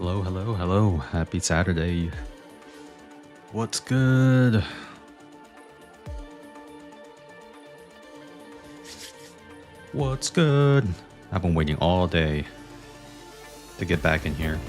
Hello, hello, hello. Happy Saturday. What's good? What's good? I've been waiting all day to get back in here.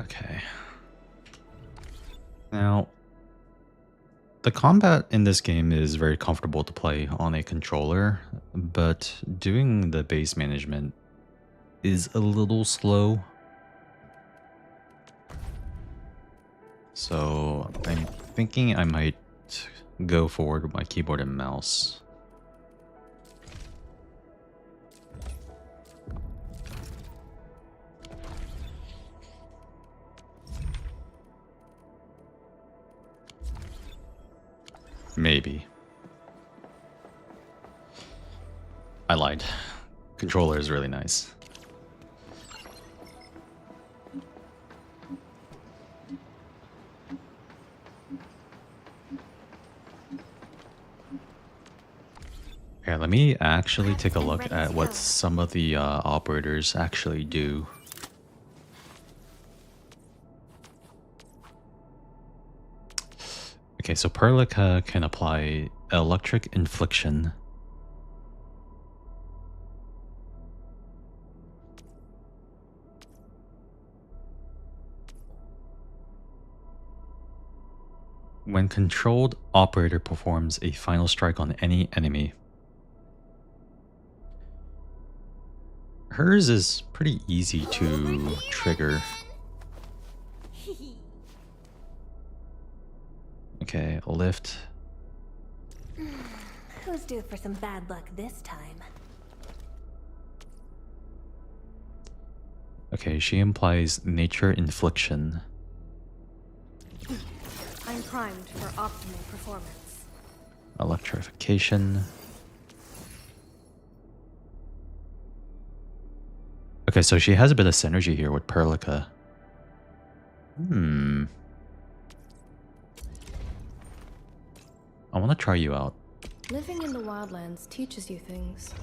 Okay. Now, the combat in this game is very comfortable to play on a controller, but doing the base management is a little slow. So I'm thinking I might go forward with my keyboard and mouse. Maybe. I lied. Controller is really nice. Yeah, let me actually take a look at what some of the operators actually do. Okay, so Perlica can apply electric infliction. When controlled, operator performs a final strike on any enemy. Hers is pretty easy to trigger. Okay, lift. Who's due for some bad luck this time? Okay, she implies nature infliction. I'm primed for optimal performance. Electrification. Okay, so she has a bit of synergy here with Perlica. I want to try you out. Living in the wildlands teaches you things,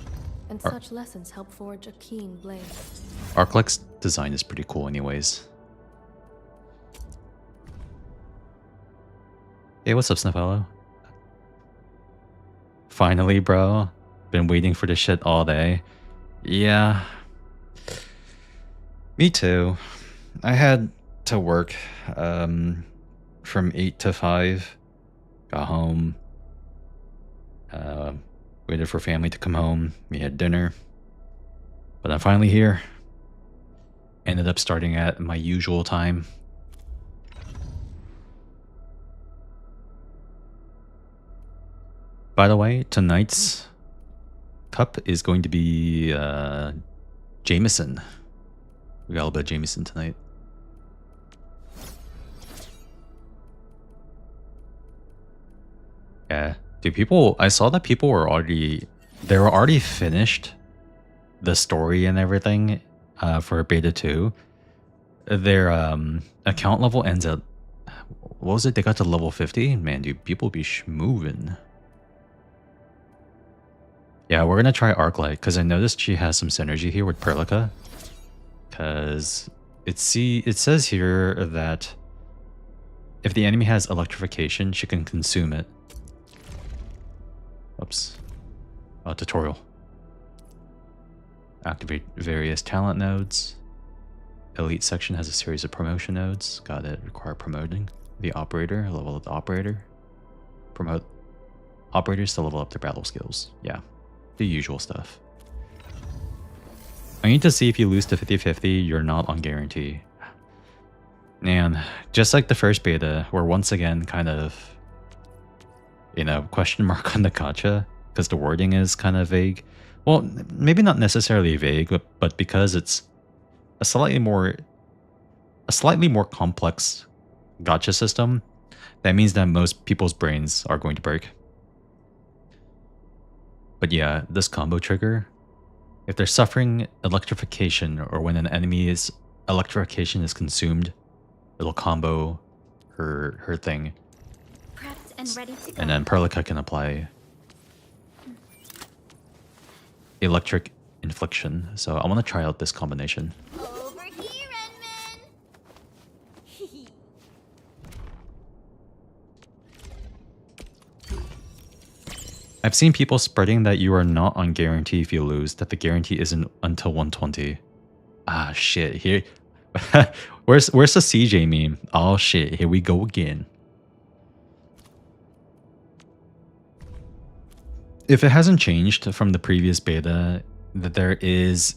and such lessons help forge a keen blade. Arknights' design is pretty cool anyways. Hey, what's up, Snuffello? Finally, bro. Been waiting for this shit all day. Yeah. Me too. I had to work from 8 to 5. Got home. Waited for family to come home. We had dinner. But I'm finally here. Ended up starting at my usual time. By the way, tonight's cup is going to be Jameson. We got a little bit of Jameson tonight. Yeah. Dude, I saw that people were already finished the story and everything for beta 2. Their account level ends at, what was it? They got to level 50? Man, dude, people be schmovin'. Yeah, we're gonna try Arclight because I noticed she has some synergy here with Perlica. Because it says here that if the enemy has electrification, she can consume it. Oops. Tutorial. Activate various talent nodes. Elite section has a series of promotion nodes. Got it. Require promoting the operator. Level up the operator. Promote operators to level up their battle skills. Yeah. The usual stuff. I need to see if you lose to 50-50, you're not on guarantee. And just like the first beta, we're once again kind of, question mark on the gacha, because the wording is kind of vague. Well, maybe not necessarily vague, but because it's a slightly more a slightly more complex gotcha system, that means that most people's brains are going to break. But yeah, this combo trigger, if they're suffering electrification or when an enemy's electrification is consumed, it'll combo her thing. Prepped and ready to go. And then Perlica can apply electric infliction. So I want to try out this combination. Over here, Enman! I've seen people spreading that you are not on guarantee if you lose, that the guarantee isn't until 120. Ah, shit. Here. where's the CJ meme? Oh, shit. Here we go again. If it hasn't changed from the previous beta, that there is...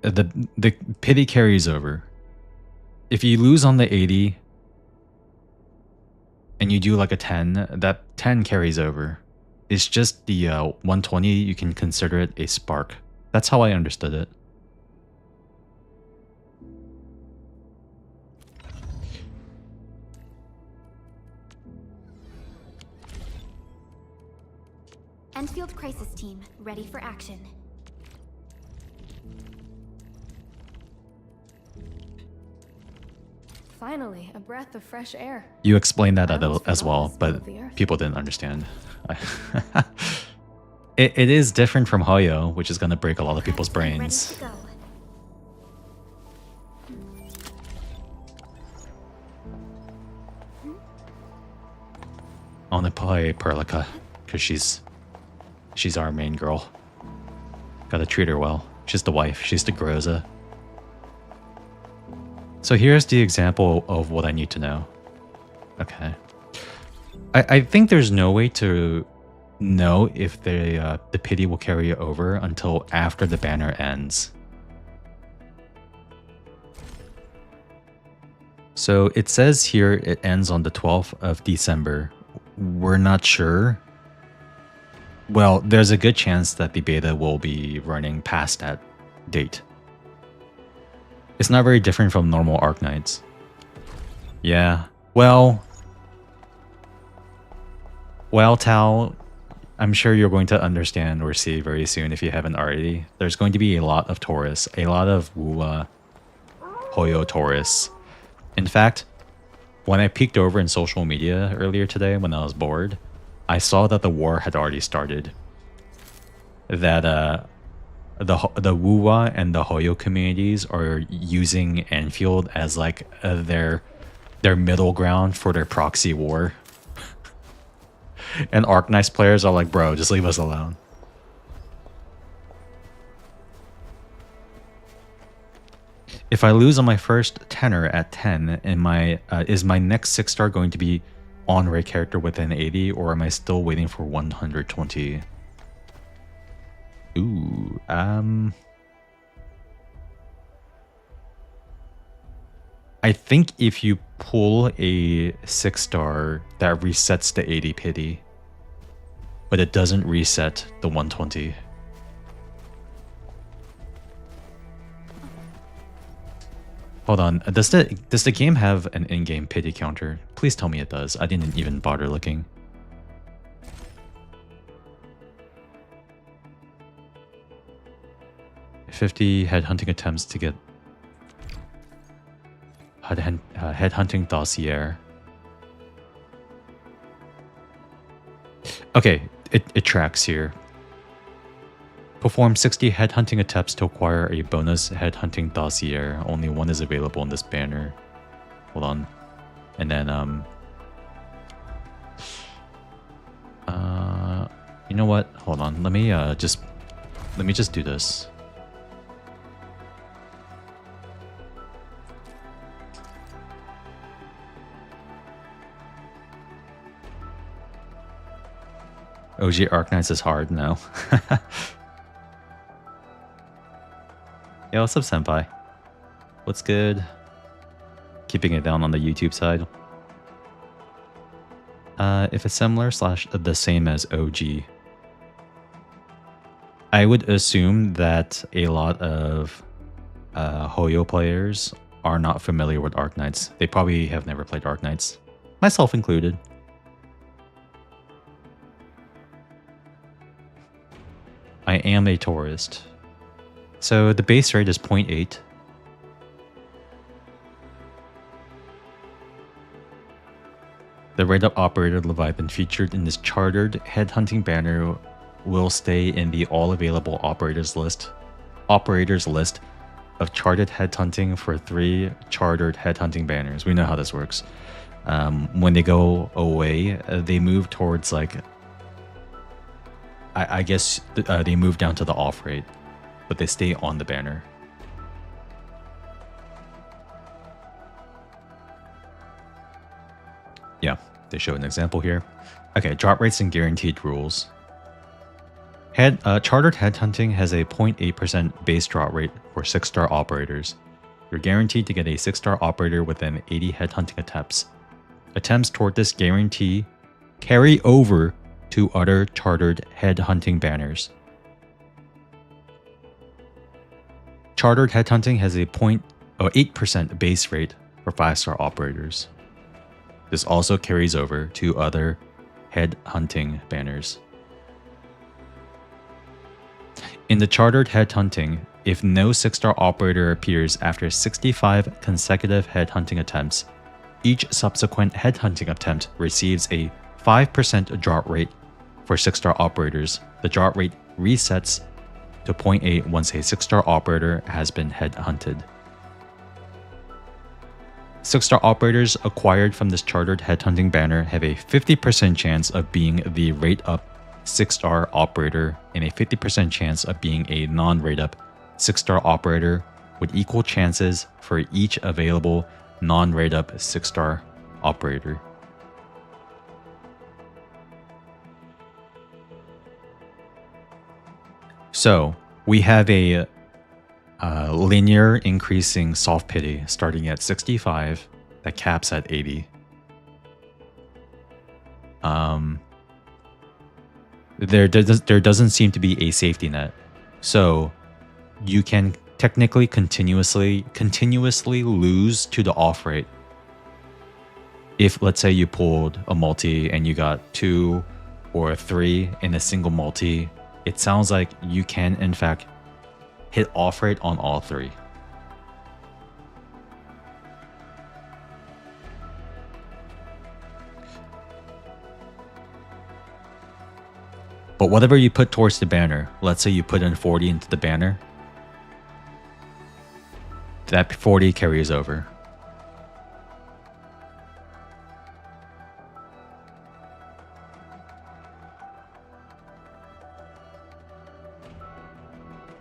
The pity carries over. If you lose on the 80... and you do like a 10, that 10 carries over. It's just the 120, you can consider it a spark. That's how I understood it. Endfield Crisis Team, ready for action. Finally, a breath of fresh air. You explained that I almost as forgot well, the smell but of the earth. people didn't understand. It is different from Hoyo, which is going to break a lot of people's Prepped and brains. ready to go. I want to play Perlica, because she's our main girl. Gotta treat her well. She's the wife. She's the Groza. So here's the example of what I need to know. Okay. I think there's no way to know if the pity will carry over until after the banner ends. So it says here it ends on the 12th of December. We're not sure. Well, there's a good chance that the beta will be running past that date. It's not very different from normal Arknights. Yeah. Well, Tao, I'm sure you're going to understand or see very soon if you haven't already. There's going to be a lot of tourists, a lot of Wua Hoyo tourists. In fact, when I peeked over in social media earlier today when I was bored, I saw that the war had already started. That the Wua and the Hoyo communities are using Endfield as like their middle ground for their proxy war. And Arknights players are like, bro, just leave us alone. If I lose on my first tenor at 10, is my next 6-star going to be on-rate character within 80, or am I still waiting for 120? Ooh, I think if you pull a 6-star, that resets the 80 pity, but it doesn't reset the 120. Hold on, does the game have an in-game pity counter? Please tell me it does. I didn't even bother looking. $50 headhunting attempts to get headhunting dossier. Okay, it tracks here. Perform 60 headhunting attempts to acquire a bonus headhunting dossier. Only one is available in this banner. Hold on. And then you know what? Hold on. Let me just do this. OG Arknights is hard now. Yo, what's up, senpai? What's good? Keeping it down on the YouTube side. If it's similar / the same as OG, I would assume that a lot of Hoyo players are not familiar with Arknights, they probably have never played Arknights, myself included. I am a tourist. So the base rate is 0.8. The rate-up operator Leviathan featured in this chartered headhunting banner will stay in the all-available operators list of chartered headhunting for 3 chartered headhunting banners. We know how this works. When they go away, they move towards like, I guess they move down to the off rate, but they stay on the banner. Yeah, they show an example here. Okay, drop rates and guaranteed rules. Chartered headhunting has a 0.8% base drop rate for 6-star operators. You're guaranteed to get a 6-star operator within 80 headhunting attempts. Attempts toward this guarantee carry over to other chartered headhunting banners. Chartered headhunting has a 0.8% base rate for 5-star operators. This also carries over to other headhunting banners. In the chartered headhunting, if no 6-star operator appears after 65 consecutive headhunting attempts, each subsequent headhunting attempt receives a 5% drop rate. For 6-star operators, the drop rate resets to 0.8 once a 6-star operator has been headhunted. 6-star operators acquired from this chartered headhunting banner have a 50% chance of being the rate-up 6-star operator and a 50% chance of being a non-rate-up 6-star operator, with equal chances for each available non-rate-up 6-star operator. So we have a linear increasing soft pity starting at 65 that caps at 80. There doesn't seem to be a safety net, so you can technically continuously lose to the off rate. If let's say you pulled a multi and you got 2 or 3 in a single multi, it sounds like you can in fact hit off rate on all 3. But whatever you put towards the banner, let's say you put in 40 into the banner, that 40 carries over.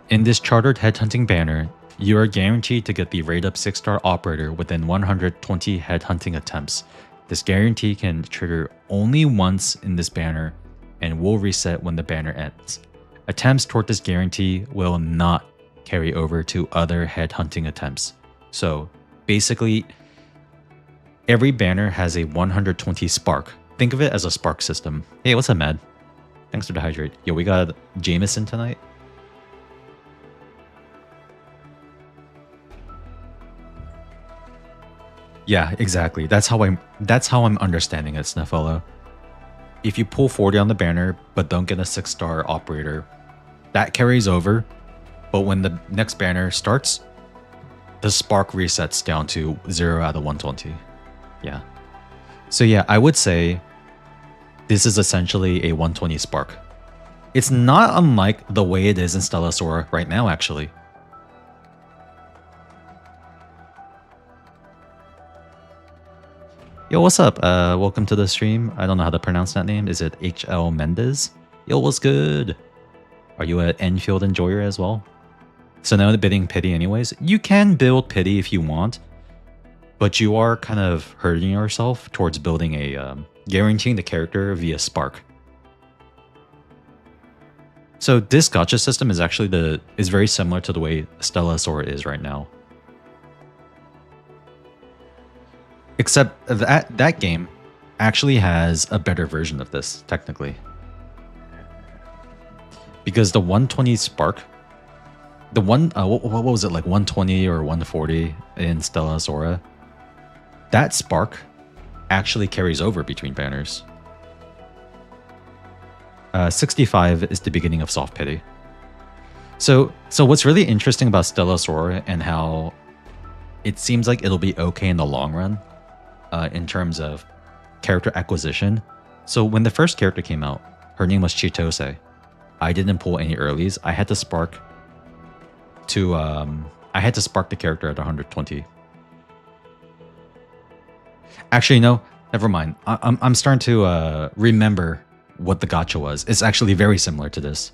In this chartered headhunting banner, you are guaranteed to get the rate-up 6-star operator within 120 headhunting attempts. This guarantee can trigger only once in this banner and will reset when the banner ends. Attempts toward this guarantee will not carry over to other headhunting attempts. So basically, every banner has a 120 spark. Think of it as a spark system. Hey, what's up, Mad? Thanks for the hydrate. Yo, we got Jameson tonight. Yeah, exactly. That's how I'm understanding it, Snuffalo. If you pull 40 on the banner but don't get a 6-star operator, that carries over. But when the next banner starts, the spark resets down to 0 out of 120. Yeah. So yeah, I would say this is essentially a 120 spark. It's not unlike the way it is in Stellasaur right now, actually. Yo, what's up? Welcome to the stream. I don't know how to pronounce that name. Is it HL Mendez? Yo, what's good? Are you an Endfield enjoyer as well? So now the bidding pity anyways. You can build pity if you want, but you are kind of hurting yourself towards building a guaranteeing the character via spark. So this gacha system is actually is very similar to the way Stellasaur is right now. Except that game actually has a better version of this, technically. Because the 120 spark The one, what was it, like 120 or 140 in Stella Sora? That spark actually carries over between banners. 65 is the beginning of Soft Pity. So what's really interesting about Stella Sora and how it seems like it'll be okay in the long run in terms of character acquisition. So when the first character came out, her name was Chitose. I didn't pull any earlies. I had to spark the character at 120. Actually, no, never mind. I'm starting to remember what the gacha was. It's actually very similar to this.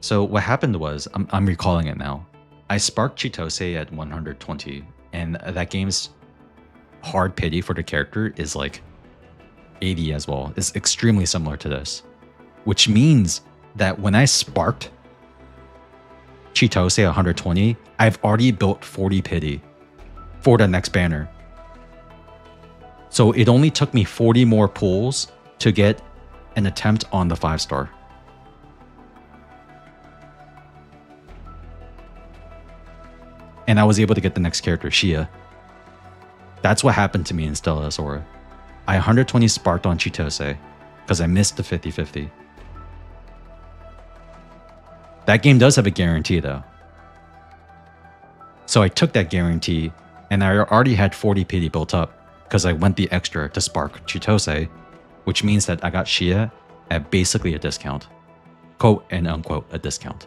So what happened was, I'm recalling it now. I sparked Chitose at 120, and that game's hard pity for the character is like 80 as well. It's extremely similar to this, which means that when I sparked Chitose 120, I've already built 40 pity for the next banner. So it only took me 40 more pulls to get an attempt on the 5-star. And I was able to get the next character, Shia. That's what happened to me in Stella Sora. I 120 sparked on Chitose because I missed the 50-50. That game does have a guarantee though. So I took that guarantee and I already had 40 pity built up because I went the extra to spark Chitose, which means that I got Shia at basically a discount. Quote and unquote a discount.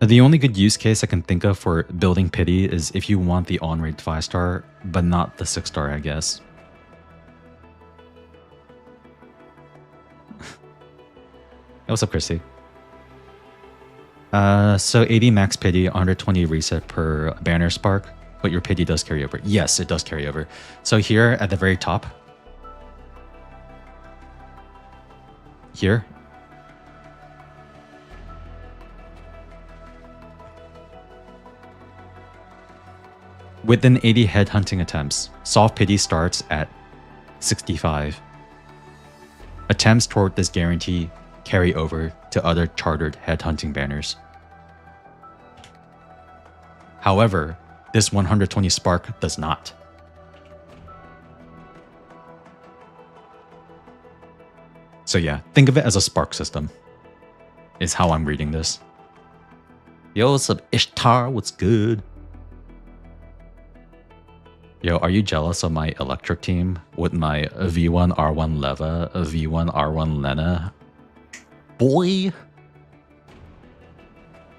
The only good use case I can think of for building pity is if you want the on-rate 5-star, but not the 6-star, I guess. Hey, what's up, Christy? So 80 max pity, 120 reset per banner spark, but your pity does carry over. Yes, it does carry over. So here at the very top, here, within 80 headhunting attempts, soft pity starts at 65. Attempts toward this guarantee carry over to other chartered headhunting banners. However, this 120 spark does not. So yeah, think of it as a spark system, is how I'm reading this. Yo, what's up, Ishtar? What's good? Yo, are you jealous of my electric team with my V1 R1 Leva, V1 R1 Lena? Boy!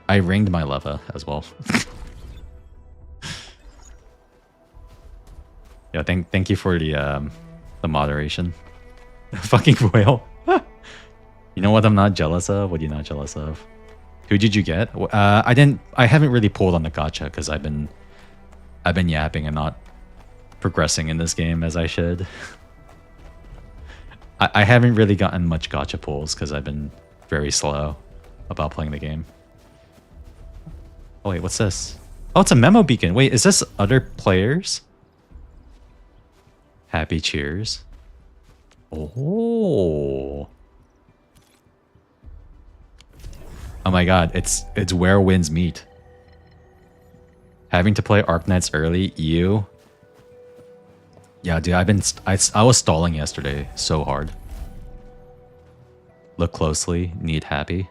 I ringed my Leva as well. Yeah, thank you for the moderation. Fucking whale. You know what I'm not jealous of? What are you not jealous of? Who did you get? I haven't really pulled on the gacha because I've been yapping and not progressing in this game as I should. I haven't really gotten much gacha pulls because I've been very slow about playing the game. Oh wait, what's this? Oh, it's a memo beacon. Wait, is this other players? Happy cheers. Oh. Oh my god, it's where winds meet. Having to play Arknights early, you. Yeah, dude, I was stalling yesterday so hard. Look closely, need happy.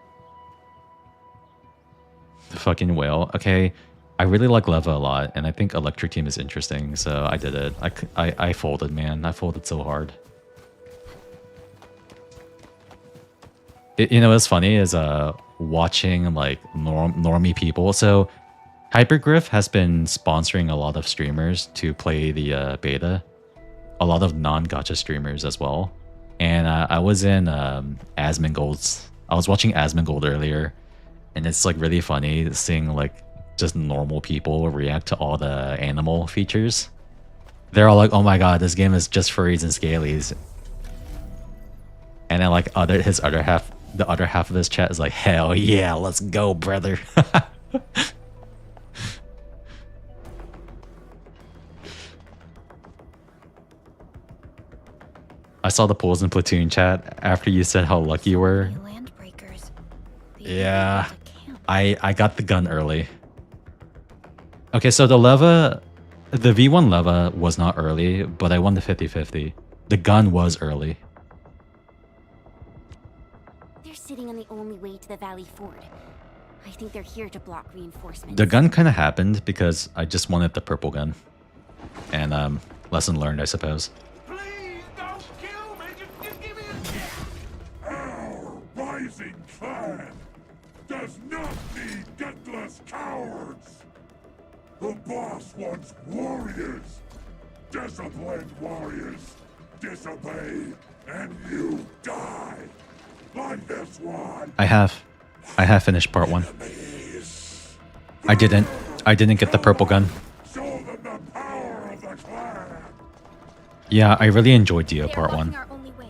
The fucking whale. Okay, I really like Leva a lot, and I think Electric Team is interesting, so I did it. I folded, man. I folded so hard. You know what's funny is watching like normie people. So Hypergriff has been sponsoring a lot of streamers to play the beta. A lot of non-gacha streamers as well. And I was in Asmongold's. I was watching Asmongold earlier, and it's like really funny seeing like just normal people react to all the animal features. They're all like, "Oh my god, this game is just furries and scalies." And then like the other half of his chat is like, "Hell yeah, let's go, brother." I saw the polls in Platoon chat after you said how lucky you were. Landbreakers. Yeah, I got the gun early. Okay, so the V1 leva was not early, but I won the 50-50. The gun was early. They're sitting on the only way to the Valley Ford. I think they're here to block reinforcements. The gun kind of happened because I just wanted the purple gun. And lesson learned, I suppose. Please don't kill me. Just give me a... Our rising clan does not need gutless cowards. The boss wants warriors. Disciplined warriors. Disobey and you die. Like this one. I have finished part 1. I didn't get the purple gun. Show them the power of the clan. Yeah, I really enjoyed Dio They're part blocking 1. our only way.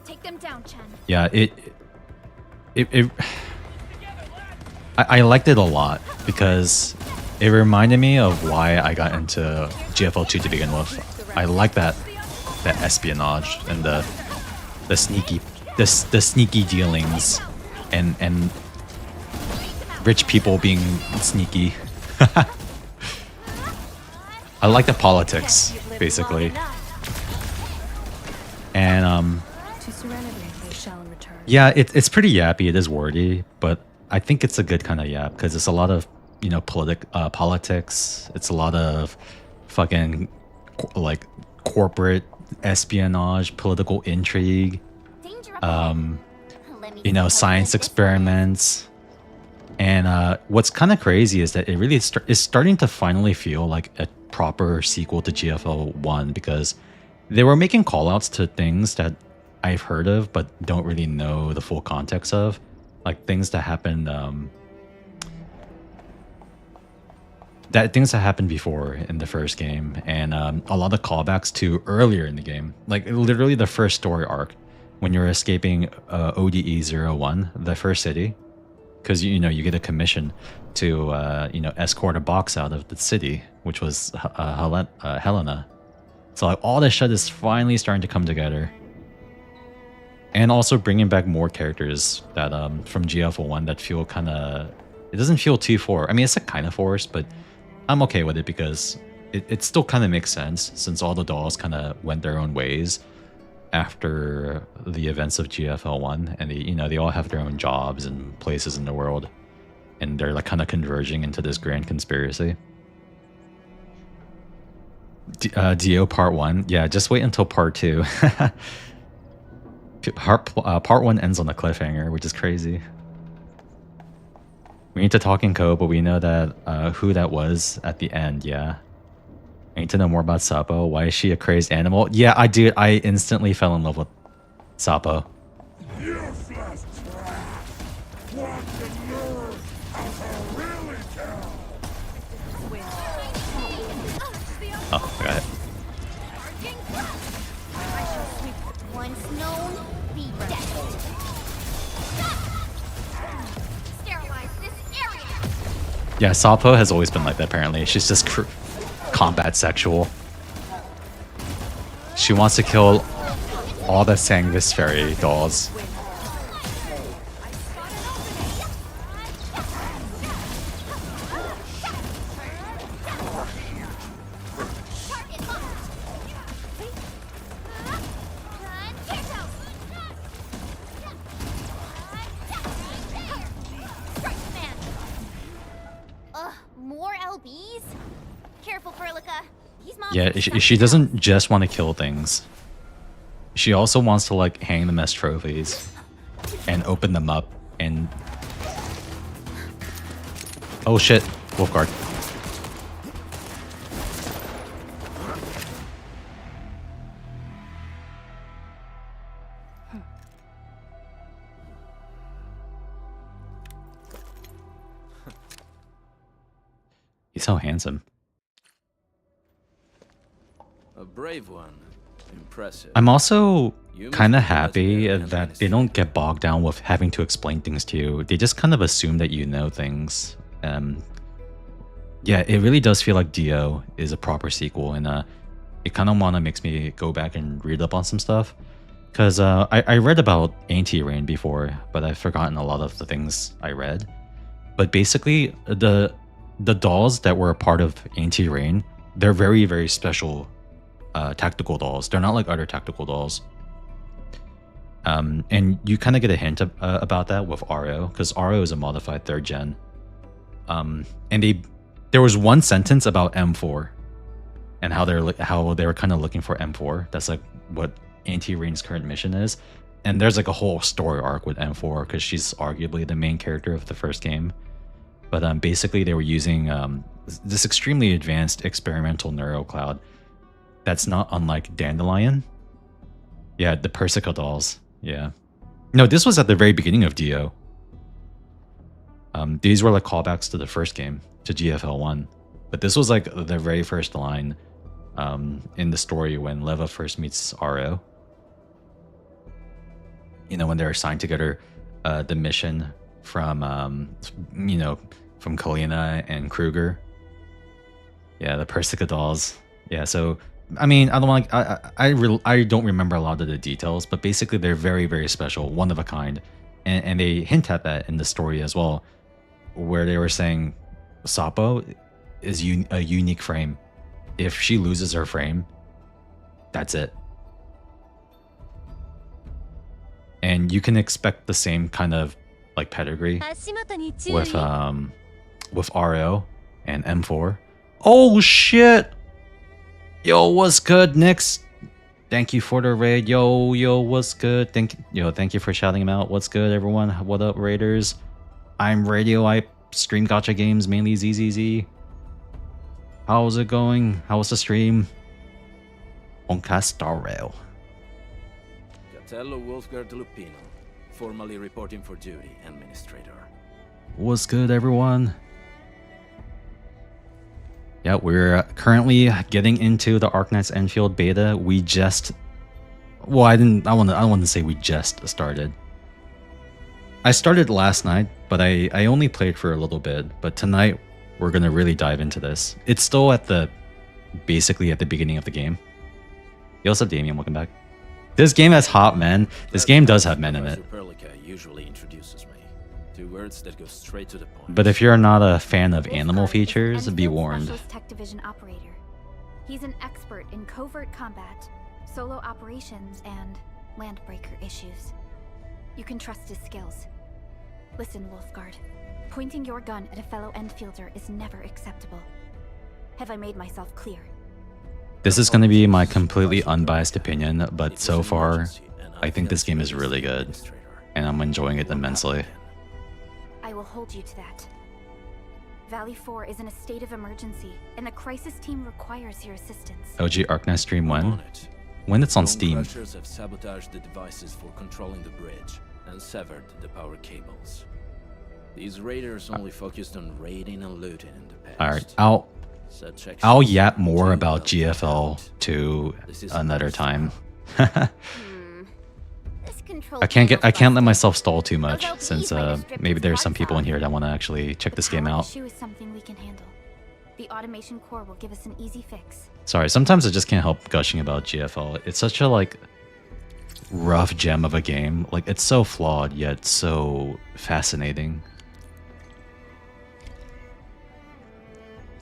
Take them down, Chen. Yeah, I liked it a lot because it reminded me of why I got into GFL 2 to begin with. I like that espionage and the sneaky dealings and rich people being sneaky. I like the politics, basically. And To serenity they shall return. yeah, it's pretty yappy. It is wordy, but I think it's a good kind of yap because it's a lot of, you know, politics. It's a lot of fucking like corporate espionage, political intrigue, Danger up Let me you know, see how science good this experiments. And what's kind of crazy is that it really is starting to finally feel like a proper sequel to GFL 1 because they were making callouts to things that I've heard of but don't really know the full context of. Like things that happened before in the first game, and a lot of callbacks to earlier in the game, like literally the first story arc when you're escaping ODE-01, the first city, because you know you get a commission to you know, escort a box out of the city, which was Helena. So like all this shit is finally starting to come together. And also bringing back more characters that from GFL 1 that feel kind of... It doesn't feel too forced. I mean, it's kind of forced, but I'm okay with it because it still kind of makes sense since all the dolls kind of went their own ways after the events of GFL 1. And they, you know, they all have their own jobs and places in the world. And they're like kind of converging into this grand conspiracy. Dio part 1. Yeah, just wait until part 2. Part 1 ends on a cliffhanger, which is crazy. We need to talk in code, but we know that who that was at the end. Yeah, I need to know more about Sapo. Why is she a crazed animal? Yeah, I do. I instantly fell in love with Sapo. Useless trash. Want to learn how to really tell. Oh, I got it. Once known, be dead. Sterilize this area. Yeah, Sapo has always been like that. Apparently, she's just combat sexual. She wants to kill all the Sangvis Fairy dolls. More LBs? Careful, Furlica. These mobs Yeah, are she doesn't just want to kill things. She also wants to like hang them as trophies and open them up and... Oh shit, Wolfguard. He's so handsome. A brave one. Impressive. I'm also You kind of must be happy legendary that and they don't get bogged down with having to explain things to you. They just kind of assume that you know things. Yeah, it really does feel like Dio is a proper sequel, and it kind of makes me go back and read up on some stuff. Because I read about anti-rain before, but I've forgotten a lot of the things I read. But basically, the dolls that were a part of anti-rain, they're very, very special tactical dolls. They're not like other tactical dolls. And you kind of get a hint about that with RO, because RO is a modified 3rd gen. And there was one sentence about M4 and how they were kind of looking for M4. That's like what Anti-Rain's current mission is. And there's like a whole story arc with M4 because she's arguably the main character of the first game. But basically they were using this extremely advanced experimental neuro cloud that's not unlike Dandelion. Yeah, the Persica dolls. Yeah. No, this was at the very beginning of Dio. These were like callbacks to the first game, to GFL 1. But this was like the very first line in the story when Leva first meets Aro. You know, when they're assigned together the mission from, you know, from Kalina and Kruger. Yeah, the Persica dolls. Yeah, so, I mean, I don't like, I don't remember a lot of the details, but basically they're very, very special, one of a kind. And they hint at that in the story as well, where they were saying Sapo is a unique frame. If she loses her frame, that's it. And you can expect the same kind of like pedigree with RO and M4. Oh shit! Yo, what's good, Nix? Thank you for the raid. Yo, what's good? Thank you for shouting him out. What's good, everyone? What up, raiders? I'm Radio. I stream gacha games, mainly ZZZ. How's it going? How's the stream? Onka Star Rail. Catello Wolfgard Lupino, formally reporting for duty, Administrator. What's good, everyone? Yeah, we're currently getting into the Arknights Endfield beta. We just, well, I want to say we just started. I started last night, but I only played for a little bit. But tonight we're gonna really dive into this. It's still basically at the beginning of the game. Yo, what's up, Damien? Welcome back. This game has hot men. This game does have men in it. Usually introduces me. 2 words that go straight to the point. But if you're not a fan of animal features, be warned. Specialist Tech Division operator. He's an expert in covert combat, solo operations, and landbreaker issues. You can trust his skills. Listen, Wolfguard. Pointing your gun at a fellow Endfielder is never acceptable. Have I made myself clear? This is going to be my completely unbiased opinion, but so far, I think this game is really good, and I'm enjoying it immensely. I will hold you to that. Valley 4 is in a state of emergency, and the crisis team requires your assistance. OG Arknights stream when? When it's on Steam. Crushers have sabotaged the devices for controlling the bridge and severed the power cables. These raiders only focused on raiding and looting in the past. Alright, I'll yap more about GFL 2 another time. I can't let myself stall too much, since maybe there's some people in here that want to actually check this game out. Issue is something we can handle. The automation core will give us an easy fix. Sorry, sometimes I just can't help gushing about GFL. It's such a like rough gem of a game. Like, it's so flawed yet so fascinating.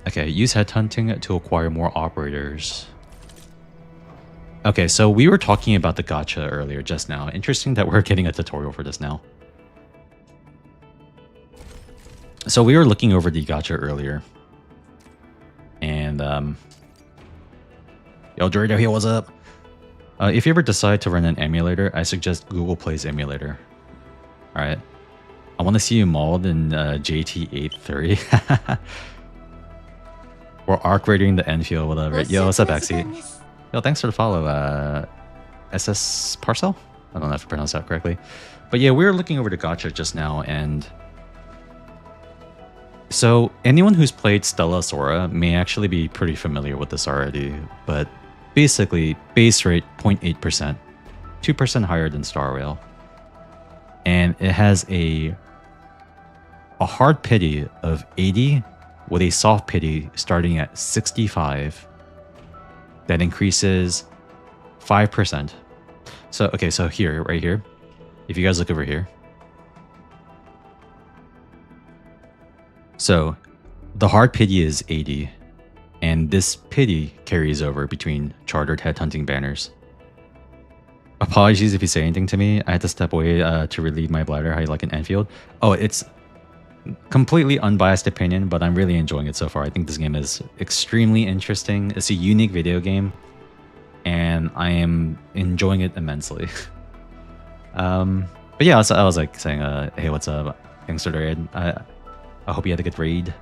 Okay, use headhunting to acquire more operators. Okay, so we were talking about the gacha earlier just now. Interesting that we're getting a tutorial for this now. So we were looking over the gacha earlier. And, yo, Dorito here, what's up? If you ever decide to run an emulator, I suggest Google Play's emulator. Alright. I want to see you mauled in JT830. We're arc raiding the Endfield, whatever. Yo, what's up, Backseat? Yo, thanks for the follow, SS Parcel? I don't know if I pronounced that correctly. But yeah, we were looking over the gacha just now, and so anyone who's played Stella Sora may actually be pretty familiar with this already, but basically, base rate 0.8%, 2% higher than Star Rail. And it has a hard pity of 80 with a soft pity starting at 65 that increases 5%. So, okay, so here, right here, if you guys look over here. So, the hard pity is 80, and this pity carries over between chartered headhunting banners. Apologies if you say anything to me. I had to step away to relieve my bladder. How you like an Endfield? Oh, it's completely unbiased opinion, but I'm really enjoying it so far. I think this game is extremely interesting. It's a unique video game, and I am enjoying it immensely. But yeah, I was like saying, hey, what's up? Thanks for the raid. I hope you had a good raid.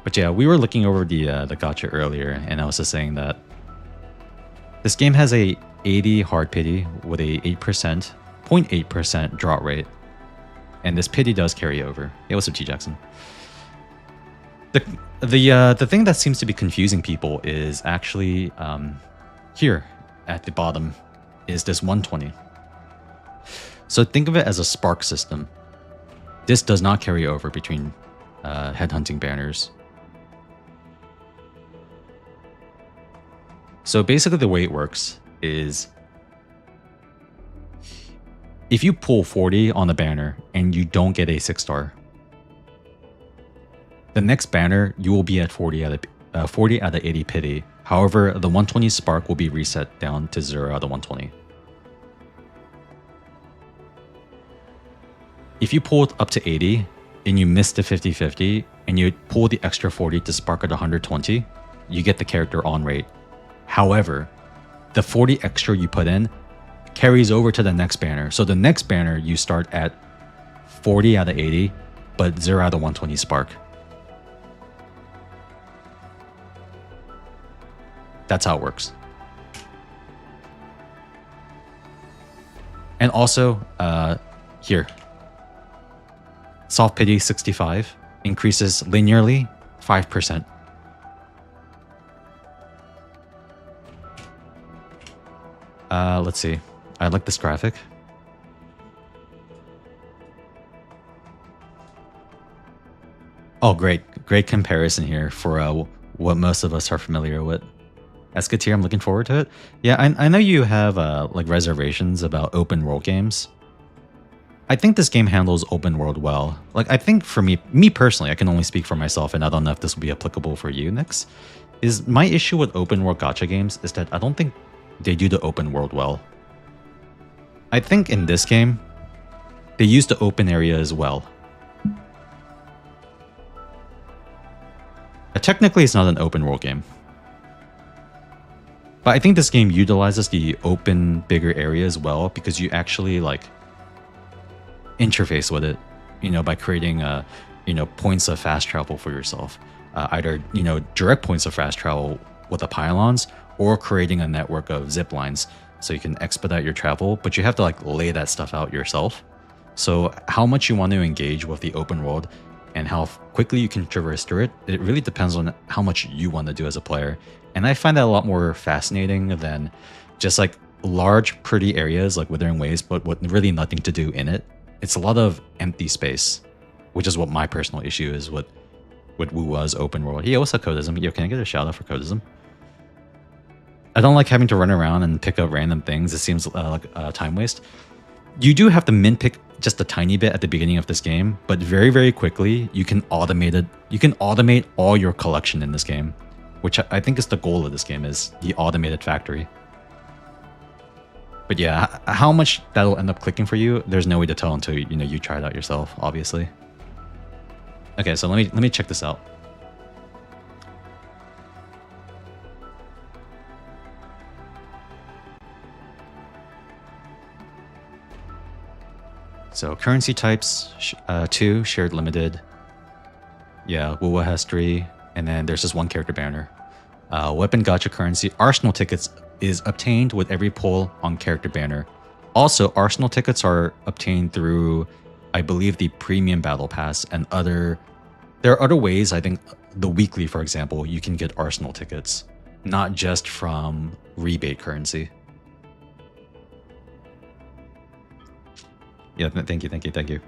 But yeah, we were looking over the gacha earlier, and I was just saying that this game has a 80 hard pity with a 0.8% draw rate, and this pity does carry over. Hey, what's up, T Jackson? The thing that seems to be confusing people is actually here at the bottom is this 120. So think of it as a spark system. This does not carry over between headhunting banners. So basically the way it works is if you pull 40 on the banner and you don't get a 6-star, the next banner you will be at 40 out of 80 pity. However, the 120 spark will be reset down to 0 out of 120. If you pull it up to 80 and you miss the 50-50 and you pull the extra 40 to spark at 120, you get the character on rate. However, the 40 extra you put in carries over to the next banner. So the next banner you start at 40 out of 80, but 0 out of 120 spark. That's how it works. And also, here, soft pity 65 increases linearly 5%. Let's see. I like this graphic. Oh, great comparison here for what most of us are familiar with. Esketeer, I'm looking forward to it. Yeah, I know you have like reservations about open world games. I think this game handles open world well. Like, I think for me personally, I can only speak for myself, and I don't know if this will be applicable for you, Nix. Is my issue with open world gacha games is that I don't think they do the open world well. I think in this game, they use the open area as well. Technically, it's not an open world game. But I think this game utilizes the open, bigger area as well, because you actually, like, interface with it, you know, by creating, you know, points of fast travel for yourself. Either, you know, direct points of fast travel with the pylons, or creating a network of zip lines so you can expedite your travel, but you have to like lay that stuff out yourself. So how much you want to engage with the open world and how quickly you can traverse through it, it really depends on how much you want to do as a player. And I find that a lot more fascinating than just like large, pretty areas like Withering Waves, but with really nothing to do in it. It's a lot of empty space, which is what my personal issue is with Wuwa's open world. Yeah, what's up, Codism? Yo, can I get a shout out for Codism? I don't like having to run around and pick up random things. It seems like a time waste. You do have to min pick just a tiny bit at the beginning of this game, but very, very quickly you can automate it. You can automate all your collection in this game, which I think is the goal of this game, is the automated factory. But yeah, how much that'll end up clicking for you, there's no way to tell until you try it out yourself, obviously. Okay, so let me check this out. So currency types, 2, shared limited. Yeah, Wuwa has 3, and then there's just 1 character banner. Weapon gacha currency, arsenal tickets is obtained with every pull on character banner. Also, arsenal tickets are obtained through, I believe, the premium battle pass and there are other ways. I think the weekly, for example, you can get arsenal tickets, not just from rebate currency. Yeah, thank you.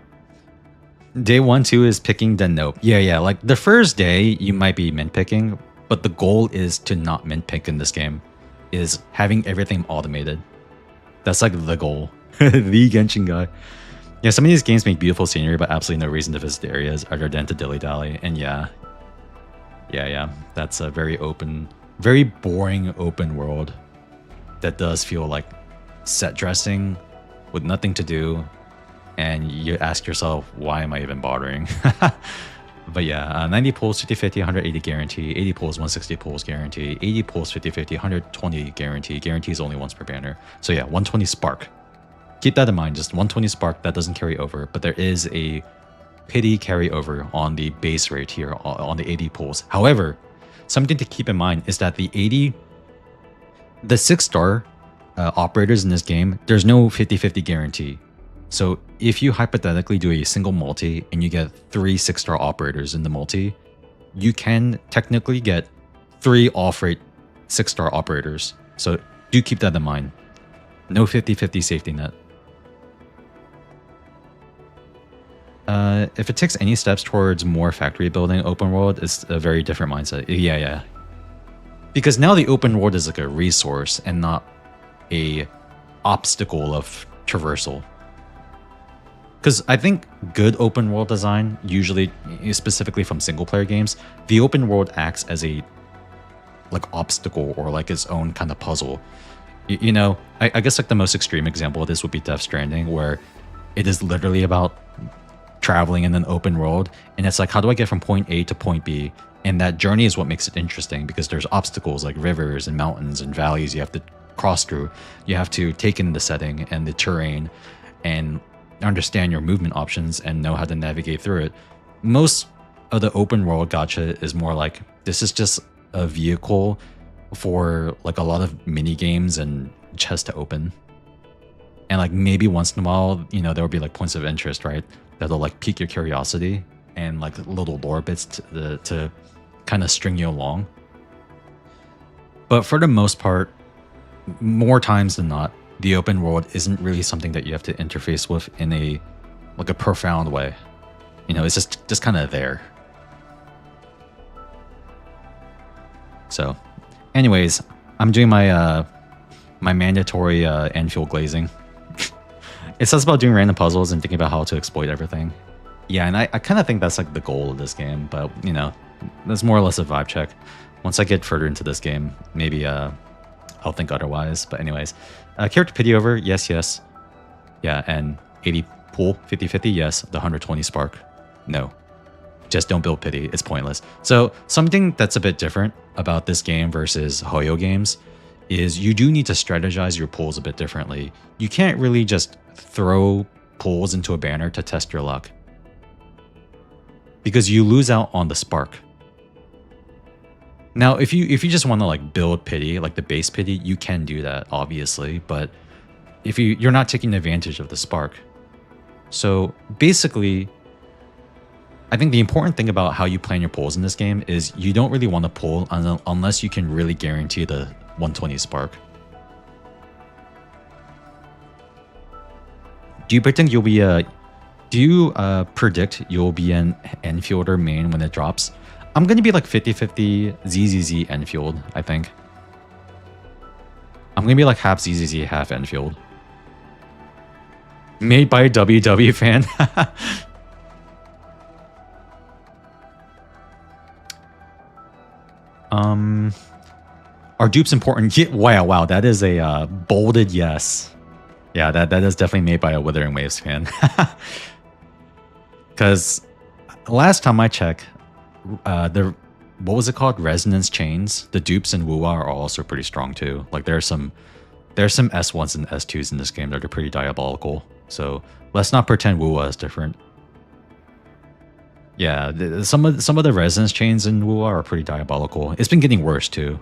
Day 1, 2 is picking, then nope. Yeah, like the first day you might be mint picking, but the goal is to not mint pick in this game, is having everything automated. That's like the goal. The Genshin guy. Yeah, some of these games make beautiful scenery, but absolutely no reason to visit the areas other than to dilly-dally. And yeah. That's a very open, very boring open world that does feel like set dressing with nothing to do. And you ask yourself, why am I even bothering? But yeah, 90 pulls, 50-50, 180 guarantee, 80 pulls, 160 pulls guarantee, 80 pulls, 50-50, 120 guarantee. Guarantee is only once per banner. So yeah, 120 spark. Keep that in mind, just 120 spark, that doesn't carry over, but there is a pity carryover on the base rate here on the 80 pulls. However, something to keep in mind is that the 6-star operators in this game, there's no 50-50 guarantee. So if you hypothetically do a single multi and you get 3 6-star operators in the multi, you can technically get 3 off-rate 6-star operators. So do keep that in mind. No 50-50 safety net. If it takes any steps towards more factory building open world, it's a very different mindset. Yeah. Because now the open world is like a resource and not a obstacle of traversal. Because I think good open world design, usually specifically from single player games, the open world acts as a like obstacle or like its own kind of puzzle. You know, I guess like the most extreme example of this would be Death Stranding, where it is literally about traveling in an open world, and it's like, how do I get from point A to point B? And that journey is what makes it interesting, because there's obstacles like rivers and mountains and valleys you have to cross through. You have to take in the setting and the terrain and understand your movement options and know how to navigate through it. Most of the open world gacha is more like, this is just a vehicle for like a lot of mini games and chests to open. And like maybe once in a while, you know, there will be like points of interest, right? That'll like pique your curiosity and like little lore bits to kind of string you along. But for the most part, more times than not, the open world isn't really something that you have to interface with in a like a profound way. You know, it's just kind of there. So, anyways, I'm doing my my mandatory Endfield glazing. It says about doing random puzzles and thinking about how to exploit everything. Yeah, and I kind of think that's like the goal of this game, but you know, that's more or less a vibe check. Once I get further into this game, maybe I'll think otherwise. But anyways, character pity over, yes. Yeah, and 80 pool, 50-50, yes. The 120 spark, no. Just don't build pity, it's pointless. So something that's a bit different about this game versus Hoyo games is you do need to strategize your pulls a bit differently. You can't really just throw pulls into a banner to test your luck, because you lose out on the spark. Now, if you just want to like build pity, like the base pity, you can do that, obviously, but if you're not taking advantage of the spark. So basically, I think the important thing about how you plan your pulls in this game is you don't really want to pull unless you can really guarantee the 120 spark. Do you predict you'll be predict you'll be an Enfielder main when it drops? I'm going to be like 50-50 ZZZ Enfield, I think. I'm going to be like half ZZZ, half Enfield. Made by a WW fan. Are dupes important? Yeah, wow, that is a bolded yes. Yeah, that is definitely made by a Withering Waves fan. Because last time I checked, what was it called? Resonance chains. The dupes in Wuwa are also pretty strong too. Like there's some S1s and S2s in this game that are pretty diabolical. So let's not pretend Wuwa is different. Yeah, some of the resonance chains in Wuwa are pretty diabolical. It's been getting worse too,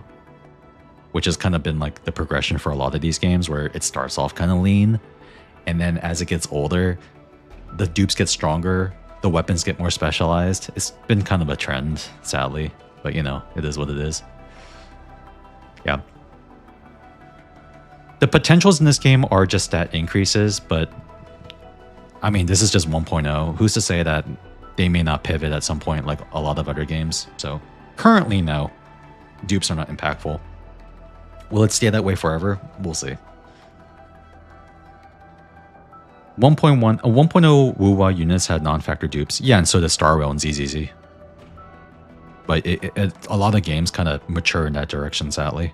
which has kind of been like the progression for a lot of these games, where it starts off kind of lean, and then as it gets older, the dupes get stronger, the weapons get more specialized. It's been kind of a trend, sadly, but you know, it is what it is. Yeah. The potentials in this game are just stat increases, but I mean, this is just 1.0. Who's to say that they may not pivot at some point like a lot of other games? So currently, no. Dupes are not impactful. Will it stay that way forever? We'll see. 1.1, 1.0 Wuwa units had non-factor dupes. Yeah, and so does Starwell and ZZZ. But a lot of games kind of mature in that direction, sadly.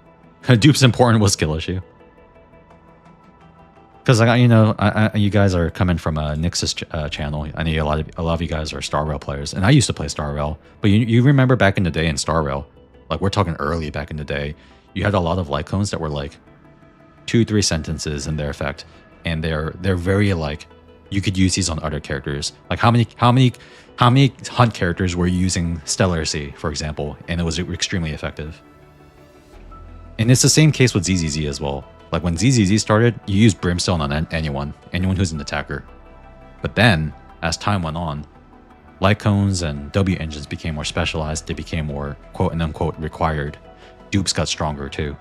Dupe's important was skill issue. Because you know, you guys are coming from Nix's channel. I know a lot of you guys are Star Rail players, and I used to play Star Rail. But you remember back in the day in Star Rail, like we're talking early back in the day, you had a lot of light cones that were like 2-3 sentences in their effect, and they're very like you could use these on other characters. Like how many hunt characters were using Stellar Sea, for example, and it was extremely effective. And it's the same case with ZZZ as well. Like when ZZZ started, you used Brimstone on anyone who's an attacker. But then, as time went on, light cones and W engines became more specialized. They became more quote and unquote required. Dupes got stronger too.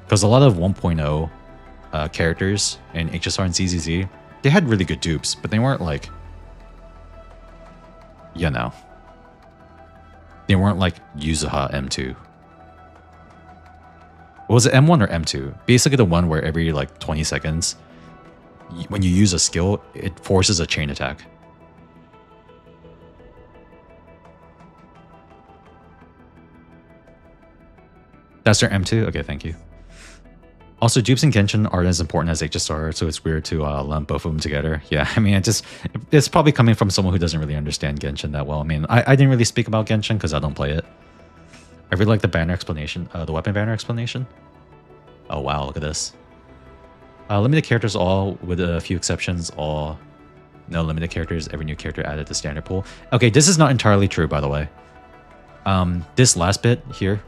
Because a lot of 1.0 characters in HSR and ZZZ, they had really good dupes, but they weren't like, you know, they weren't like Yuzuha M2. Was it M1 or M2? Basically the one where every like 20 seconds, when you use a skill, it forces a chain attack. That's their M2? Okay, thank you. Also, dupes and Genshin aren't as important as HSR, so it's weird to lump both of them together. Yeah, I mean, it's probably coming from someone who doesn't really understand Genshin that well. I mean, I didn't really speak about Genshin because I don't play it. I really like the banner explanation, the weapon banner explanation. Oh wow, look at this. Limited characters all, with a few exceptions, all no limited characters, every new character added to standard pool. Okay, this is not entirely true, by the way. This last bit here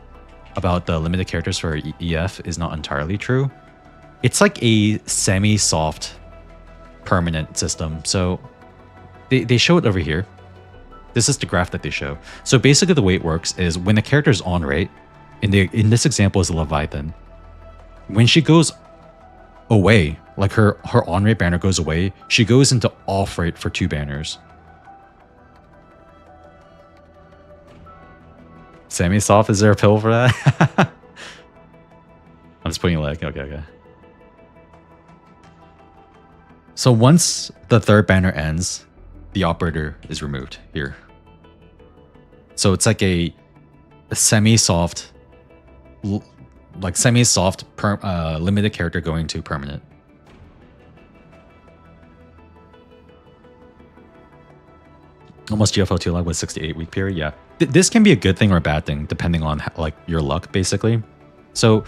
about the limited characters for EF is not entirely true. It's like a semi-soft permanent system. So they show it over here. This is the graph that they show. So basically the way it works is when the character is on rate, in this example is Leviathan, when she goes away, like her on rate banner goes away, she goes into off rate for 2 banners. Semi-soft, is there a pill for that? I'm just putting it like, okay. So once the 3rd banner ends, the operator is removed here. So it's like a semi-soft, limited character going to permanent. Almost GFO 2 lag with 6 to 8 week period. Yeah, this can be a good thing or a bad thing depending on like your luck, basically. So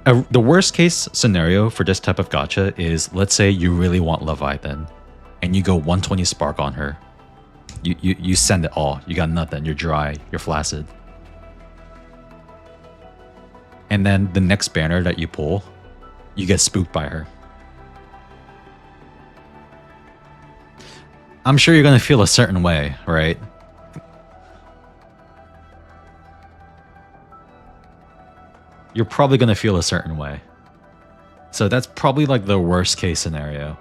the worst case scenario for this type of gacha is, let's say you really want Leviathan and you go 120 spark on her. You send it all. You got nothing. You're dry. You're flaccid. And then the next banner that you pull, you get spooked by her. I'm sure you're going to feel a certain way, right? You're probably going to feel a certain way. So that's probably like the worst case scenario.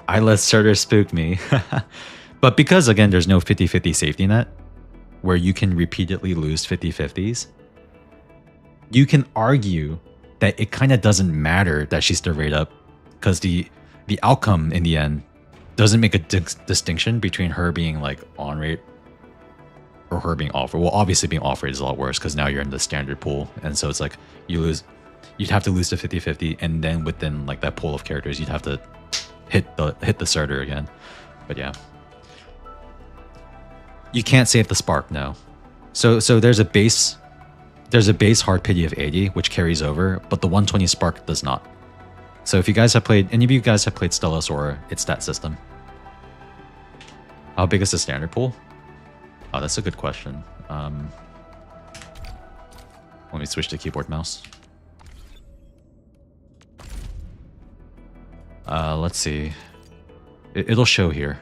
I let Surtur spook me. But because, again, there's no 50-50 safety net, where you can repeatedly lose 50-50s, you can argue that it kind of doesn't matter that she's still rate up, because the outcome in the end doesn't make a distinction between her being like on rate or her being off rate. Well, obviously being off rate is a lot worse because now you're in the standard pool, and so it's like you'd have to lose to 50-50, and then within like that pool of characters, you'd have to hit the Surtur again. But yeah, you can't save the spark, no. So there's a base hard pity of 80 which carries over, but the 120 spark does not. So if you guys have played, any of you guys have played Stelos Aura, it's that system. How big is the standard pool? Oh, that's a good question. Let me switch to keyboard mouse. Let's see. It'll show here.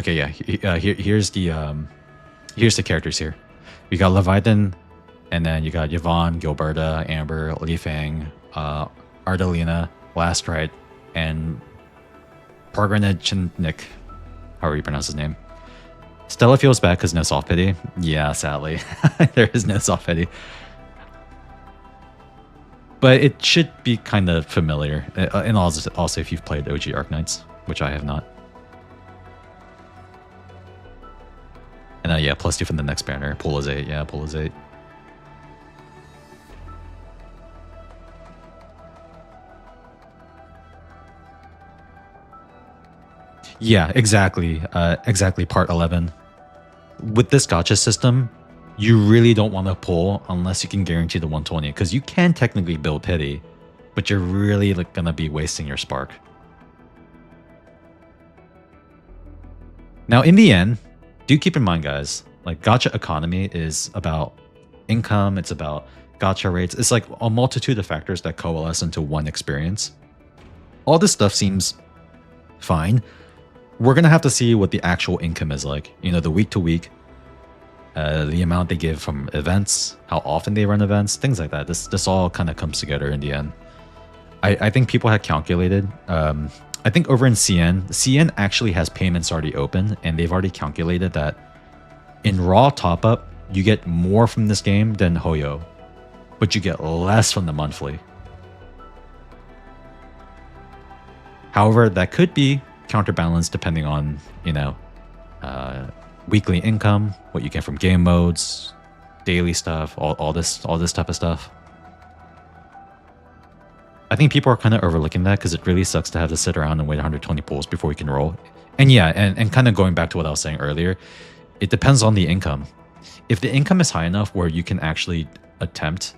Okay, yeah. Here's the characters here. We got Leviathan, and then you got Yvonne, Gilberta, Amber, Li Fang, Ardalina, Last Rite, and Pargranechnik, however you pronounce his name. Stella feels bad because no soft pity. Yeah, sadly. There is no soft pity. But it should be kind of familiar. And also if you've played OG Arknights, which I have not. And yeah, +2 from the next banner. Pool is 8. Yeah, pool is 8. Yeah, exactly. Exactly, part 11. With this gacha system, you really don't want to pull unless you can guarantee the 120, because you can technically build pity, but you're really like, gonna be wasting your spark. Now, in the end, do keep in mind, guys, like gacha economy is about income, it's about gacha rates. It's like a multitude of factors that coalesce into one experience. All this stuff seems fine. We're going to have to see what the actual income is like. You know, the week to week, the amount they give from events, how often they run events, things like that. This all kind of comes together in the end. I think people had calculated. I think over in CN actually has payments already open, and they've already calculated that in raw top up, you get more from this game than Hoyo, but you get less from the monthly. However, that could be counterbalanced depending on, you know, weekly income, what you get from game modes, daily stuff, all this type of stuff. I think people are kind of overlooking that because it really sucks to have to sit around and wait 120 pulls before you can roll. And yeah, and kind of going back to what I was saying earlier, it depends on the income. If the income is high enough where you can actually attempt,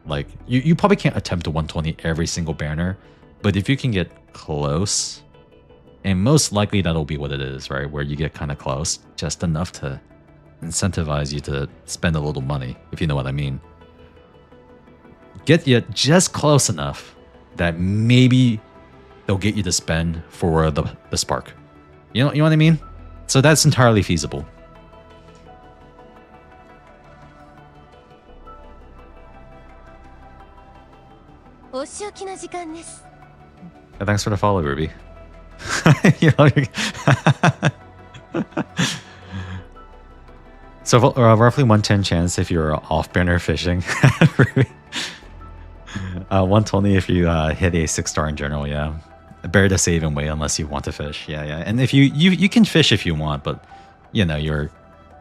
like, you probably can't attempt a 120 every single banner, but if you can get close, and most likely that'll be what it is, right? Where you get kind of close, just enough to incentivize you to spend a little money, if you know what I mean. Get you just close enough that maybe they'll get you to spend for the spark. You know what I mean? So that's entirely feasible. Thanks for the follow, Ruby. So roughly 110 chance if you're off banner fishing. 120 if you hit a 6-star in general. Yeah, better to save and wait unless you want to fish. Yeah. And if you can fish if you want, but you know you're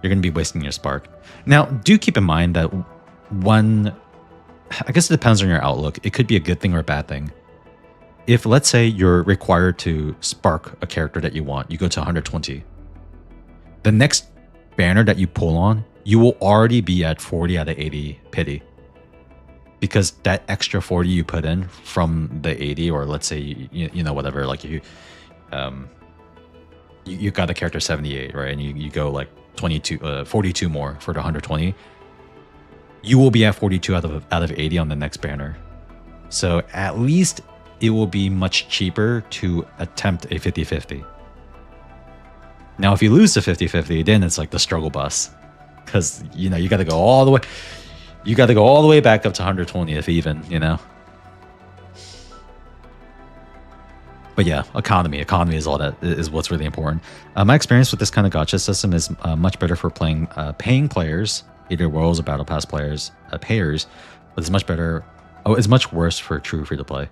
gonna be wasting your spark. Now, do keep in mind that I guess it depends on your outlook. It could be a good thing or a bad thing. If, let's say, you're required to spark a character that you want, you go to 120. The next banner that you pull on, you will already be at 40 out of 80 pity. Because that extra 40 you put in from the 80, or let's say, you know, whatever, like you got the character 78, right? And you go like 42 more for the 120. You will be at 42 out of 80 on the next banner. So at least it will be much cheaper to attempt a 50-50. Now, if you lose the 50-50, then it's like the struggle bus, because you know you got to go all the way. You got to go all the way back up to 120 if even, you know. But yeah, economy is all that is what's really important. My experience with this kind of gacha system is much better for playing paying players, either Worlds or Battle Pass players, payers, but it's much better. Oh, it's much worse for true free to play.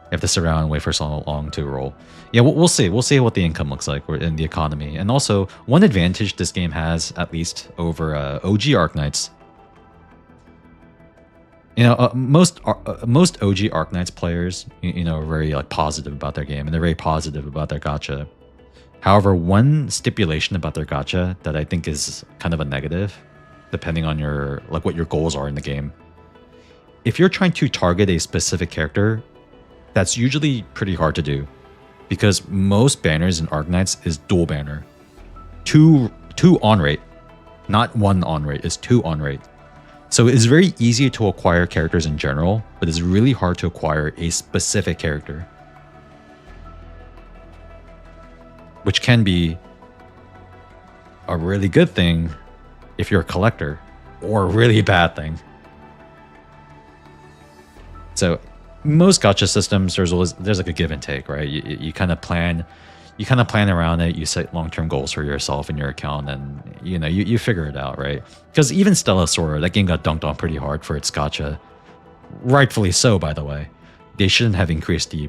You have to sit around and wait for so long to roll. Yeah, we'll see. We'll see what the income looks like in the economy. And also, one advantage this game has, at least over OG Arknights. You know, most OG Arknights players, you know, are very like positive about their game, and they're very positive about their gacha. However, one stipulation about their gacha that I think is kind of a negative, depending on your what your goals are in the game. If you're trying to target a specific character, that's usually pretty hard to do, because most banners in Arknights is dual banner, two on rate, not one on rate, it's 2 on rate. So it's very easy to acquire characters in general, but it's really hard to acquire a specific character, which can be a really good thing if you're a collector, or a really bad thing. So most gacha systems, there's like a give and take, right? You kind of plan, you kind of plan around it. You set long-term goals for yourself and your account, and you know you figure it out, right? Because even Stellasaur, that game got dunked on pretty hard for its gacha, rightfully so, by the way. They shouldn't have increased the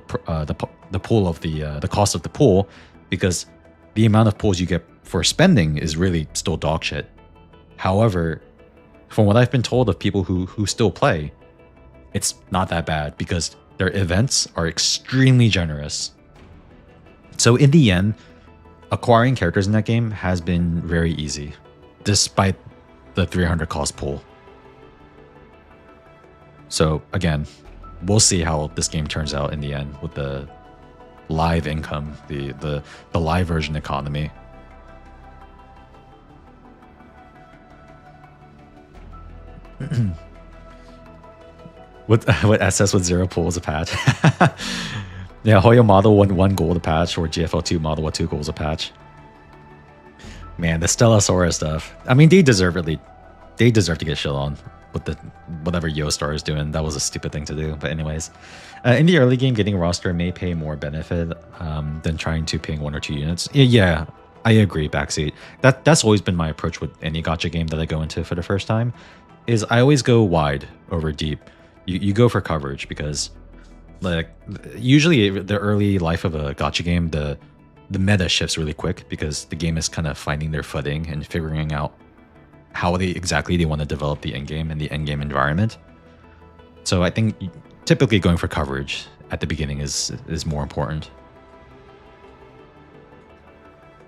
pool of the cost of the pool, because the amount of pools you get for spending is really still dog shit. However, from what I've been told of people who still play, it's not that bad because their events are extremely generous. So in the end, acquiring characters in that game has been very easy, despite the 300 cost pool. So again, we'll see how this game turns out in the end with the live income, the live version economy. With SS with 0 pools a patch. Yeah, Hoyo model 1 gold a patch, or GFL2 model with 2 golds a patch. Man, the Stellasaurus stuff. I mean, they deserve to get shit on with the whatever Yo-Star is doing. That was a stupid thing to do. But anyways, in the early game, getting roster may pay more benefit than trying to ping 1 or 2 units. Yeah, I agree, Backseat. That's always been my approach with any gacha game that I go into for the first time. Is I always go wide over deep. You go for coverage because, like, usually the early life of a gacha game, the meta shifts really quick because the game is kind of finding their footing and figuring out how they want to develop the end game and the end game environment. So I think typically going for coverage at the beginning is more important.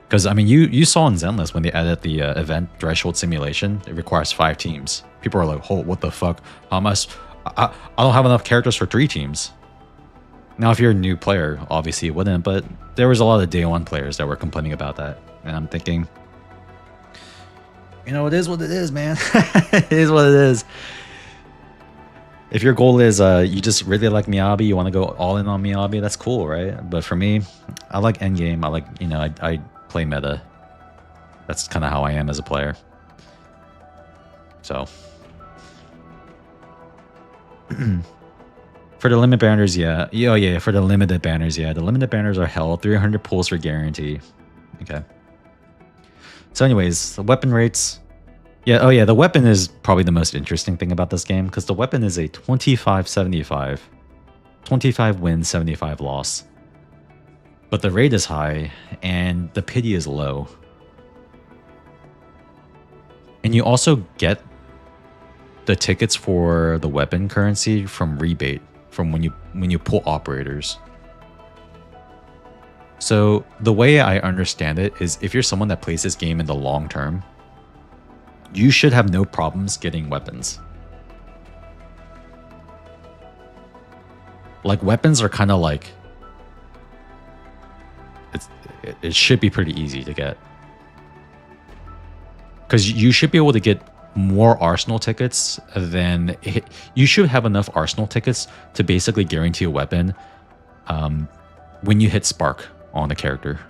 Because I mean, you saw in Zenless when they added the event threshold simulation, it requires 5 teams. People are like, "Oh, what the fuck? I don't have enough characters for 3 teams." Now, if you're a new player, obviously you wouldn't, but there was a lot of day 1 players that were complaining about that. And I'm thinking, you know, it is what it is, man. It is what it is. If your goal is you just really like Miyabi, you want to go all in on Miyabi, that's cool, right? But for me, I like endgame. I like, you know, I play meta. That's kind of how I am as a player. So for the limit banners, yeah. Oh yeah, for the limited banners, yeah. The limited banners are hell. 300 pulls for guarantee. Okay. So anyways, the weapon rates. Yeah, oh yeah, the weapon is probably the most interesting thing about this game because the weapon is a 25-75. 25 win, 75 loss. But the rate is high and the pity is low. And you also get the tickets for the weapon currency from rebate from when you pull operators. So the way I understand it is if you're someone that plays this game in the long term, you should have no problems getting weapons. Like weapons are kind of like it should be pretty easy to get. Because you should be able to get more Arsenal tickets than... You should have enough Arsenal tickets to basically guarantee a weapon when you hit Spark on a character.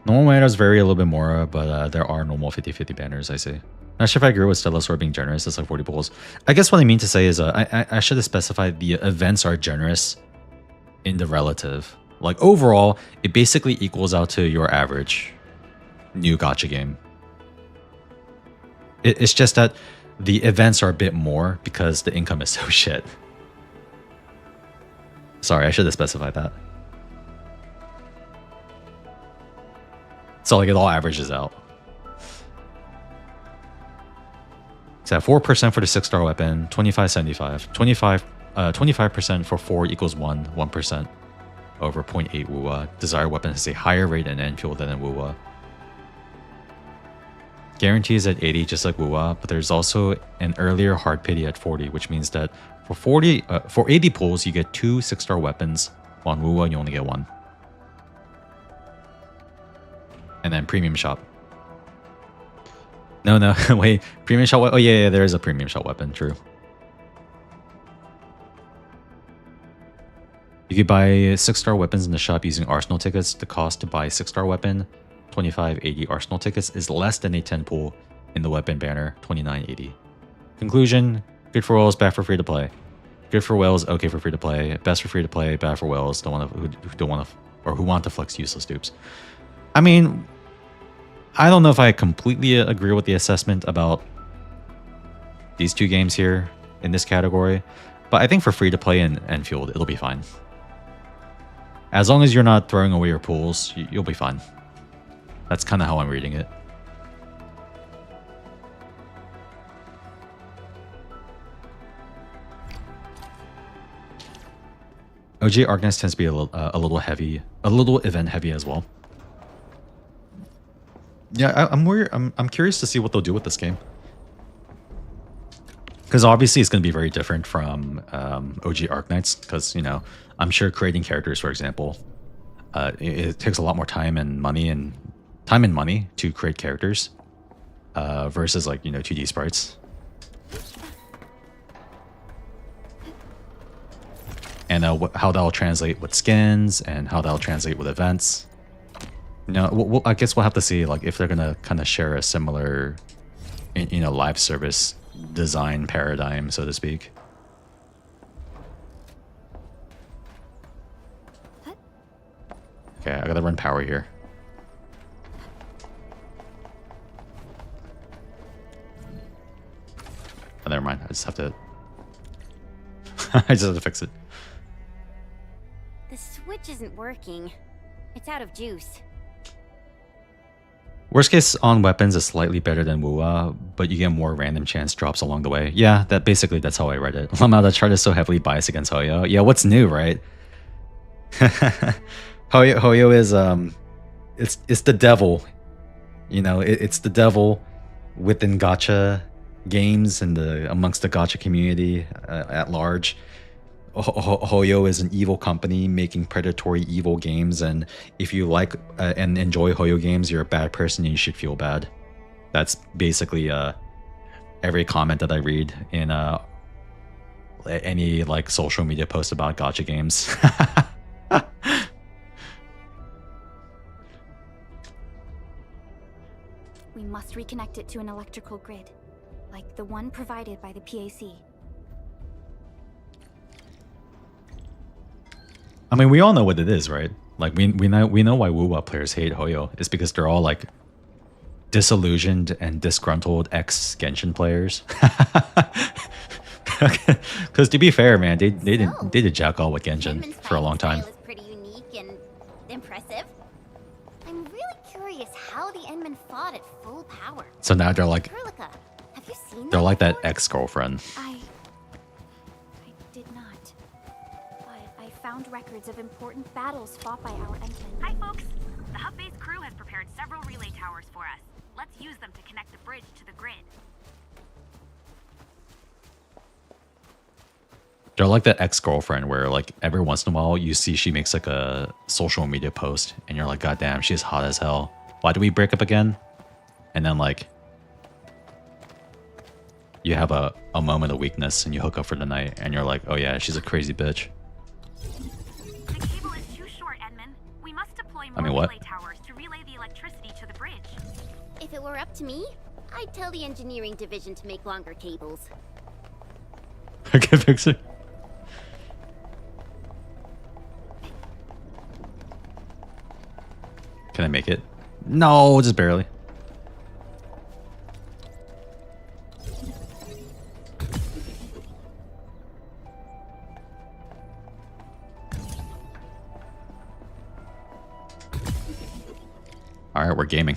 Normal banners vary a little bit more, but there are normal 50-50 banners, I see. Not sure if I agree with Stellasaur being generous. It's like 40 pulls. I guess what I mean to say is I should have specified the events are generous in the relative. Like overall, it basically equals out to your average new gacha game. It's just that the events are a bit more because the income is so shit. Sorry, I should have specified that. So like it all averages out. So 4% for the 6-star weapon, 25-75, 25% for 4 equals 1% over 0.8 Wuwa. Desired weapon has a higher rate in Endfield than in Wuwa. Guarantee is at 80, just like Wuwa, but there's also an earlier hard pity at 40, which means that for 80 pulls, you get 2 6-star weapons. On Wuwa, you only get 1. And then premium shop. No, wait. Premium shot weapon? Oh, yeah, there is a premium shot weapon. True. You could buy 6-star weapons in the shop using Arsenal tickets. The cost to buy a 6-star weapon, 25.80 Arsenal tickets, is less than a 10 pool in the weapon banner, 29.80. Conclusion, good for all is bad for free to play. Good for whales, okay for free to play. Best for free to play, bad for whales. Who don't want to, or who want to flex useless dupes. I mean, I don't know if I completely agree with the assessment about these two games here in this category, but I think for free to play in Endfield, it'll be fine. As long as you're not throwing away your pools, you'll be fine. That's kind of how I'm reading it. OG Arknights tends to be a little heavy, a little event heavy as well. Yeah, I'm curious to see what they'll do with this game, because obviously it's going to be very different from OG Arknights. Because, you know, I'm sure creating characters, for example, it takes a lot more time and money to create characters versus, like, you know, 2D sprites. And how that'll translate with skins and how that'll translate with events. You know, I guess we'll have to see, like, if they're gonna kind of share a similar, you know, live service design paradigm, so to speak. Okay, I gotta run power here. Oh, never mind. I just have to. I just have to fix it. The switch isn't working. It's out of juice. Worst case on weapons is slightly better than Wuwa, but you get more random chance drops along the way. Yeah, that's how I read it. The chart is so heavily biased against Hoyo. Yeah, what's new, right? Hoyo is it's the devil. You know, it's the devil within gacha games and amongst the gacha community at large. Hoyo is an evil company making predatory evil games, and if you like and enjoy Hoyo games, you're a bad person and you should feel bad. That's basically every comment that I read in any, like, social media post about gacha games. We must reconnect it to an electrical grid, like the one provided by the PAC. I mean, we all know what it is, right? Like, we know why Wuwa players hate Hoyo. It's because they're all, like, disillusioned and disgruntled ex-Genshin players. Because to be fair, man, they did jack all with Genshin for a long time. Is pretty unique and impressive. I'm really curious how the Endmen fought at full power. So now they're like, Kurlika, have you seen they're like that before? ex-girlfriend. I did not. But I found records of important battles fought by our Endmen. Hi, folks. The hub base crew has prepared several relay towers for us. Let's use them to connect the bridge to the grid. They're like that ex-girlfriend where, like, every once in a while you see she makes, like, a social media post and you're like, God damn, she's hot as hell. Why did we break up again? And then, like, you have a moment of weakness and you hook up for the night and you're like, oh yeah, she's a crazy bitch. The cable is too short, Endman. We must deploy more what? relay towers to relay the electricity to the bridge. If it were up to me, I'd tell the engineering division to make longer cables. Okay, fix it. Can I make it? No, just barely. Alright, we're gaming.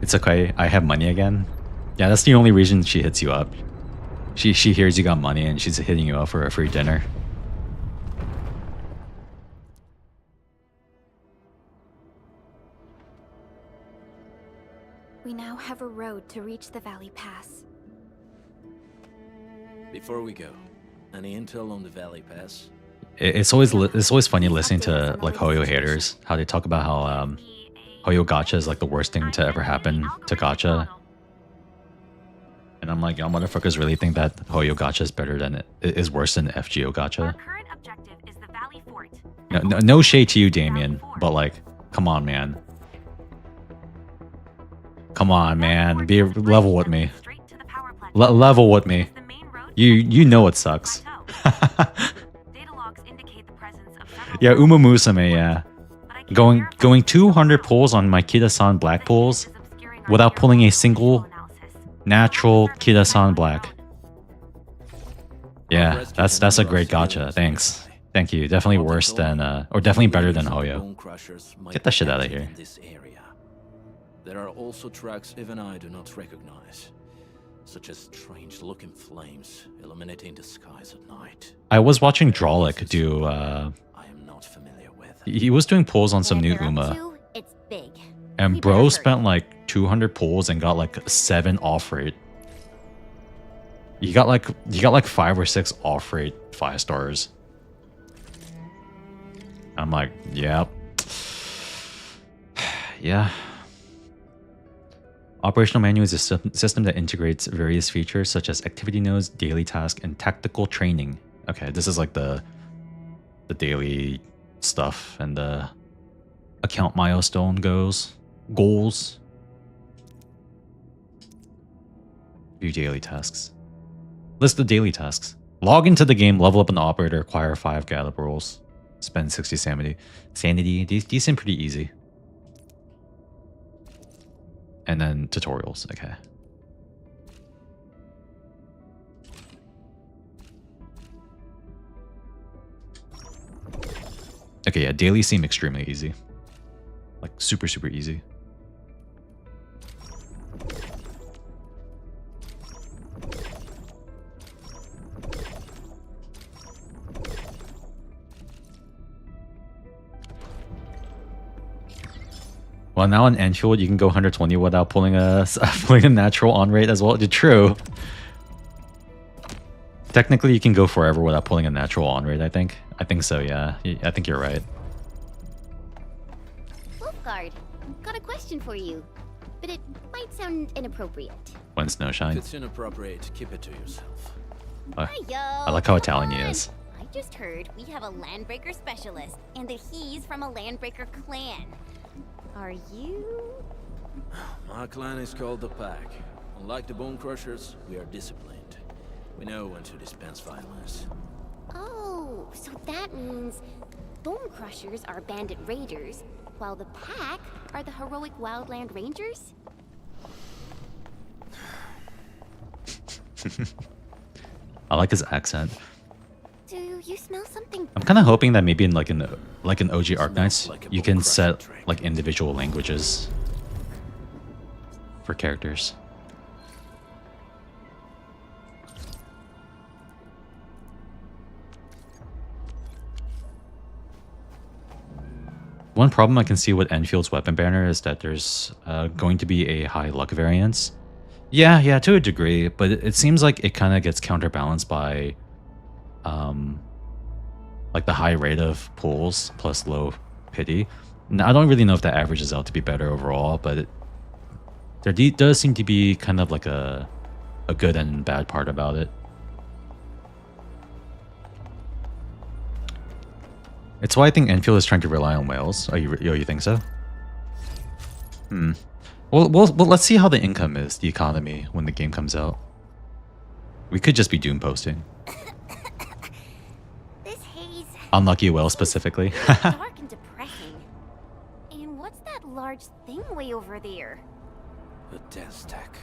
It's okay, I have money again. Yeah, that's the only reason she hits you up. She hears you got money and she's hitting you up for a free dinner. We now have a road to reach the Valley Pass. Before we go, any intel on the Valley Pass? It's always funny listening to, like, Hoyo haters, how they talk about how Hoyo gacha is like the worst thing to ever happen to gacha. And I'm like, y'all motherfuckers really think that Hoyo gacha is better than is worse than FGO Our gacha? current objective is the Valley Fort. No shade to you, Damien, but, like, come on, man. Come on, man. Be level with me. Straight to the power plant. Level with me. The You know it sucks. Data logs indicate the presence of several Yeah, Umumusame, yeah. but I can't verify Going the 200 pulls on my Kida-san black pulls is obscuring our without data pulling a for single analysis. natural Surface Kida-san effect black. on Yeah, that's a great gotcha. Thanks. Thank you. Definitely worse than or definitely better than Hoyo. Get the shit out of here. In this area. There are also tracks even I do not recognize, such as strange-looking flames illuminating the skies at night. I was watching Drolic do I am not familiar with. he was doing pulls on some And new if they're up Uma. to, it's big. And We bro better spent hurry. like 200 pulls and got like 7 off rate. You got like 5 or 6 off rate 5 stars. I'm like, yep. Yeah. Operational manual is a system that integrates various features such as activity nodes, daily task, and tactical training. Okay, this is like the daily stuff and the account milestone goals. View daily tasks. List the daily tasks. Log into the game, level up an operator, acquire 5 Gallop rolls, spend 60 sanity. These seem pretty easy. And then tutorials, okay. Okay, yeah, daily seem extremely easy. Like super easy. Well, now in Endfield, you can go 120 without pulling a natural on rate as well. True. Technically, you can go forever without pulling a natural on rate, I think. I think so, yeah. I think you're right. Wolfguard, got a question for you, but it might sound inappropriate. When If Snowshine. it's inappropriate, keep it to yourself. Hiyo, I like how come Italian he on. is. I just heard we have a Landbreaker specialist, and that he's from a Landbreaker clan. Are you? My clan is called the Pack. Unlike the Bone Crushers, we are disciplined. We know when to dispense violence. Oh, so that means Bone Crushers are bandit raiders, while the Pack are the heroic Wildland Rangers? I like his accent. Do you smell something? I'm kind of hoping that maybe in like an OG Arknights, like a you can bone set crusher trick. like individual languages for characters. One problem I can see with Enfield's weapon banner is that there's going to be a high luck variance. Yeah, to a degree, but it seems like it kind of gets counterbalanced by like the high rate of pulls plus low pity. Now, I don't really know if that averages out to be better overall, but there does seem to be kind of like a good and bad part about it. It's why I think Enfield is trying to rely on whales. Oh, you think so? Well, let's see how the income is, the economy, when the game comes out. We could just be doom posting. This haze Unlucky whale specifically. is dark and depressing. And what's that large thing way over there? A dense stack.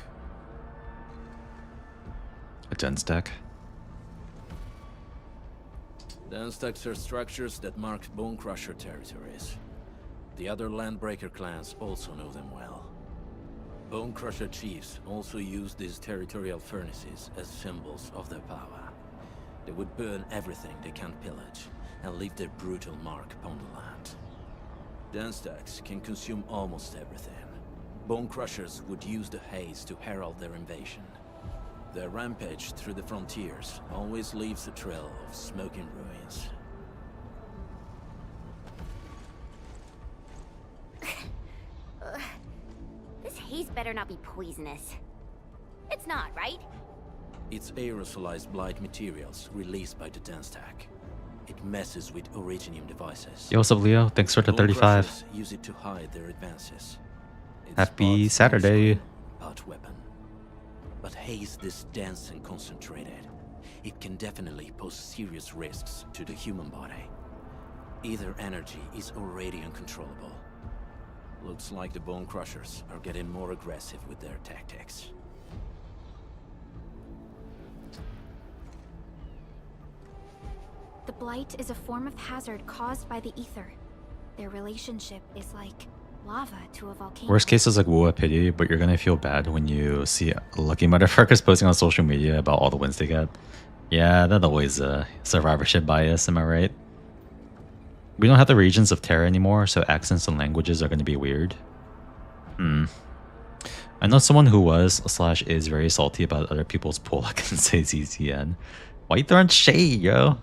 A gen stack. Dense stacks are structures that mark Bone Crusher territories. The other Landbreaker clans also know them well. Bone Crusher chiefs also use these territorial furnaces as symbols of their power. They would burn everything they can pillage and leave their brutal mark upon the land. Dense stacks can consume almost everything. Bone Crushers would use the haze to herald their invasion. Their rampage through the frontiers always leaves a trail of smoking ruins. This haze better not be poisonous. It's not, right? It's aerosolized blight materials released by the dense stack. It messes with originium devices. Yo, what's up, Leo? Thanks for the Bone 35. Crushers use it to hide their advances. It's Happy part Saturday. screen, part weapon. But haze this dense and concentrated it can definitely pose serious risks to the human body. Either energy is already uncontrollable. Looks like the Bone Crushers are getting more aggressive with their tactics. The Blight is a form of hazard caused by the ether. Their relationship is like lava to a volcano. Worst case is like woo a pity, but you're gonna feel bad when you see lucky motherfuckers posting on social media about all the wins they get. Yeah, that always survivorship bias, am I right? We don't have the regions of Terra anymore, so accents and languages are gonna be weird. I know someone who was / is very salty about other people's pull. I can say ZZN. Why you throwing shade, yo?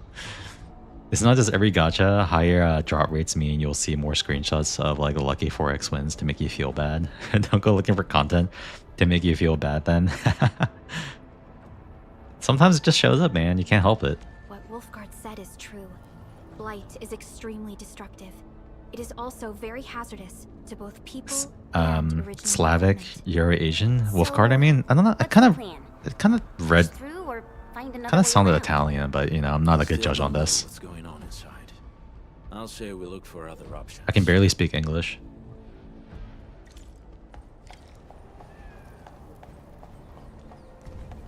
It's not just every gacha. Higher drop rates mean you'll see more screenshots of like the lucky 4x wins to make you feel bad. Don't go looking for content to make you feel bad then. Sometimes it just shows up, man. You can't help it. What Wolfguard said is true. Blight is extremely destructive. It is also very hazardous to both people and original Slavic, opponent. Euro-Asian, So, Wolfguard. I mean, I don't know. What's the plan? It kind of read, Push through or find another kind of way sounded around? Italian, but you know, I'm not a good Still judge on don't know this. What's going on inside? I'll say we look for other options. I can barely speak English.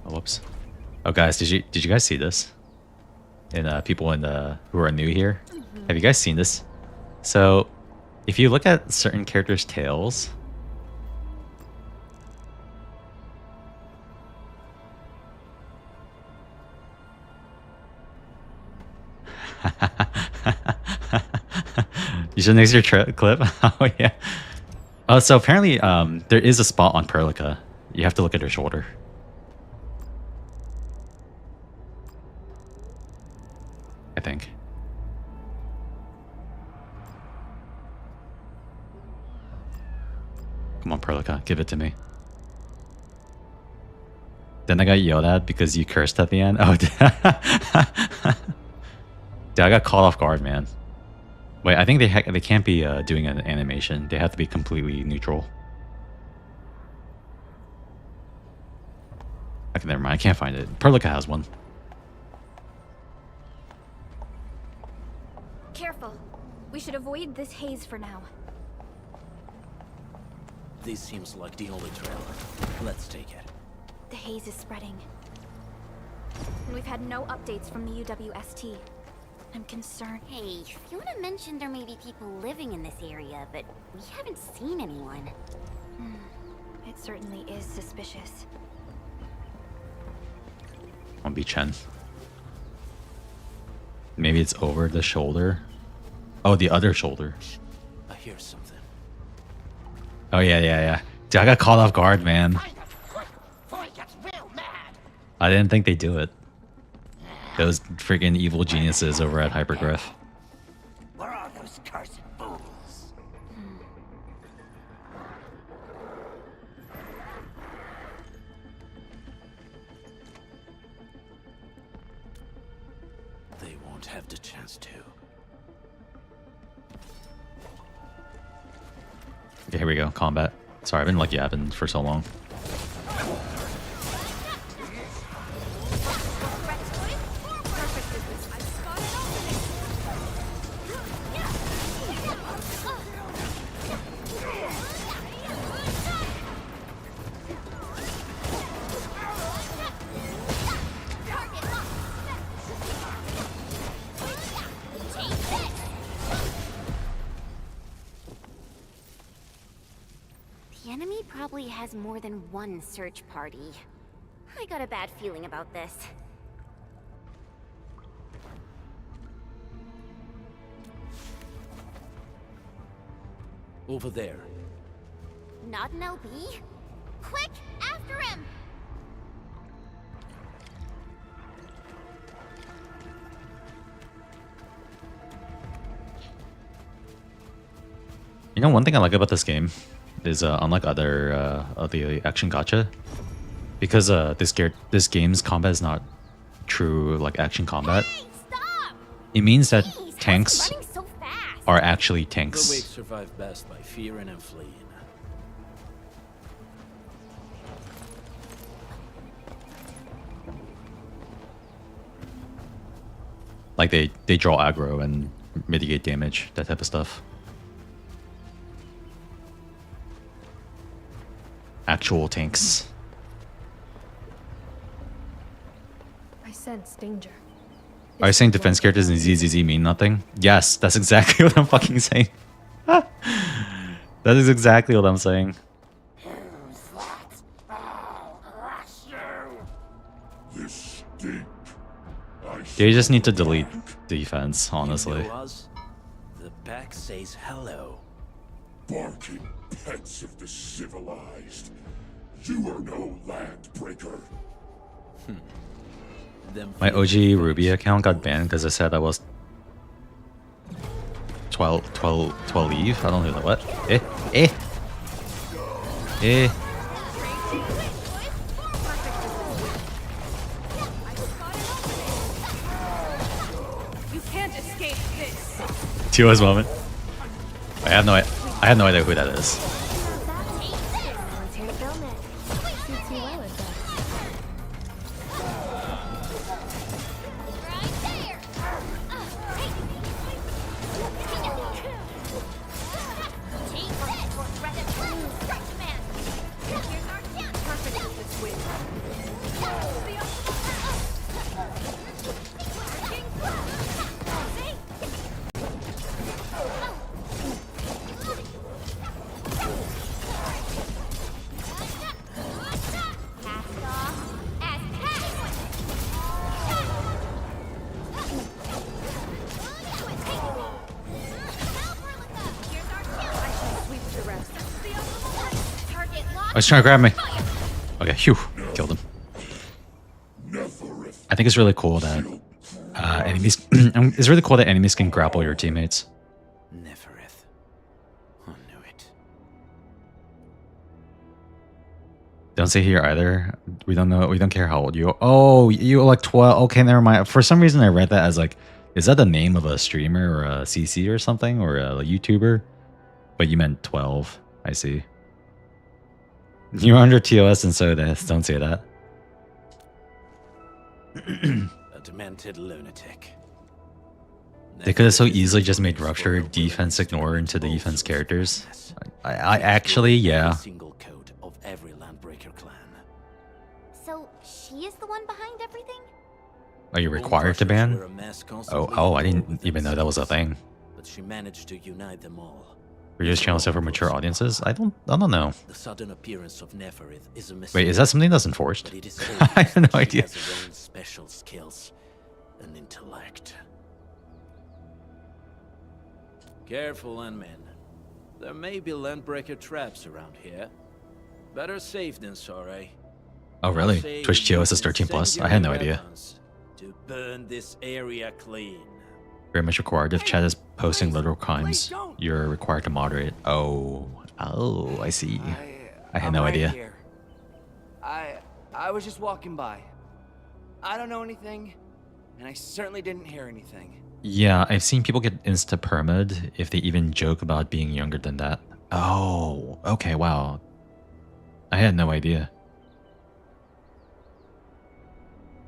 Oh, whoops. Oh, guys, did you guys see this? And people in the who are new here, have you guys seen this? So, if you look at certain characters' tails, you should next your clip. Oh yeah. So apparently, there is a spot on Perlica. You have to look at her shoulder. I think. Come on, Perlica, give it to me. Then I got yelled at because you cursed at the end. Oh, dude, I got caught off guard, man. Wait, I think they can't be doing an animation. They have to be completely neutral. Okay, never mind. I can't find it. Perlica has one. Careful. We should avoid this haze for now. This seems like the only trail. Let's take it. The haze is spreading. And we've had no updates from the UWST. I'm concerned. Hey, Fiona mentioned there may be people living in this area, but we haven't seen anyone. It certainly is suspicious. On be Chen. Maybe it's over the shoulder. Oh, the other shoulder. I hear something. Oh yeah. Dude, I got caught off guard, man. I didn't think they'd do it. Those freaking evil geniuses over at Hypergriff. Where are those cursed fools? They won't have the chance to. Okay, here we go. Combat. Sorry, I've been like yapping for so long. The enemy probably has more than one search party. I got a bad feeling about this. Over there. Not an LB? Quick, after him! You know, one thing I like about this game is unlike other of the action gacha, because this game's combat is not true like action combat. Hey, stop! It means that Jeez, how's he tanks running so fast? are actually The weak tanks. survive best by fearing and fleeing. Like they draw aggro and mitigate damage, that type of stuff. Actual tanks. I sense danger. Are you saying defense characters in ZZZ mean nothing? Yes, that's exactly what I'm fucking saying. That is exactly what I'm saying. This stink. They just need to delete defense, honestly. You know us? The pack says hello. Barking pets of the civilized. You are no land breaker. My OG Ruby account got banned because I said I was 12 Eve. I don't know what. You can't escape this. TOS moment. I have no idea who that is. Someone's here to film it. Suits you well, it does. Oh, he's trying to grab me. Okay, phew, killed him. I think it's really cool that enemies. It's really cool that enemies can grapple your teammates. Nefereth. I knew it. Don't say here either. We don't know. We don't care how old you are. Oh, you're like 12. Okay, never mind. For some reason, I read that as like, is that the name of a streamer or a CC or something or a YouTuber? But you meant 12. I see. You're under TOS and so don't say that. A demented lunatic. They could have so easily just made Rupture defense ignore into the defense characters. I actually, yeah. Single code of every Landbreaker clan. So she is the one behind everything? Are you required to ban? Oh, I didn't even know that was a thing. But she managed to unite them all. Reduce channel stuff for mature audiences? I don't know. The sudden appearance of Nefereth is a mistake. Wait, is that something that's enforced? But it is I have no she idea. has her own special skills and intellect. Careful, Landmen. There may be Landbreaker traps around here. Better safe than sorry. Oh, really? Say Twitch you TOS is can 13 plus? send I had your no idea. weapons to burn this area clean. Very much required. If chat is posting literal crimes, you're required to moderate. Oh, I see. I had no idea. Here. I was just walking by. I don't know anything, and I certainly didn't hear anything. Yeah, I've seen people get insta-permad if they even joke about being younger than that. Oh, okay, wow. I had no idea.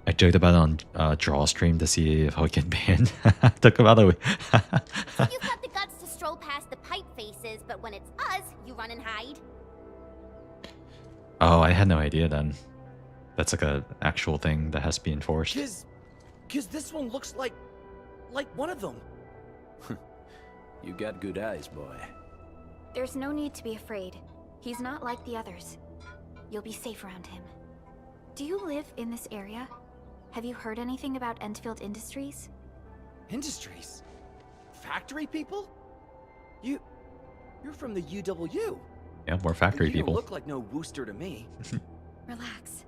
I joked about it on Draw Stream to see if I would get banned. Took about a week. So you've got the guts to stroll past the pipe faces, but when it's us, you run and hide. Oh, I had no idea then. That's like a actual thing that has to be enforced. Cause this one looks like one of them. You got good eyes, boy. There's no need to be afraid. He's not like the others. You'll be safe around him. Do you live in this area? Have you heard anything about Endfield Industries? Industries? Factory people? You're from the UW. Yeah, more factory You people. don't look like no Wooster to me. Relax.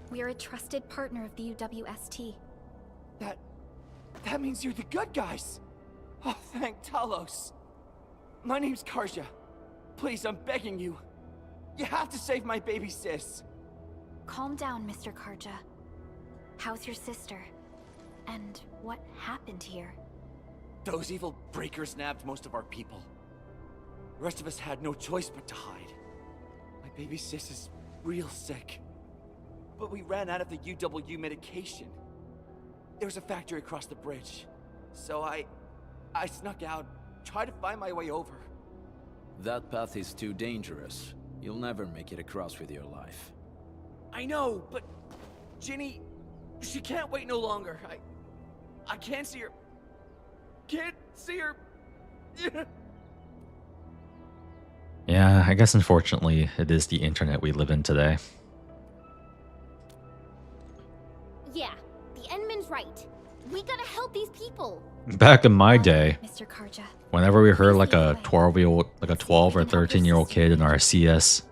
We are a trusted partner of the UWST. That means you're the good guys. Oh, thank Talos. My name's Karja. Please, I'm begging you. You have to save my baby sis. Calm down, Mr. Karja. How's your sister? And what happened here? Those evil breakers nabbed most of our people. The rest of us had no choice but to hide. My baby sis is real sick. But we ran out of the UW medication. There was a factory across the bridge. So I snuck out, tried to find my way over. That path is too dangerous. You'll never make it across with your life. I know, but Ginny, she can't wait no longer. I can't see her. Can't see her. Yeah, I guess unfortunately it is the internet we live in today. Yeah, the Endman's right. We gotta help these people. Back in my day, Mr. Karja. whenever we heard like a 12-year-old, like a 12 or 13-year-old kid in our CS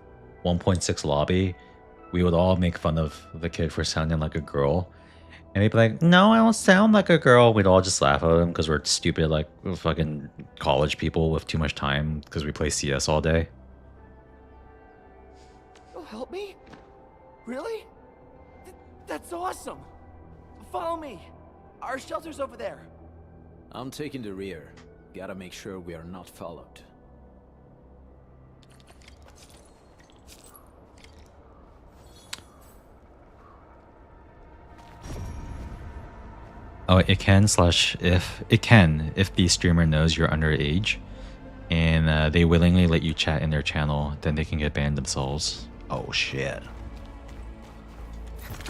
1.6 lobby, we would all make fun of the kid for sounding like a girl. And they'd be like, no, I don't sound like a girl. We'd all just laugh at them because we're stupid, like fucking college people with too much time because we play CS all day. You'll help me? Really? That's awesome. Follow me. Our shelter's over there. I'm taking the rear. Gotta make sure we are not followed. Oh, it can if the streamer knows you're underage and they willingly let you chat in their channel, then they can get banned themselves. Oh shit.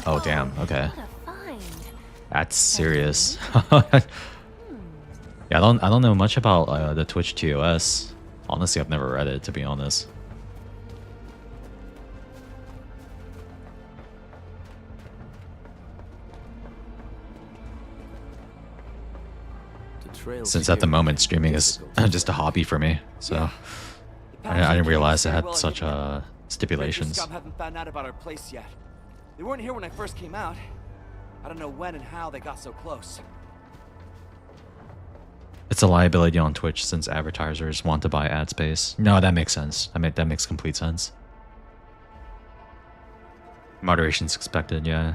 Oh damn, okay. What a find. That's serious. Yeah, I don't know much about the Twitch TOS. Honestly, I've never read it, to be honest. Since at the moment streaming is just a hobby for me, so I didn't realize it had such stipulations. Scum haven't found out about our place yet. They weren't here when I first came out. I don't know when and how they got so close. It's a liability on Twitch since advertisers want to buy ad space. No, that makes sense. That makes complete sense. Moderation's expected, yeah.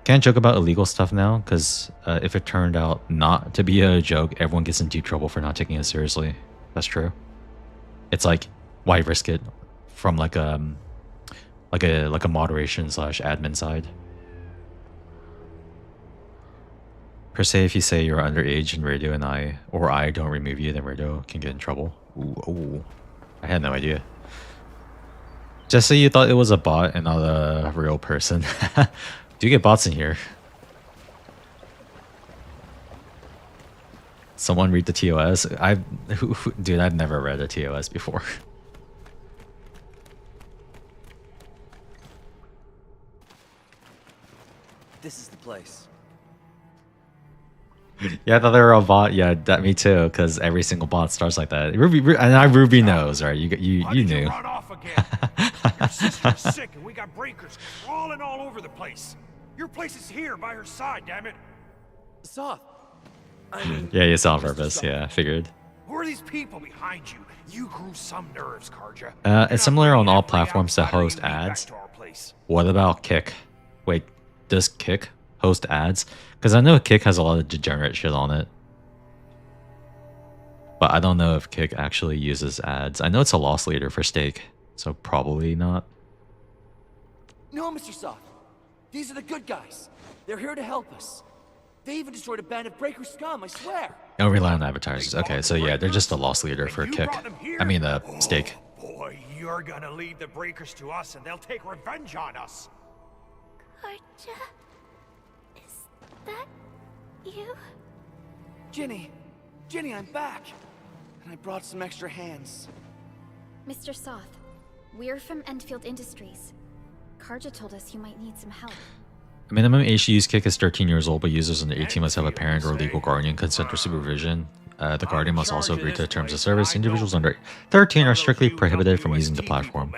Can't joke about illegal stuff now, because if it turned out not to be a joke, everyone gets in deep trouble for not taking it seriously. That's true. It's like, why risk it from like a moderation / admin side? Per se, if you say you're underage and Radio and I don't remove you, then Radio can get in trouble. Ooh, I had no idea. Just say you thought it was a bot and not a real person. Do you get bots in here? Someone read the TOS? Dude, I've never read a TOS before. This is the place. Yeah, I thought they were a bot. Yeah, me too. Because every single bot starts like that. Ruby knows, right? You knew. Run off again. Your sister's sick, and we got breakers crawling all over the place. Your place is here by her side, damn it. Soth. I mean, Yeah, you saw on purpose. Yeah, I figured. Who are these people behind you? You grew some nerves, Karja. It's similar on all platforms that host ads. What about Kick? Wait, does Kick host ads? Because I know Kick has a lot of degenerate shit on it. But I don't know if Kick actually uses ads. I know it's a loss leader for Stake, so probably not. No, Mr. Soth. These are the good guys. They're here to help us. They even destroyed a band of breaker scum, I swear. Don't rely on advertisers. Okay, so yeah, they're just a loss leader for Kick. I mean, Stake. Boy, you're gonna lead the breakers to us, and they'll take revenge on us. Karja? Is that you? Ginny, I'm back. And I brought some extra hands. Mr. Soth, we're from Endfield Industries. Karja told us you might need some help. Minimum age to use Kick is 13 years old, but users under 18 must have a parent or legal guardian consent or supervision. The guardian must also agree to the terms of service. Individuals under 13 are strictly prohibited from using the platform.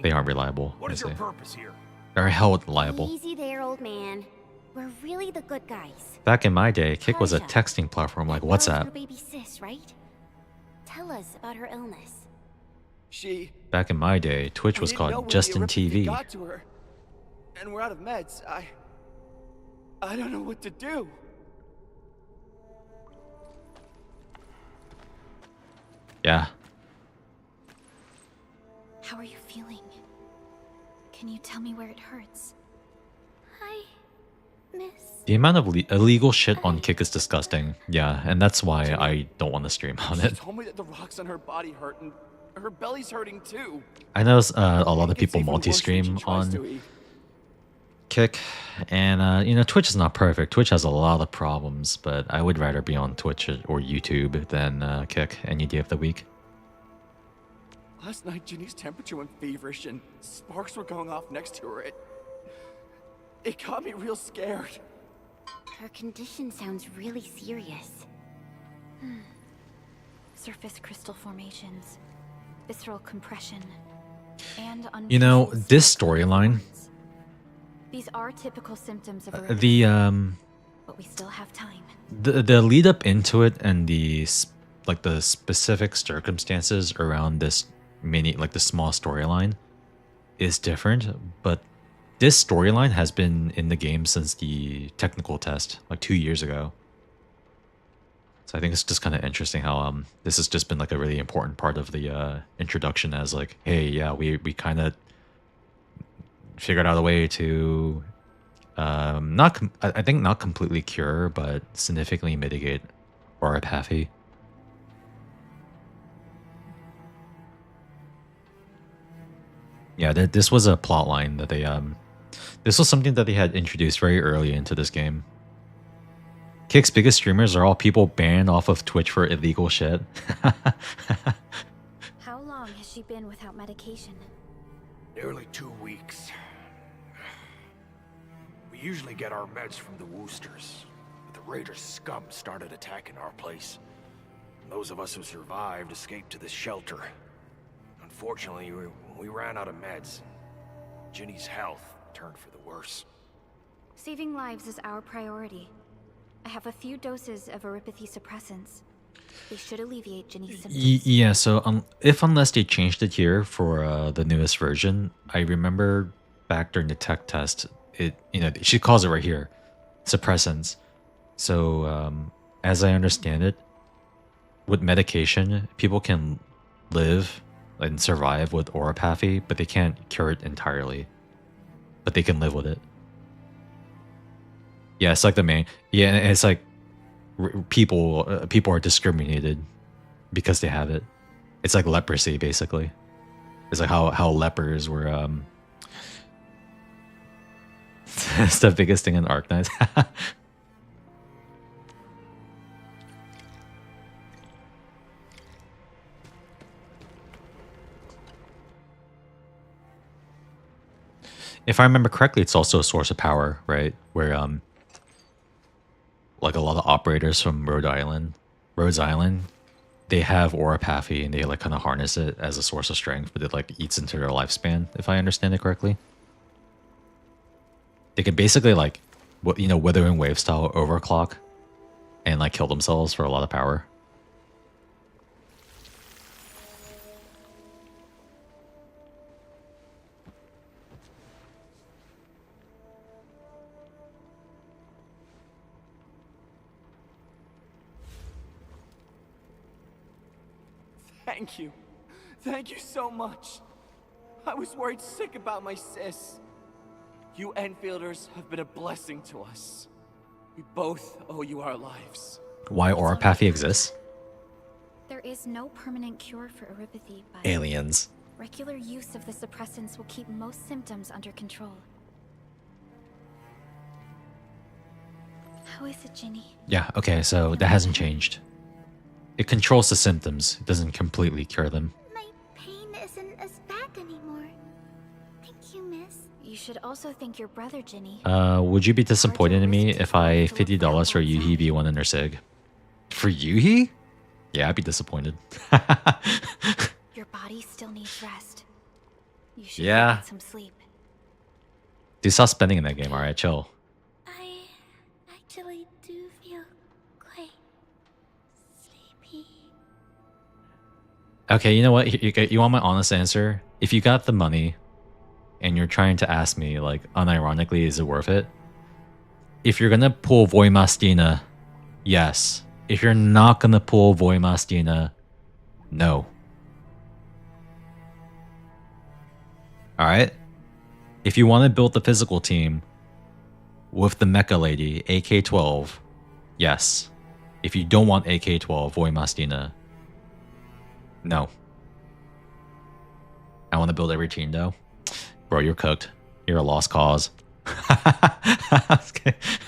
They aren't reliable. What is your purpose here? They're held liable. Easy there, old man. We're really the good guys. Back in my day, Kick was a texting platform like That girl's WhatsApp. your baby sis, right? Tell us about her illness. She... Back in my day, Twitch was we didn't know called when Justin the TV. got to her, and we're out of meds. I don't know what to do. Yeah. How are you feeling? Can you tell me where it hurts? Miss. The amount of illegal shit on Kick is disgusting. Yeah, and that's why I don't want to stream on She it. told me that the rocks on her body hurt and her belly's hurting too. I know a lot of It gets people even worse when she multi-stream tries to on eat. Kick, and you know, Twitch is not perfect. Twitch has a lot of problems, but I would rather be on Twitch or YouTube than Kick any day of the week. Last night, Ginny's temperature went feverish and sparks were going off next to her. It got me real scared. Her condition sounds really serious. Surface crystal formations, visceral compression, and You know, unusual this cell storyline, forms. These are typical symptoms of a but we still have time. the lead up into it and the specific circumstances around this the small storyline is different, but this storyline has been in the game since the technical test like 2 years ago. So I think it's just kind of interesting how this has just been like a really important part of the introduction as like, hey, yeah, we kind of figured out a way to I think not completely cure, but significantly mitigate oropathy. Yeah, this was a plot line that they this was something that they had introduced very early into this game. Kick's biggest streamers are all people banned off of Twitch for illegal shit. How long has she been without medication? Nearly 2 weeks. We usually get our meds from the Woosters, but the Raiders scum started attacking our place. Those of us who survived escaped to this shelter. Unfortunately, we ran out of meds. Ginny's health turned for the worse. Saving lives is our priority. I have a few doses of oropathy suppressants. They should alleviate Ginny's symptoms. Yeah, so unless they changed it here for the newest version, I remember back during the tech test, she calls it right here, suppressants. So as I understand it, with medication, people can live and survive with oropathy, but they can't cure it entirely. But they can live with it. Yeah, it's like the main. Yeah, and it's like people are discriminated because they have it. It's like leprosy, basically. It's like how lepers were. It's the biggest thing in Arknights. If I remember correctly, it's also a source of power, right? Where like a lot of operators from Rhode Island, they have oropathy and they like kind of harness it as a source of strength, but it like eats into their lifespan, if I understand it correctly. They can basically like, Withering Wave style overclock and like kill themselves for a lot of power. Thank you. Thank you so much. I was worried sick about my sis. You Enfielders have been a blessing to us. We both owe you our lives. Why oropathy exists? There is no permanent cure for oropathy, but Aliens. regular use of the suppressants will keep most symptoms under control. How is it, Ginny? Yeah, okay, so that hasn't changed. It controls the symptoms. It doesn't completely cure them. My pain isn't as bad anymore. Thank you, miss. You should also thank your brother, Ginny. Would you be disappointed in me if I $50 for Yuhi V1 under Sig? For Yuhi? Yeah, I'd be disappointed. Your body still needs rest. You should Yeah. get some sleep. Dude, stop spending in that game, alright? Chill. I actually do feel quite sleepy. Okay, you know what? You want my honest answer? If you got the money and you're trying to ask me, like, unironically, is it worth it? If you're gonna pull Voimastina, yes. If you're not gonna pull Voimastina, no. Alright? If you want to build the physical team, with the mecha lady, AK-12. Yes. If you don't want AK-12, Voy Mastina. No. I want to build every team though. Bro, you're cooked. You're a lost cause.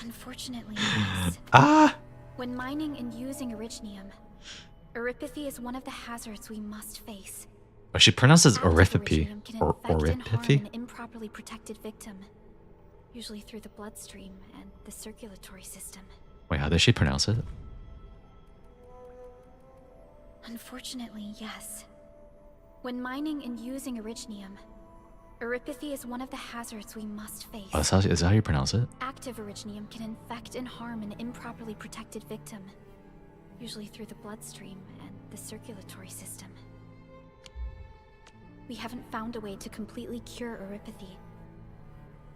Unfortunately, yes. Ah! When mining and using Originium, Oripathy is one of the hazards we must face. Oh, she pronounces Active Oripathy. Originium can Or infect and harm Oripathy? an improperly protected victim, usually through the bloodstream and the circulatory system. Wait, how does she pronounce it? Unfortunately, yes. When mining and using Originium, Oripathy is one of the hazards we must face. Oh, is that how you pronounce it? Active Originium can infect and harm an improperly protected victim, usually through the bloodstream and the circulatory system. We haven't found a way to completely cure Oripathy.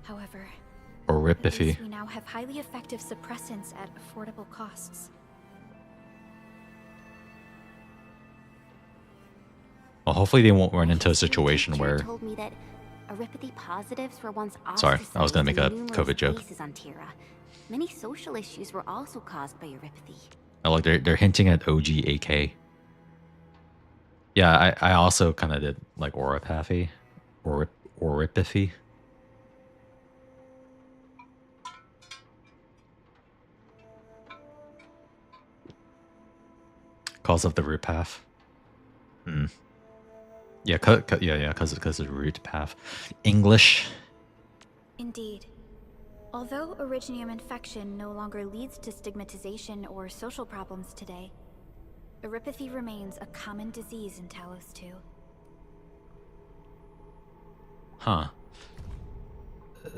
However, at Oripathy. least we now have highly effective suppressants at affordable costs. Well, hopefully they won't run into a situation Teacher where... told me that Oripathy positives were once Sorry, I was gonna make a ostracized in COVID joke. numerous places on Terra. Many social issues were also caused by Oripathy. Oh, like they're hinting at OG AK. Yeah, I also kind of did like Oripathy. Oripathy. Cause of the root path. Hmm. Yeah, because of root path. English. Indeed. Although Originium infection no longer leads to stigmatization or social problems today, Oripathy remains a common disease in Talos 2. Huh.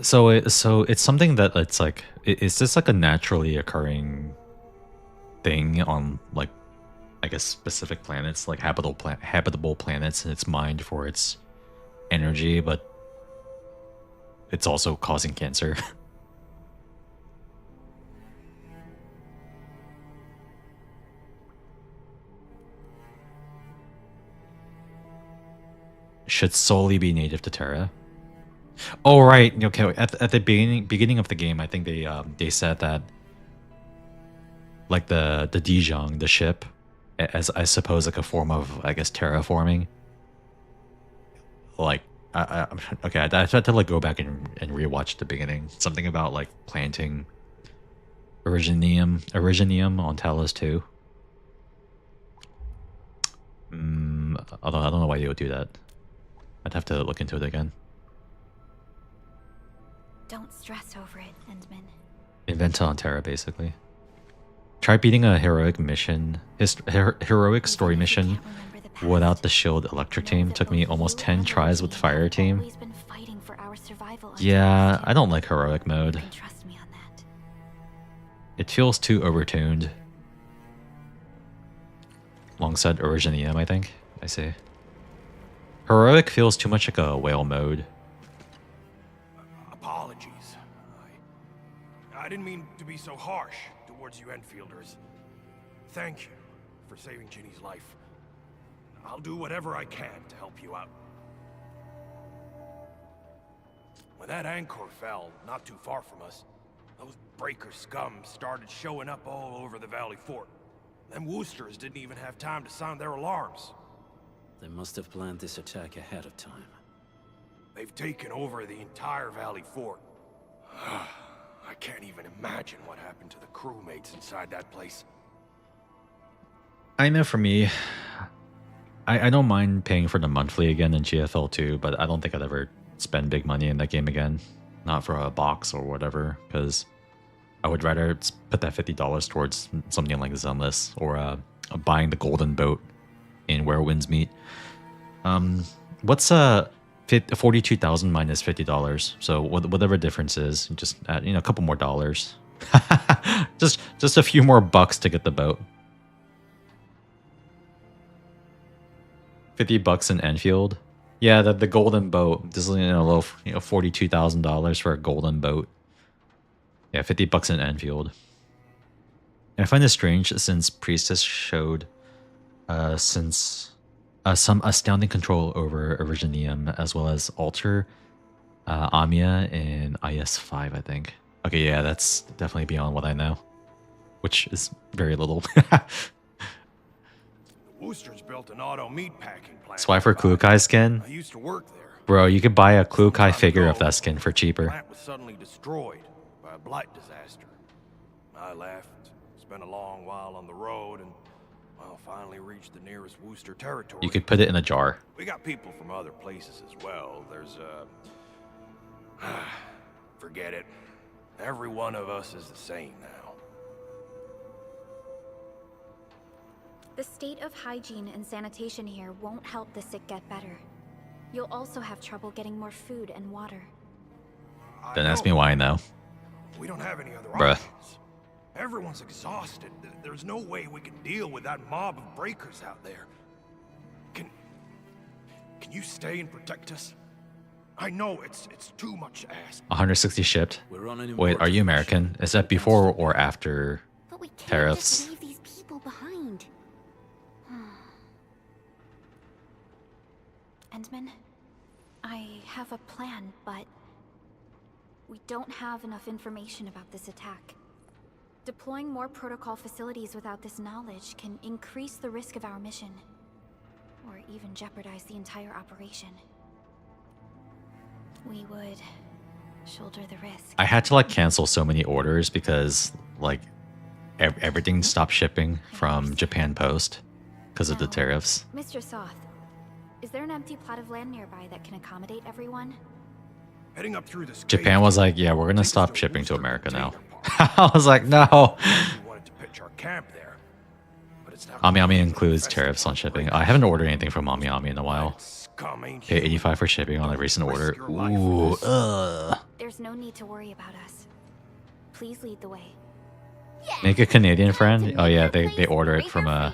So it's something that it's like, is this like a naturally occurring thing on like, I guess specific planets, like habitable planets, and it's mined for its energy, but it's also causing cancer. Should solely be native to Terra. Oh right, okay. At the beginning of the game, I think they said that like the Dijon, the ship, as I suppose like a form of, I guess, terraforming. Like okay, I tried to like go back and rewatch the beginning. Something about like planting Originium on Talos 2. Although I don't know why they would do that. I'd have to look into it again. Don't stress over it, Endman. Invent on Terra, basically. Try beating a heroic mission, heroic story mission without the shield electric team. Took me almost 10 tries with fire team. Yeah, I don't like heroic mode. It feels too overtuned. Alongside Originium, I think. I see. Heroic feels too much like a whale mode. Apologies. I didn't mean to be so harsh towards you Enfielders. Thank you for saving Ginny's life. I'll do whatever I can to help you out. When that anchor fell not too far from us, those breaker scum started showing up all over the Valley Fort. Them Woosters didn't even have time to sound their alarms. They must have planned this attack ahead of time. They've taken over the entire Valley Fort. I can't even imagine what happened to the crewmates inside that place. I know for me, I don't mind paying for the monthly again in GFL 2, but I don't think I'd ever spend big money in that game again. Not for a box or whatever, because I would rather put that $50 towards something like Zenless or buying the golden boat in Where Winds Meet. What's 42,000 minus $50? So whatever difference is, just add, a couple more dollars. just a few more bucks to get the boat. $50 in Enfield. Yeah, the golden boat. This is a low, $42,000 for a golden boat. Yeah, $50 in Enfield. And I find it strange since Priestess showed some astounding control over Originium as well as Alter, Amiya, and IS-5, I think. Okay, yeah, that's definitely beyond what I know, which is very little. The Woosters built an auto meat packing plant. That's why for Klukai skin, I used to work there. bro, you could buy a Klukai Some time figure ago, of that skin for The cheaper. plant was suddenly destroyed by a blight disaster. I left, spent a long while on the road, and well, finally reached the nearest Wooster territory. You could put it in a jar. We got people from other places as well. There's forget it. Every one of us is the same now. The state of hygiene and sanitation here won't help the sick get better. You'll also have trouble getting more food and water. Then ask me why I know. We don't have any other Bruh. options. Everyone's exhausted. There's no way we can deal with that mob of breakers out there. Can you stay and protect us? I know it's too much to ask. 160 shipped. We're on an Wait, are you American? Is that before or after But we can't tariffs? just leave these people behind. Endman, I have a plan, but we don't have enough information about this attack. Deploying more protocol facilities without this knowledge can increase the risk of our mission, or even jeopardize the entire operation. We would shoulder the risk. I had to like cancel so many orders because like everything stopped shipping from Japan Post because of the Now, tariffs. Mr. Soth, is there an empty plot of land nearby that can accommodate everyone? Heading up through this Japan cave, was like, yeah, we're gonna take us stop to a shipping to Wooster America now. container I was like, no. We wanted to pitch our camp there, but it's not Ami Ami really includes infested tariffs on with shipping. breakers. I haven't ordered anything from Ami Ami in a while. That scum ain't Pay human. 85 for shipping on a recent Risk order. your life for Ooh, this. There's no need to worry about us. Please lead the way. Make a Canadian friend? Oh yeah, they order it from a.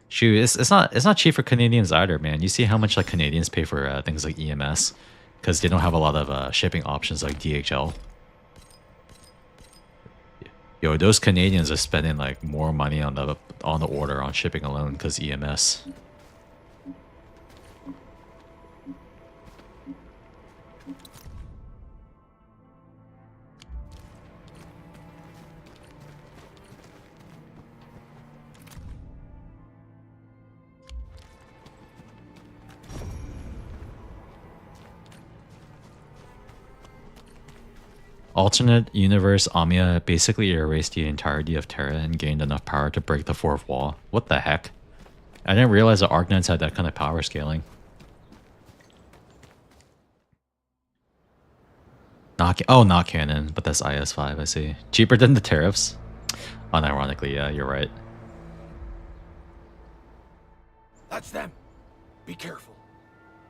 Shoot, it's not cheap for Canadians either, man. You see how much like Canadians pay for things like EMS because they don't have a lot of shipping options like DHL. Yo, those Canadians are spending like more money on the order on shipping alone because EMS. Alternate universe Amiya basically erased the entirety of Terra and gained enough power to break the fourth wall. What the heck? I didn't realize that Arknights had that kind of power scaling. Not canon, but that's IS5, I see. Cheaper than the tariffs? Unironically, yeah, you're right. That's them. Be careful.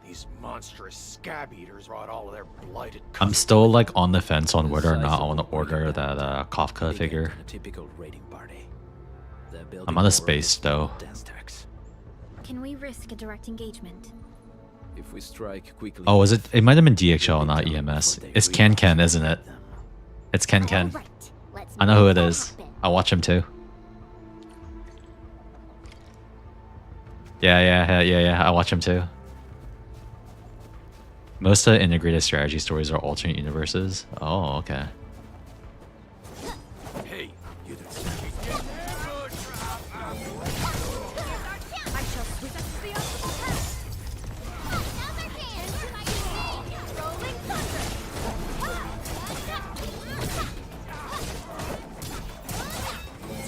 These monstrous scab eaters brought all of their blighted. I'm still like on the fence on whether or not I want to order that Kafka figure. A typical raiding party. They're building I'm out more of space of though. dance tax. Can we risk a direct engagement? If we strike quickly. Oh, is it? It might have been DHL, not EMS. It's Ken Ken, isn't it? It's Ken Ken. Alright, let's I know who make it that is. happen. I watch him too. Yeah. I watch him too. Most of the integrated strategy stories are alternate universes. Oh, okay. Hey, you did I shall sweep us the obstacle path. Another hand to my game. Rolling thunder.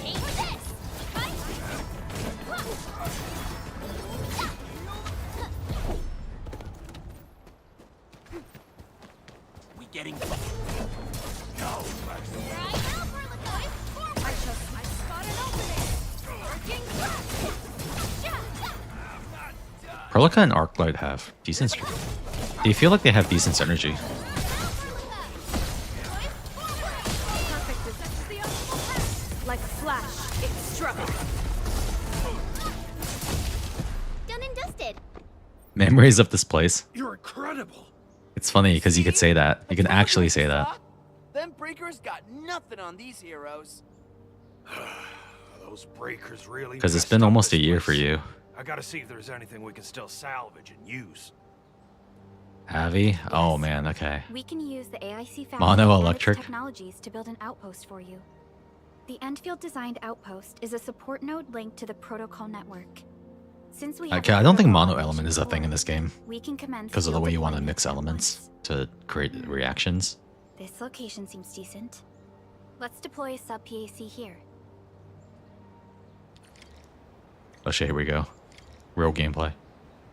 Take this. We getting Right now, Burlithoid. Forward. I spot an opening. Working thrust. Perlica and Arclight have decent. They feel like they have decent synergy. Perfect as that's the obstacle path. Like a flash, it struck. Done and dusted. Memories of this place. You're incredible. It's funny because you could say that. You can actually say that. Them breakers got nothing on these heroes. Those breakers really. Because it's messed been up almost a this year place. for you. I gotta see if there's anything we can still salvage and use. Avi? Oh man, okay. We can use the AIC factory Mono and its electric? technologies to build an outpost for you. The Endfield designed outpost is a support node linked to the protocol network. Since we have Okay, I don't think mono element is a thing in this game we can commence because of the field way you want to deployment mix at elements once. to create reactions. This location seems decent. Let's deploy a sub PAC here. Oh shit, here we go. Real gameplay.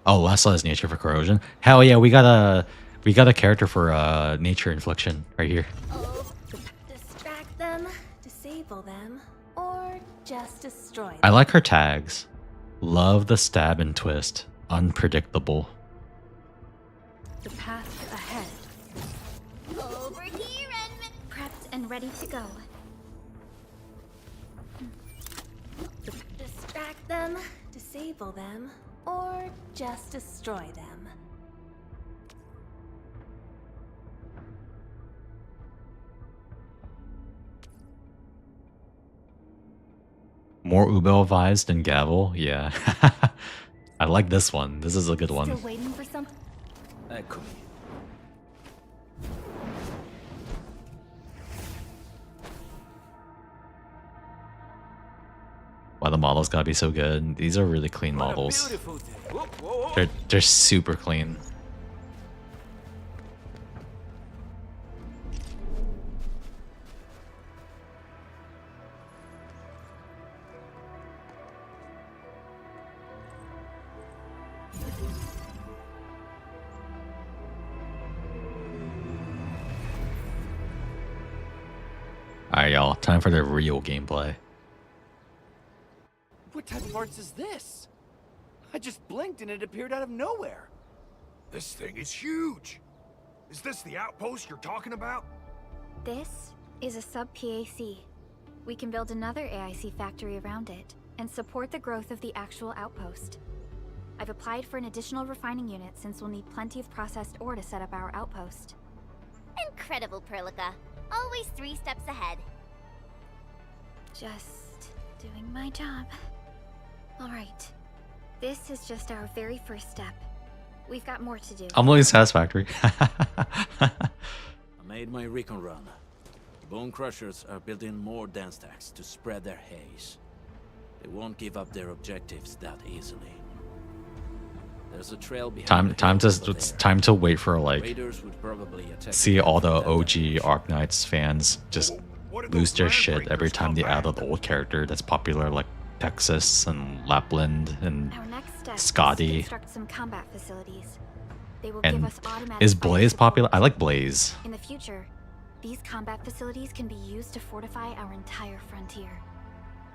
Oh, last has nature for corrosion. Hell yeah, we got a character for nature infliction right here. Distract them, disable them, or just destroy them. I like her tags. Love the stab and twist. Unpredictable. The path ahead. Over here and... Prepped and ready to go. Distract them, disable them, or just destroy them. More Ubel vibes than Gavel. Yeah. I like this one. This is a good one. Still waiting for some. Echo. Wow, the models gotta be so good. These are really clean models. Beautiful day. Whoa, whoa, whoa. They're super clean. Alright, y'all. Time for the real gameplay. What type of arts is this? I just blinked and it appeared out of nowhere. This thing is huge. Is this the outpost you're talking about? This is a sub PAC. We can build another AIC factory around it and support the growth of the actual outpost. I've applied for an additional refining unit since we'll need plenty of processed ore to set up our outpost. Incredible, Perlica. Always 3 steps ahead. Just doing my job. Alright. This is just our very first step. We've got more to do. I'm really satisfactory. I made my recon run. Bone Crushers are building more dance stacks to spread their haze. They won't give up their objectives that easily. There's a trail behind Time to wait for like Raiders would probably attack see all the that OG direction. Arknights fans just What did lose those their land shit every breakers time come they add back? an old character that's popular like Texas and Lapland and Our next step Scotty. is to construct some combat facilities. They will and give us automatic is fire Blaze support. popular? I like Blaze. In the future, these combat facilities can be used to fortify our entire frontier.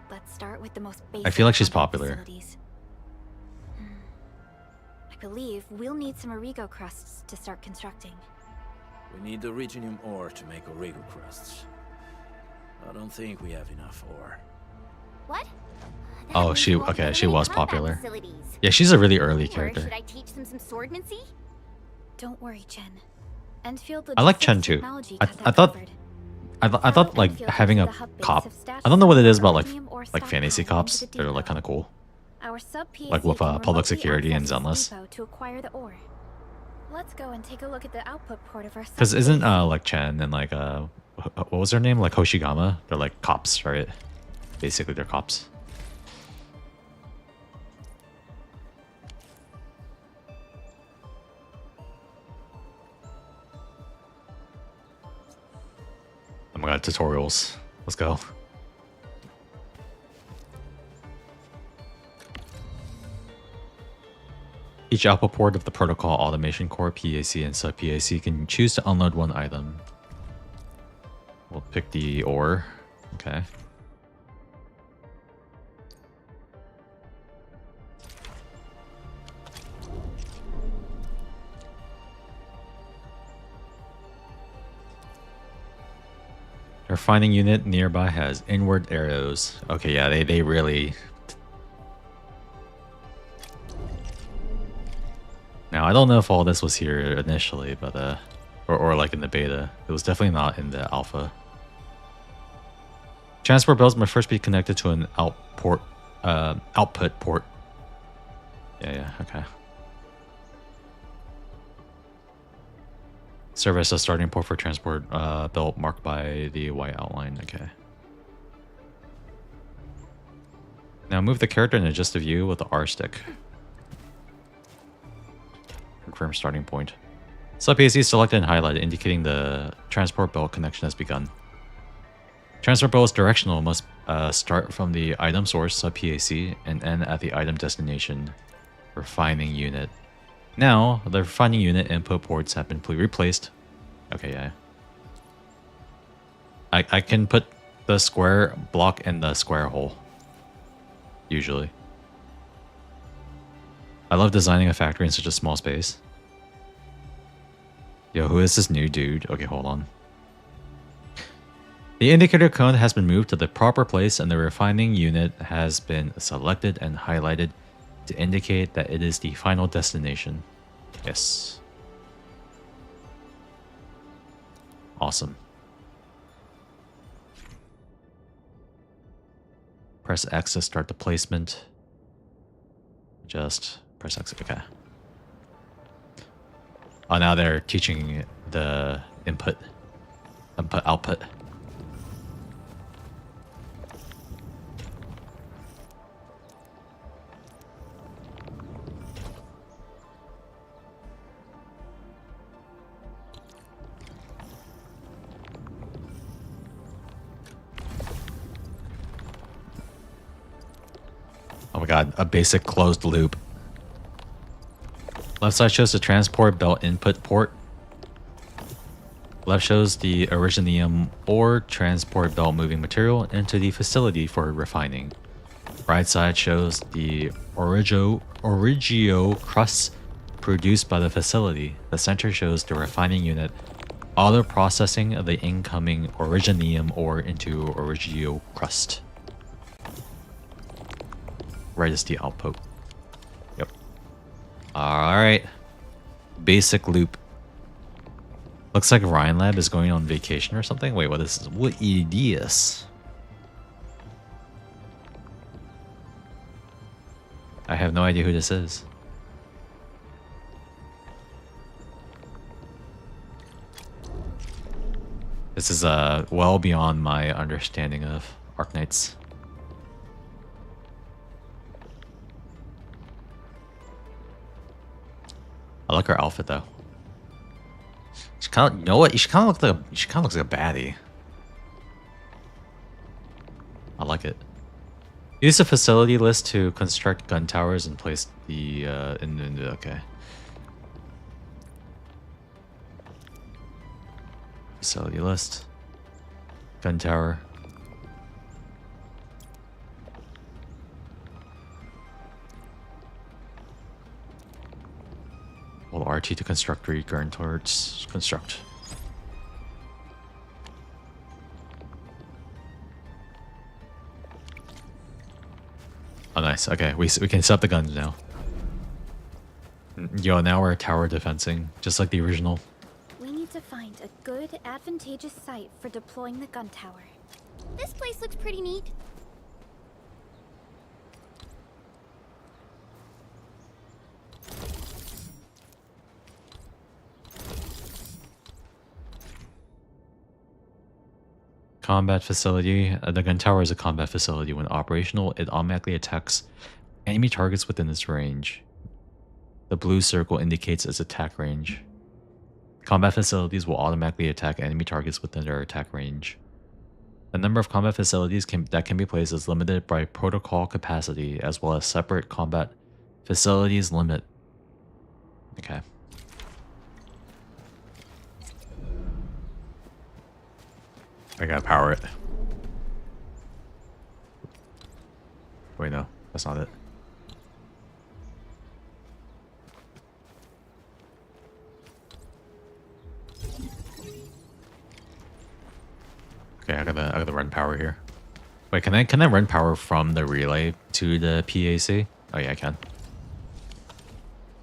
Let's start with the most basic. I feel like she's combat popular. facilities. I believe we'll need some Origo crusts to start constructing. We need the Reginium ore to make Origo crusts. I don't think we have enough ore. What? That Oh, means she we won't okay. have She any was combat popular. facilities. Yeah, she's a really early Or character. should I teach them some swordmancy? Don't worry, Chen. Enfield I like Logistics Chen too. Technology I got that thought covered. I thought like Enfield having a uses the hub base cop. of stats I don't know what it is to about like uranium ore fantasy stockpile cops. into the They're like depot. kind of cool. Our sub Like with, can public remotely security and access this Zenless. depot to acquire the ore. Let's go and take a look at the output port of our sub. Because isn't like Chen and like what was her name, like Hoshigama? They're like cops, right? Basically, they're cops. Oh my god, tutorials. Let's go. Each output port of the protocol automation core, PAC, and sub PAC can choose to unload one item. We'll pick the ore. Okay. Our refining unit nearby has inward arrows. Okay, yeah, they really... Now, I don't know if all this was here initially, but, or like in the beta. It was definitely not in the alpha. Transport belts must first be connected to an output port. Yeah, okay. Serve as a starting port for transport belt marked by the white outline. Okay. Now move the character in adjusted view with the R stick. Confirm starting point. Sub-PAC selected and highlighted, indicating the transport belt connection has begun. Transport belt is directional, must start from the item source sub-PAC and end at the item destination refining unit. Now, the refining unit input ports have been replaced. Okay, yeah. I can put the square block in the square hole. Usually. I love designing a factory in such a small space. Yo, who is this new dude? Okay, hold on. The indicator cone has been moved to the proper place and the refining unit has been selected and highlighted to indicate that it is the final destination. Yes. Awesome. Press X to start the placement. Just press X. Okay. Oh, now they're teaching the input, output. Oh my god, a basic closed loop. Left side shows the transport belt input port. Left shows the originium or transport belt moving material into the facility for refining. Right side shows the origio crusts produced by the facility. The center shows the refining unit auto processing of the incoming originium ore into origio crust. Right is the output. Yep. Alright. Basic loop. Looks like Ryan Lab is going on vacation or something. Wait, what is this? What is this? I have no idea who this is. This is well beyond my understanding of Arknights. I like her outfit though. She kind of, you know what? She kind of looks like a baddie. I like it. Use the facility list to construct gun towers and place the okay. Facility list. Gun tower. Hold RT to construct, return towards construct. Oh, nice. Okay, we can set up the guns now. Yo, now we're tower defensing, just like the original. We need to find a good, advantageous site for deploying the gun tower. This place looks pretty neat. Combat facility. The gun tower is a combat facility. When operational, it automatically attacks enemy targets within its range. The blue circle indicates its attack range. Combat facilities will automatically attack enemy targets within their attack range. The number of combat facilities that can be placed is limited by protocol capacity, as well as separate combat facilities limit. Okay. I gotta power it. Wait, no, that's not it. Okay, I gotta run power here. Wait, can I run power from the relay to the PAC? Oh yeah, I can.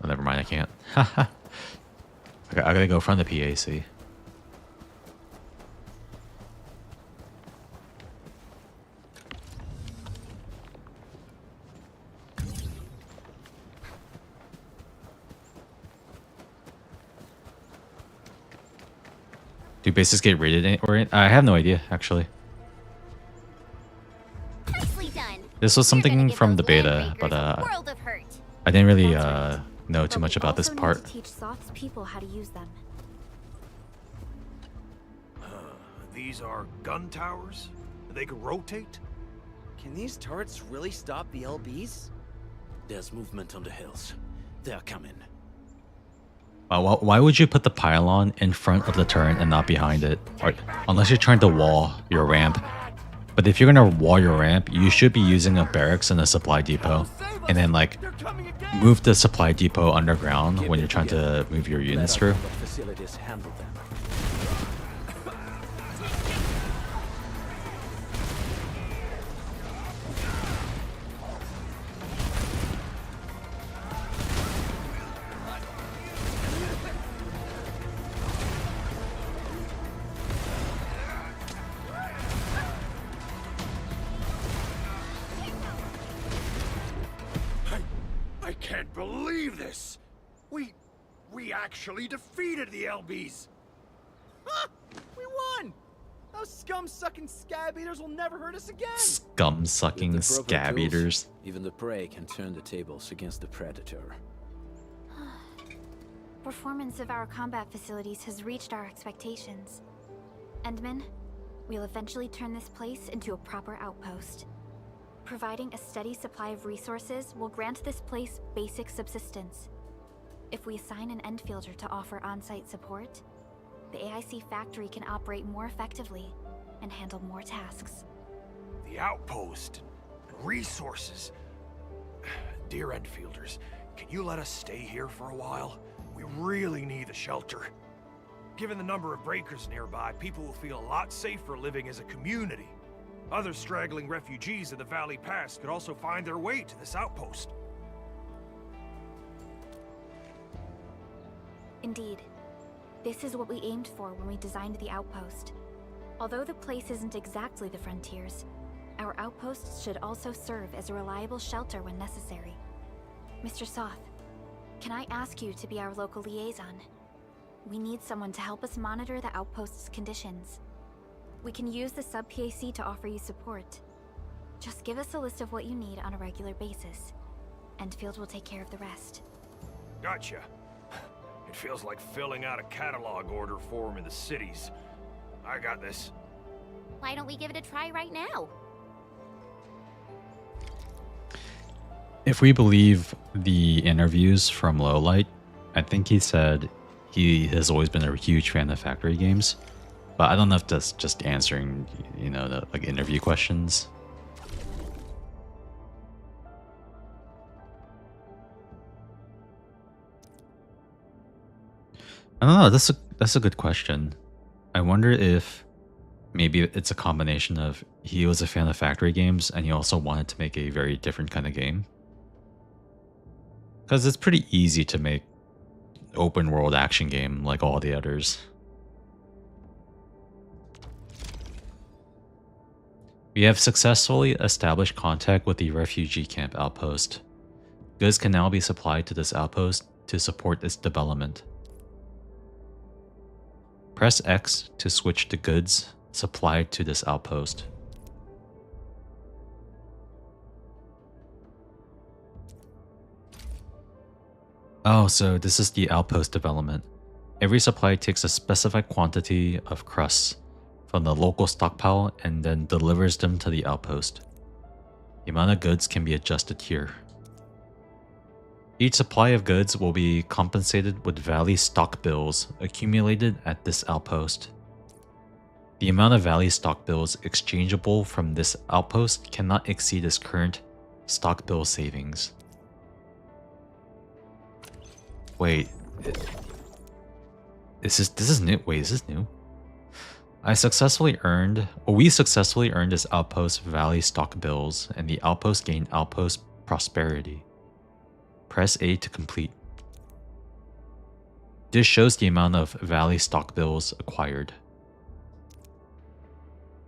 Oh, never mind, I can't. Haha. Okay, I gotta go from the PAC. Do bases get rated or I have no idea actually. Nicely done. This was You're gonna something give from the those beta, land but breakers a world of hurt. I didn't really That's know But too much we about this also need part. to teach Soth's people how to use them. These are gun towers? They could rotate? Can these turrets really stop the LBs? There's movement on the hills. They're coming. Why would you put the pylon in front of the turret and not behind it? Or, unless you're trying to wall your ramp. But if you're gonna wall your ramp, you should be using a barracks and a supply depot. And then like move the supply depot underground when you're trying to move your units through. Facilities handle them. I can't believe this! We actually defeated the LBs! Huh! We won! Those scum-sucking scab eaters will never hurt us again! Scum sucking With the proper scab tools, eaters. Even the prey can turn the tables against the predator. Performance of our combat facilities has reached our expectations. Endman, we'll eventually turn this place into a proper outpost. Providing a steady supply of resources will grant this place basic subsistence. If we assign an Endfielder to offer on-site support, the AIC factory can operate more effectively and handle more tasks. The outpost and resources. Dear Endfielders, can you let us stay here for a while? We really need the shelter. Given the number of breakers nearby, people will feel a lot safer living as a community. Other straggling refugees of the Valley Pass could also find their way to this outpost. Indeed. This is what we aimed for when we designed the outpost. Although the place isn't exactly the frontiers, our outposts should also serve as a reliable shelter when necessary. Mr. Soth, can I ask you to be our local liaison? We need someone to help us monitor the outpost's conditions. We can use the sub-PAC to offer you support. Just give us a list of what you need on a regular basis. Endfield will take care of the rest. Gotcha. It feels like filling out a catalog order form in the cities. I got this. Why don't we give it a try right now? If we believe the interviews from Lowlight, I think he said he has always been a huge fan of factory games. But I don't know if that's just answering, you know, the like interview questions. I don't know. That's a good question. I wonder if maybe it's a combination of he was a fan of factory games and he also wanted to make a very different kind of game. Because it's pretty easy to make open world action game like all the others. We have successfully established contact with the refugee camp outpost. Goods can now be supplied to this outpost to support its development. Press X to switch the goods supplied to this outpost. Oh, so this is the outpost development. Every supply takes a specified quantity of crusts from the local stockpile and then delivers them to the outpost. The amount of goods can be adjusted here. Each supply of goods will be compensated with Valley stock bills accumulated at this outpost. The amount of Valley stock bills exchangeable from this outpost cannot exceed its current stock bill savings. Wait, this is new. Wait, is this new? We successfully earned this outpost Valley stock bills, and the outpost gained outpost prosperity. Press A to complete. This shows the amount of Valley stock bills acquired.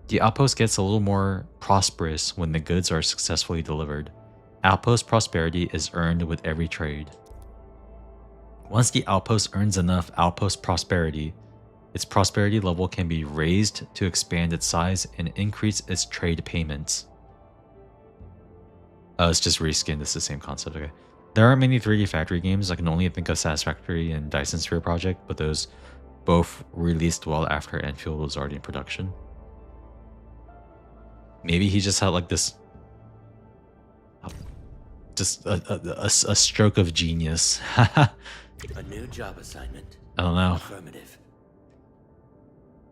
The outpost gets a little more prosperous when the goods are successfully delivered. Outpost prosperity is earned with every trade. Once the outpost earns enough outpost prosperity, Its prosperity level can be raised to expand its size and increase its trade payments. Oh, it's just reskinned. It's the same concept. Okay. There aren't many 3D factory games. I can only think of Satisfactory and Dyson Sphere Project, but those both released well after Endfield was already in production. Maybe he just had like this, just a stroke of genius. A new job assignment. I don't know. Affirmative.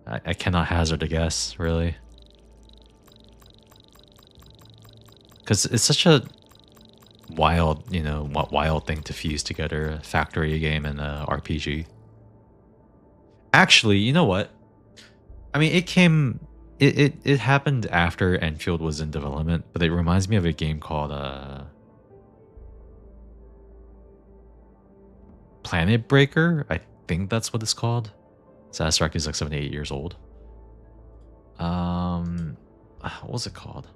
I cannot hazard a guess, really. Because it's such a wild, you know, wild thing to fuse together, a factory game and a RPG. Actually, you know what? I mean, it happened after Endfield was in development, but it reminds me of a game called Planet Breaker. I think that's what it's called. Satisfactory is like 7 to 8 years old. What was it called?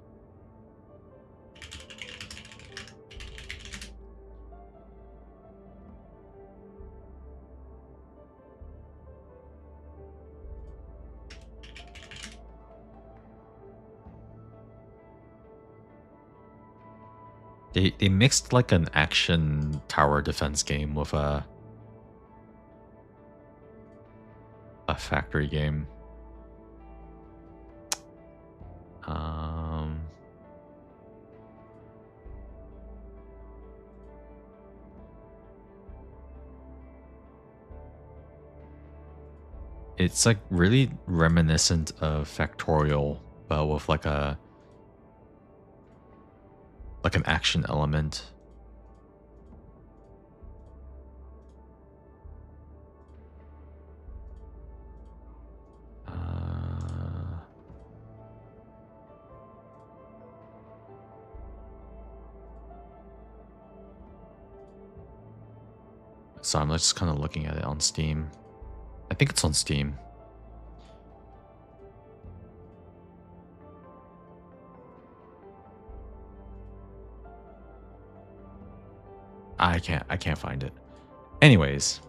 They mixed like an action tower defense game with a factory game. It's like really reminiscent of Factorial, but with like an action element. So I'm just kind of looking at it on Steam. I think it's on Steam. I can't find it. Anyways.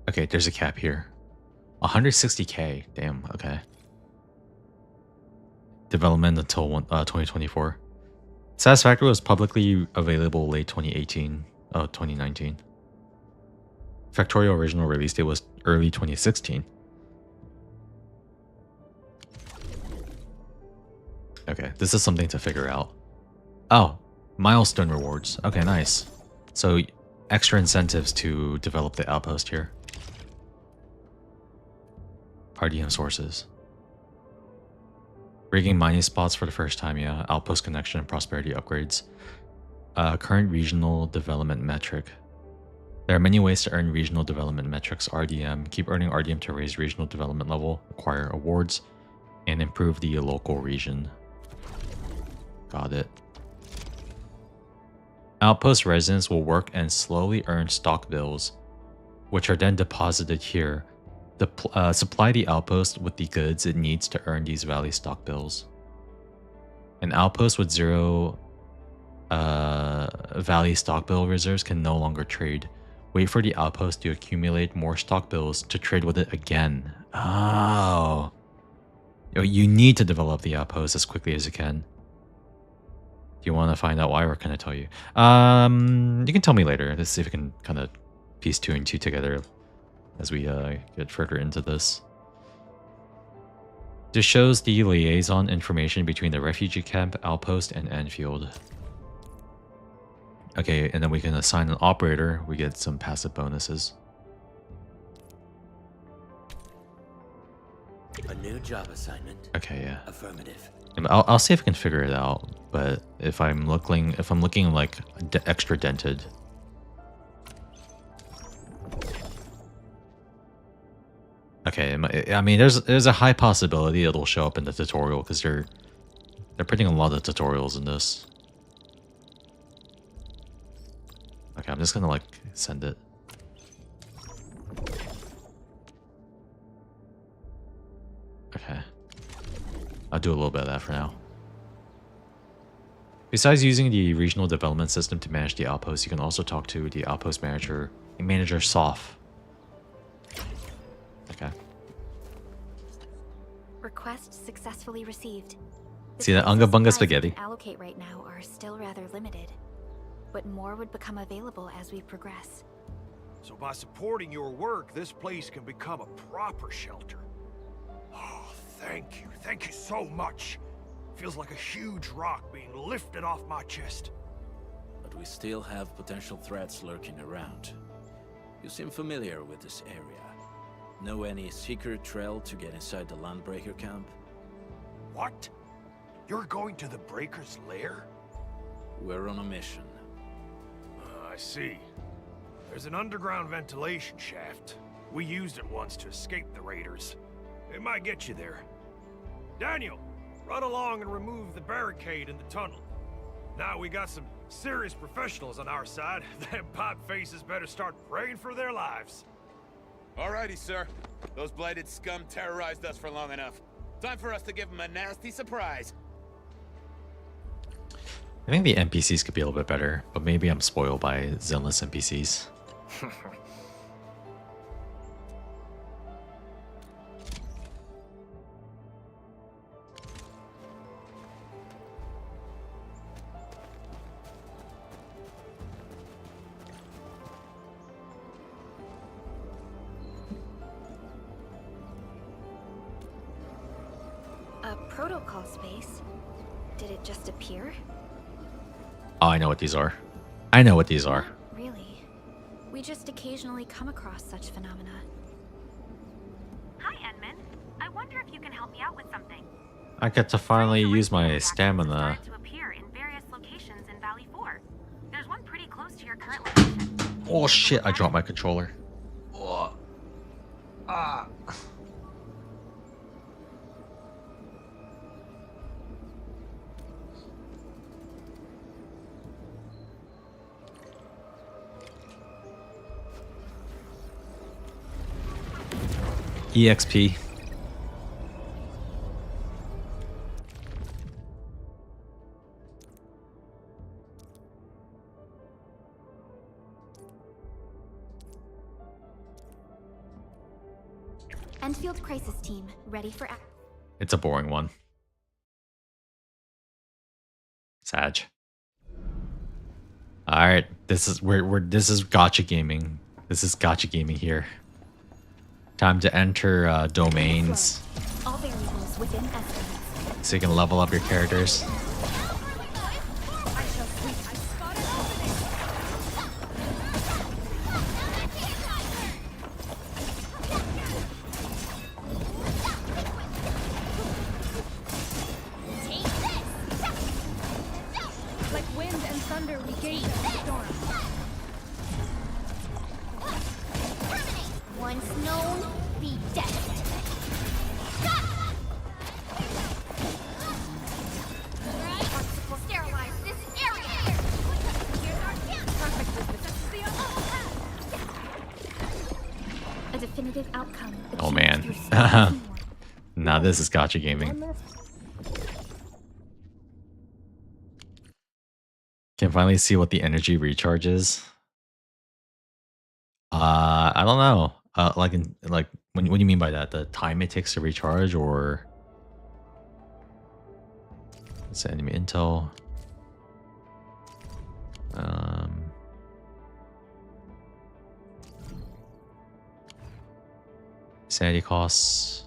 Okay, there's a cap here. 160k. Damn, okay. Development until 2024. Satisfactory was publicly available late 2019. Factorial original release date was early 2016. Okay, this is something to figure out. Oh, milestone rewards. Okay, nice. So extra incentives to develop the outpost here. RDM sources. Rigging mining spots for the first time, yeah. Outpost connection and prosperity upgrades. Current regional development metric. There are many ways to earn regional development metrics. RDM. Keep earning RDM to raise regional development level, acquire awards, and improve the local region. Got it. Outpost residents will work and slowly earn stock bills, which are then deposited here. Supply the outpost with the goods it needs to earn these valley stock bills. An outpost with 0 valley stock bill reserves can no longer trade. Wait for the outpost to accumulate more stock bills to trade with it again. Oh. You need to develop the outpost as quickly as you can. Do you want to find out why, or can I tell you? You can tell me later. Let's see if we can kind of piece 2 and 2 together as we get further into this. This shows the liaison information between the refugee camp, outpost, and Endfield. Okay, and then we can assign an operator. We get some passive bonuses. A new job assignment. Okay, yeah. Affirmative. I'll see if I can figure it out. But if I'm looking like extra dented. Okay, I mean, there's a high possibility it'll show up in the tutorial because they're putting a lot of tutorials in this. Okay, I'm just gonna like send it. I'll do a little bit of that for now. Besides using the regional development system to manage the outpost, you can also talk to the outpost manager, Manager Soph. Okay. Request successfully received. See that Unga Bunga spaghetti? We can allocate right now are still rather limited, but more would become available as we progress. So by supporting your work, this place can become a proper shelter. Oh, thank you. Thank you so much. Feels like a huge rock being lifted off my chest. But we still have potential threats lurking around. You seem familiar with this area. Know any secret trail to get inside the Landbreaker camp? What? You're going to the Breaker's lair? We're on a mission. I see. There's an underground ventilation shaft. We used it once to escape the raiders. It might get you there. Daniel, run along and remove the barricade in the tunnel. Now we got some serious professionals on our side. Them pipe faces better start praying for their lives. Alrighty, sir. Those blighted scum terrorized us for long enough. Time for us to give them a nasty surprise. I think the NPCs could be a little bit better, but maybe I'm spoiled by Zenless NPCs. A protocol space? Did it just appear? Oh, I know what these are. I know what these are. Really? We just occasionally come across such phenomena. Hi, Edmund. I wonder if you can help me out with something. I get to finally use my stamina. To appear in various locations in Valley 4. There's one pretty close to your current location. Oh shit, I dropped my controller. Oh. Ah. EXP. Endfield crisis team, ready for act. It's a boring one. Sag. All right, this is this is gotcha gaming. This is gotcha gaming here. Time to enter domains. All variables within estimates. So you can level up your characters. Like wind and thunder, we gave them the storm. Once known, be destined. We'll sterilize this area. Here's our chance. A definitive outcome. Oh achieved man. through smart teamwork. Now this is gotcha gaming. Can finally see what the energy recharge is. I don't know. Like what do you mean by that? The time it takes to recharge, or it's enemy intel. Sanity costs.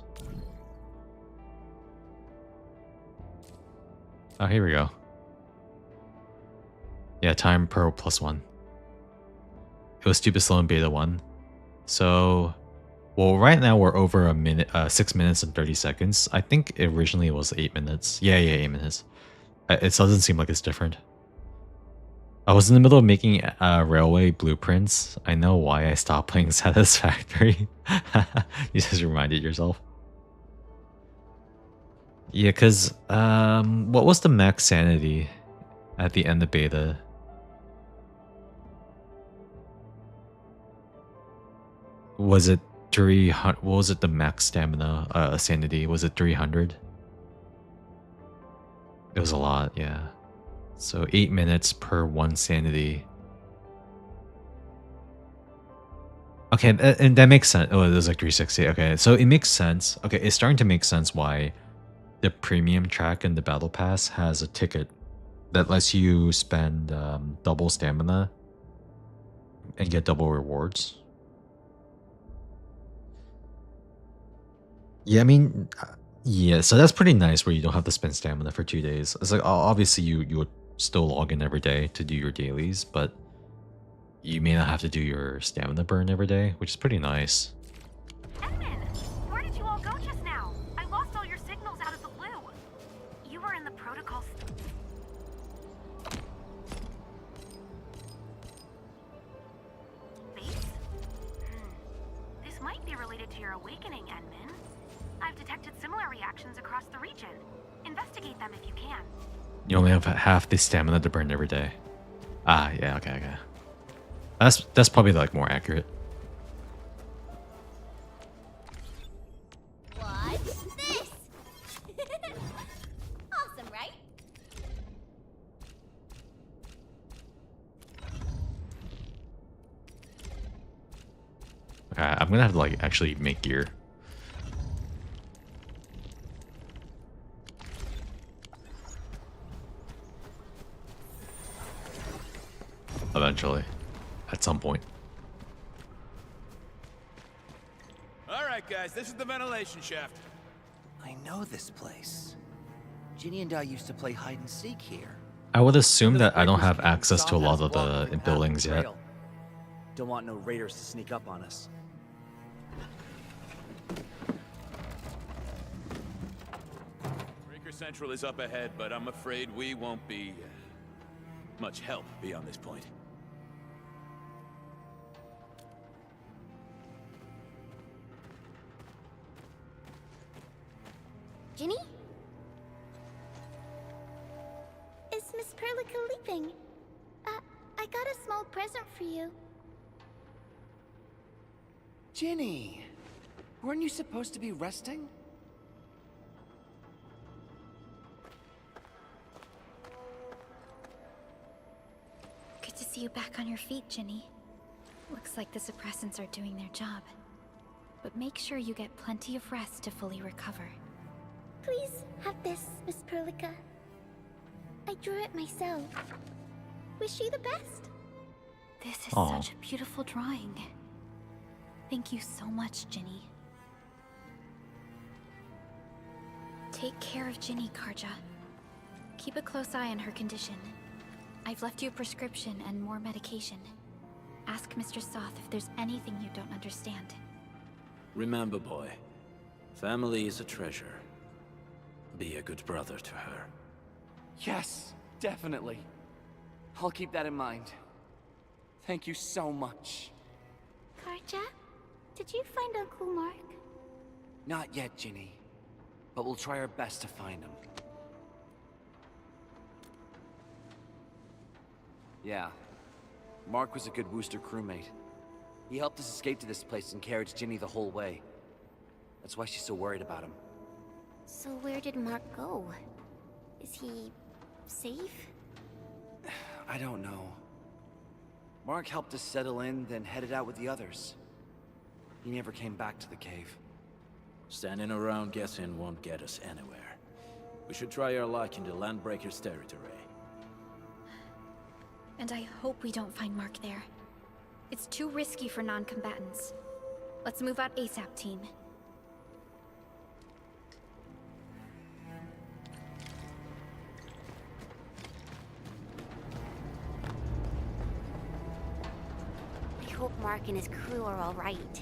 Oh, here we go. Yeah, time per +1. It was stupid slow in beta 1. So, well, right now we're over a minute, 6 minutes and 30 seconds. I think originally it was 8 minutes. Yeah, 8 minutes. It doesn't seem like it's different. I was in the middle of making railway blueprints. I know why I stopped playing Satisfactory. You just reminded yourself. Yeah, because what was the max sanity at the end of beta? Was it 300? What was it, the max stamina sanity? Was it 300? It was a lot, yeah. So 8 minutes per 1 sanity. Okay, and that makes sense. Oh, it was like 360. Okay, so it makes sense. Okay, it's starting to make sense why the premium track in the battle pass has a ticket that lets you spend double stamina and get double rewards. Yeah, I mean, yeah, so that's pretty nice where you don't have to spend stamina for 2 days. It's like, obviously you would still log in every day to do your dailies, but you may not have to do your stamina burn every day, which is pretty nice. Edmund, where did you all go just now? I lost all your signals out of the blue. You were in the protocol space? This might be related to your awakening, Edmund. I've detected similar reactions across the region. Investigate them if you can. You only have half the stamina to burn every day. Ah, yeah, okay. That's probably like more accurate. Watch this! Awesome, right? Okay, I'm gonna have to like actually make gear. Eventually. At some point. Alright guys, this is the ventilation shaft. I know this place. Ginny and I used to play hide and seek here. I would assume that I don't have access to a lot of the buildings yet. Don't want no raiders to sneak up on us. Breaker Central is up ahead, but I'm afraid we won't be much help beyond this point. Ginny? Is Miss Perlica leaving? I got a small present for you. Ginny, weren't you supposed to be resting? Good to see you back on your feet, Ginny. Looks like the suppressants are doing their job. But make sure you get plenty of rest to fully recover. Please have this, Miss Perlica. I drew it myself. Wish you the best. This is Aw. such a beautiful drawing. Thank you so much, Ginny. Take care of Ginny, Karja. Keep a close eye on her condition. I've left you a prescription and more medication. Ask Mr. Soth if there's anything you don't understand. Remember, boy, family is a treasure. Be a good brother to her. Yes, definitely. I'll keep that in mind. Thank you so much. Karja, did you find Uncle Mark? Not yet, Ginny. But we'll try our best to find him. Yeah. Mark was a good Wooster crewmate. He helped us escape to this place and carried Ginny the whole way. That's why she's so worried about him. So where did Mark go? Is he safe? I don't know. Mark helped us settle in, then headed out with the others. He never came back to the cave. Standing around guessing won't get us anywhere. We should try our luck in the Landbreaker's territory. And I hope we don't find Mark there. It's too risky for non-combatants. Let's move out ASAP, team. I hope Mark and his crew are all right.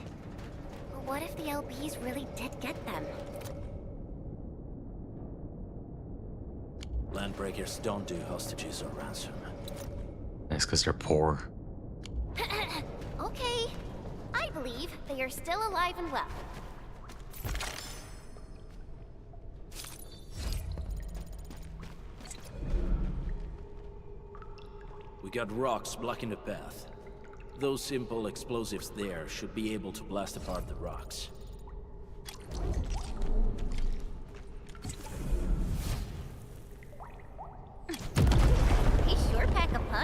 But what if the LBs really did get them? Landbreakers don't do hostages or ransom. That's because they're poor. Okay. I believe they are still alive and well. We got rocks blocking the path. Those simple explosives there should be able to blast apart the rocks.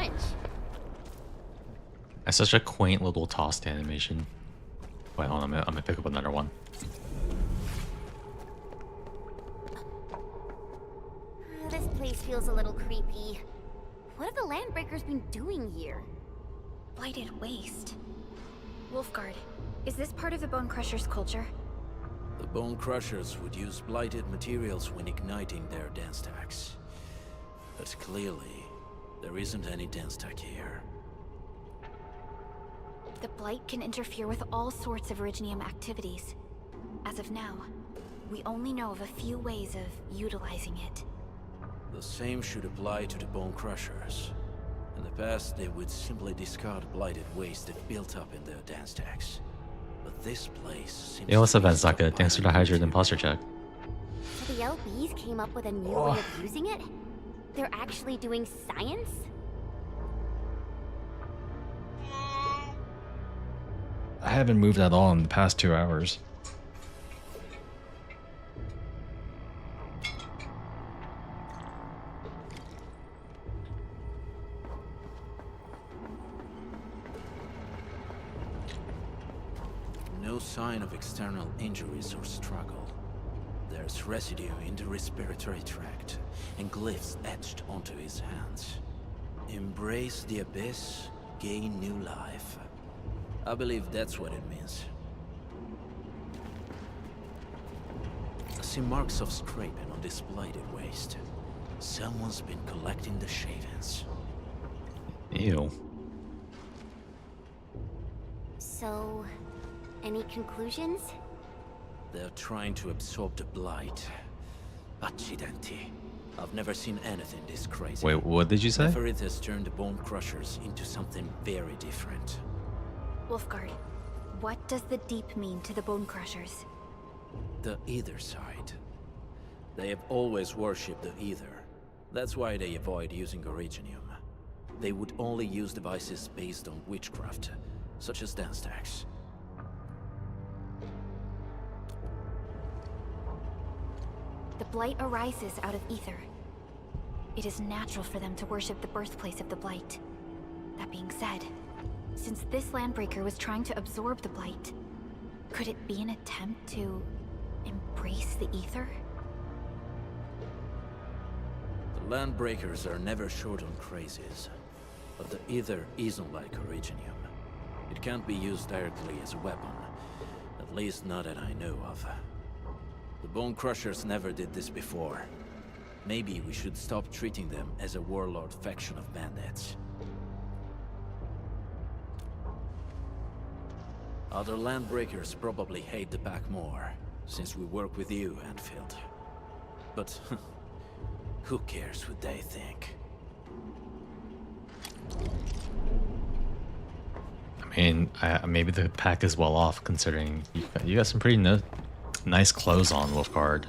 lunch. That's such a quaint little tossed animation. Wait, hold on, I'm gonna pick up another one. This place feels a little creepy. What have the Landbreakers been doing here? Blighted waste. Wolfguard, is this part of the Bone Crusher's culture? The Bone Crushers would use blighted materials when igniting their dance stacks. But clearly, there isn't any dance stack here. The Blight can interfere with all sorts of Originium activities. As of now, we only know of a few ways of utilizing it. The same should apply to the Bone Crushers. In the past, they would simply discard blighted waste that built up in their dance stacks. But this place seems Yo, what's to up, be Zaka? Thanks for the Hydrate Imposter check. So the LBs came up with a new way of using it? They're actually doing science? I haven't moved at all in the past 2 hours. No sign of external injuries or struggle. There's residue in the respiratory tract, and glyphs etched onto his hands. Embrace the abyss, gain new life. I believe that's what it means. I see marks of scraping on this blighted waste. Someone's been collecting the shavings. Ew. So, any conclusions? They're trying to absorb the blight. Accidenti. I've never seen anything this crazy. Wait, what did you say? Neferith has turned the Bone Crushers into something very different. Wolfguard, what does the Deep mean to the Bone Crushers? The Ether side. They have always worshipped the Ether. That's why they avoid using Originium. They would only use devices based on witchcraft, such as dance stacks. The Blight arises out of Ether. It is natural for them to worship the birthplace of the Blight. That being said, since this Landbreaker was trying to absorb the Blight, could it be an attempt to embrace the Ether? The Landbreakers are never short on crazes, but the Ether isn't like Originium. It can't be used directly as a weapon, at least not that I know of. The Bone Crushers never did this before. Maybe we should stop treating them as a warlord faction of bandits. Other Landbreakers probably hate the pack more, since we work with you, Endfield. But who cares what they think? I mean, maybe the pack is well off considering you got some pretty nice clothes on, Wolfguard.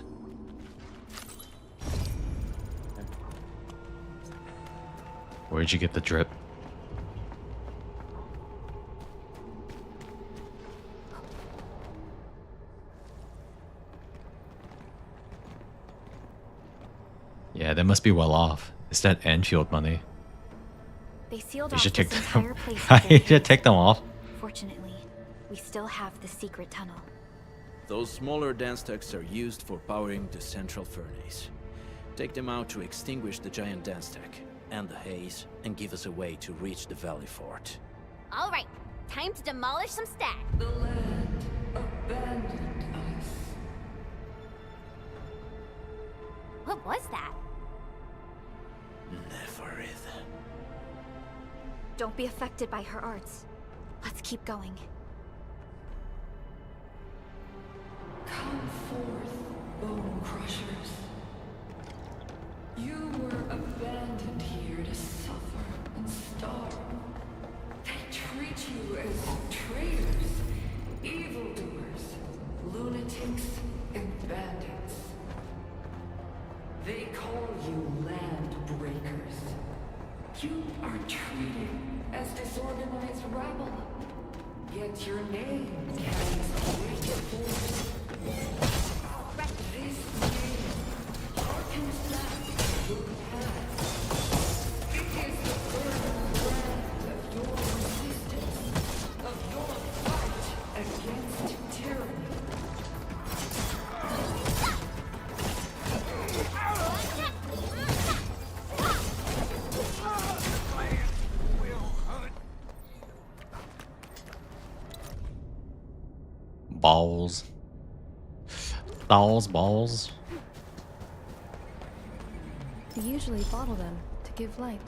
Where'd you get the drip? Yeah, they must be well off. It's that Endfield money. They sealed You off should this take entire them. place with You their should take them off. Fortunately, we still have the secret tunnel. Those smaller dance stacks are used for powering the central furnace. Take them out to extinguish the giant dance stack and the haze, and give us a way to reach the Valley Fort. All right, time to demolish some stacks. The land abandoned us. What was that? Neferith. Don't be affected by her arts. Let's keep going. Come forth, Bone Crushers. You were abandoned here to suffer and starve. They treat you as traitors, evildoers, lunatics, and bandits. They call you land breakers. You are treated as disorganized rabble. Yet your name carries great force. This name harkens back to your past. It is the burden balls. Balls. They usually bottle them to give light.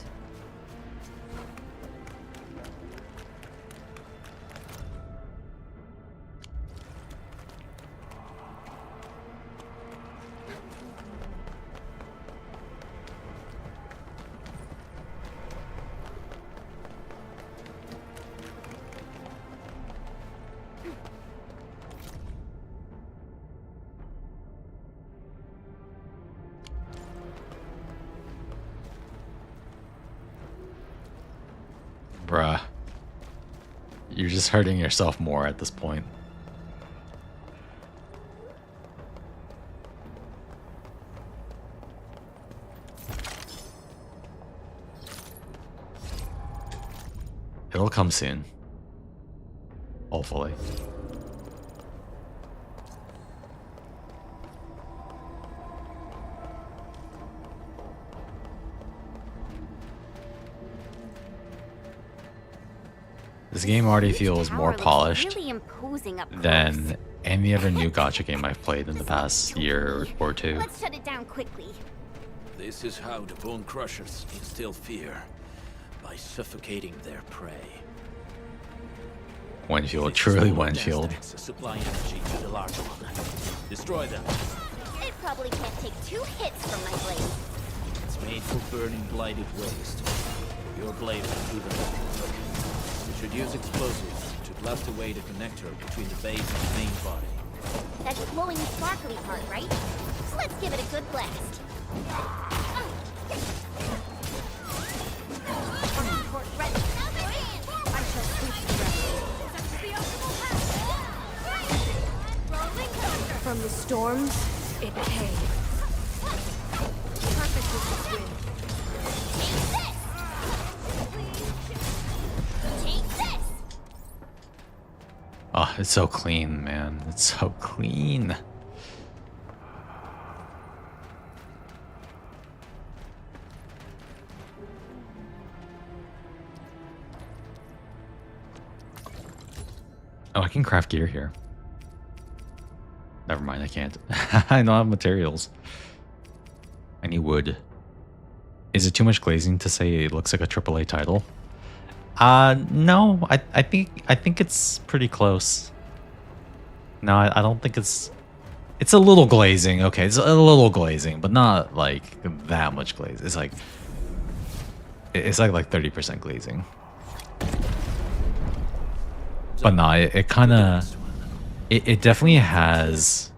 Bruh. You're just hurting yourself more at this point. It'll come soon. Hopefully. This game already feels more polished than any other new gacha game I've played in the past year or two. Let's shut it down quickly. This is how the Bone Crushers instill fear, by suffocating their prey. Winfield, truly Winfield. Supply energy to the large one. Destroy them. It probably can't take 2 hits from my blade. It's made for burning blighted waste. Your blade will do the work. You should use explosives to blast away the connector between the base and the main body. That's the glowing sparkly part, right? So let's give it a good blast. Port ready. I shall sweep the rest. From the storms, it came. Perfect with this wind. Take this! Oh, it's so clean, man. It's so clean. Oh, I can craft gear here. Never mind, I can't. I don't have materials. I need wood. Is it too much glazing to say it looks like a AAA title? No. I think it's pretty close. No, I don't think it's... It's a little glazing. Okay, it's a little glazing, but not like that much glaze. It's like 30% glazing. But no, it kind of... It definitely has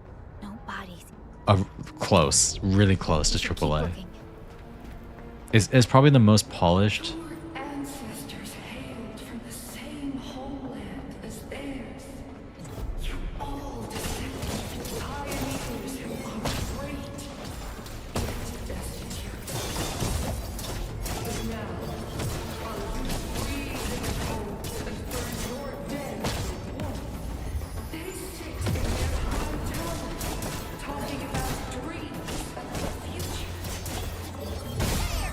a close, really close to AAA. It's probably the most polished. Ancestors hailed from the same homeland as theirs. You all descended from pioneers who are great, yet destitute. But now, while you freeze in homes and burn your dead with warmth, they sit in their high towers, talking about dreams and the future.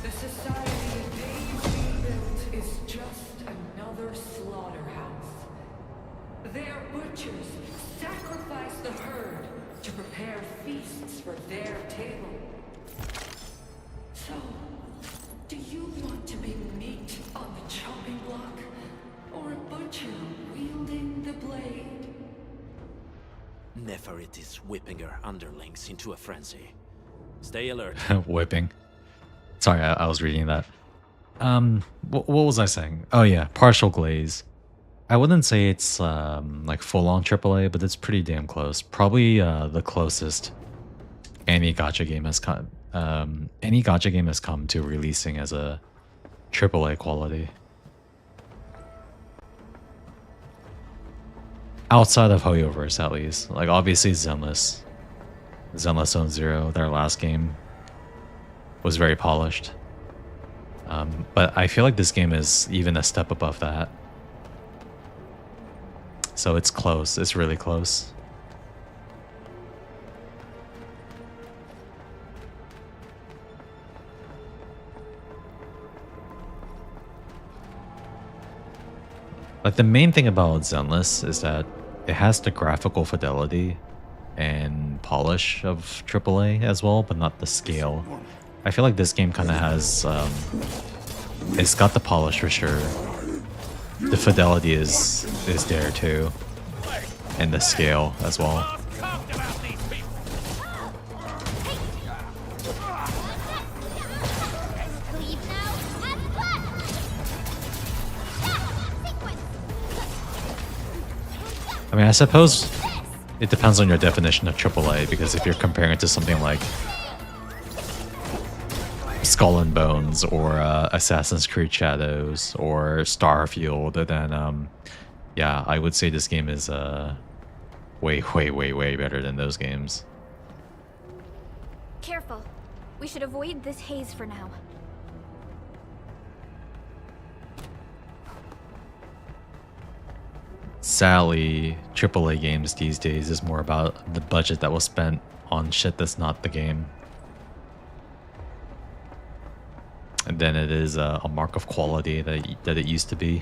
The society they've rebuilt is just another slaughterhouse. Their butchers sacrifice the herd to prepare feasts for their table. So, do you want to be meat on the chopping block, or a butcher wielding the blade? Neferit is whipping her underlings into a frenzy. Stay alert. Whipping. Sorry, I was reading that. What was I saying? Oh yeah, partial glaze. I wouldn't say it's like full-on AAA, but it's pretty damn close. Probably the closest any gacha game has come. Any gacha game has come to releasing as a AAA quality. Outside of Hoyoverse, at least. Like obviously Zenless Zone Zero, their last game, was very polished. But I feel like this game is even a step above that. So it's close. It's really close. Like the main thing about Zenless is that it has the graphical fidelity and polish of AAA as well, but not the scale. I feel like this game kind of has, it's got the polish for sure. The fidelity is there too, and the scale as well. I mean, I suppose it depends on your definition of AAA, because if you're comparing it to something like Skull and Bones or Assassin's Creed Shadows or Starfield, then yeah, I would say this game is way better than those games. Careful. We should avoid this haze for now. Sadly, AAA games these days is more about the budget that was spent on shit that's not the game. And then it is a mark of quality that it used to be.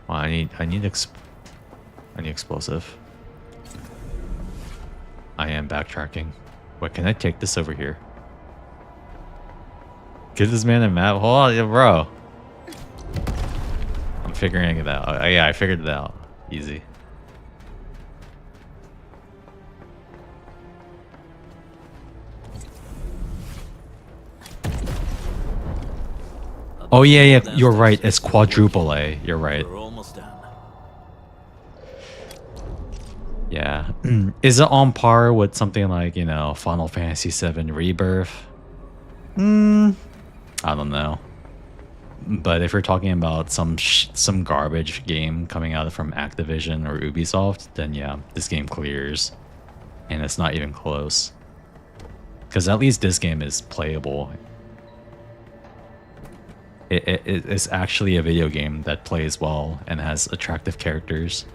Well, I need explosive. I am backtracking. Wait, can I take this over here? Give this man a map. Hold on, yeah, bro. I'm figuring it out. Oh, yeah, I figured it out. Easy. Oh yeah, you're right. It's quadruple A. You're right. We're almost done. Yeah. Is it on par with something like, you know, Final Fantasy VII Rebirth? I don't know. But if you're talking about some garbage game coming out from Activision or Ubisoft, then yeah, this game clears. And it's not even close. Because at least this game is playable. It's actually a video game that plays well and has attractive characters.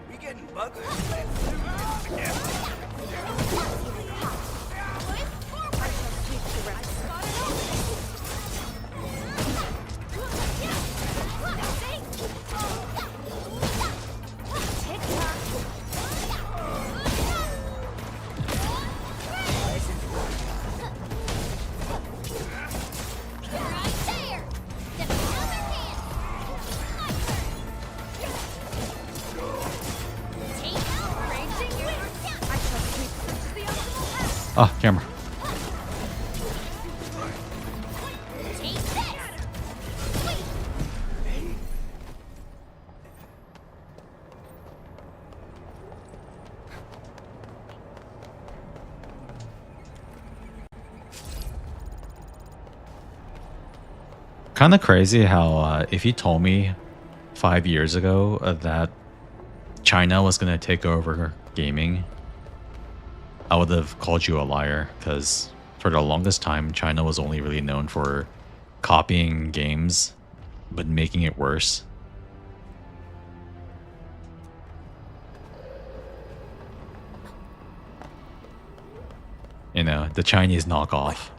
We getting buggers. Oh, camera. Kind of crazy how if you told me 5 years ago that China was going to take over gaming, I would have called you a liar, because for the longest time, China was only really known for copying games, but making it worse. You know, the Chinese knockoff.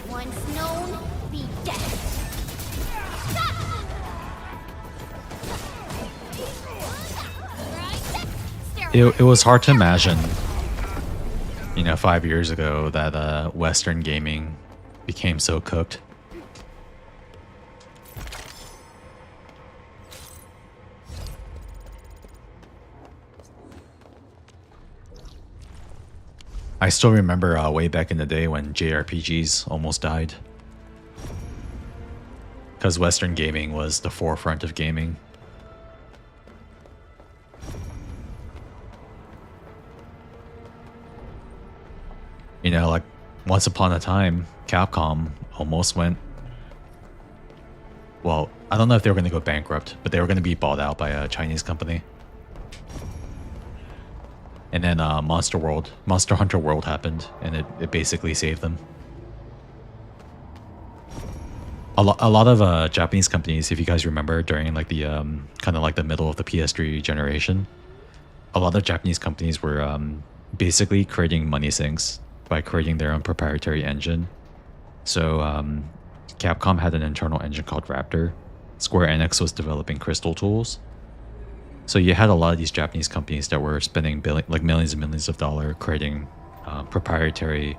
Once known, be dead. It was hard to imagine, you know, 5 years ago that Western gaming became so cooked. I still remember way back in the day when JRPGs almost died. Because Western gaming was the forefront of gaming. You know, like, once upon a time, Capcom almost went... Well, I don't know if they were going to go bankrupt, but they were going to be bought out by a Chinese company. And then Monster Hunter World happened, and it basically saved them. A lot of Japanese companies, if you guys remember, during like the kind of like the middle of the PS3 generation, a lot of Japanese companies were basically creating money sinks by creating their own proprietary engine. So Capcom had an internal engine called Raptor. Square Enix was developing Crystal tools. So you had a lot of these Japanese companies that were spending millions and millions of dollars creating proprietary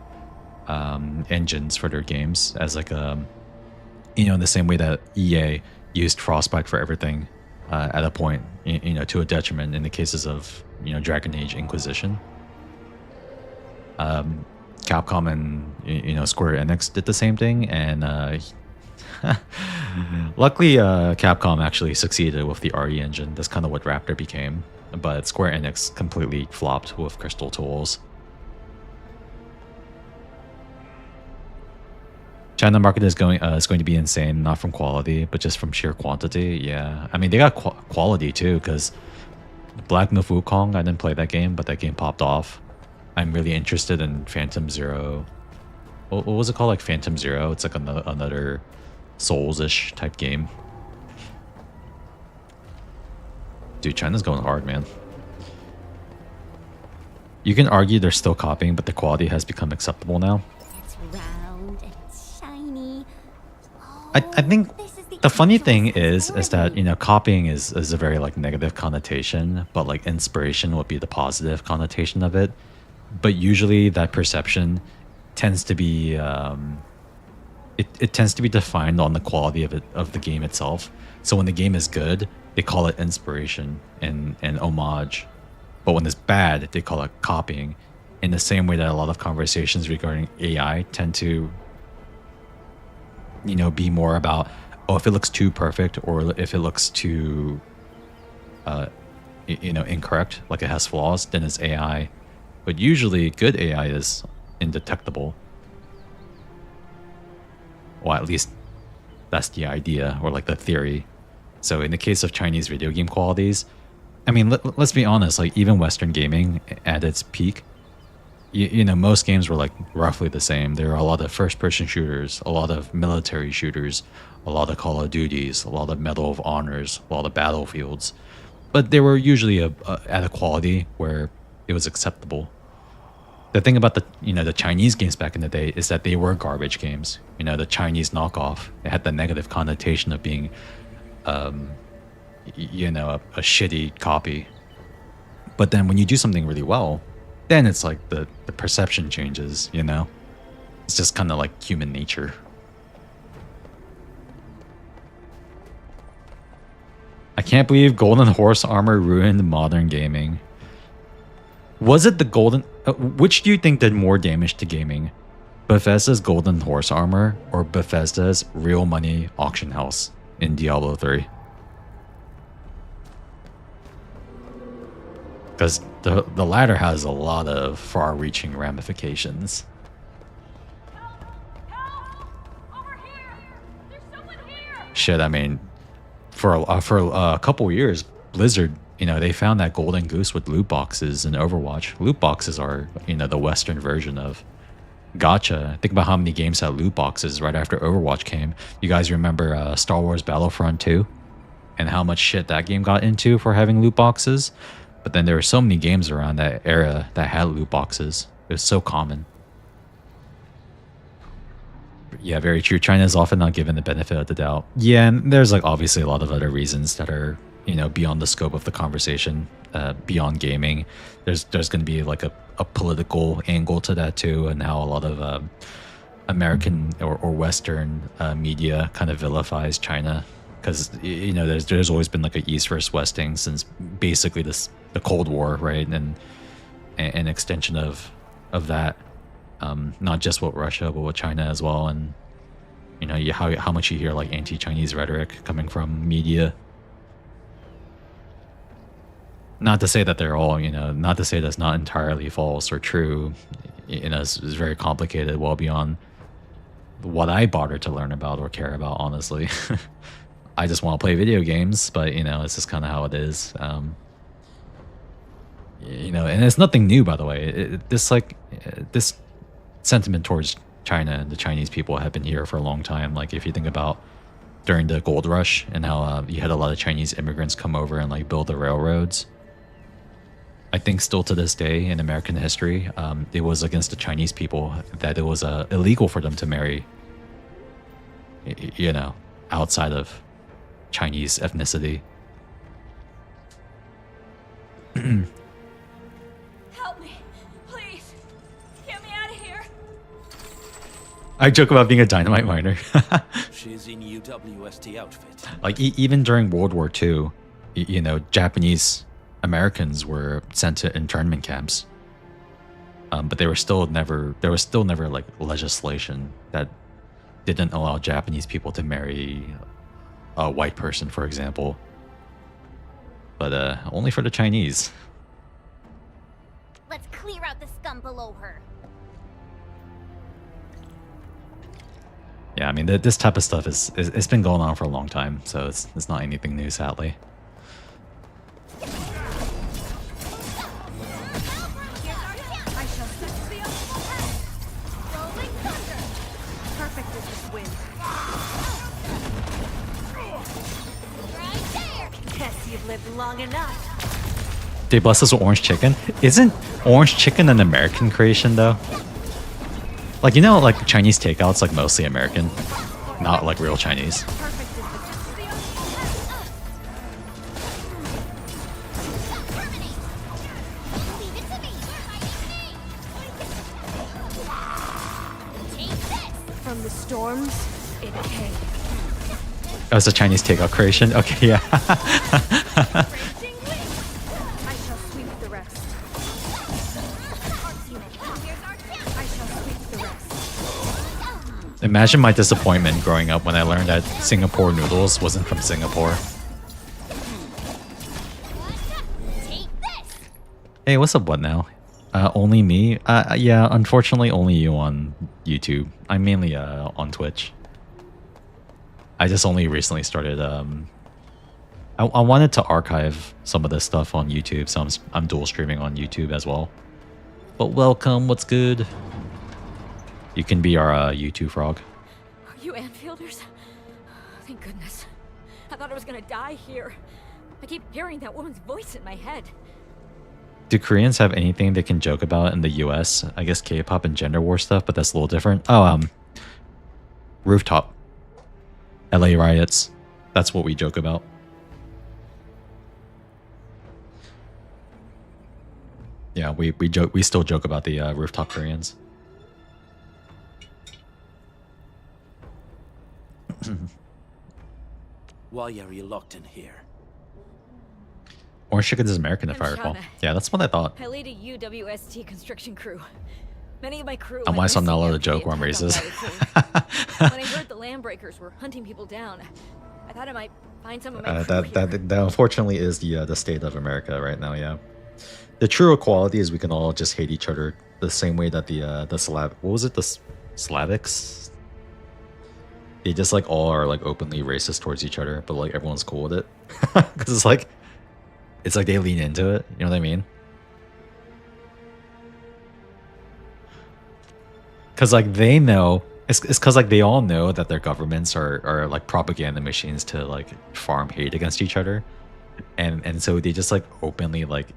engines for their games, as like in the same way that EA used Frostbite for everything at a point, to a detriment in the cases of Dragon Age Inquisition. Capcom and Square Enix did the same thing, and luckily Capcom actually succeeded with the RE engine. That's kind of what Raptor became, but Square Enix completely flopped with Crystal Tools. China market is going to be insane, not from quality, but just from sheer quantity. Yeah, I mean they got quality too, because Black Myth Wukong, I didn't play that game, but that game popped off. I'm really interested in Phantom Zero. What was it called? Like Phantom Zero? It's like another Souls-ish type game. Dude, China's going hard, man. You can argue they're still copying, but the quality has become acceptable now. It's round and shiny. I think the funny thing is that copying is a very like negative connotation, but like inspiration would be the positive connotation of it. But usually that perception tends to be it tends to be defined on the quality of the game itself. So when the game is good, they call it inspiration and homage. But when it's bad, they call it copying. In the same way that a lot of conversations regarding AI tend to be more about, oh, if it looks too perfect or if it looks too incorrect, like it has flaws, then it's AI. But usually good AI is indetectable. Well, at least that's the idea, or like the theory. So in the case of Chinese video game qualities, I mean, let's be honest, like even Western gaming at its peak, most games were like roughly the same. There are a lot of first-person shooters, a lot of military shooters, a lot of Call of Duties, a lot of Medal of Honors, a lot of Battlefields. But they were usually at a quality where it was acceptable. The thing about the Chinese games back in the day is that they were garbage games. The Chinese knockoff. It had the negative connotation of being, a shitty copy. But then when you do something really well, then it's like the perception changes. It's just kind of like human nature. I can't believe Golden Horse armor ruined modern gaming. Was it the golden... which do you think did more damage to gaming? Bethesda's Golden Horse armor or Bethesda's real money auction house in Diablo 3? Because the latter has a lot of far-reaching ramifications. Shit, I mean, for a couple years, Blizzard, they found that golden goose with loot boxes in Overwatch. Loot boxes are, the Western version of gacha. Think about how many games had loot boxes right after Overwatch came. You guys remember Star Wars Battlefront 2? And how much shit that game got into for having loot boxes? But then there were so many games around that era that had loot boxes. It was so common. Yeah, very true. China is often not given the benefit of the doubt. Yeah, and there's like obviously a lot of other reasons that are, beyond the scope of the conversation, beyond gaming. There's going to be like a political angle to that too, and how a lot of American or Western media kind of vilifies China. Because there's always been like a East versus West thing since basically the Cold War, right? And an extension of that, not just with Russia but with China as well. And how much you hear like anti-Chinese rhetoric coming from media. Not to say that they're all, not to say that's not entirely false or true. It's very complicated, well beyond what I bother to learn about or care about, honestly. I just want to play video games, but you know, it's just kind of how it is. You know, and it's nothing new, by the way. This sentiment towards China and the Chinese people have been here for a long time. Like if you think about during the gold rush and how you had a lot of Chinese immigrants come over and like build the railroads. I think still to this day in American history, it was against the Chinese people that it was illegal for them to marry, you know, outside of Chinese ethnicity. Help me, please. Get me out of here. I joke about being a dynamite miner. She's in UWST outfit. Like even during World War II, you know, Japanese Americans were sent to internment camps. But there was still never like legislation that didn't allow Japanese people to marry a white person, for example. But only for the Chinese. Let's clear out the scum below her. Yeah, I mean, this type of stuff it's been going on for a long time, so it's not anything new, sadly. Lived long enough. They bless us with orange chicken. Isn't orange chicken an American creation though? Like, you know, like Chinese takeouts, like mostly American, not like real Chinese. From the storms, it came. Oh, it's a Chinese takeout creation? Okay, yeah. I shall sweep the rest. I shall sweep the rest. Imagine my disappointment growing up when I learned that Singapore noodles wasn't from Singapore. Hey, what's up, what now? Only me? Yeah, unfortunately only you on YouTube. I'm mainly on Twitch. I just only recently started, I wanted to archive some of this stuff on YouTube, so I'm dual streaming on YouTube as well. But welcome, what's good? You can be our YouTube frog. Are you Enfielders? Thank goodness. I thought I was gonna die here. I keep hearing that woman's voice in my head. Do Koreans have anything they can joke about in the US? I guess K-pop and gender war stuff, but that's a little different. Oh, Rooftop. LA riots. That's what we joke about. Yeah, we still joke about the rooftop Koreans. Why are you locked in here? Orange chicken is American, if I recall. Yeah, that's what I thought. I lead a UWST construction crew. Many of my crew. I'm why I'm not allowed to joke where I'm racist. When I heard the landbreakers were hunting people down, I thought I might find some of my crew that unfortunately is the state of America right now. Yeah, the true equality is we can all just hate each other the same way that the Slavics. They just like all are like openly racist towards each other, but like everyone's cool with it because it's like they lean into it. You know what I mean? Because like they know it's because like they all know that their governments are like propaganda machines to like farm hate against each other, and so they just like openly like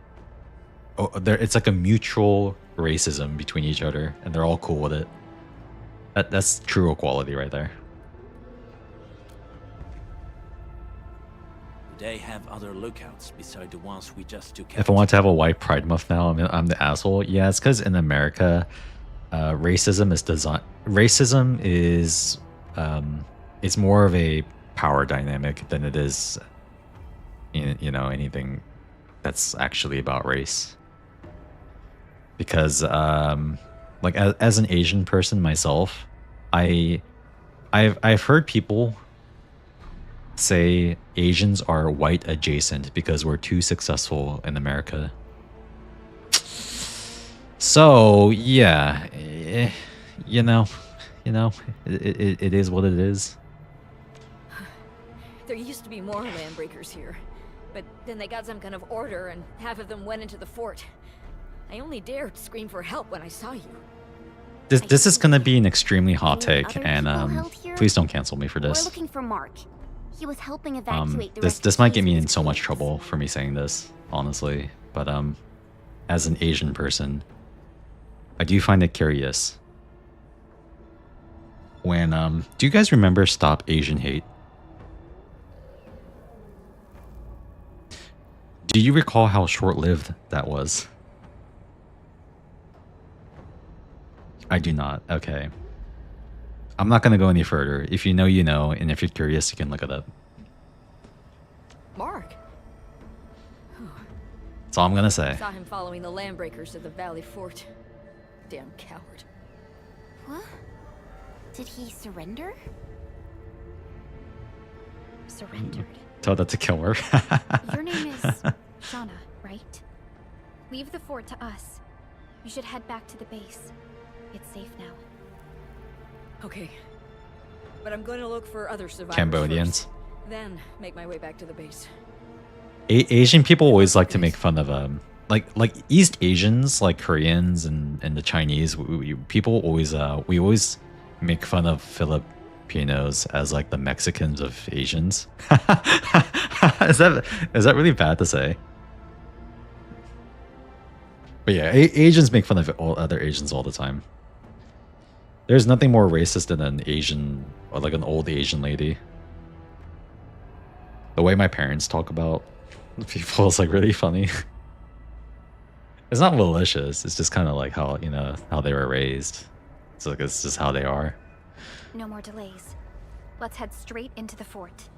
it's like a mutual racism between each other, and they're all cool with it. That's true equality right there. They have other lookouts beside the ones we just took out. If I want to have a white pride month now, I'm the asshole. Yeah, it's because in America, racism is it's more of a power dynamic than it is you know, anything that's actually about race. Because like as an Asian person myself, I've heard people say Asians are white adjacent because we're too successful in America. So yeah, you know, it is what it is. There used to be more landbreakers here, but then they got some kind of order and half of them went into the fort. I only dared scream for help when I saw you. This is gonna be an extremely hot Any take, other and people held here? please don't cancel me for We're this. looking for Mark. He was helping evacuate the This might get me refugees in so much caves. trouble for me saying this, honestly. But as an Asian person, I do find it curious. When do you guys remember Stop Asian Hate? Do you recall how short-lived that was? I do not. Okay. I'm not going to go any further. If you know, you know. And if you're curious, you can look it up. Mark. That's all I'm going to say. Saw him following the landbreakers to the Valley Fort. Damn coward. What? Did he surrender? Surrendered. Tell that to kill her. Your name is Shauna, right? Leave the fort to us. You should head back to the base. It's safe now. Okay. But I'm going to look for other survivors Cambodians. first, then make my way back to the base. Asian people always like to make fun of like East Asians, like Koreans and the Chinese. People always we always make fun of Filipinos as like the Mexicans of Asians. is that really bad to say? But yeah, Asians make fun of all other Asians all the time. There's nothing more racist than an Asian, or like an old Asian lady. The way my parents talk about people is like really funny. It's not malicious. It's just kind of like how, you know, how they were raised. It's like, it's just how they are. No more delays. Let's head straight into the fort.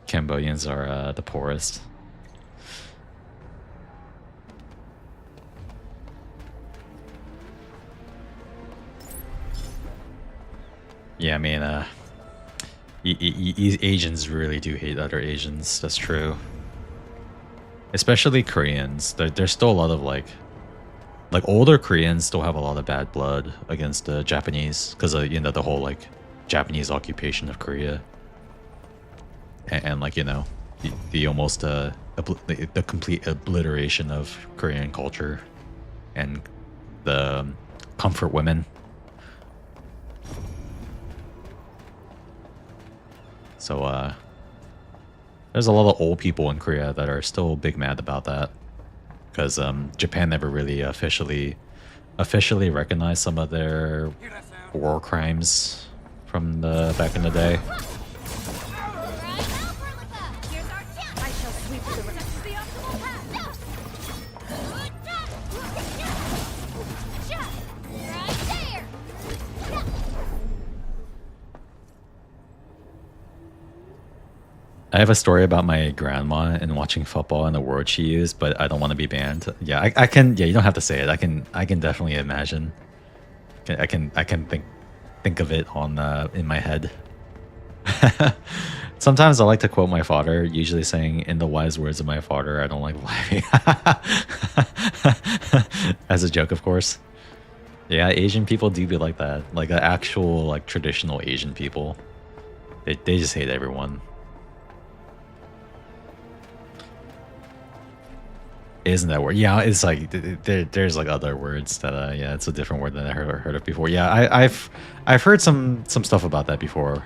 Cambodians are the poorest. Yeah, I mean, Asians really do hate other Asians. That's true. Especially Koreans. There's still a lot of like older Koreans still have a lot of bad blood against the Japanese because of, you know, the whole like Japanese occupation of Korea. And like, you know, the almost the complete obliteration of Korean culture and the comfort women. So there's a lot of old people in Korea that are still big mad about that because Japan never really officially recognized some of their war crimes from the back in the day. I have a story about my grandma and watching football and the word she used, but I don't want to be banned. Yeah, I can. Yeah, you don't have to say it. I can definitely imagine. I can think of it on in my head. Sometimes I like to quote my father, usually saying, "In the wise words of my father, I don't like lying." As a joke, of course. Yeah, Asian people do be like that. Like actual like traditional Asian people. They just hate everyone. Isn't that word? Yeah, it's like there's like other words that yeah, it's a different word than I heard of before. Yeah, I've heard some stuff about that before.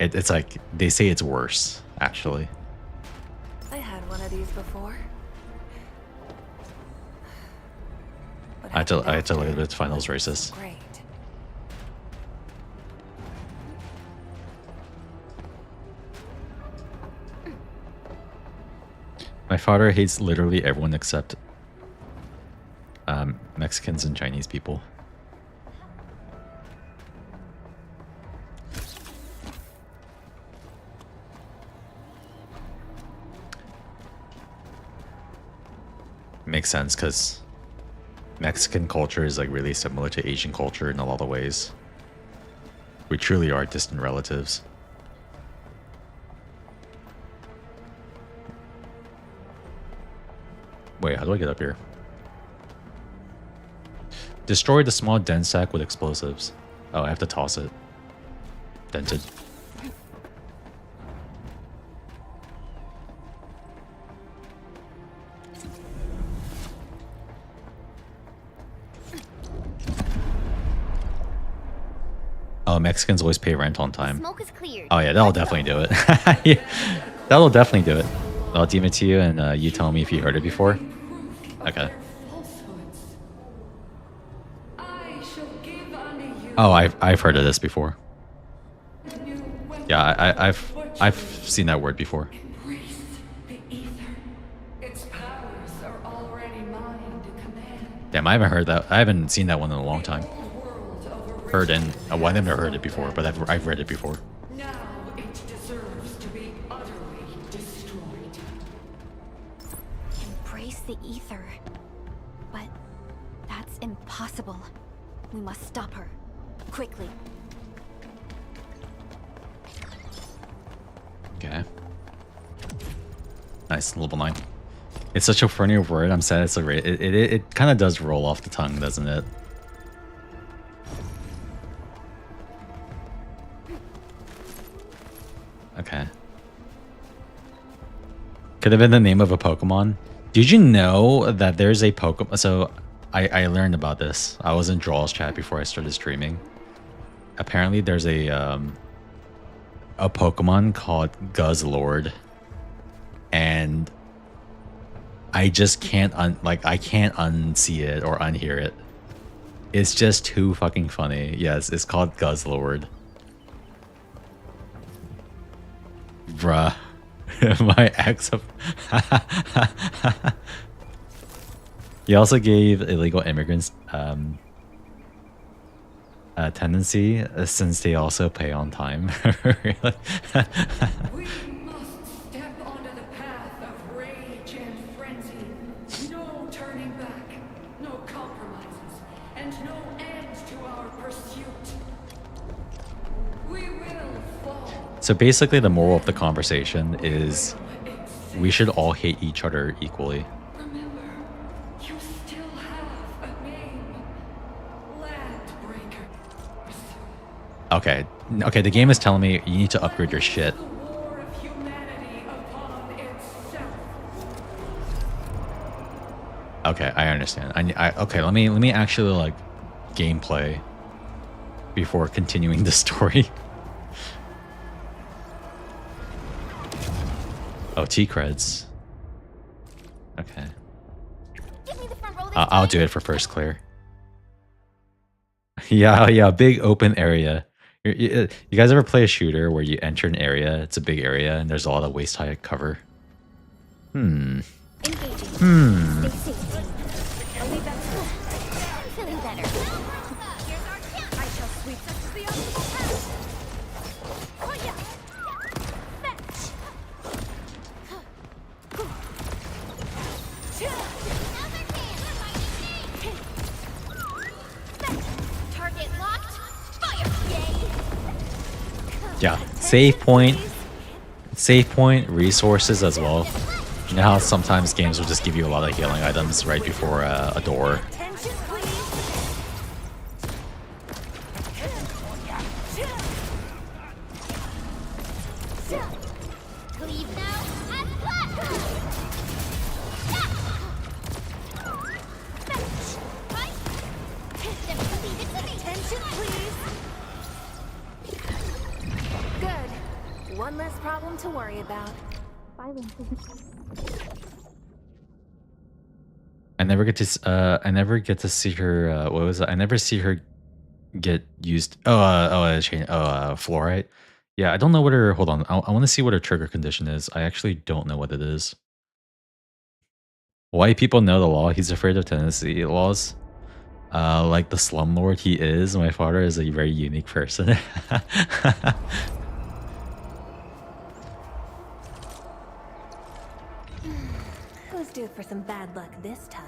It's like they say it's worse actually. I had one of these before. I had to look at it to find those racist. Great. My father hates literally everyone except Mexicans and Chinese people. Makes sense because Mexican culture is like really similar to Asian culture in a lot of ways. We truly are distant relatives. Wait, how do I get up here? Destroy the small den sack with explosives. Oh, I have to toss it. Dented. Oh, Mexicans always pay rent on time. Smoke is cleared. Oh yeah, that'll definitely do it. Yeah, that'll definitely do it. I'll DM it to you, and you tell me if you heard it before. Okay. Oh, I've heard of this before. Yeah, I've seen that word before. Damn, I haven't heard that. I haven't seen that one in a long time. Heard and well, I've never heard it before, but I've read it before. Now it deserves to be utterly destroyed. Embrace the ether. But that's impossible. We must stop her. Quickly. Okay. Nice, level 9. It's such a funny word. I'm sad it's a rate. It kind of does roll off the tongue, doesn't it? Okay. Could have been the name of a Pokemon. Did you know that there's a Pokemon? So I learned about this. I was in Drawl's chat before I started streaming. Apparently there's a Pokemon called Guzzlord. And I just can't I can't unsee it or unhear it. It's just too fucking funny. Yes, it's called Guzzlord. Bruh. My ex of He also gave illegal immigrants a tendency since they also pay on time. Really? We must step onto the path of rage and frenzy. No turning back, no compromises, and no end to our pursuit. We will fall. So basically the moral of the conversation is we should all hate each other equally. Remember, you still have a name. Landbreaker. Okay. Okay, the game is telling me you need to upgrade your shit. Okay, I understand. Okay, let me actually like gameplay before continuing the story. Oh, T-creds. Okay. I'll do it for first clear. Yeah, big open area. You guys ever play a shooter where you enter an area, it's a big area, and there's a lot of waist-high cover? Feeling better. Here's our chance. I shall sweep us to the obstacle path. Oh yeah. Fetch. Target locked. Fire. Yay. Yeah, save point, resources as well. You know how sometimes games will just give you a lot of healing items right before a door. Good. One less problem to worry about. I never get to see her. What was it? I never see her get used. Fluorite. Yeah, I don't know what her. Hold on, I want to see what her trigger condition is. I actually don't know what it is. White people know the law. He's afraid of Tennessee laws. Like the slumlord he is. My father is a very unique person. Who's due for some bad luck this time?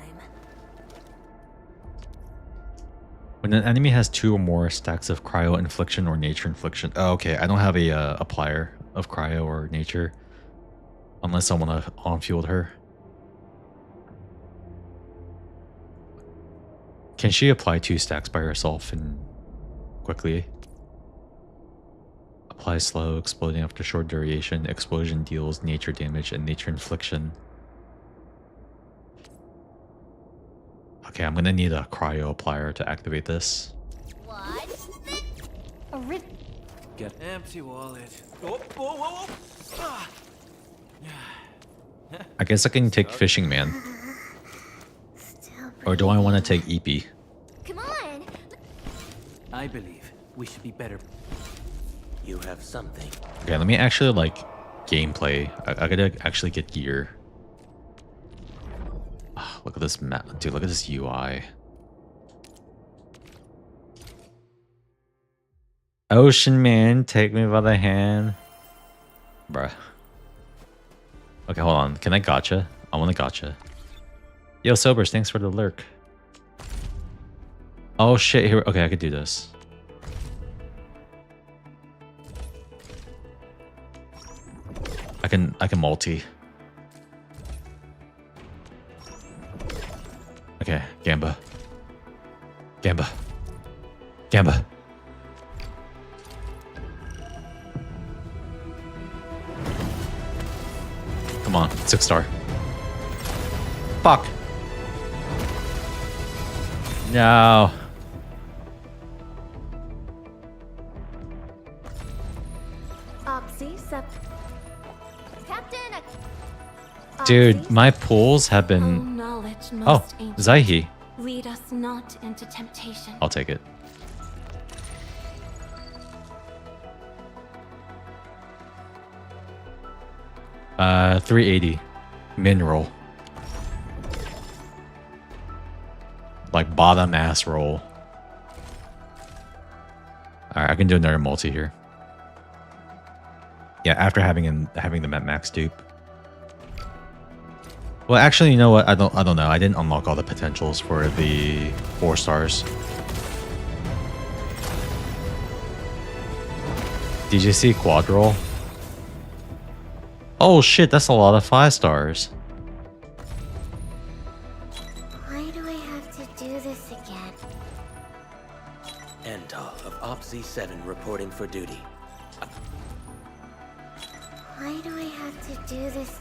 When an enemy has 2 or more stacks of cryo infliction or nature infliction. Oh, okay. I don't have a applier of cryo or nature. Unless I want to on-field her. Can she apply 2 stacks by herself and quickly? Apply slow, exploding after short duration. Explosion deals nature damage and nature infliction. Okay, I'm gonna need a cryo applier to activate this. What? get empty wallet. Oh, whoa, whoa, whoa. I guess I can take Fishing Man. Or do I want to take EP? Come on! I believe we should be better. You have something. Okay, let me actually like gameplay. I gotta actually get gear. Oh, look at this map, dude. Look at this UI. Ocean Man, take me by the hand, bruh. Okay, hold on. Can I gotcha? I want to gotcha. Yo, Sobers, thanks for the lurk. Oh shit! Here, okay, I could do this. I can multi. Okay, Gamba. Gamba. Gamba. Come on, 6-star. Fuck. No. Captain! Dude, my pulls have been... Oh, Zaihi. Lead us not into temptation. I'll take it. Uh, 380. Mineral. Like bottom ass roll. Alright, I can do another multi here. Yeah, after having them at max dupe. Well, actually, you know what? I don't know. I didn't unlock all the potentials for the 4 stars. Did you see quad roll? Oh shit, that's a lot of 5 stars. Why do I have to do this again? Endal of Op Z7 reporting for duty. Why do I have to do this?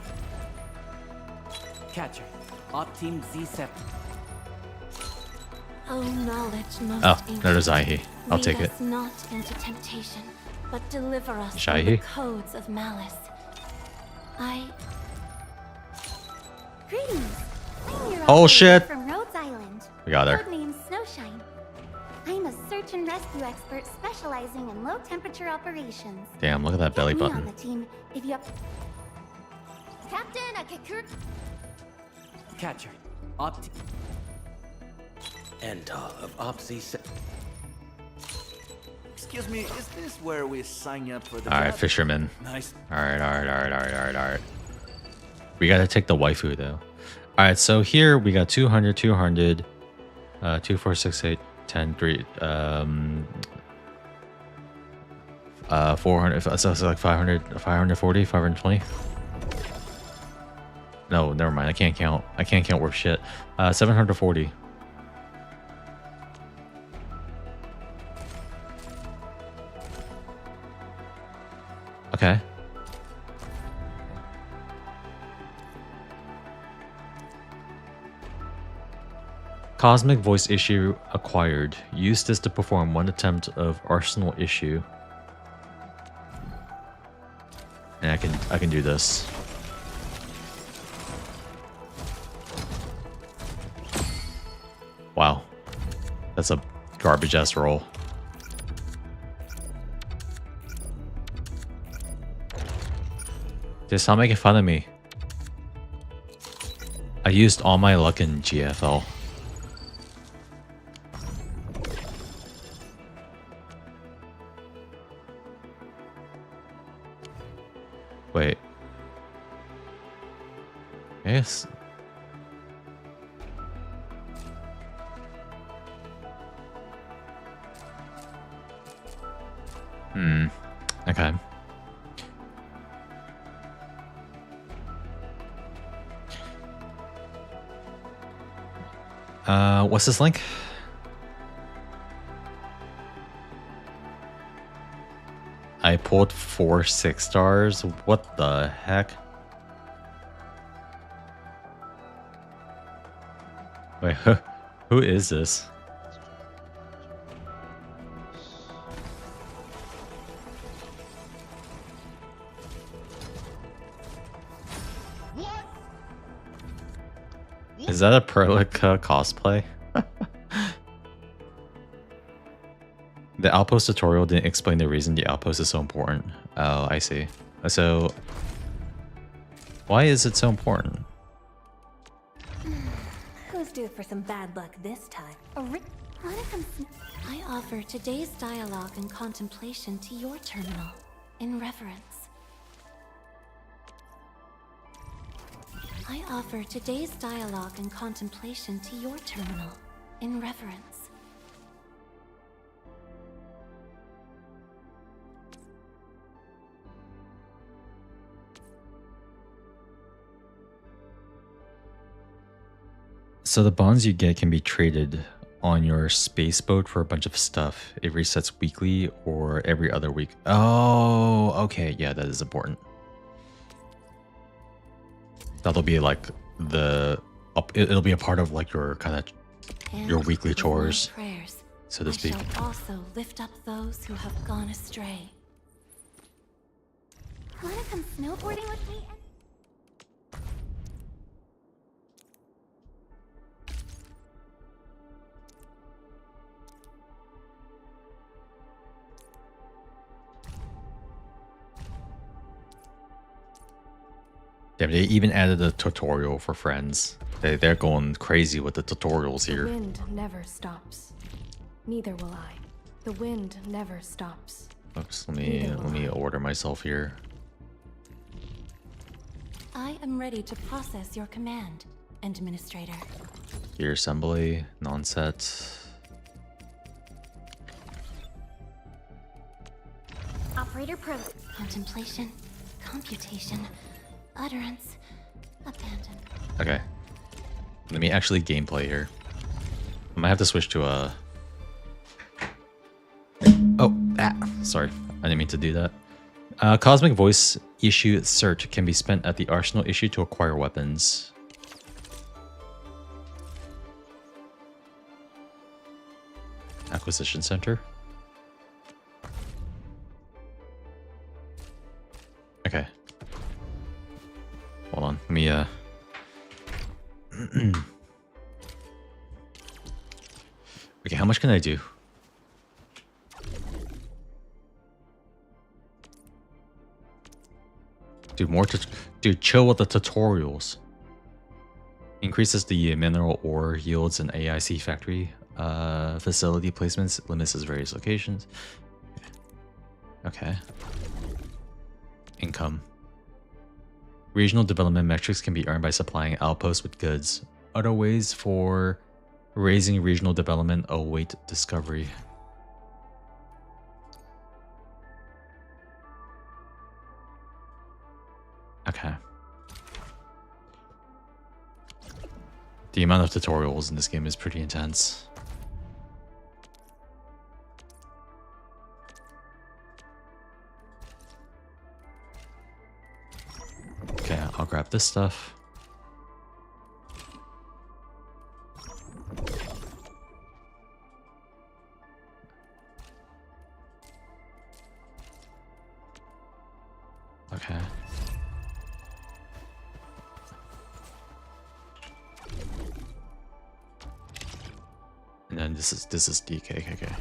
Catcher, Op Team Z7. Oh, knowledge most Oh, ancient. there's Zaihi. I'll take Lead it. us not into temptation, but deliver us from Shaihi? the codes of malice. Greetings. I'm your Oh, operator shit. from Rhodes Island. We got her. Codename Snowshine. I'm a search and rescue expert specializing in low temperature operations. Damn, look at that belly Get me on button. the team if you have... Captain Akakur... Catcher, Op Team. Endal of Op Z7. Excuse me, is this where we sign up for the Alright, job? fisherman. Nice. Alright. We gotta take the waifu though. Alright, so here we got 200, 200, 2, 4, 6, 8, 10, 3, 400, so it's like 500, 540, 520. No, never mind. I can't count. I can't count worth shit. 740. Okay. Cosmic voice issue acquired. Use this to perform one attempt of arsenal issue. And I can do this. Wow. That's a garbage ass roll. Just stop making fun of me. I used all my luck in GFL. Wait. Yes. Okay. What's this link? I pulled 4 6 stars. What the heck? Wait, who is this? Is that a Perlica cosplay? The outpost tutorial didn't explain the reason the outpost is so important. Oh, I see. So, why is it so important? Who's due for some bad luck this time? I offer today's dialogue and contemplation to your terminal, in reverence. I offer today's dialogue and contemplation to your terminal, in reverence. So the bonds you get can be traded on your space boat for a bunch of stuff. It resets weekly or every other week. Oh, okay. Yeah, that is important. That'll be like it'll be a part of like your kind of your weekly chores, Prayers, so to speak. I shall also lift up those who have gone astray. Wanna come snowboarding with me? Damn, they even added a tutorial for friends. They're going crazy with the tutorials The here. wind never stops. Neither will I. The wind never stops. Oops, let me order myself here. I am ready to process your command, Administrator. Gear assembly, non-set. Operator Pro. Contemplation, computation, utterance, abandon. Okay. Let me actually gameplay here. I might have to switch to a... Oh, sorry. I didn't mean to do that. Cosmic Voice Issue Cert can be spent at the Arsenal issue to acquire weapons. Acquisition Center. Okay. Hold on. Let me, Okay, how much can I do? Dude, chill with the tutorials. Increases the mineral ore yields in AIC factory. Facility placements limits its various locations. Okay. Income. Regional development metrics can be earned by supplying outposts with goods. Other ways for raising regional development await discovery. Okay. The amount of tutorials in this game is pretty intense. Okay, I'll grab this stuff. Okay. And then this is DK. Okay.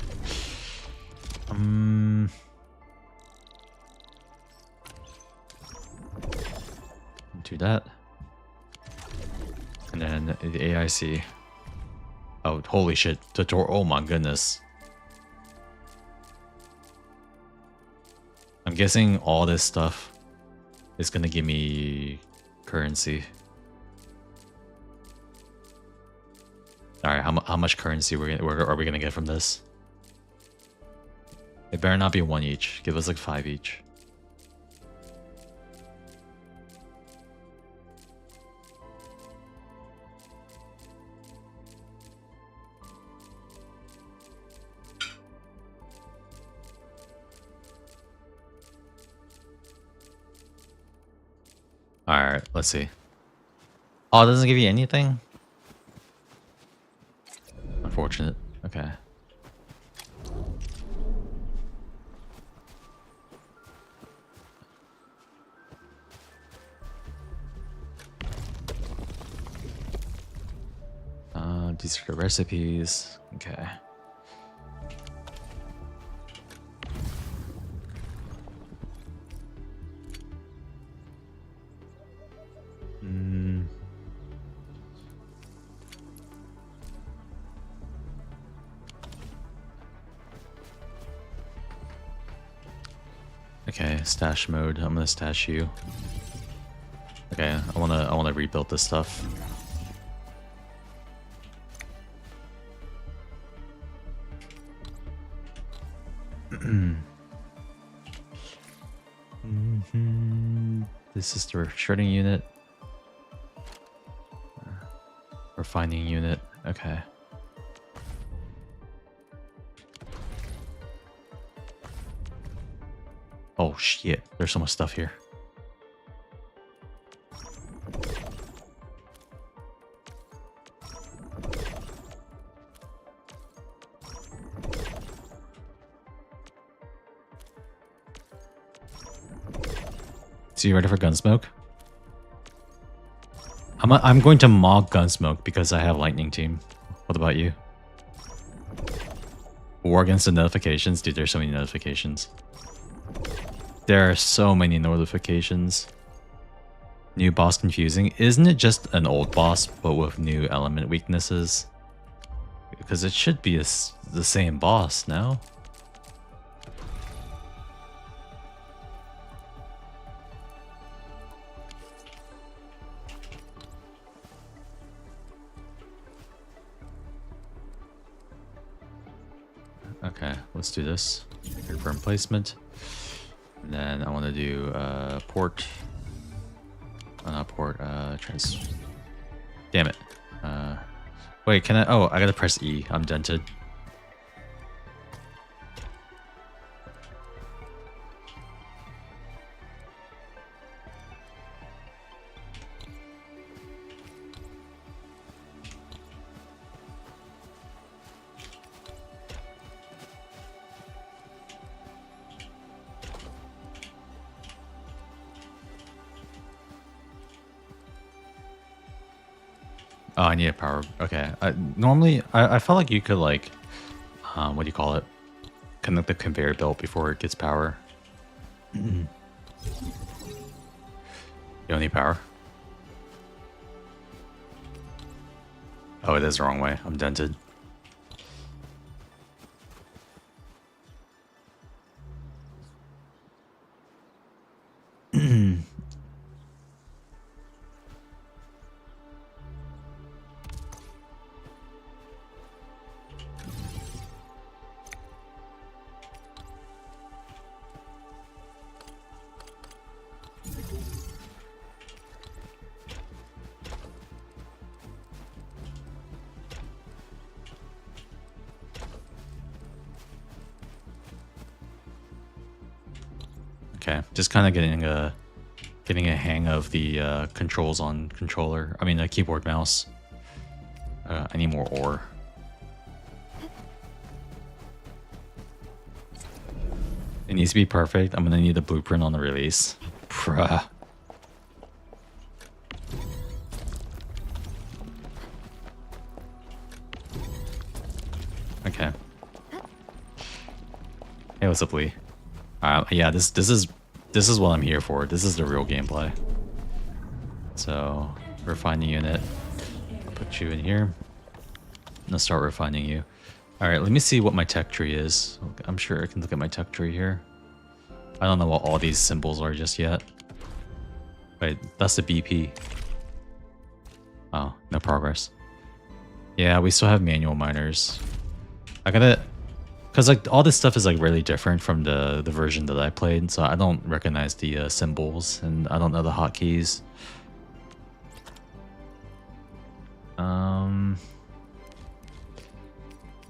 Do that. And then the AIC. Oh, holy shit. Tutorial. Oh my goodness. I'm guessing all this stuff is gonna give me currency. Alright, how much currency are we gonna get from this? It better not be 1 each. Give us like 5 each. Alright, let's see. Oh, it doesn't give you anything? Unfortunate. Okay. These are the recipes. Okay. Okay, stash mode. I'm gonna stash you. Okay, I wanna rebuild this stuff. This is the shredding unit. Refining unit. Okay. Oh shit, there's so much stuff here. So you ready for Gunsmoke? I'm going to mock Gunsmoke because I have Lightning Team. What about you? War against the notifications? Dude, there's so many notifications. There are so many notifications. New boss confusing. Isn't it just an old boss but with new element weaknesses? Because it should be the same boss, no? Okay, let's do this. Confirm placement. And then I want to do port. Oh, not port. Damn it. Wait, can I? Oh, I gotta press E. I'm dented. Oh, I need a power. Okay. Normally, I felt like you could like, what do you call it? Connect the conveyor belt before it gets power. You don't need power. Oh, it is the wrong way. I'm dented. Okay, just kind of getting a hang of the controls on controller. I mean, keyboard mouse. I need more ore. It needs to be perfect. I'm gonna need a blueprint on the release. Bruh. Okay. Hey, what's up, Lee? Yeah, this is what I'm here for. This is the real gameplay. So, refining unit. I'll put you in here. I'm gonna start refining you. Alright, let me see what my tech tree is. I'm sure I can look at my tech tree here. I don't know what all these symbols are just yet. Wait, that's the BP. Oh, no progress. Yeah, we still have manual miners. I gotta... Because like all this stuff is like really different from the version that I played, so I don't recognize the symbols and I don't know the hotkeys.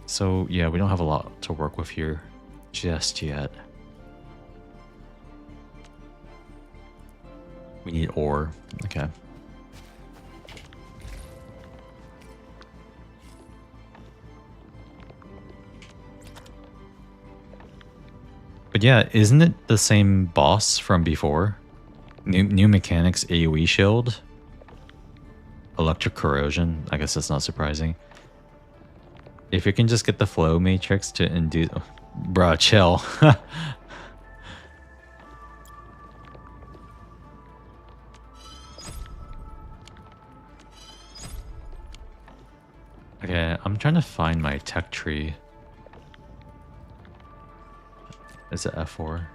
So yeah, we don't have a lot to work with here just yet. We need ore. Okay. But yeah, isn't it the same boss from before? New mechanics, AoE shield, electric corrosion. I guess that's not surprising. If you can just get the flow matrix to induce... Bruh, chill. Okay, I'm trying to find my tech tree. Is it F4?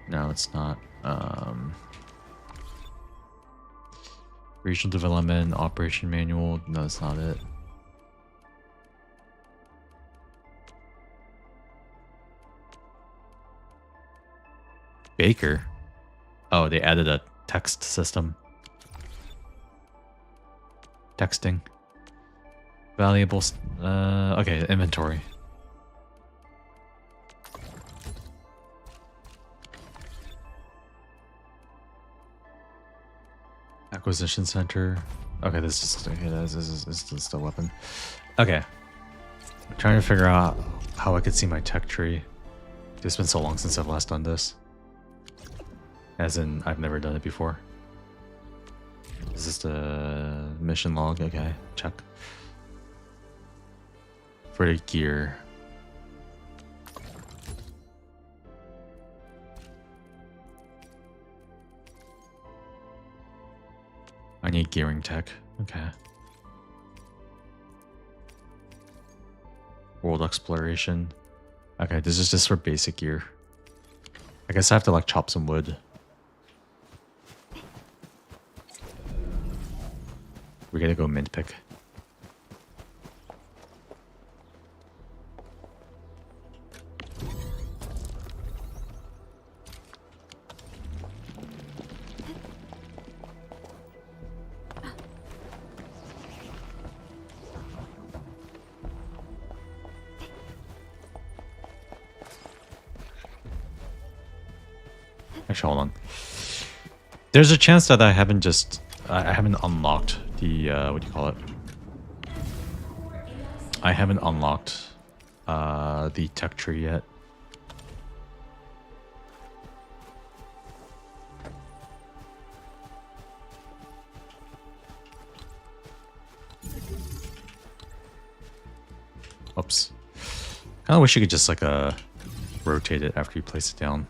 No, it's not. Regional development, operation manual. No, that's not it. Baker. Oh, they added a text system. Texting. Valuables. Okay, inventory. Acquisition center. Okay, this is okay, this is the weapon. Okay. I'm trying to figure out how I could see my tech tree. It's been so long since I've last done this. As in, I've never done it before. Is this the mission log? Okay, check. For the gear. I need gearing tech. Okay. World exploration. Okay, this is just for basic gear. I guess I have to like chop some wood. We gotta go mint pick. Actually, hold on. There's a chance that I haven't unlocked the what do you call it? I haven't unlocked the tech tree yet. Oops. Kinda wish you could just like rotate it after you place it down.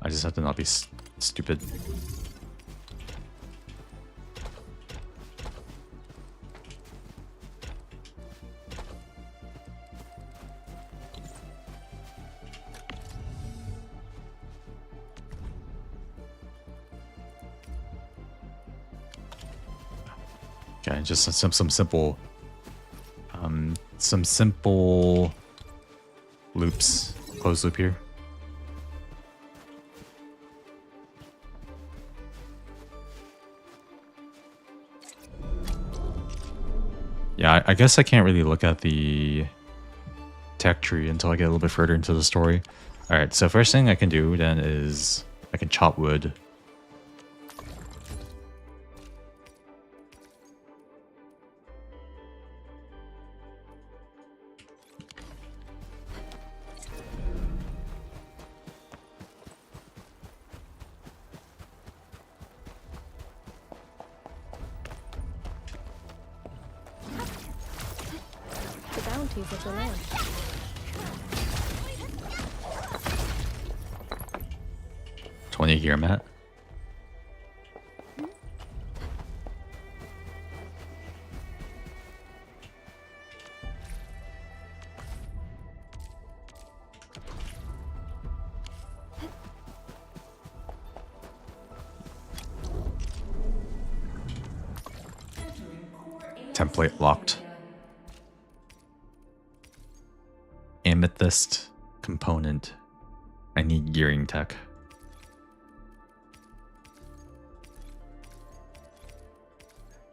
I just have to not be stupid. Okay, just some simple loops. Closed loop here. Yeah, I guess I can't really look at the tech tree until I get a little bit further into the story. Alright, so first thing I can do then is I can chop wood. Of the land. 20 gear mat. Template locked. Amethyst component. I need gearing tech.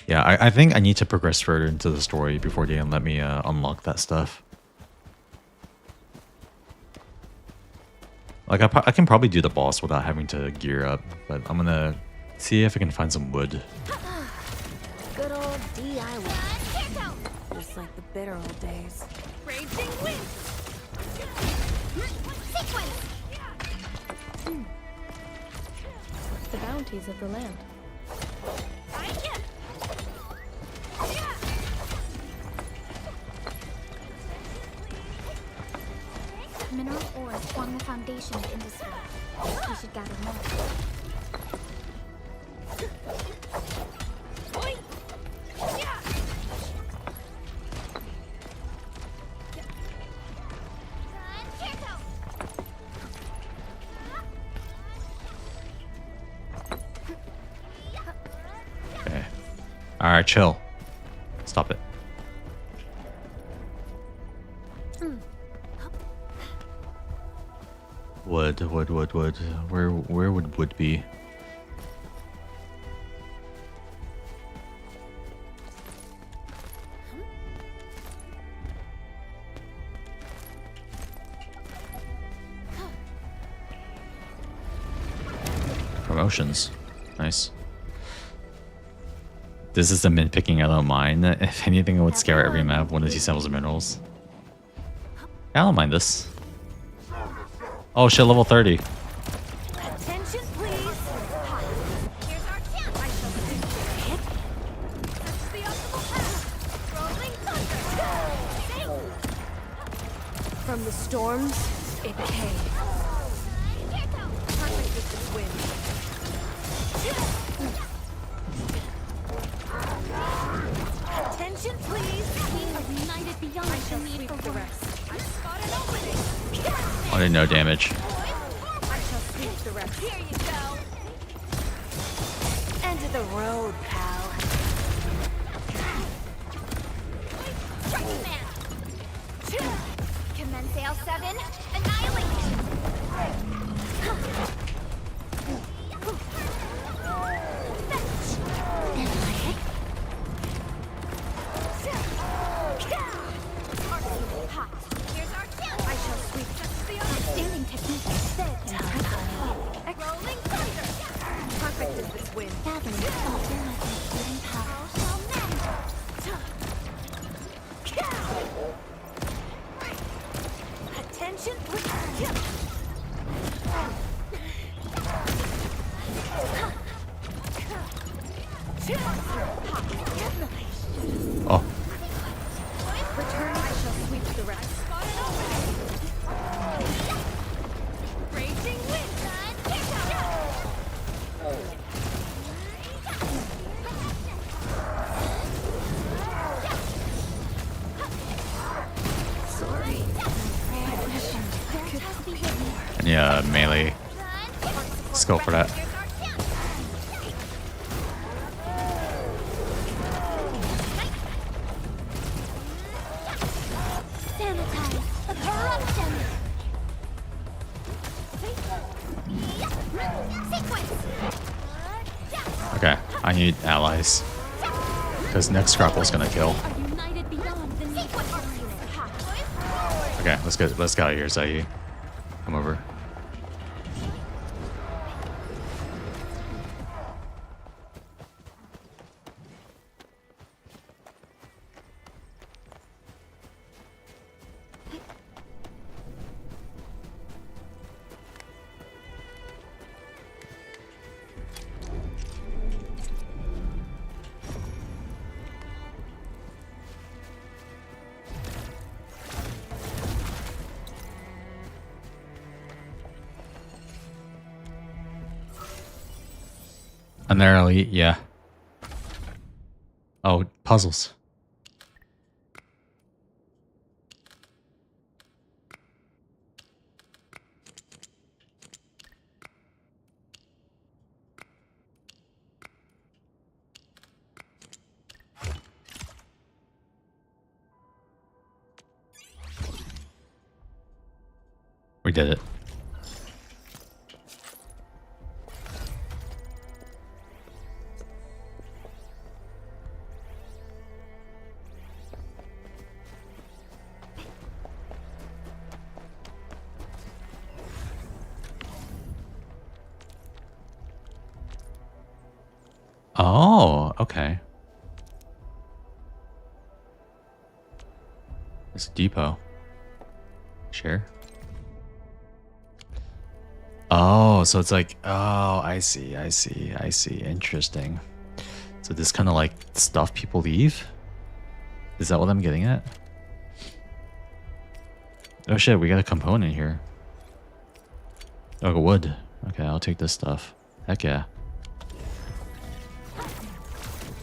Yeah, I think I need to progress further into the story before they let me unlock that stuff. Like, I can probably do the boss without having to gear up, but I'm gonna see if I can find some wood. Good old DIY. Just like the bitter old days. Raging wind! Sequence! The bounties of the land. minerals form the foundation of industry. We should gather more. Okay. Alright, chill. Stop it. Wood. Where would wood be? Promotions. Nice. This is the min picking I don't mind. If anything, it would scare every map when it sees samples of minerals. I don't mind this. Oh shit, level 30. Attention, please. Here's our chance. I shall hit. That's the optimal path. Rolling thunder. From the storms, it came. Perfect with this wind. Attention, please. We are united beyond the need for the rest. I spot an opening. I did no damage. I shall sweep the rest. Here you go. End of the road, pal. Striking man. Commence L7. Annihilation. Here's our chance. I shall sweep. Standing technique is set. Rolling thunder. Perfect is this wind. Gathering thought realizing power shall mend. Attention, please. Oh. Return, I shall sweep the rest. Raging wind. Sorry. Yeah, melee skill for that. Sanitize. A corruption. Sequence. Okay, I need allies. Because next grapple's gonna kill. United beyond the need for Okay, let's get out of here, Zai. Come over. And they're elite, yeah. Oh, puzzles. We did it. Oh, okay. It's a depot. Share. Oh, so it's like, oh, I see. Interesting. So this kind of like stuff people leave? Is that what I'm getting at? Oh shit, we got a component here. Oh, wood. Okay, I'll take this stuff. Heck yeah.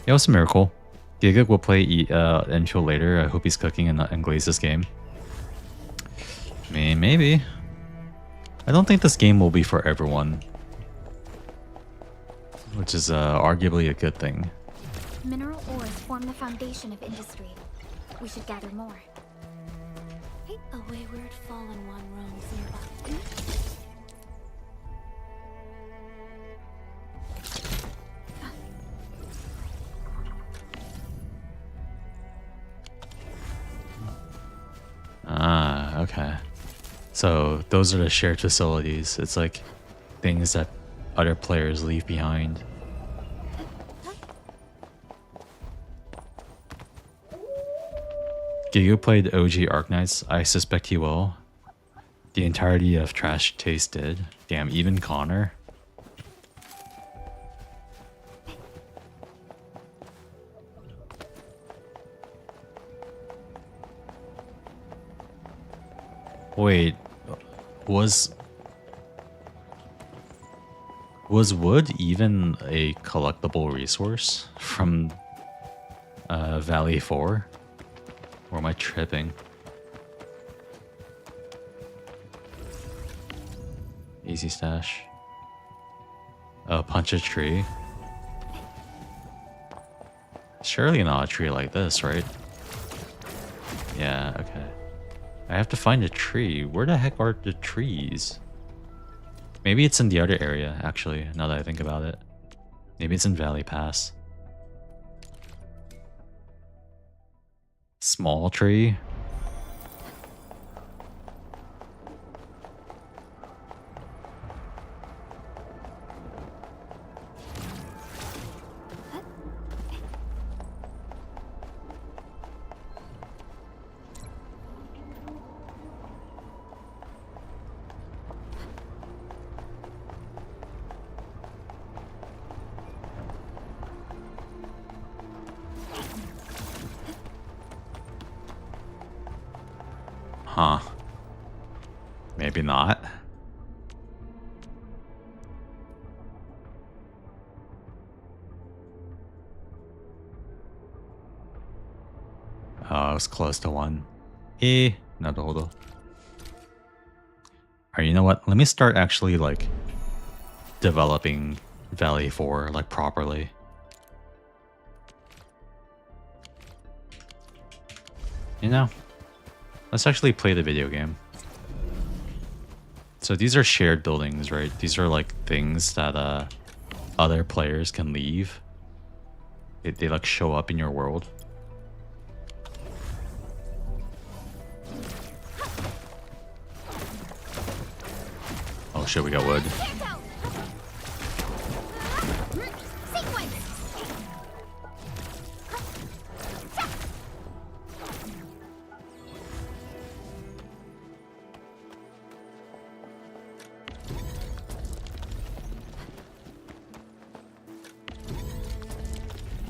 Yeah, what's a miracle? Giga will play Endfield later. I hope he's cooking and glaze this game. I mean, maybe. I don't think this game will be for everyone. Which is arguably a good thing. Mineral ores form the foundation of industry. We should gather more. A wayward fallen one roams nearby. Ah, okay. So those are the shared facilities. It's like things that other players leave behind. Giga played OG Arknights. I suspect he will. The entirety of Trash Taste did. Damn, even Connor. Wait, was wood even a collectible resource from Valley 4? Or am I tripping? Easy stash. Oh, punch a tree. Surely not a tree like this, right? Yeah, okay. I have to find a tree. Where the heck are the trees? Maybe it's in the other area, actually, now that I think about it. Maybe it's in Valley Pass. Small tree. Huh. Maybe not. Oh, I was close to one. Naruhodo. Alright, you know what? Let me start actually, like, developing Valley 4, like, properly. You know? Let's actually play the video game. So these are shared buildings, right? These are like things that other players can leave. They like show up in your world. Oh shit, we got wood.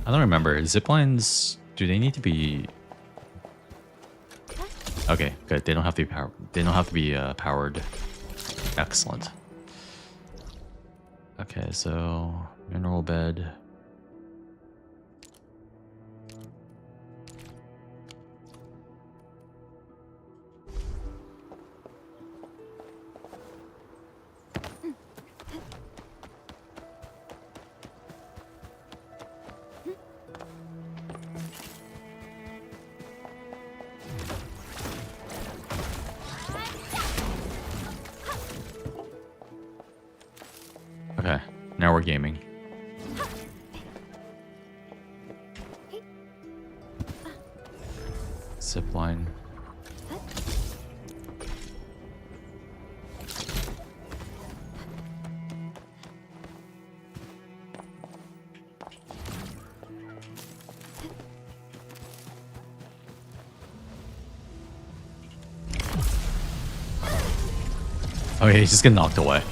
I don't remember. Ziplines, do they need to be... Okay, good. They don't have to be powered. They don't have to be powered. Excellent. Okay, so mineral bed. Okay, now we're gaming. Zipline. Okay, he's just getting knocked away.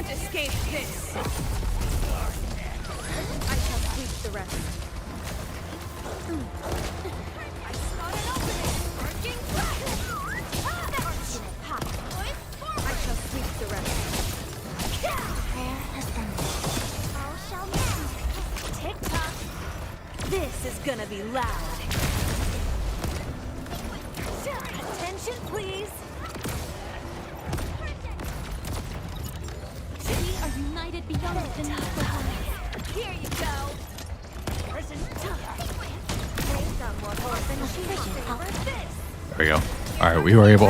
can't escape this! I shall sweep the rest. I spot an opening! Arcing flash! I shall sweep the rest. Prayer has ended. All shall mend. Tick-tock! This is gonna be loud. Attention, please! We are united beyond the need for harmony. Here you go! There we go. All right, we were able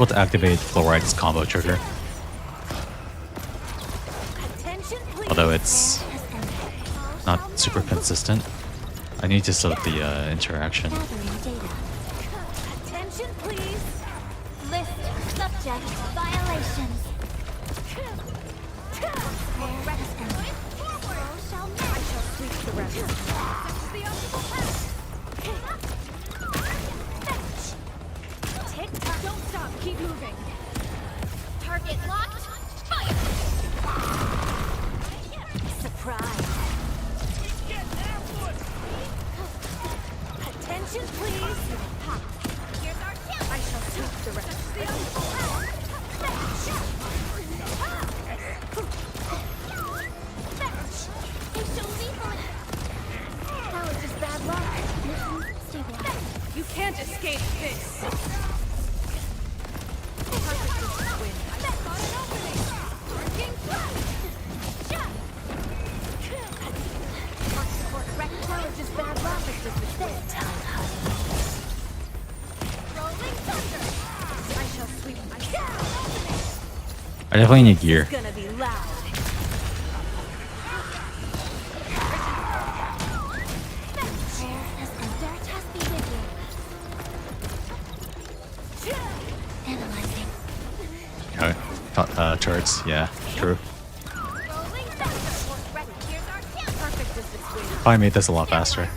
to activate Fluoride's combo trigger. Although it's not super consistent. I need to set up the interaction. Attention, please. List subject violations. Prayer has ended. All shall mend. I shall sweep the rest. Tick-tock. Don't stop. Keep moving. Target locked. Fire. Surprise. Attention, please. Here's our kill. I shall sweep the rest. That was just bad luck. Stabilize. You can't escape this. That was just bad luck. Rolling thunder. I shall sweep. I definitely need gear. It's gonna be loud. Okay. Turrets, yeah, true. Probably made this a lot faster.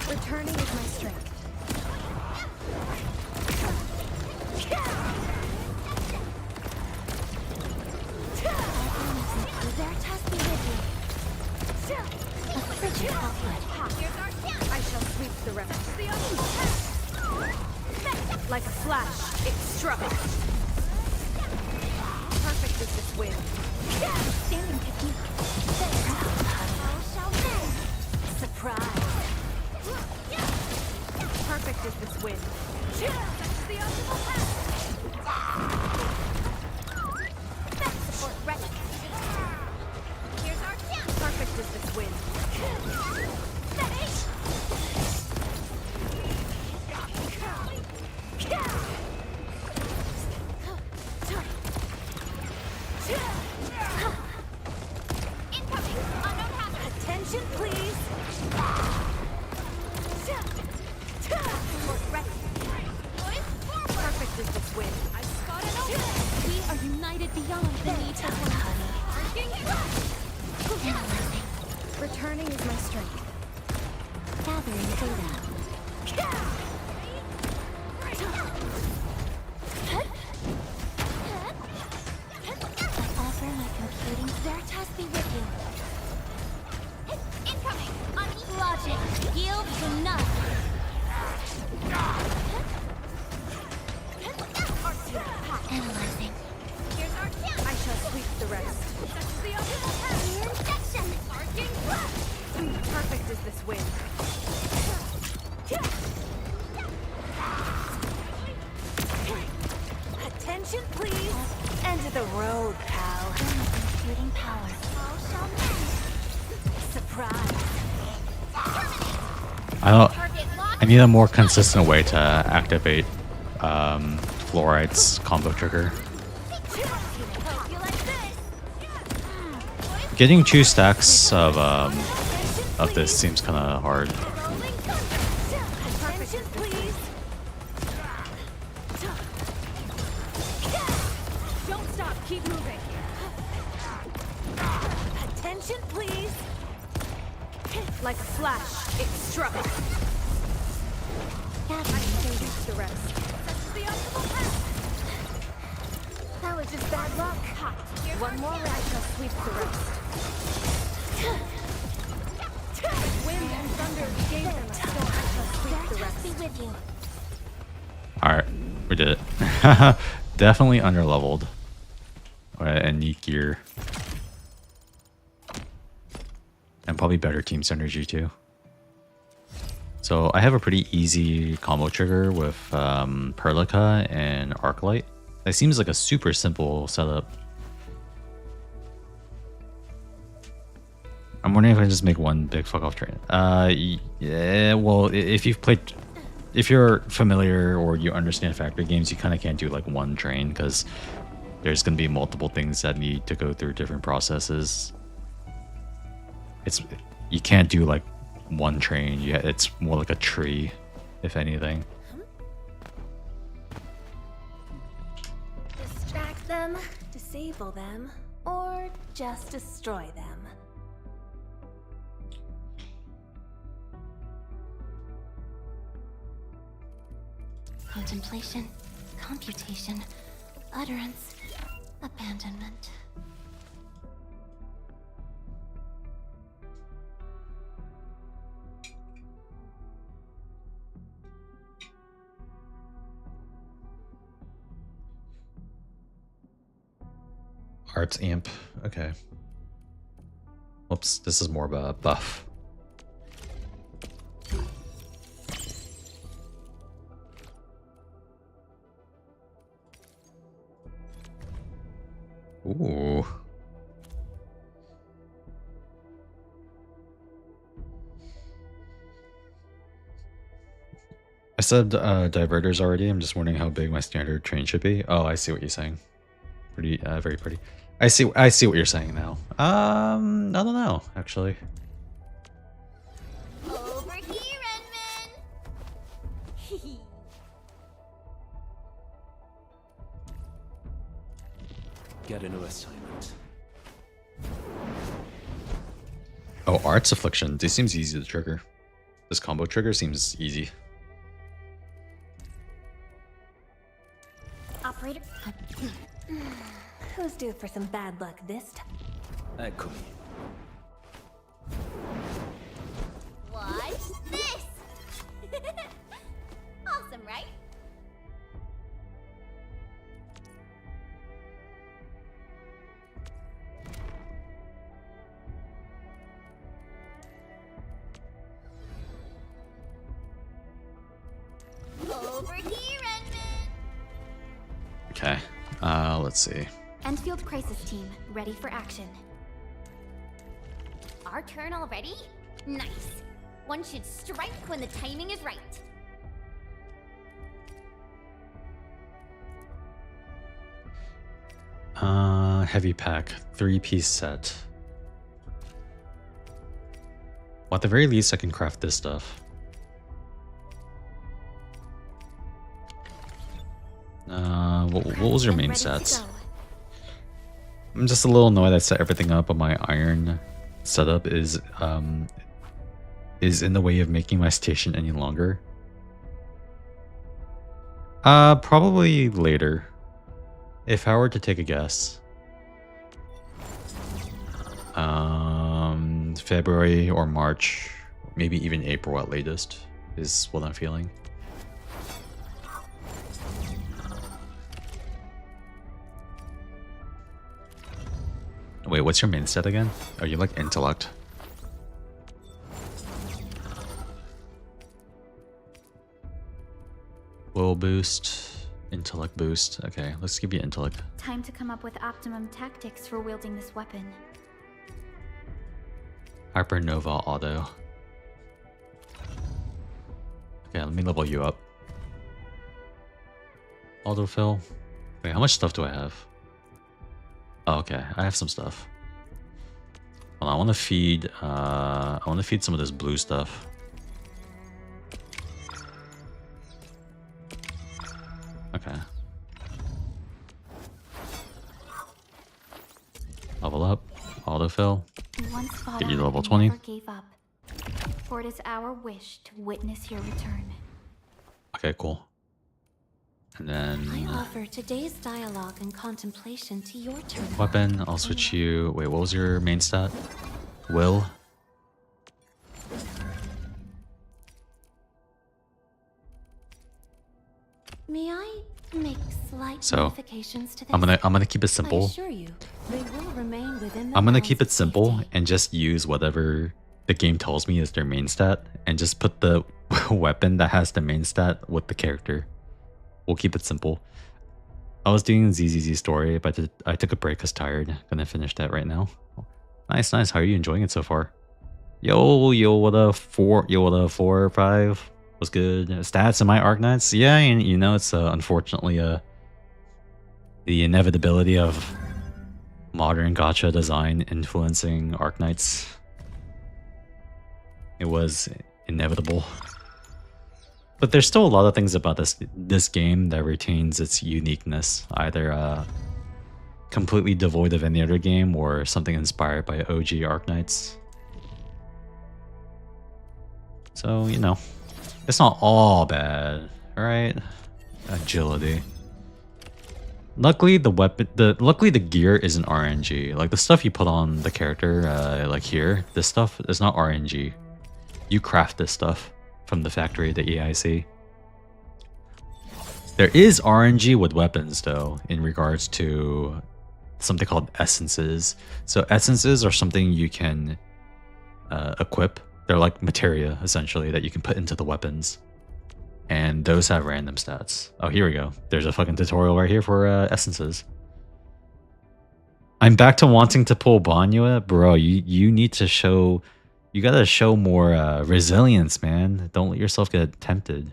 Returning is my strength. I shall sweep the rest. Like a flash, it struck. Perfect is this wind. Standing technique. Surprise. Perfect is this wind. Support ready. Here's our chance. Perfect is this wind. Incoming. Unknown hazard. Attention, please. Perfect is this wind. I spot an opening. We are united beyond the need for harmony. Analyzing. Returning is my strength. Gathering data. I offer my computing. Veritas be with you. Incoming. Logic yields to none. Analyzing. Here's our chance. I shall sweep the rest. Injection. Perfect is this wind. Attention, please. End of the road, pal. Computing power. All shall mend. Surprise. I need a more consistent way to activate Fluoride's combo trigger. Getting 2 stacks of this seems kind of hard. Don't stop, keep moving. Attention, please. Like a flash, it struck. The rest. That was just bad luck. One more round shall sweep the rest. Wind and thunder gave them a storm. Shall sweep the rest. Be with you. Alright, we did it. Definitely underleveled. Alright, and neat gear. And probably better team synergy too. So I have a pretty easy combo trigger with Perlica and Arknight. That seems like a super simple setup. I'm wondering if I can just make one big fuck off train. Yeah, well, if you're familiar or you understand factory games, you kind of can't do like one train because there's going to be multiple things that need to go through different processes. You can't do like one train. Yeah, it's more like a tree, if anything. Distract them, disable them, or just destroy them. Contemplation, computation, utterance, abandonment. Arts amp. Okay. Whoops, this is more of a buff. Ooh. I said diverters already. I'm just wondering how big my standard train should be. Oh, I see what you're saying. Pretty, very pretty. I see what you're saying now. I don't know, actually. Over here, Edmund! Get a new assignment. Oh, Arts Affliction. This seems easy to trigger. This combo trigger seems easy. Operator. Who's due for some bad luck this time? Echo. Watch this! Awesome, right? Over here, Edmund! Okay. Let's see. Endfield Crisis Team, ready for action. Our turn already? Nice. One should strike when the timing is right. Heavy pack, 3-piece set. Well, at the very least, I can craft this stuff. What was your main stats? I'm just a little annoyed I set everything up, but my iron setup is in the way of making my station any longer. Probably later. If I were to take a guess. February or March, maybe even April at latest, is what I'm feeling. Wait, what's your main stat again? Oh, you like intellect. Will boost, intellect boost. Okay, let's give you intellect. Time to come up with optimum tactics for wielding this weapon. Hypernova auto. Okay, let me level you up. Autofill. Wait, how much stuff do I have? Oh, okay, I have some stuff. Well, I want to feed some of this blue stuff. Okay. Level up, autofill. Once fought Get you to on level and 20. never gave up. For it is our wish to witness your return. Okay, cool. And then I offer today's dialogue and contemplation to your turn. weapon, I'll switch you. Wait, what was your main stat? Will? May I make slight So, modifications to this? I'm gonna keep it I simple. assure you, they will remain within the I'm gonna bounds keep of it simple safety. and just use whatever the game tells me is their main stat and just put the weapon that has the main stat with the character. We'll keep it simple. I was doing ZZZ story, but I took a break because tired. Gonna finish that right now. Nice, nice. How are you enjoying it so far? Yo, what a 4 or 5. Was good. Stats in my Arknights? Yeah, and you know, it's unfortunately the inevitability of modern gacha design influencing Arknights. It was inevitable. But there's still a lot of things about this game that retains its uniqueness, either completely devoid of any other game or something inspired by OG Arknights. So, you know, it's not all bad, right? Agility. Luckily, luckily the gear isn't RNG. Like the stuff you put on the character, like here, this stuff is not RNG. You craft this stuff from the factory, the EIC. There is RNG with weapons, though, in regards to something called essences. So essences are something you can equip. They're like materia, essentially, that you can put into the weapons. And those have random stats. Oh, here we go. There's a fucking tutorial right here for essences. I'm back to wanting to pull Banyue. Bro, you need to show... You gotta show more resilience, man. Don't let yourself get tempted.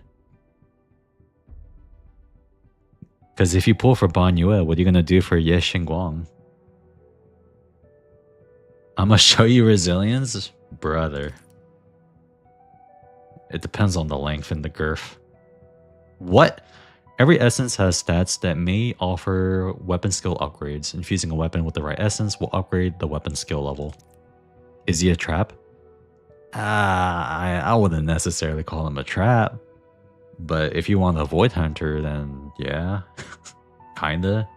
Because if you pull for Banyue, what are you gonna do for Ye Xingguang? I'm gonna show you resilience? Brother. It depends on the length and the girth. What? Every essence has stats that may offer weapon skill upgrades. Infusing a weapon with the right essence will upgrade the weapon skill level. Is he a trap? I wouldn't necessarily call him a trap. But if you want a Void Hunter, then yeah. Kinda.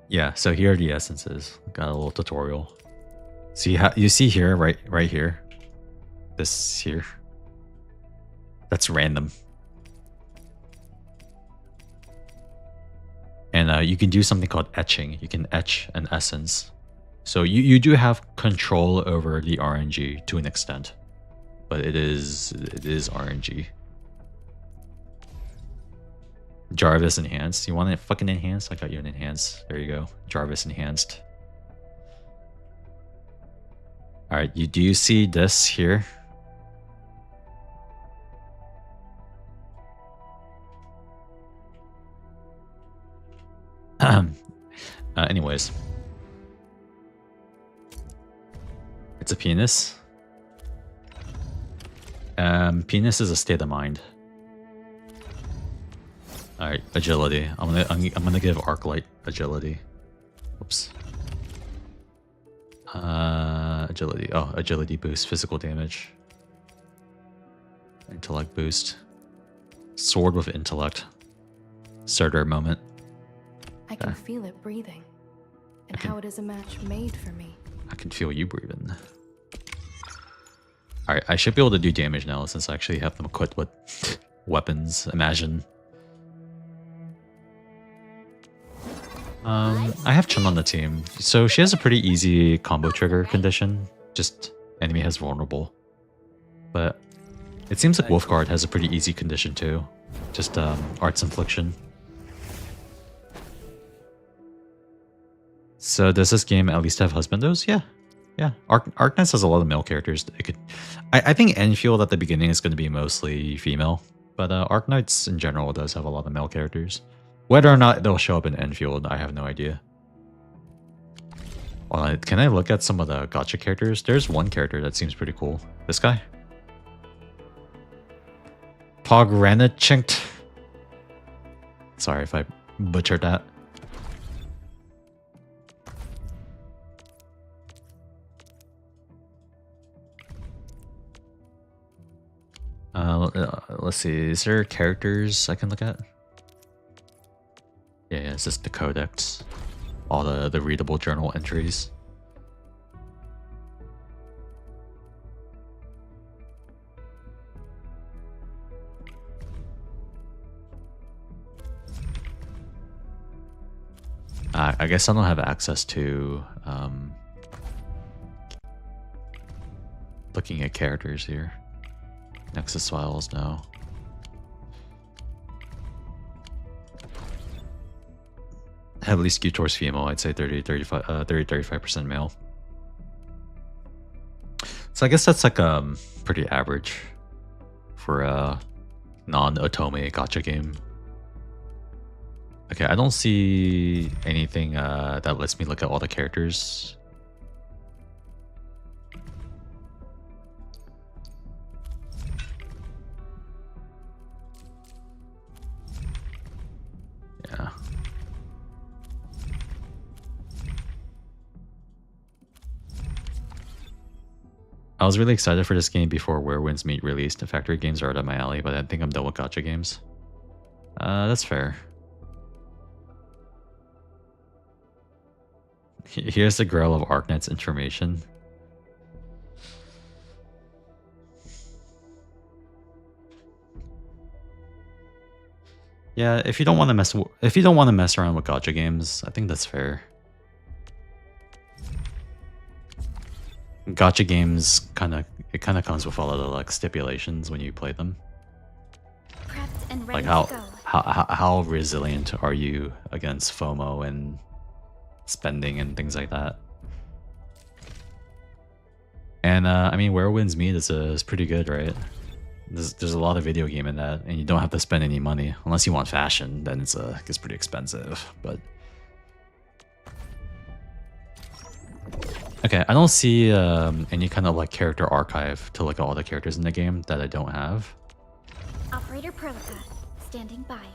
Yeah, so here are the essences. Got a little tutorial. See how you see here, right here. This here. That's random. And you can do something called etching. You can etch an essence. So you do have control over the RNG to an extent. But it is RNG. Jarvis enhanced. You want it fucking enhanced? I got you an enhanced. There you go. Jarvis enhanced. Alright, do you see this here? Anyways. It's a penis. Penis is a state of mind. Alright, agility. I'm gonna give Arclight agility. Whoops. Agility. Oh, agility boost, physical damage. Intellect boost. Sword with intellect. Surtur moment. I can feel it breathing. And how it is a match made for me. I can feel you breathing. Alright, I should be able to do damage now since I actually have them equipped with weapons. Imagine. I have Chun on the team. So she has a pretty easy combo trigger condition. Just enemy has vulnerable. But it seems like Wolfguard has a pretty easy condition too. Just arts infliction. So does this game at least have husbandos? Yeah. Yeah. Arknights has a lot of male characters. I think Endfield at the beginning is going to be mostly female. But Arknights in general does have a lot of male characters. Whether or not they'll show up in Endfield, I have no idea. Can I look at some of the gacha characters? There's one character that seems pretty cool. This guy? Pogranachinkt. Sorry if I butchered that. Let's see. Is there characters I can look at? Yeah, it's just the codex. All the readable journal entries. I guess I don't have access to looking at characters here. Nexus files, no. Heavily skewed towards female, I'd say 35% male. So I guess that's like pretty average for a non-otome gacha game. Okay, I don't see anything that lets me look at all the characters. Yeah. I was really excited for this game before Where Winds Meet released. The factory games are out of my alley, but I think I'm done with gacha games. That's fair. Here's the Grail of Arknights information. Yeah, if you don't want to mess around with gacha games, I think that's fair. Gacha games kind of comes with a lot of like stipulations when you play them. Prepped and ready Like to go. how resilient are you against FOMO and spending and things like that? And I mean, Where Winds Meet is pretty good, right? There's a lot of video game in that, and you don't have to spend any money unless you want fashion. Then it's pretty expensive. But okay, I don't see any kind of like character archive to look at all the characters in the game that I don't have. Operator Prolica, standing by.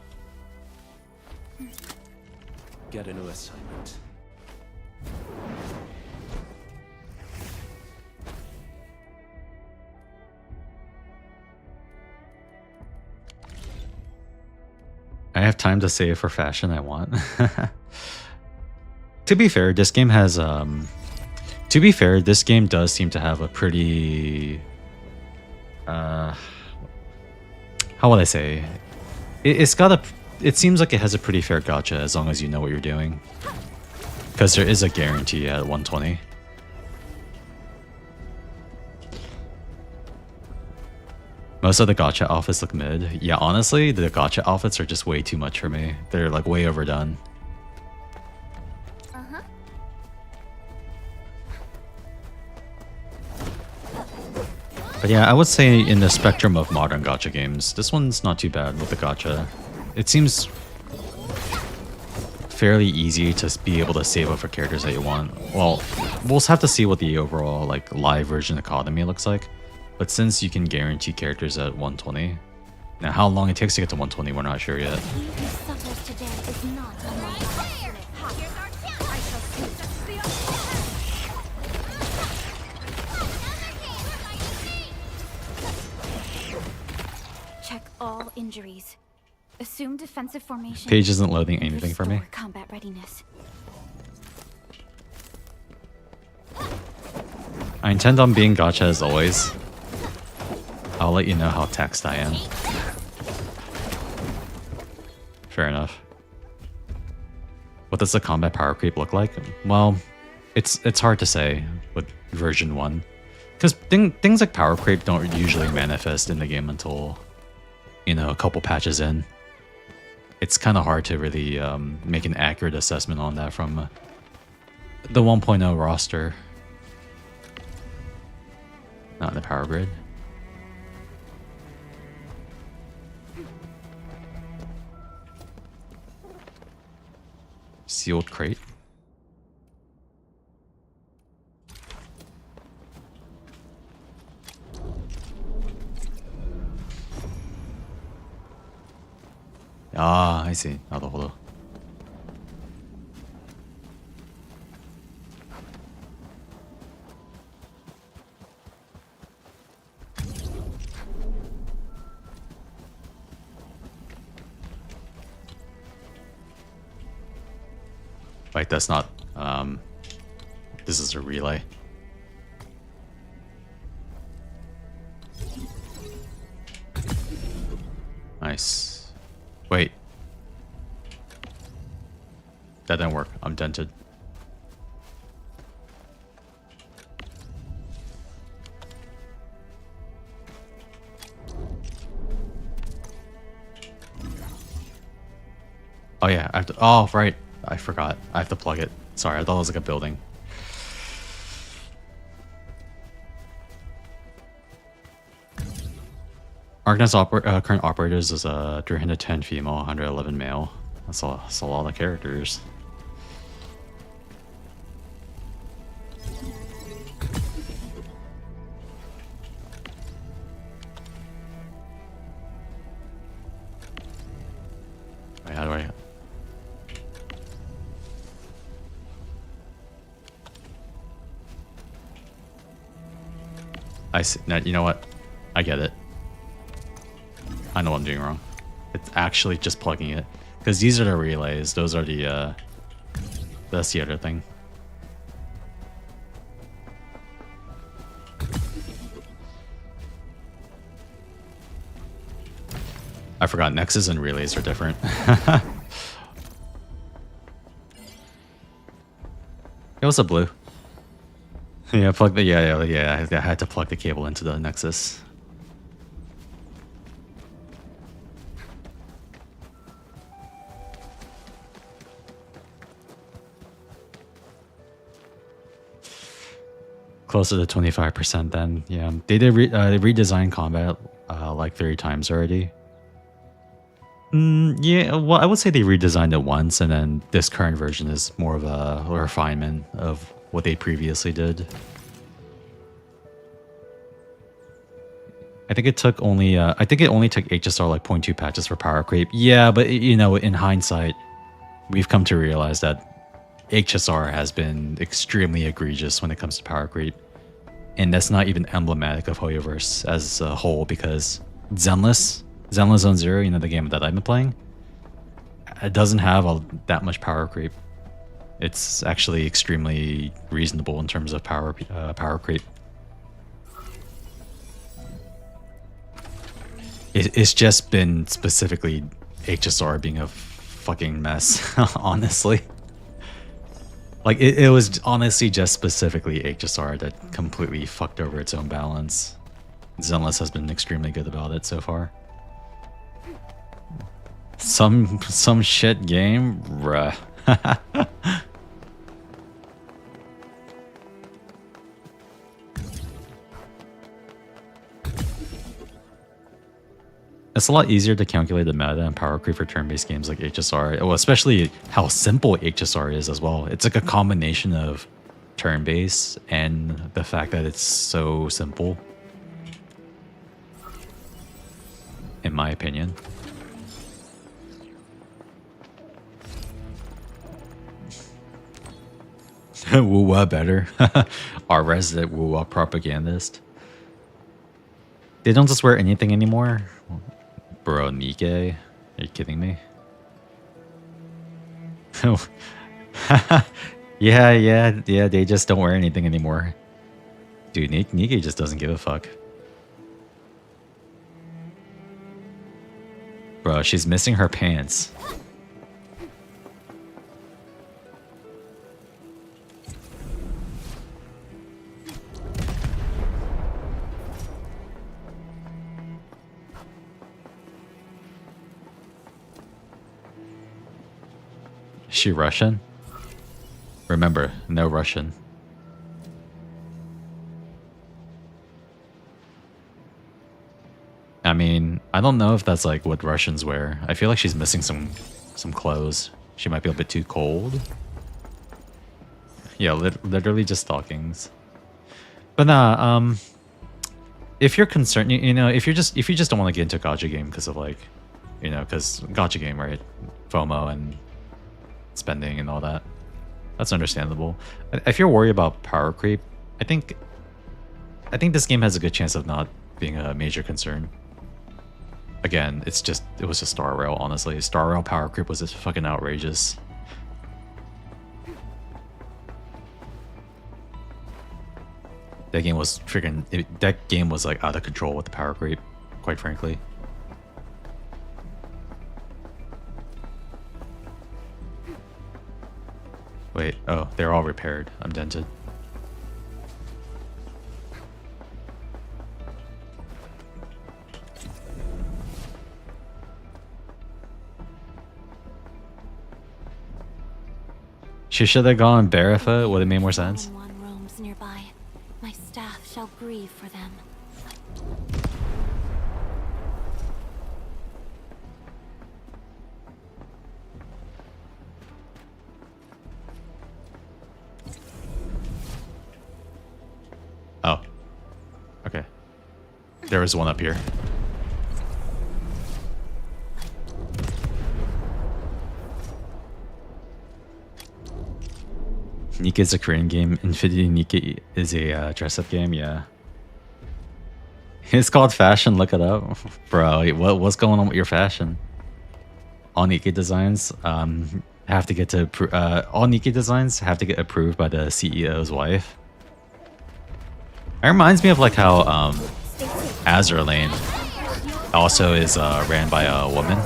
Get a new assignment. I have time to save for fashion I want. To be fair, this game has this game does seem to have a pretty how would I say? It seems like it has a pretty fair gacha as long as you know what you're doing. Because there is a guarantee at 120. Most of the gacha outfits look mid. Yeah, honestly, the gacha outfits are just way too much for me. They're like way overdone. Uh-huh. But yeah, I would say in the spectrum of modern gacha games, this one's not too bad with the gacha. It seems fairly easy to be able to save up for characters that you want. Well, we'll have to see what the overall like live version economy looks like. But since you can guarantee characters at 120, now how long it takes to get to 120, we're not sure yet. He who suffers today is not among us. I shall Check all injuries. Assume defensive formation. Page isn't loading and anything for me. restore combat readiness. I intend on being gacha as always. I'll let you know how taxed I am. Fair enough. What does the combat power creep look like? Well, it's hard to say with version 1. Because things like power creep don't usually manifest in the game until, you know, a couple patches in. It's kind of hard to really make an accurate assessment on that from the 1.0 roster. Not in the power grid. Sealed crate. Like, that's not, this is a relay. Nice. Wait. That didn't work. I'm dented. Oh yeah, I have to, oh right. I forgot. I have to plug it. Sorry, I thought it was like a building. Arknights current operators is 310 female, 111 male. That's a lot of characters. Wait, how do I see. Now, you know what? I get it. I know what I'm doing wrong. It's actually just plugging it. Because these are the relays. Those are the, that's the other thing. I forgot Nexus and relays are different. It was a blue. Yeah, plug the, yeah, I had to plug the cable into the Nexus. Closer to 25% then, yeah. They did they redesigned combat like 30 times already. Yeah, well, I would say they redesigned it once, and then this current version is more of a refinement of what they previously did. I think it took only, I think it only took HSR like 0.2 patches for power creep. Yeah, but you know, in hindsight, we've come to realize that HSR has been extremely egregious when it comes to power creep. And that's not even emblematic of Hoyoverse as a whole, because Zenless Zone Zero, you know, the game that I've been playing, it doesn't have that much power creep. It's actually extremely reasonable in terms of power creep. It's just been specifically HSR being a fucking mess, honestly. Like, it was honestly just specifically HSR that completely fucked over its own balance. Zenless has been extremely good about it so far. Some shit game? Bruh. It's a lot easier to calculate the meta and power creep for turn-based games like HSR. Well, especially how simple HSR is as well. It's like a combination of turn-based and the fact that it's so simple. In my opinion. Woo-wah better. Our resident woo-wah propagandist. They don't just wear anything anymore? Bro, Nikkei? Are you kidding me? yeah, they just don't wear anything anymore. Dude, Nikkei just doesn't give a fuck. Bro, she's missing her pants. Is she Russian? Remember, no Russian. I mean, I don't know if that's like what Russians wear. I feel like she's missing some clothes. She might be a bit too cold. Yeah, literally just stockings. But nah, if you're concerned, you know, if you just don't want to get into a gacha game because of like, you know, because gacha game, right? FOMO and spending and all that. That's understandable. If you're worried about power creep, I think this game has a good chance of not being a major concern. Again, it was just Star Rail, honestly. Star Rail power creep was just fucking outrageous. That game was freaking. That game was like out of control with the power creep, quite frankly. Wait, oh, they're all repaired. I'm dented. She should have gone barefoot. Would have made more sense. One roams nearby. My staff shall grieve for them. Oh. Okay. There was one up here. Nika is a Korean game. Infinity Nika is a dress-up game. Yeah. It's called fashion. Look it up, bro. What's going on with your fashion? All Nika designs have to get to all Nika designs have to get approved by the CEO's wife. It reminds me of like how Azure Lane also is ran by a woman.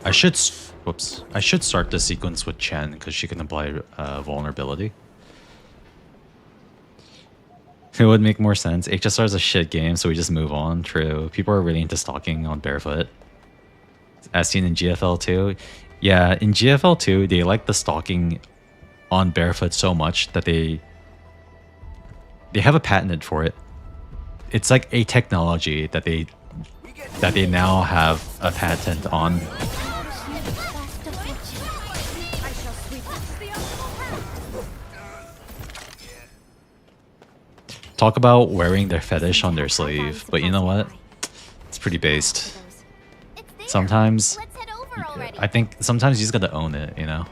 I should start the sequence with Chen because she can apply vulnerability. It would make more sense. HSR is a shit game, so we just move on. True. People are really into stalking on barefoot. As seen in GFL 2. Yeah, in GFL 2, they like the stalking on barefoot so much that they have a patent for it. It's like a technology that they now have a patent on. Talk about wearing their fetish on their sleeve, but you know what? It's pretty based. Sometimes, I think sometimes you just gotta own it, you know?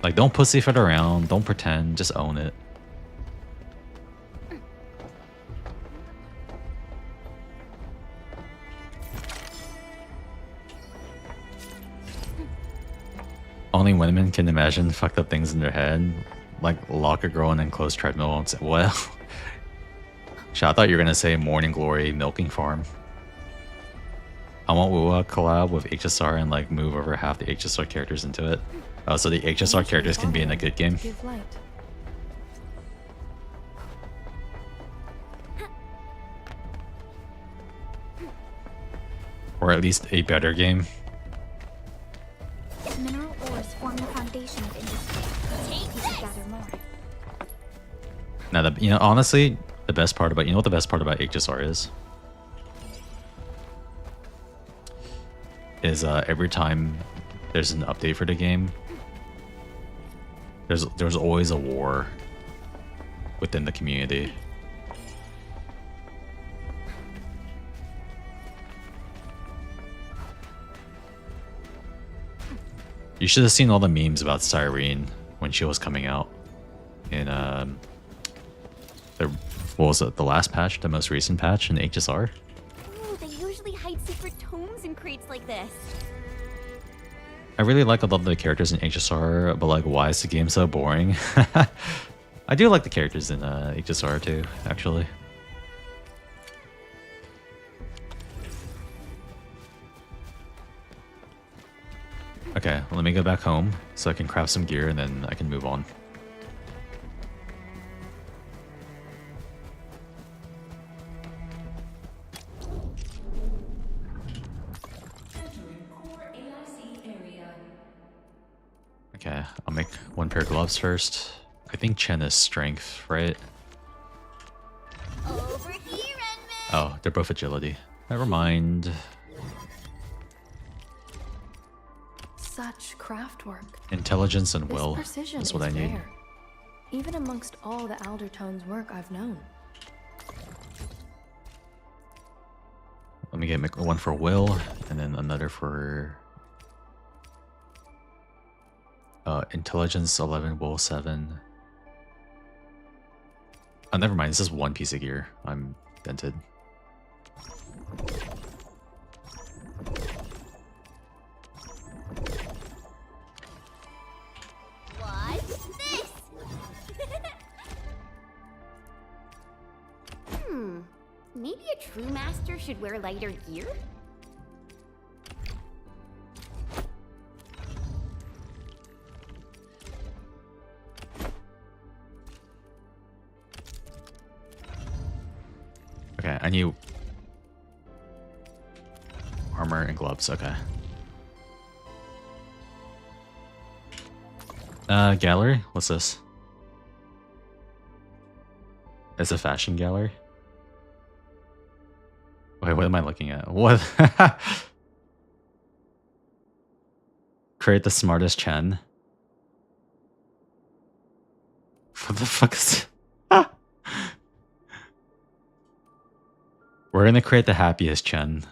Like, don't pussyfoot around, don't pretend, just own it. Only women can imagine fucked up things in their head, like lock a girl in an enclosed treadmill and say, well... I thought you were gonna say Morning Glory Milking Farm. I want Wuwa collab with HSR and like move over half the HSR characters into it. Oh, so the HSR characters can be in a good game. Or at least a better game. Mineral ores form the foundation of industry. You should gather more. Now, you know, honestly, the best part about what the best part about HSR is every time there's an update for the game, there's always a war within the community. You should have seen all the memes about Cyrene when she was coming out in what was it, the last patch, the most recent patch in HSR? Ooh, they usually hide secret tomes in crates like this. I really like a lot of the characters in HSR, but like, why is the game so boring? I do like the characters in HSR too, actually. Okay, let me go back home so I can craft some gear and then I can move on. Okay, I'll make one pair of gloves first. I think Chen is strength, right? Over here, Edmund. Oh, they're both agility. Never mind. Such craft work. Intelligence and This will precision is what I need. rare, even amongst all the Aldertone's work I've known. get one for Will, and then another for Intelligence 11, Will 7. Oh, never mind. This is one piece of gear. I'm dented. What's this? Maybe a true master should wear lighter gear? Okay, I need armor and gloves. Okay. Gallery? What's this? It's a fashion gallery? Wait, what am I looking at? What? Create the smartest Chen. What the fuck is... We're gonna create the happiest Chen.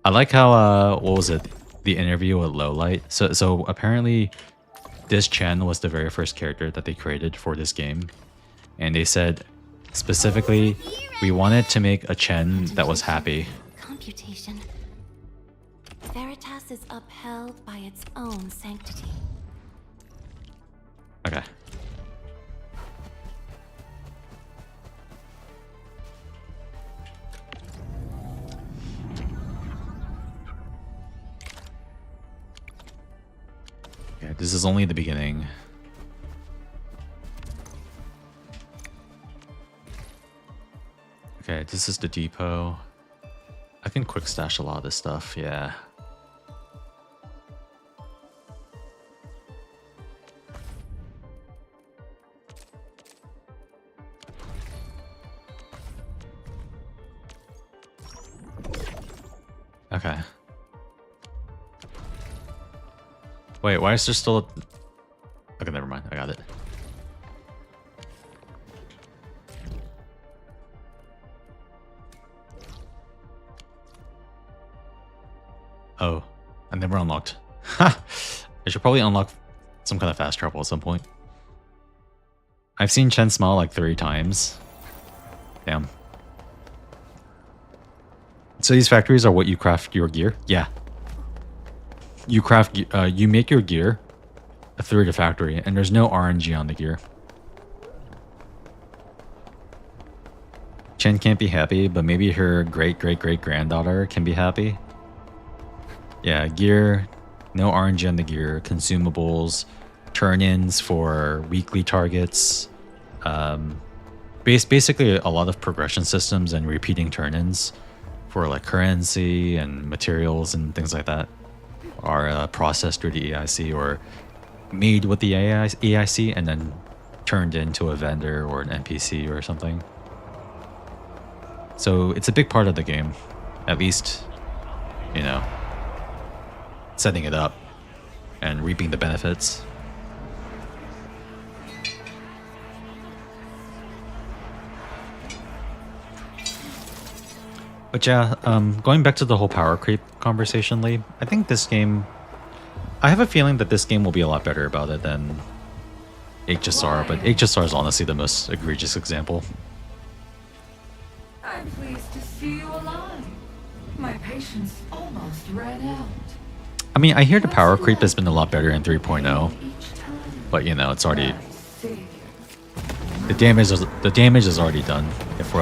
I like how, what was it? The interview with Lowlight. So apparently this Chen was the very first character that they created for this game. And they said, specifically, we wanted to make a Chen that was happy. Computation. Veritas is upheld by its own sanctity. Okay. Yeah, this is only the beginning. Okay, this is the depot. I can quick stash a lot of this stuff, yeah. Okay. Wait, why is there still a... Okay, never mind. I got it. Oh, I never unlocked. Ha! I should probably unlock some kind of fast travel at some point. I've seen Chen smile like 3 times. Damn. So these factories are what you craft your gear? Yeah. You craft, you make your gear through the factory, and there's no RNG on the gear. Chen can't be happy, but maybe her great-great-great-granddaughter can be happy. Yeah, gear, no RNG on the gear, consumables, turn-ins for weekly targets, basically a lot of progression systems and repeating turn-ins for like currency and materials and things like that are processed through the EIC or made with the EIC and then turned into a vendor or an NPC or something. So it's a big part of the game, at least, you know, setting it up and reaping the benefits. But yeah, going back to the whole power creep conversation, Lee, I think this game... I have a feeling that this game will be a lot better about it than HSR, but HSR is honestly the most egregious example. I'm pleased to see you alive. My patience almost ran out. I mean, I hear the power creep has been a lot better in 3.0, but you know, it's already... The damage is already done if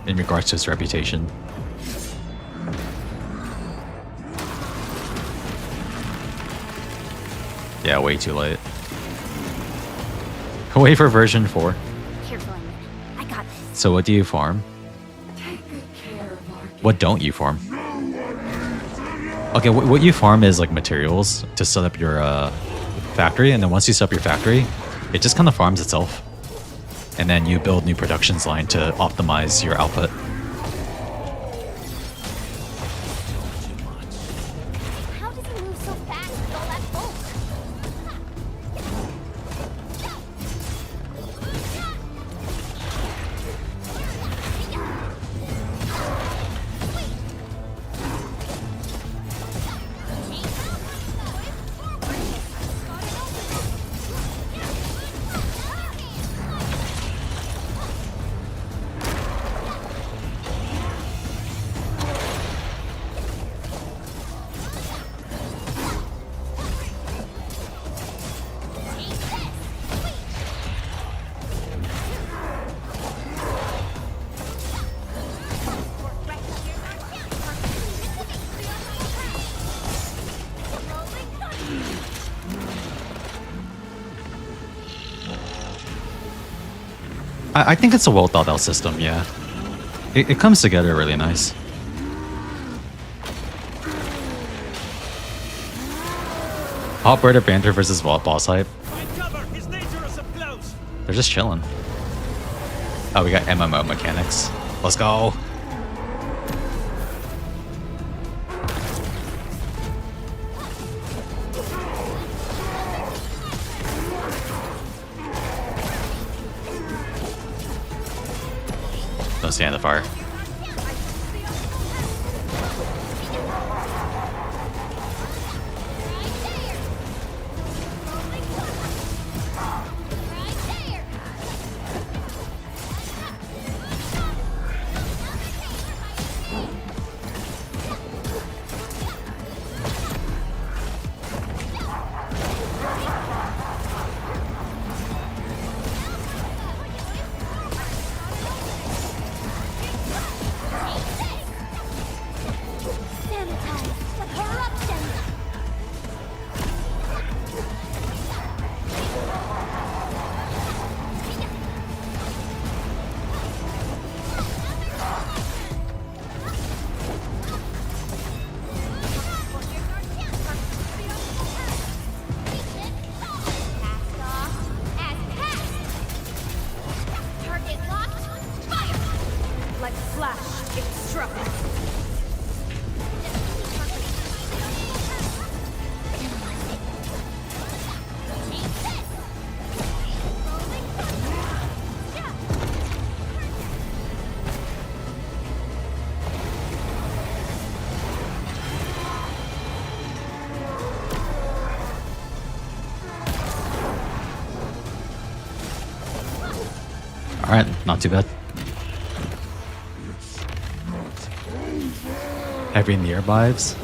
in regards to its reputation. Yeah, way too late. Wait for version 4. Careful, I got this. So what do you farm? What don't you farm? Okay, what you farm is like materials to set up your factory, and then once you set up your factory, it just kind of farms itself. And then you build new productions line to optimize your output. How does he move so fast with all that bulk? I think it's a well thought out system, yeah. It comes together really nice. Operator banter versus boss hype. They're just chilling. Oh, we got MMO mechanics. Let's go. Don't stand the fire. Alright, not too bad. Heavy near vibes.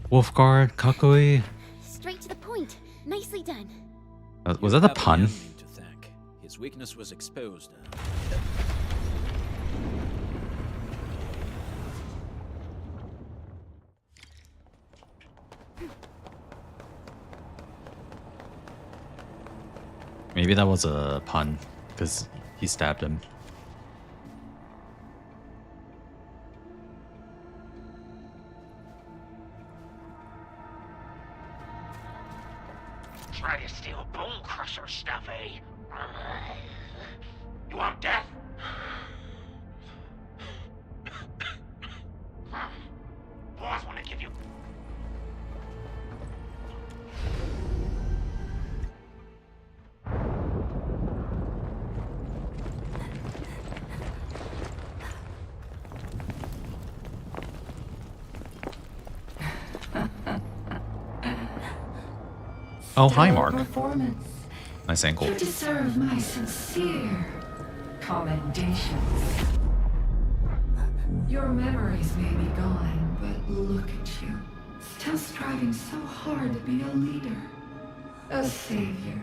Wolfguard, Kakui. Straight to the point. Nicely done. Was that a pun? To thank. His weakness was exposed. Maybe that was a pun, because he stabbed him. Try to steal Bone Crusher stuff, eh? You want death? Boss want to give you... Oh, hi, Mark. Performance. Nice ankle. You deserve my sincere commendations. Your memories may be gone, but look at you. Still striving so hard to be a leader, a savior,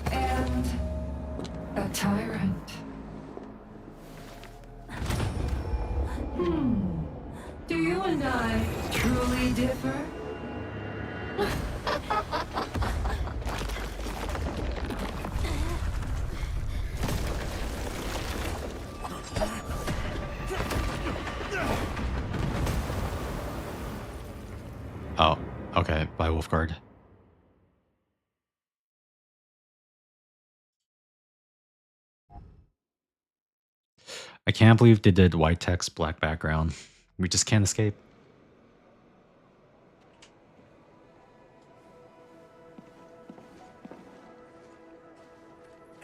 and a tyrant. Do you and I truly differ? Oh, okay, by Wolfguard. I can't believe they did white text, black background. We just can't escape.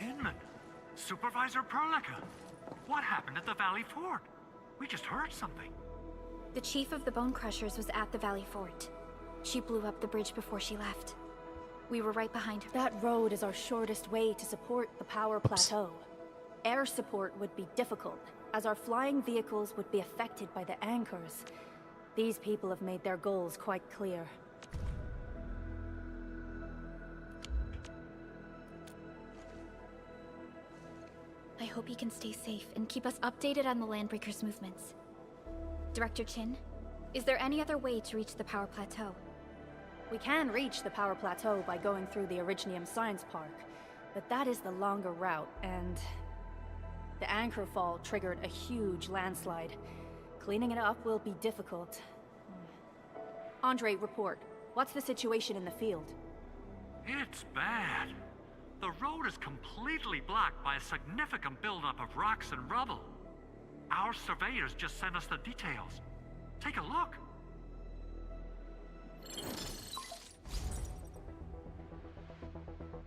Inman, Supervisor Perlica, what happened at the Valley Fort? We just heard something. The chief of the Bone Crushers was at the Valley Fort. She blew up the bridge before she left. We were right behind her. That road is our shortest way to support the power plateau. Air support would be difficult, as our flying vehicles would be affected by the anchors. These people have made their goals quite clear. I hope he can stay safe and keep us updated on the Landbreakers' movements. Director Chin, Is there any other way to reach the power plateau? We can reach the power plateau by going through the Originium Science Park, but that is the longer route, and the anchor fall triggered a huge landslide. Cleaning it up will be difficult. Andre, report. What's the situation in the field? It's bad. The road is completely blocked by a significant buildup of rocks and rubble. Our surveyors just sent us the details. Take a look.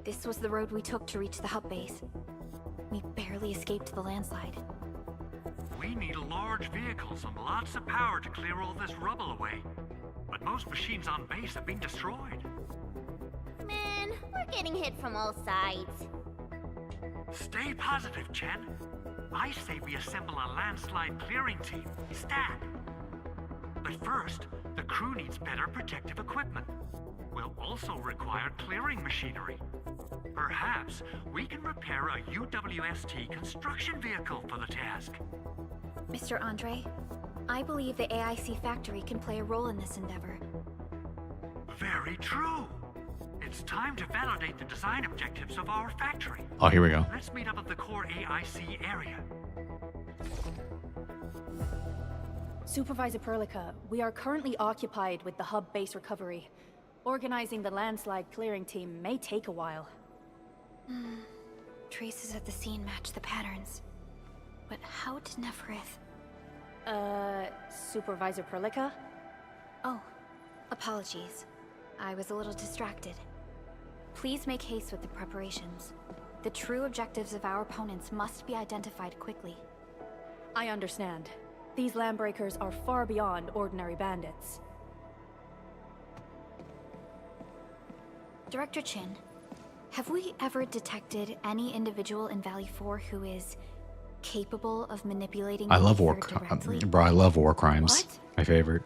This was the road we took to reach the hub base. We barely escaped the landslide. We need large vehicles and lots of power to clear all this rubble away. But most machines on base have been destroyed. Man, we're getting hit from all sides. Stay positive, Chen. I say we assemble a landslide clearing team, stat. But first, the crew needs better protective equipment. We'll also require clearing machinery. Perhaps we can repair a UWST construction vehicle for the task. Mr. Andre, I believe the AIC factory can play a role in this endeavor. Very true. It's time to validate the design objectives of our factory. Oh, here we go. Let's meet up at the core AIC area. Supervisor Perlica, we are currently occupied with the hub base recovery. Organizing the landslide clearing team may take a while. Traces at the scene match the patterns. But how did Neferith... Supervisor Perlica? Oh, apologies. I was a little distracted. Please make haste with the preparations. The true objectives of our opponents must be identified quickly. I understand. These landbreakers are far beyond ordinary bandits. Director Chin, have we ever detected any individual in Valley 4 who is capable of manipulating I love the war ether directly? bro, I love war crimes. What? My favorite.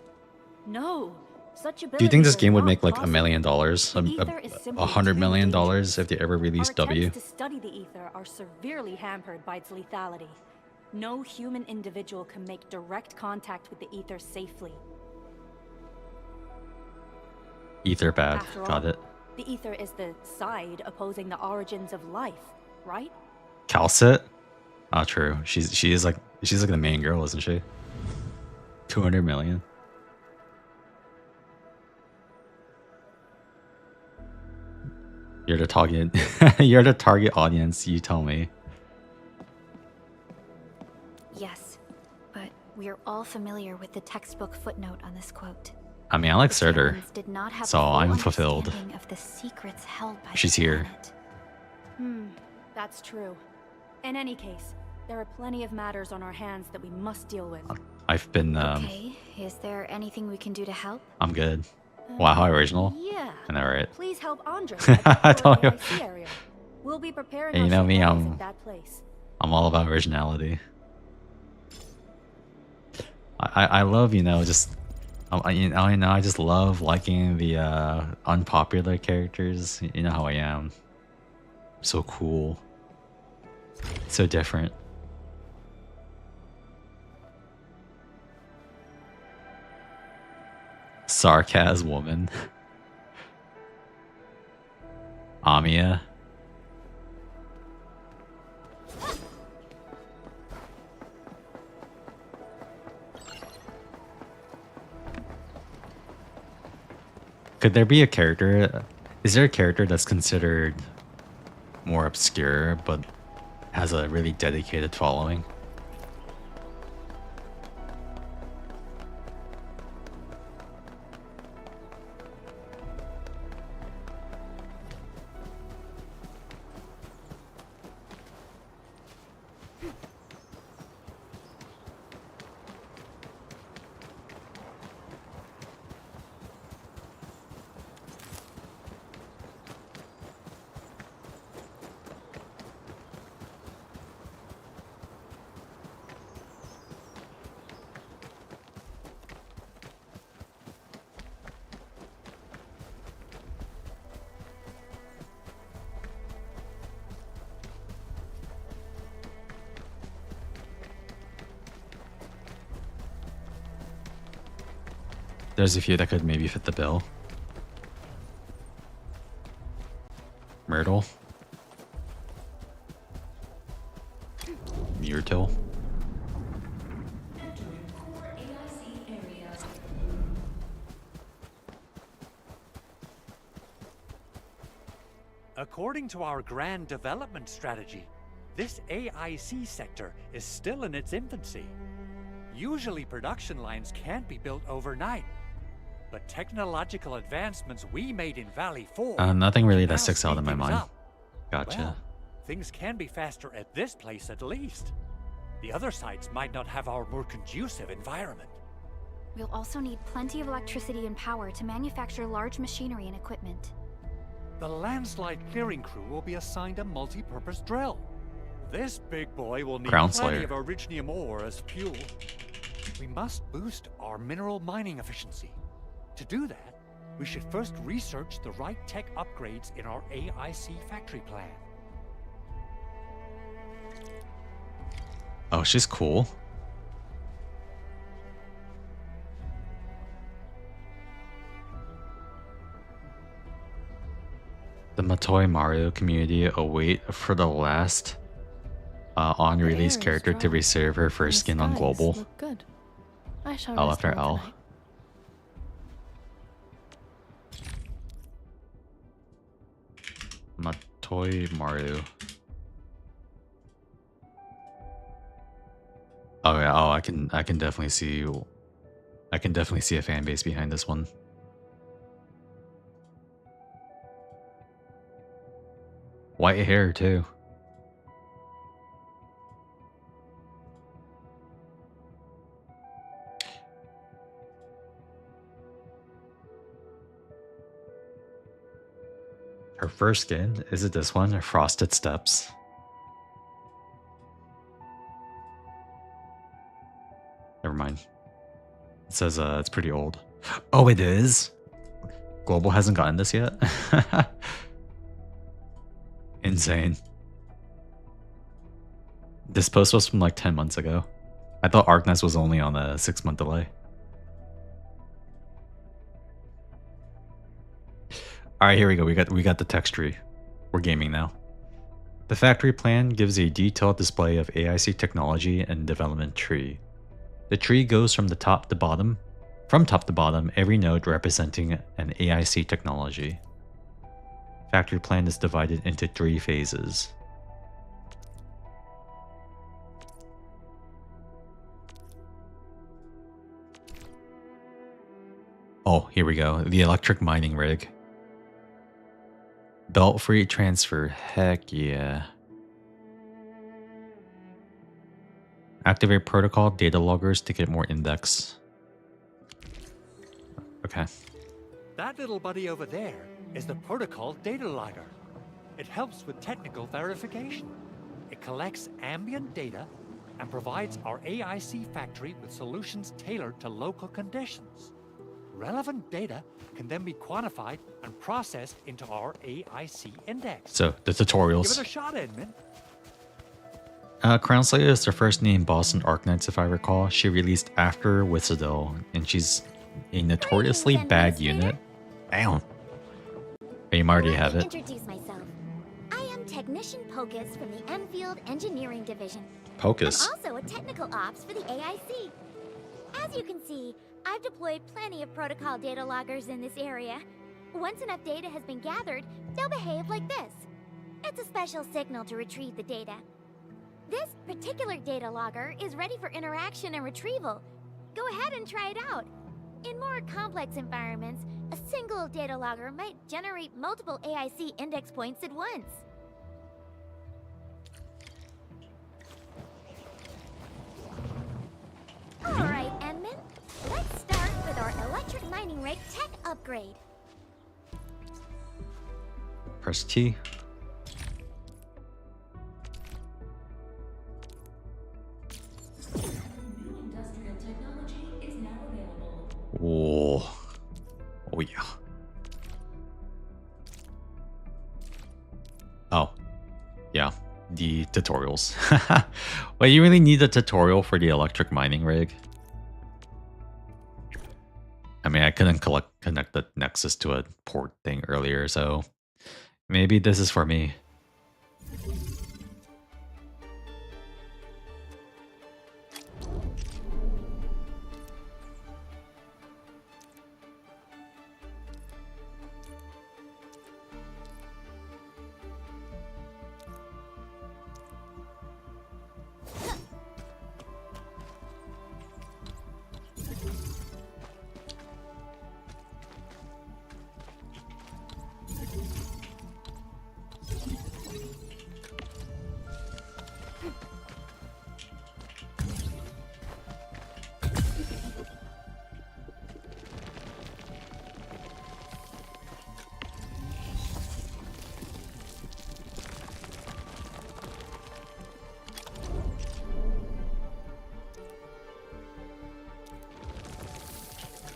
No. Such Do you think this abilities are game would not make like $1 possible. million? The ether is simply $100 million too dangerous. if they ever release Our W? attempts to study the ether are severely hampered by its lethality. No human individual can make direct contact with the ether safely. Ether bad. After Got all, it. The ether is the side opposing the origins of life, right? Calcit? Oh, true. She's like the main girl, isn't she? 200 million. You're the target. You're the target audience. You tell me. Yes, but we are all familiar with the textbook footnote on this quote. I mean, I like The Surtur, Terrans did not have so a full I'm fulfilled. understanding of the secrets held by She's the here. planet. That's true. In any case, there are plenty of matters on our hands that we must deal with. I've been. Okay, is there anything we can do to help? I'm good. Wow, how original. Yeah. I know, right? Please help Andre I at the told you. AIC area. We'll be preparing Hey, you our know me, supplies I'm- at that place. I'm all about originality. I love, just I just love liking the unpopular characters. You know how I am. So cool. So different. Sarkaz woman. Amia. Could there be a character? Is there a character that's considered more obscure but has a really dedicated following? There's a few that could maybe fit the bill. Myrtle. Myrtle. According to our grand development strategy, this AIC sector is still in its infancy. Usually production lines can't be built overnight, but technological advancements we made in Valley 4... Nothing really now that sticks out in my speed things mind. up. Gotcha. Well, things can be faster at this place at least. The other sites might not have our more conducive environment. We'll also need plenty of electricity and power to manufacture large machinery and equipment. The landslide clearing crew will be assigned a multi-purpose drill. This big boy will need Ground plenty Slayer. of originium ore as fuel. We must boost our mineral mining efficiency. To do that, we should first research the right tech upgrades in our AIC factory plan. Oh, she's cool. The Matoi Mario community await for the last on-release character to reserve her first skin on Global. Look good. I shall L rest after well L. tonight. Matoi Mario. Oh yeah, oh I can definitely see a fan base behind this one. White hair too. Her first skin, is it this one? Frosted Steps. Never mind. It says it's pretty old. Oh, it is? Global hasn't gotten this yet? Insane. This post was from like 10 months ago. I thought Arknights was only on a 6-month delay. Alright, here we go. We got the text tree. We're gaming now. The factory plan gives a detailed display of AIC technology and development tree. The tree goes from top to bottom, every node representing an AIC technology. Factory plan is divided into 3 phases. Oh, here we go. The electric mining rig. Belt free transfer. Heck yeah. Activate protocol data loggers to get more index. Okay. That little buddy over there is the protocol data logger. It helps with technical verification. It collects ambient data and provides our AIC factory with solutions tailored to local conditions. Relevant data can then be quantified and processed into our AIC index. So, the tutorials. Give it a shot, Edmund. Crown Slayer is the first named boss in Arknights, if I recall. She released after Witsadel, and she's a notoriously bad unit. Damn. You already have it. Introduce myself. I am Technician Pocus from the Endfield Engineering Division. Pocus. I'm also a technical ops for the AIC. As you can see, I've deployed plenty of protocol data loggers in this area. Once enough data has been gathered, they'll behave like this. It's a special signal to retrieve the data. This particular data logger is ready for interaction and retrieval. Go ahead and try it out. In more complex environments, a single data logger might generate multiple AIC index points at once. Alright, Enman. Let's start with our electric mining rig tech upgrade. Press T. Industrial technology is now available. Oh. Oh yeah. Oh. Yeah. The tutorials. Wait, you really need a tutorial for the electric mining rig? I mean, I couldn't connect the Nexus to a port thing earlier, so maybe this is for me.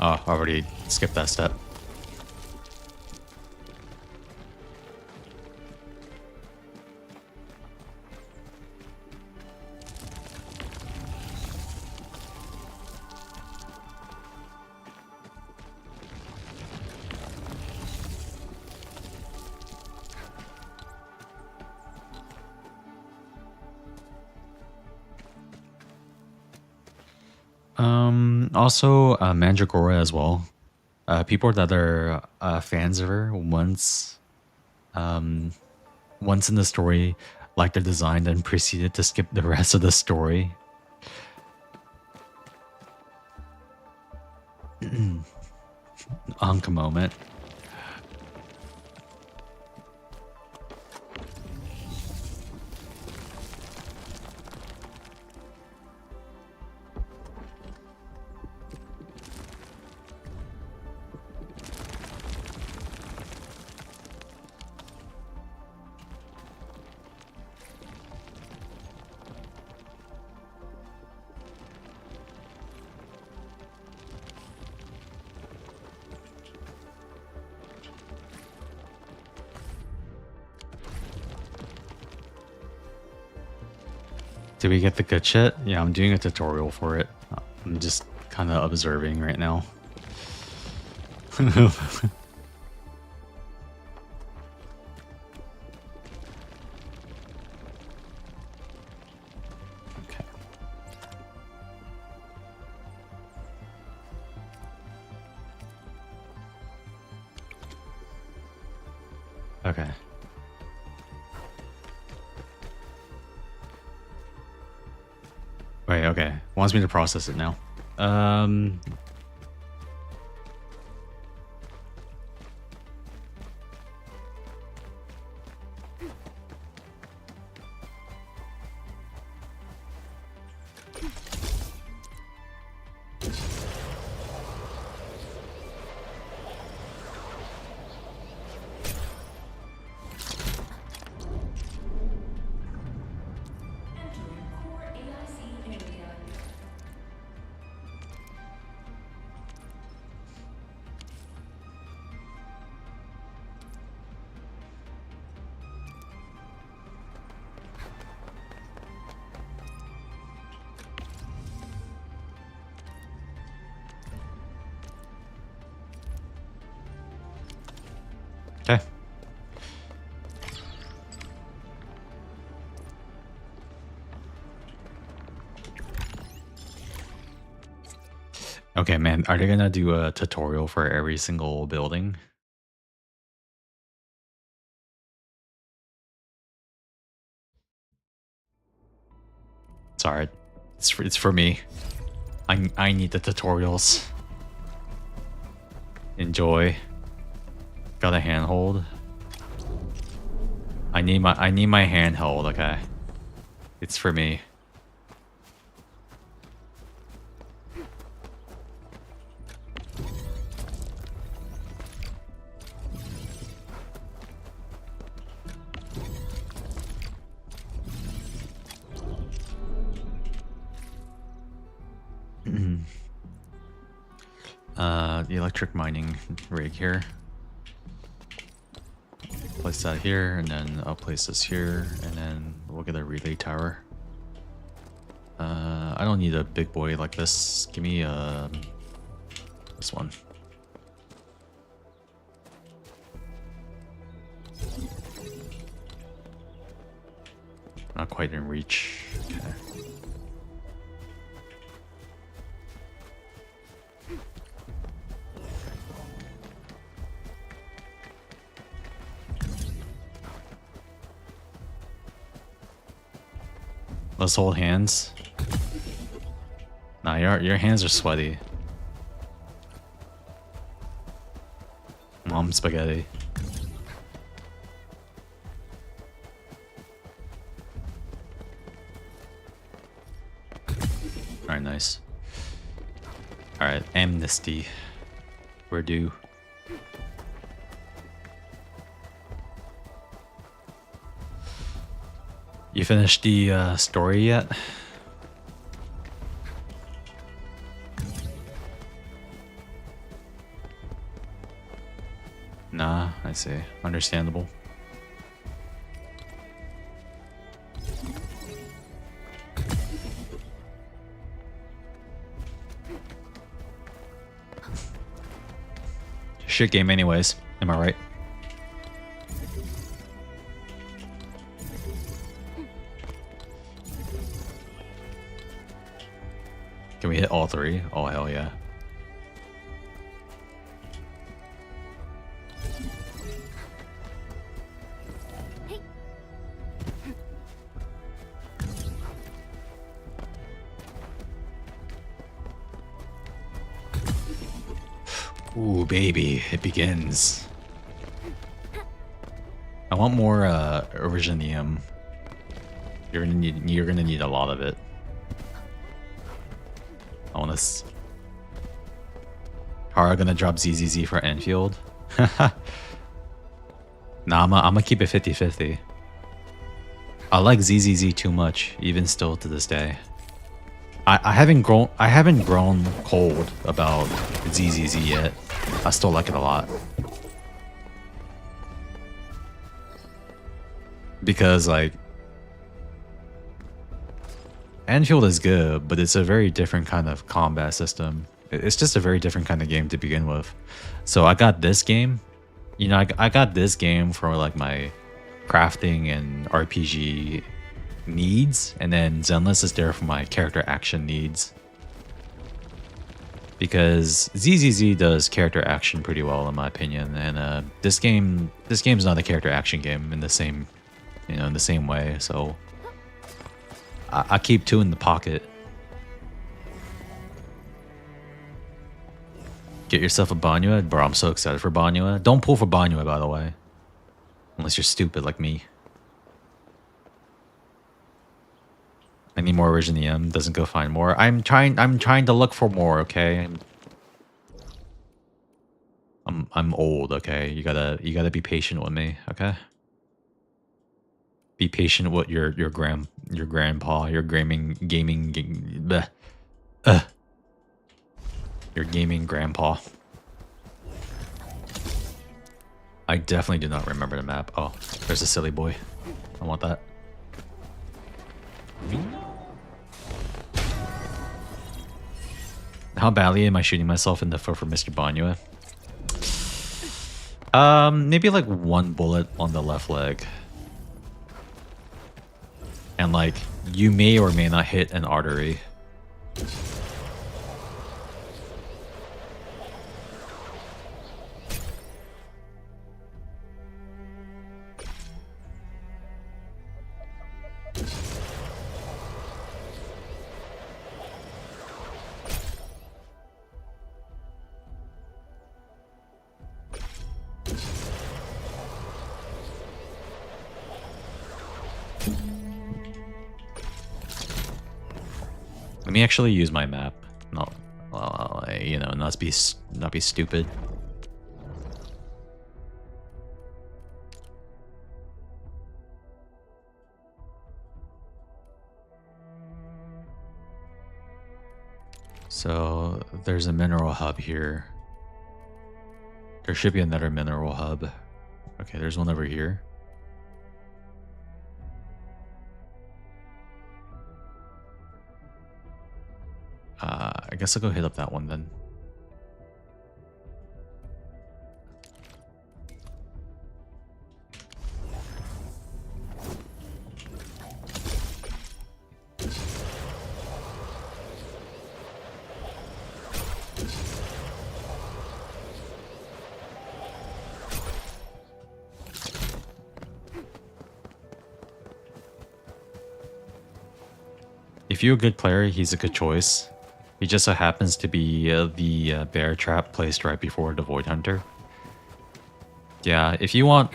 Oh, I already skipped that step. Also, Mandragora as well. People that are fans of her once in the story liked the design, then proceeded to skip the rest of the story. Anka moment. Did we get the good shit? Yeah, I'm doing a tutorial for it. I'm just kind of observing right now. Okay. Wait, okay. Wants me to process it now. Okay. Okay, man. Are they gonna do a tutorial for every single building? Sorry, it's for me. I need the tutorials. Enjoy. Got a handhold. I need my handhold. Okay, it's for me. The electric mining rig here. Place that here, and then I'll place this here, and then we'll get a relay tower. I don't need a big boy like this. Give me this one. Not quite in reach. Okay. Let's hold hands. Nah, your hands are sweaty. Mom spaghetti. Alright, nice. Alright, amnesty. We're due. You finished the story yet? Nah, I see. Understandable. Shit game anyways, am I right? Can we hit all three? Oh, hell yeah. Ooh, baby, it begins. I want more Originium. You're gonna need a lot of it. I want to. Hara gonna drop ZZZ for Endfield. Nah, I'm gonna keep it 50-50. I like ZZZ too much, even still to this day. I haven't grown cold about ZZZ yet. I still like it a lot. Because like Endfield is good, but it's a very different kind of combat system. It's just a very different kind of game to begin with. So I got this game. You know, I got this game for like my crafting and RPG needs, and then Zenless is there for my character action needs. Because ZZZ does character action pretty well in my opinion, and this game's not a character action game in the same, you know, in the same way. So I keep two in the pocket. Get yourself a Banyua, bro. I'm so excited for Banyua. Don't pull for Banyua, by the way, unless you're stupid like me. I need more Originium. Doesn't go find more. I'm trying to look for more. Okay. I'm old. Okay. You gotta be patient with me. Okay. Be patient with your grandpa, your your gaming grandpa. I definitely do not remember the map. Oh, there's a silly boy. I want that. How badly am I shooting myself in the foot for Mr. Banyua? Maybe like one bullet on the left leg. And like, you may or may not hit an artery. Let me actually use my map. No, you know, not be stupid. So there's a mineral hub here. There should be another mineral hub. Okay, there's one over here. I guess I'll go hit up that one then. if you're a good player, he's a good choice. He just so happens to be the bear trap placed right before the Void Hunter. Yeah, if you want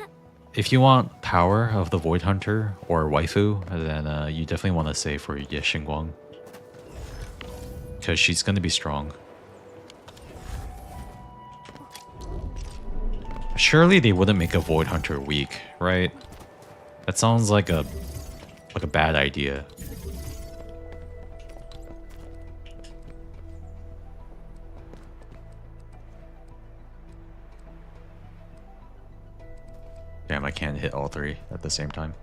power of the Void Hunter or waifu, then you definitely want to save for Ye Xingguang. Because she's going to be strong. Surely they wouldn't make a Void Hunter weak, right? That sounds like a bad idea. Damn, I can't hit all three at the same time.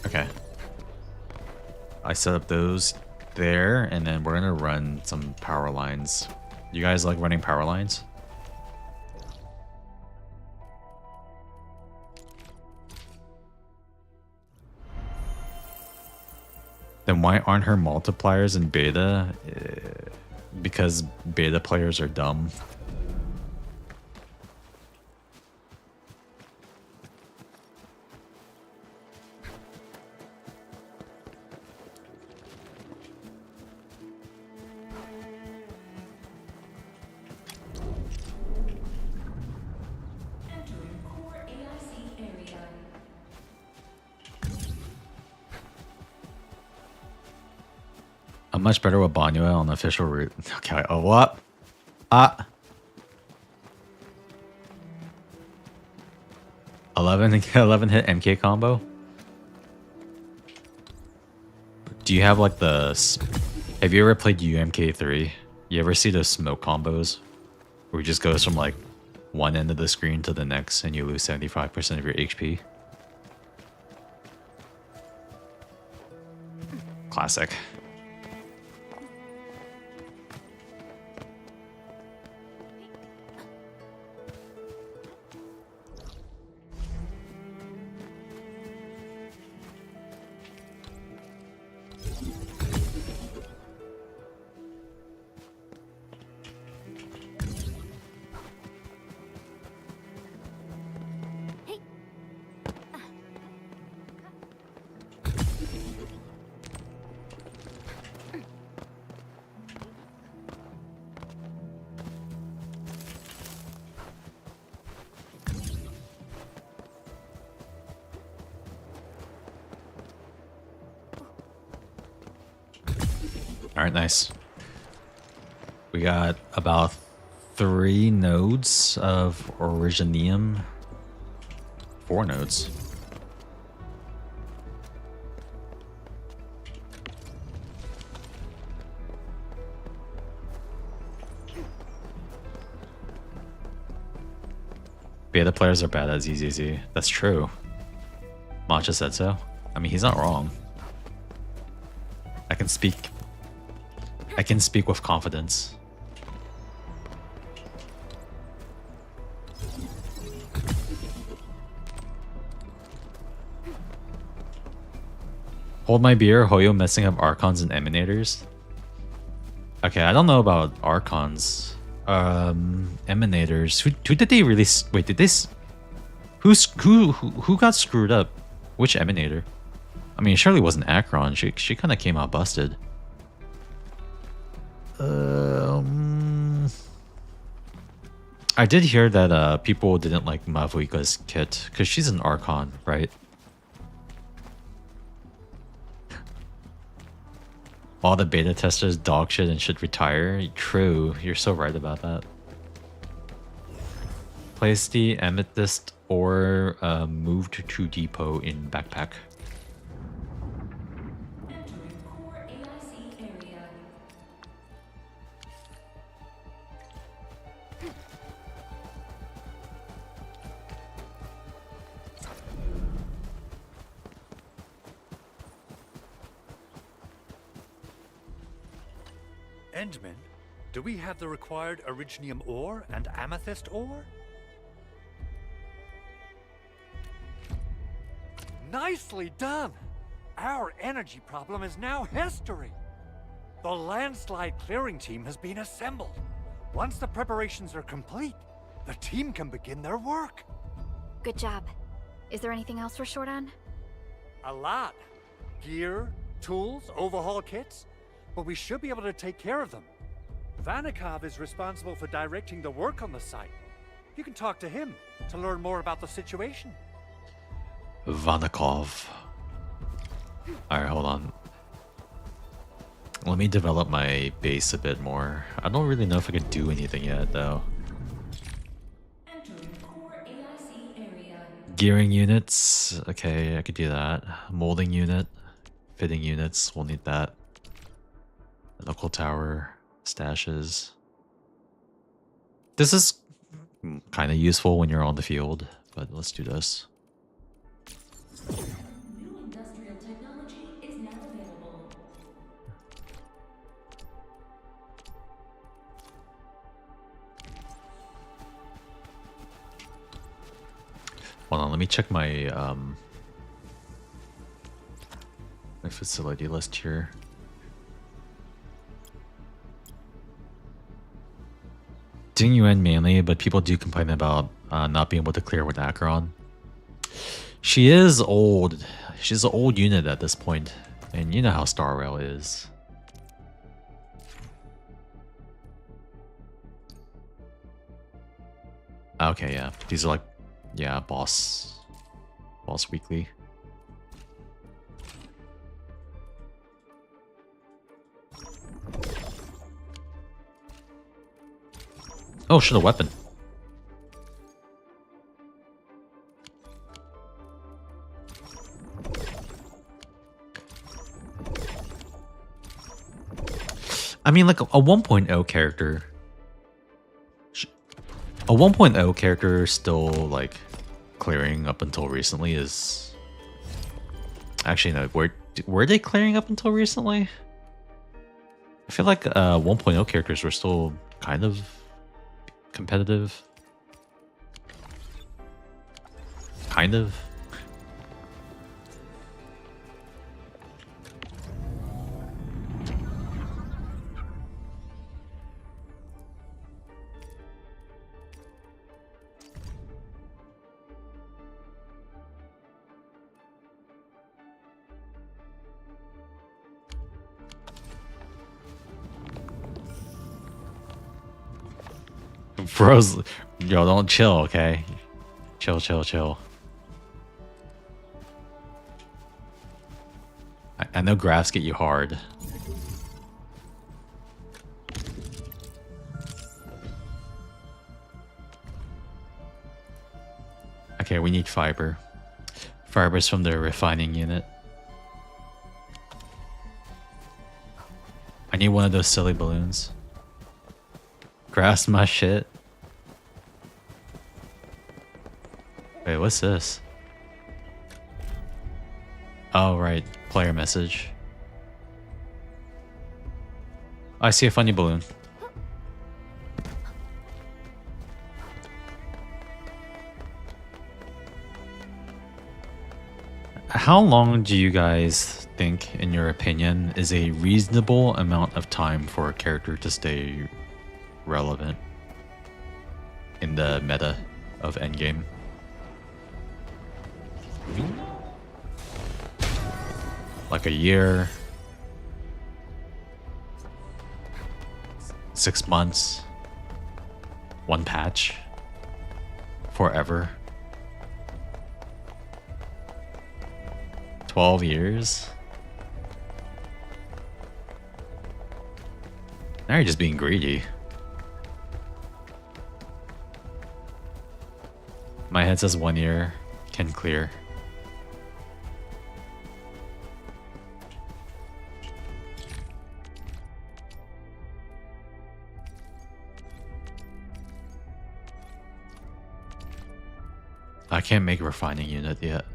Okay. I set up those there, and then we're gonna run some power lines. You guys like running power lines? Then why aren't her multipliers in beta? Because beta players are dumb. I'm much better with Banyue on the official route. Okay, oh what? Ah. 11 hit MK combo? Do you have like the... Have you ever played UMK3? You ever see those smoke combos? Where it just goes from like one end of the screen to the next and you lose 75% of your HP? Classic. Alright, nice. We got about 3 nodes of Originium. 4 nodes. Beta players are bad at ZZZ. That's true. Matcha said so. I mean, he's not wrong. I can speak with confidence. Hold my beer, Hoyo messing up Archons and Emanators. Okay, I don't know about Archons. Emanators. Who did they release? Wait, did this? Who got screwed up? Which Emanator? I mean, it surely wasn't Akron. She kind of came out busted. I did hear that people didn't like Mavuika's kit because she's an Archon, right? All the beta testers dog shit and should retire. True, you're so right about that. Place the amethyst or moved to depot in backpack. Endman, do we have the required Originium ore and Amethyst ore? Nicely done! Our energy problem is now history! The landslide clearing team has been assembled. Once the preparations are complete, the team can begin their work. Good job. Is there anything else we're short on? A lot. Gear, tools, overhaul kits. But we should be able to take care of them. Vanikov is responsible for directing the work on the site. You can talk to him to learn more about the situation. Vanikov. Alright, hold on. Let me develop my base a bit more. I don't really know if I can do anything yet, though. Gearing units. Okay, I could do that. Molding unit. Fitting units. We'll need that. Local tower. Stashes. This is kind of useful when you're on the field, but let's do this. New industrial technology is now available. Hold on, let me check my my facility list here. Ding Yuan mainly, but people do complain about not being able to clear with Acheron. She is old. She's an old unit at this point, and you know how Star Rail is. Okay, yeah. These are like, yeah, boss weekly. Oh, shit, a weapon. I mean, like a 1.0 character. A 1.0 character still, like, clearing up until recently is... Actually, no, were they clearing up until recently? I feel like 1.0 characters were still kind of competitive. Kind of. Bros, yo, don't chill, okay? Chill, chill, chill. I know graphs get you hard. Okay, we need fiber. Fibers from the refining unit. I need one of those silly balloons. Grass my shit. Wait, what's this? Oh, right. Player message. I see a funny balloon. How long do you guys think, in your opinion, is a reasonable amount of time for a character to stay relevant in the meta of Endgame? Like a year, 6 months, one patch, forever, 12 years. Now you're just being greedy. My head says 1 year, can clear. I can't make a refining unit yet.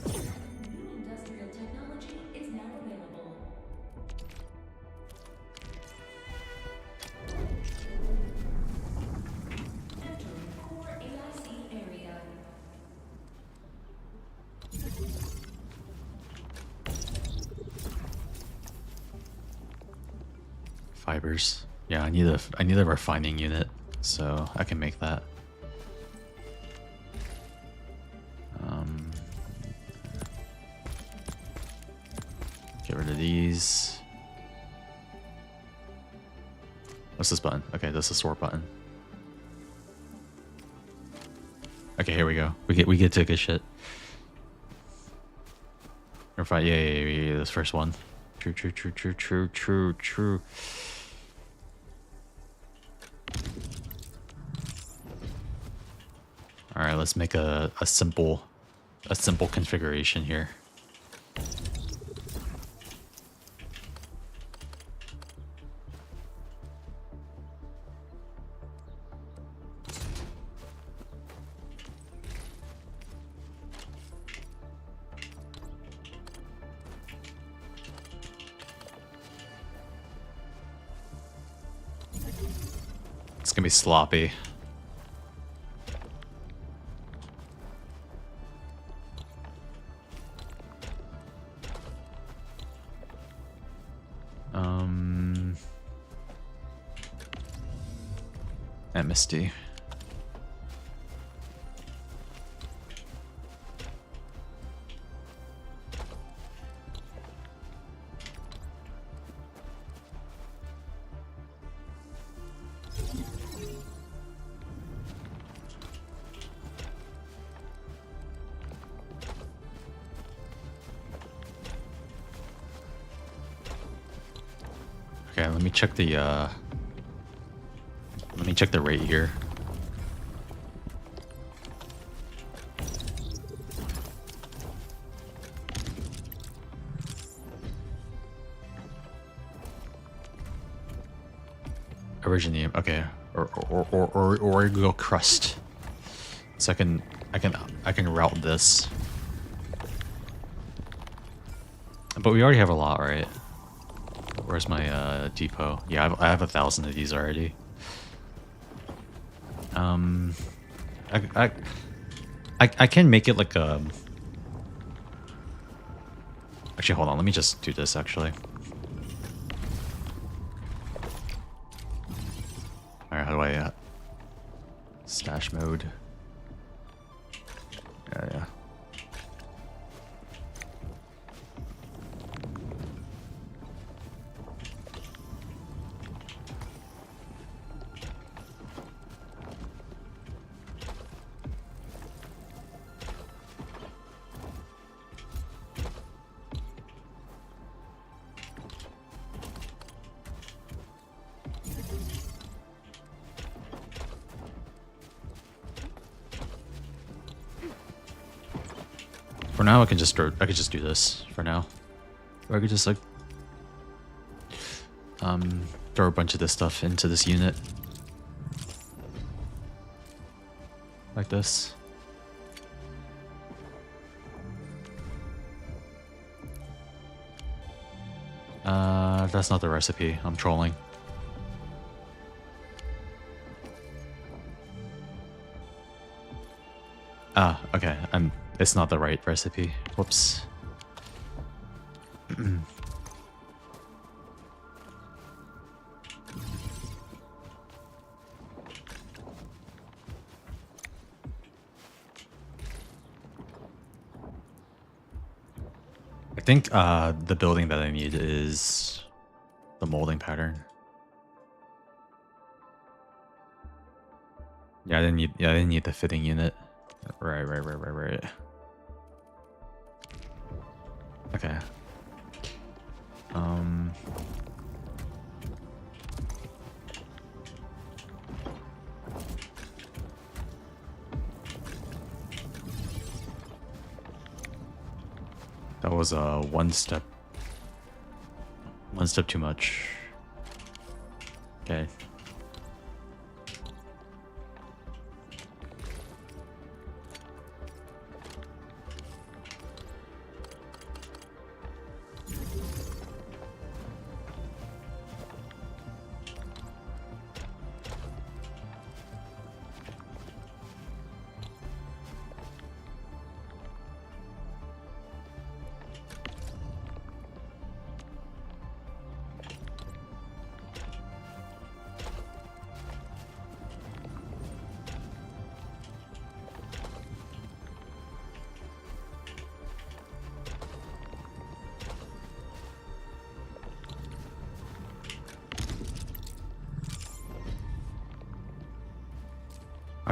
New industrial technology is now available. Fibers. Yeah, I need a refining unit, so I can make that. Get rid of these. What's this button? Okay, this is the sort button. Okay, here we go. We get to good shit. Refine, yeah, this first one. True. All right, let's make a simple configuration here. It's gonna be sloppy. MSD. Okay, let me check the rate here. Originium, okay, or go crust. So I can route this. But we already have a lot, right? Where's my depot? Yeah, I have 1,000 of these already. I can make it like a. Actually, hold on. Let me just do this. Actually. All right. How do I stash mode? Yeah. For now, I could just do this for now, or I could just like throw a bunch of this stuff into this unit like this. That's not the recipe. I'm trolling. Ah, okay. It's not the right recipe. Whoops. I think the building that I need is the molding pattern. Yeah, I didn't need the fitting unit. Right. Okay. That was one step too much. Okay.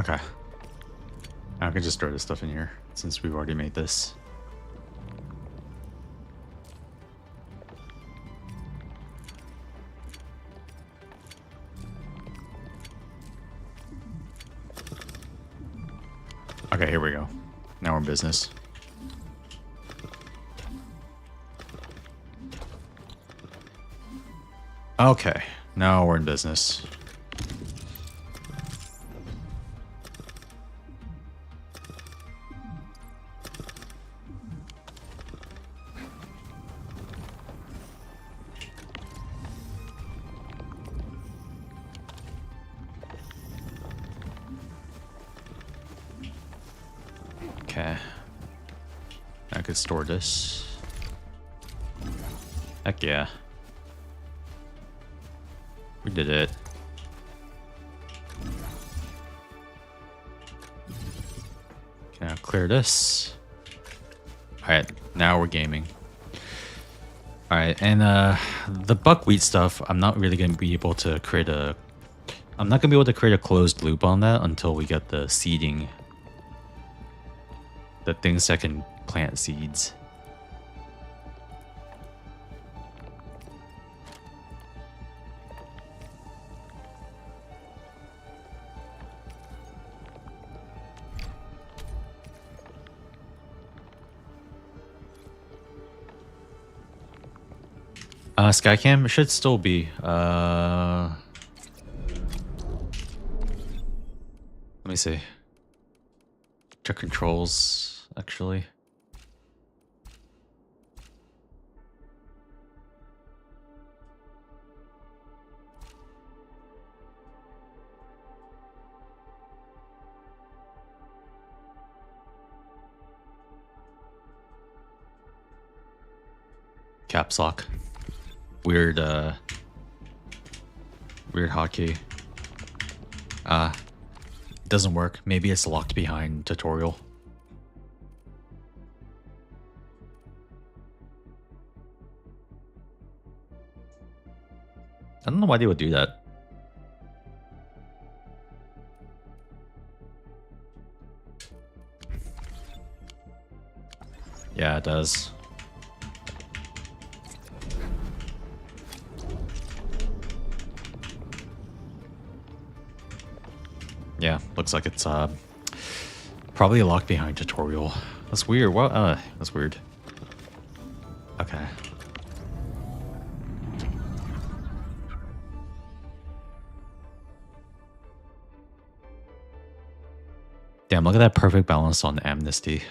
Okay. I can just throw this stuff in here since we've already made this. Okay, here we go. Now we're in business. Okay, now we're in business. Okay. I could store this. Heck yeah. We did it. Okay, now clear this. Alright, now we're gaming. Alright, and the buckwheat stuff, I'm not really gonna be able to create a closed loop on that until we get the seeding. The things that can plant seeds. Skycam should still be. Let me see. Check controls, actually. Caps lock. Weird hotkey. Doesn't work. Maybe it's locked behind tutorial. I don't know why they would do that. Yeah, it does. Yeah, looks like it's probably locked behind tutorial. That's weird. What? That's weird. Okay. Damn, look at that perfect balance on Amnesty.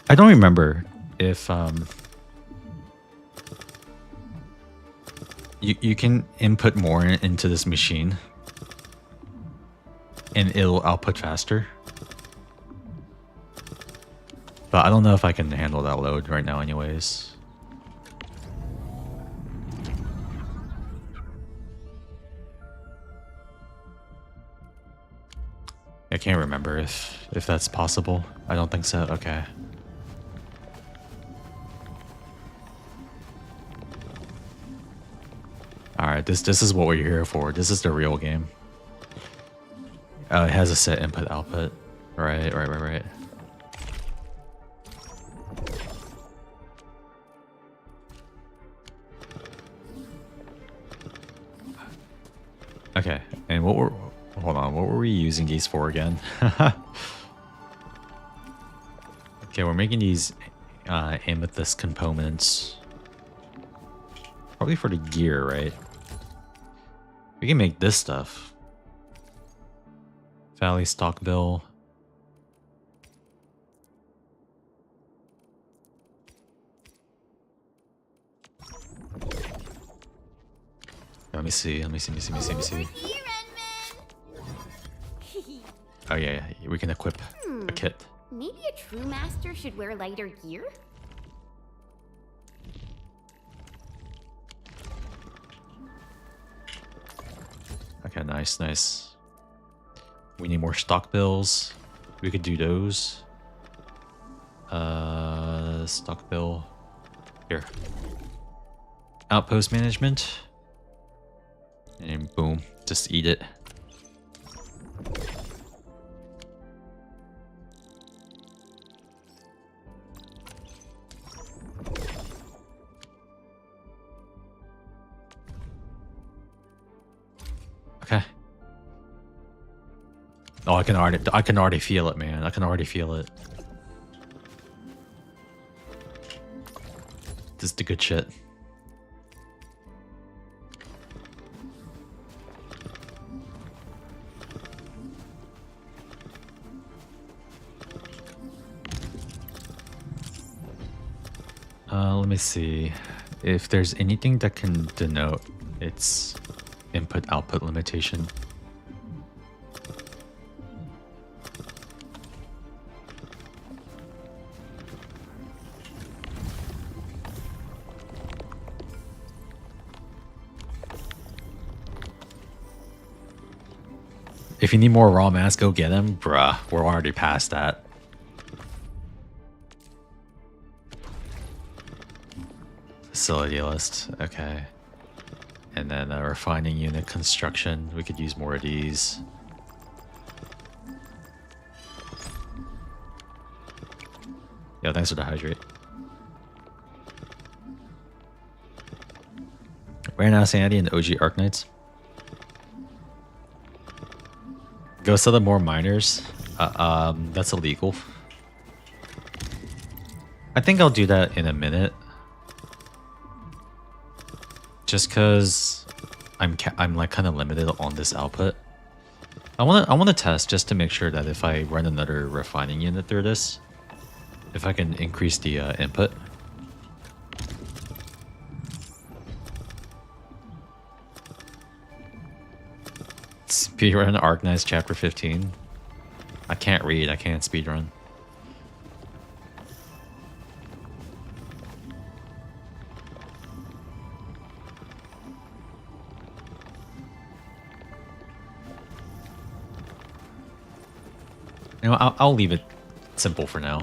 I don't remember if you can input more into this machine and it'll output faster. But I don't know if I can handle that load right now anyways. I can't remember if that's possible. I don't think so. Okay. Alright, this is what we're here for. This is the real game. It has a set input output. Right. Okay, and hold on, what were we using these for again? Okay, we're making these amethyst components. Probably for the gear, right? We can make this stuff. Valley stock bill. Let me see. Oh yeah, we can equip a kit. Maybe a true master should wear lighter gear? Okay, nice. We need more stock bills. We could do those. Stock bill. Here. Outpost management. And boom, just eat it. Okay. Oh, I can already feel it, man. I can already feel it. This is the good shit. Let me see if there's anything that can denote its input-output limitation. If you need more raw mass, go get him. Bruh, we're already past that. Facility list, okay. And then refining unit construction. We could use more of these. Yo, thanks for the hydrate. Right now, Sanity and OG Arknights. Go sell them more miners. That's illegal. I think I'll do that in a minute. Just cause I'm like kind of limited on this output. I want to test just to make sure that if I run another refining unit through this, if I can increase the input. Speedrun Arknights Chapter 15. I can't read. I can't speedrun. You know, I'll leave it simple for now.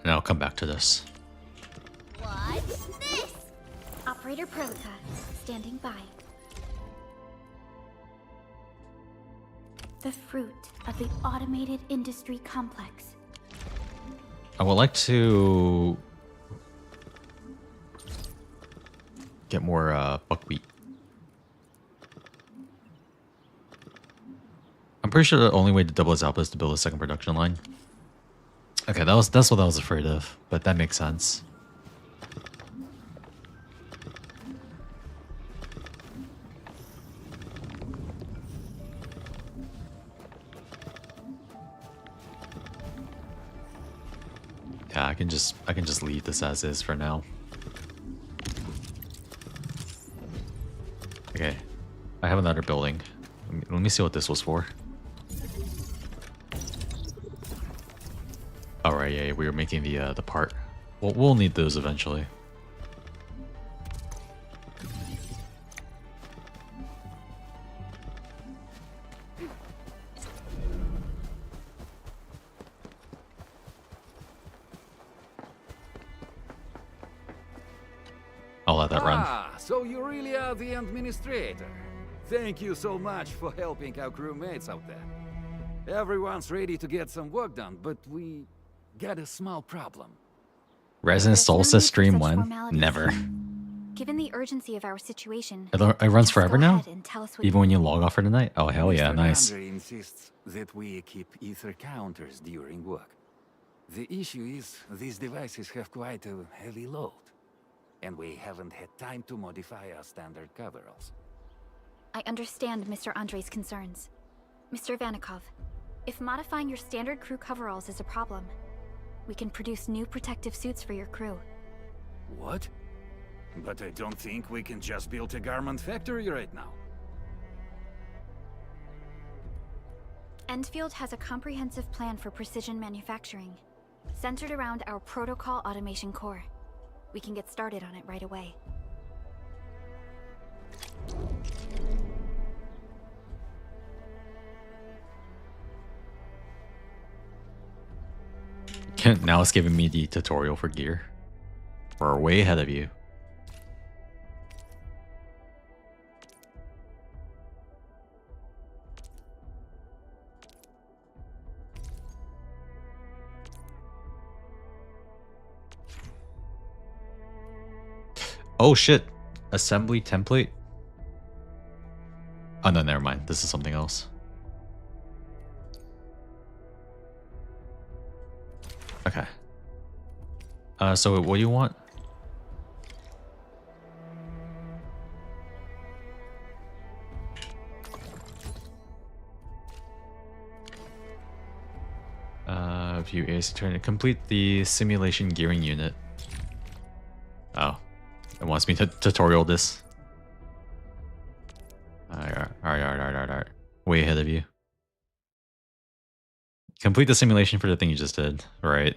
And I'll come back to this. What's this? Operator Prolica, standing by. The fruit of the automated industry complex. I would like to get more buckwheat. I'm pretty sure the only way to double its output is to build a second production line. Okay, that's what I was afraid of, but that makes sense. Yeah, I can just leave this as is for now. Okay, I have another building. Let me see what this was for. All right, yeah, we were making the part. We'll need those eventually. I'll let that run. Ah, so you really are the administrator. Thank you so much for helping our crewmates out there. Everyone's ready to get some work done, but we got a small problem. Resident Solstice stream when? Never. Given the urgency of our situation, It runs forever now? ahead and tell us what Even when you log off for the night? Oh, hell yeah, Mr. nice. Andre insists that we keep ether counters during work. The issue is these devices have quite a heavy load, and we haven't had time to modify our standard coveralls. I understand Mr. Andre's concerns. Mr. Vanikov, If modifying your standard crew coveralls is a problem, we can produce new protective suits for your crew. What? But I don't think we can just build a garment factory right now. Endfield has a comprehensive plan for precision manufacturing, centered around our protocol automation core. We can get started on it right away. Now it's giving me the tutorial for gear. We're way ahead of you. Oh shit. Assembly template? Oh no, never mind. This is something else. Okay. So what do you want? View AC turn to complete the simulation gearing unit. Oh, it wants me to tutorial this. Alright. Way ahead of you. Complete the simulation for the thing you just did, right?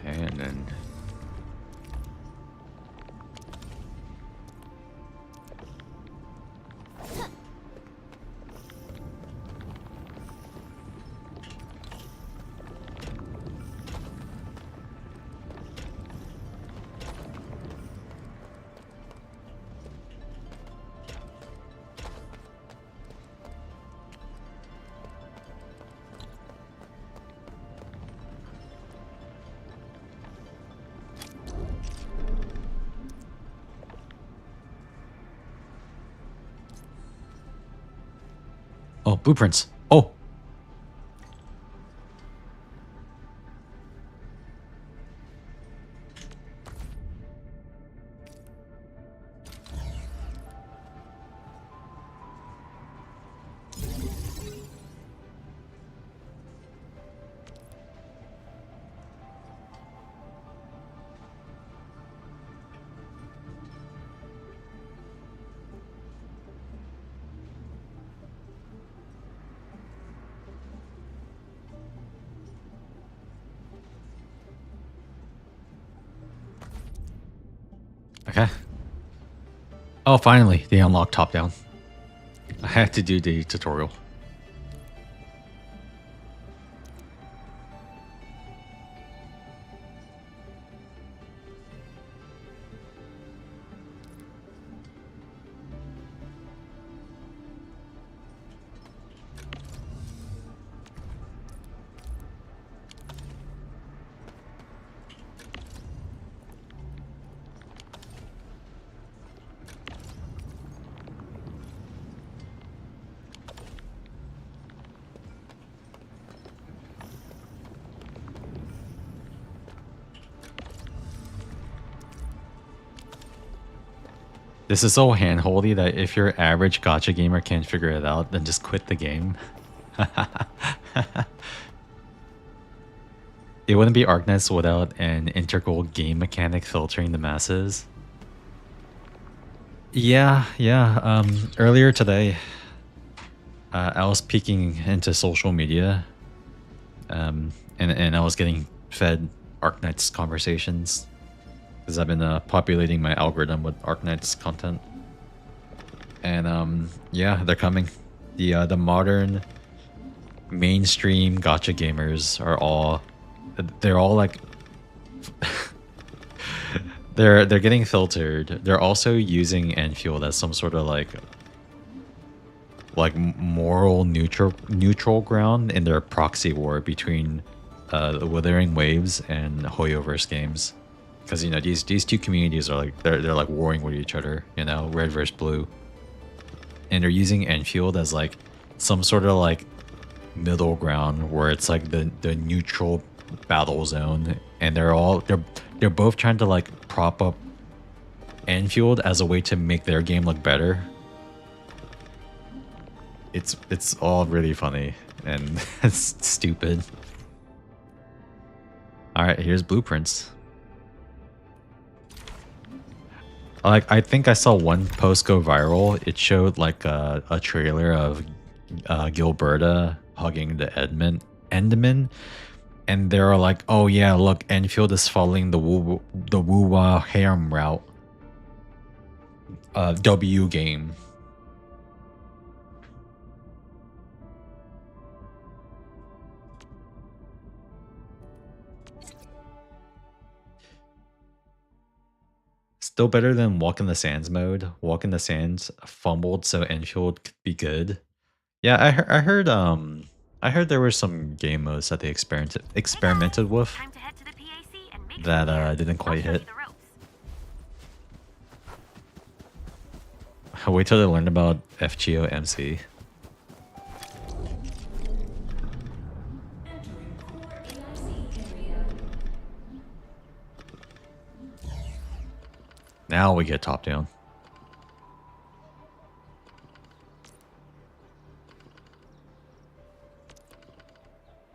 And then oh, blueprints. Oh. Okay. Oh, finally, they unlocked top-down. I had to do the tutorial. This is so hand-holdy that if your average gacha gamer can't figure it out, then just quit the game. It wouldn't be Arknights without an integral game mechanic filtering the masses. Yeah. Earlier today, I was peeking into social media, and I was getting fed Arknights conversations. Because I've been populating my algorithm with Arknights content. And yeah, they're coming. The modern mainstream gacha gamers are all... They're all like... They're getting filtered. They're also using Endfield as some sort of like moral neutral ground in their proxy war between the Withering Waves and Hoyoverse games, because you know these two communities are like they're like warring with each other. You know, red versus blue, and they're using Endfield as like some sort of like middle ground where it's like the neutral battle zone, and they're both trying to like prop up Endfield as a way to make their game look better. It's all really funny and it's stupid. All right, here's blueprints. Like, I think I saw one post go viral. It showed like a trailer of Gilberta hugging the Enderman, and they were like, "Oh yeah, look, Enfield is following the Wuwa harem route." W game. Still better than Walk in the Sands mode. Walk in the Sands fumbled so Enfield could be good. Yeah, I heard there were some game modes that they experimented with that didn't quite hit. I'll wait till they learn about FGO MC. Now we get top down.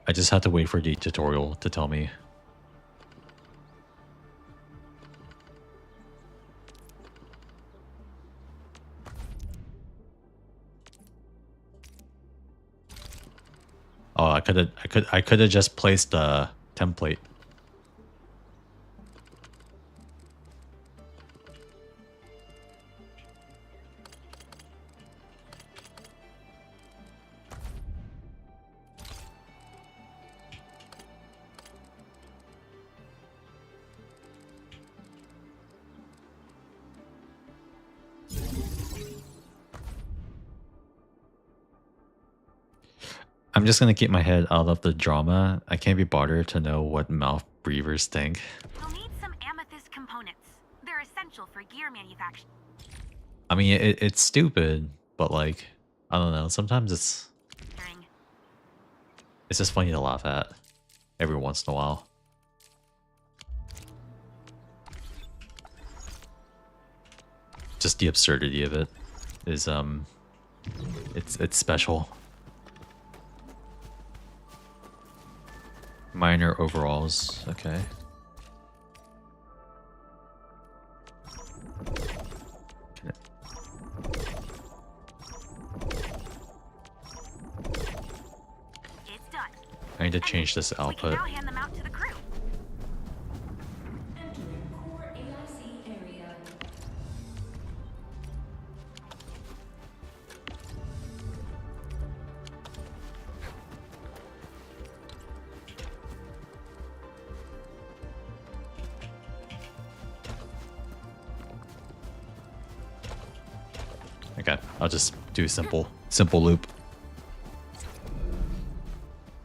I just have to wait for the tutorial to tell me. Oh, I could have just placed a template. I'm just gonna keep my head out of the drama. I can't be bothered to know what mouth breathers think. You'll need some amethyst components. They're essential for gear manufacturing. I mean, it's stupid, but like, I don't know. Sometimes it's just funny to laugh at every once in a while. Just the absurdity of it is it's special. Minor overalls, okay. It's done. I need to change this output. Now hand them out to the crew. Okay, I'll just do a simple loop.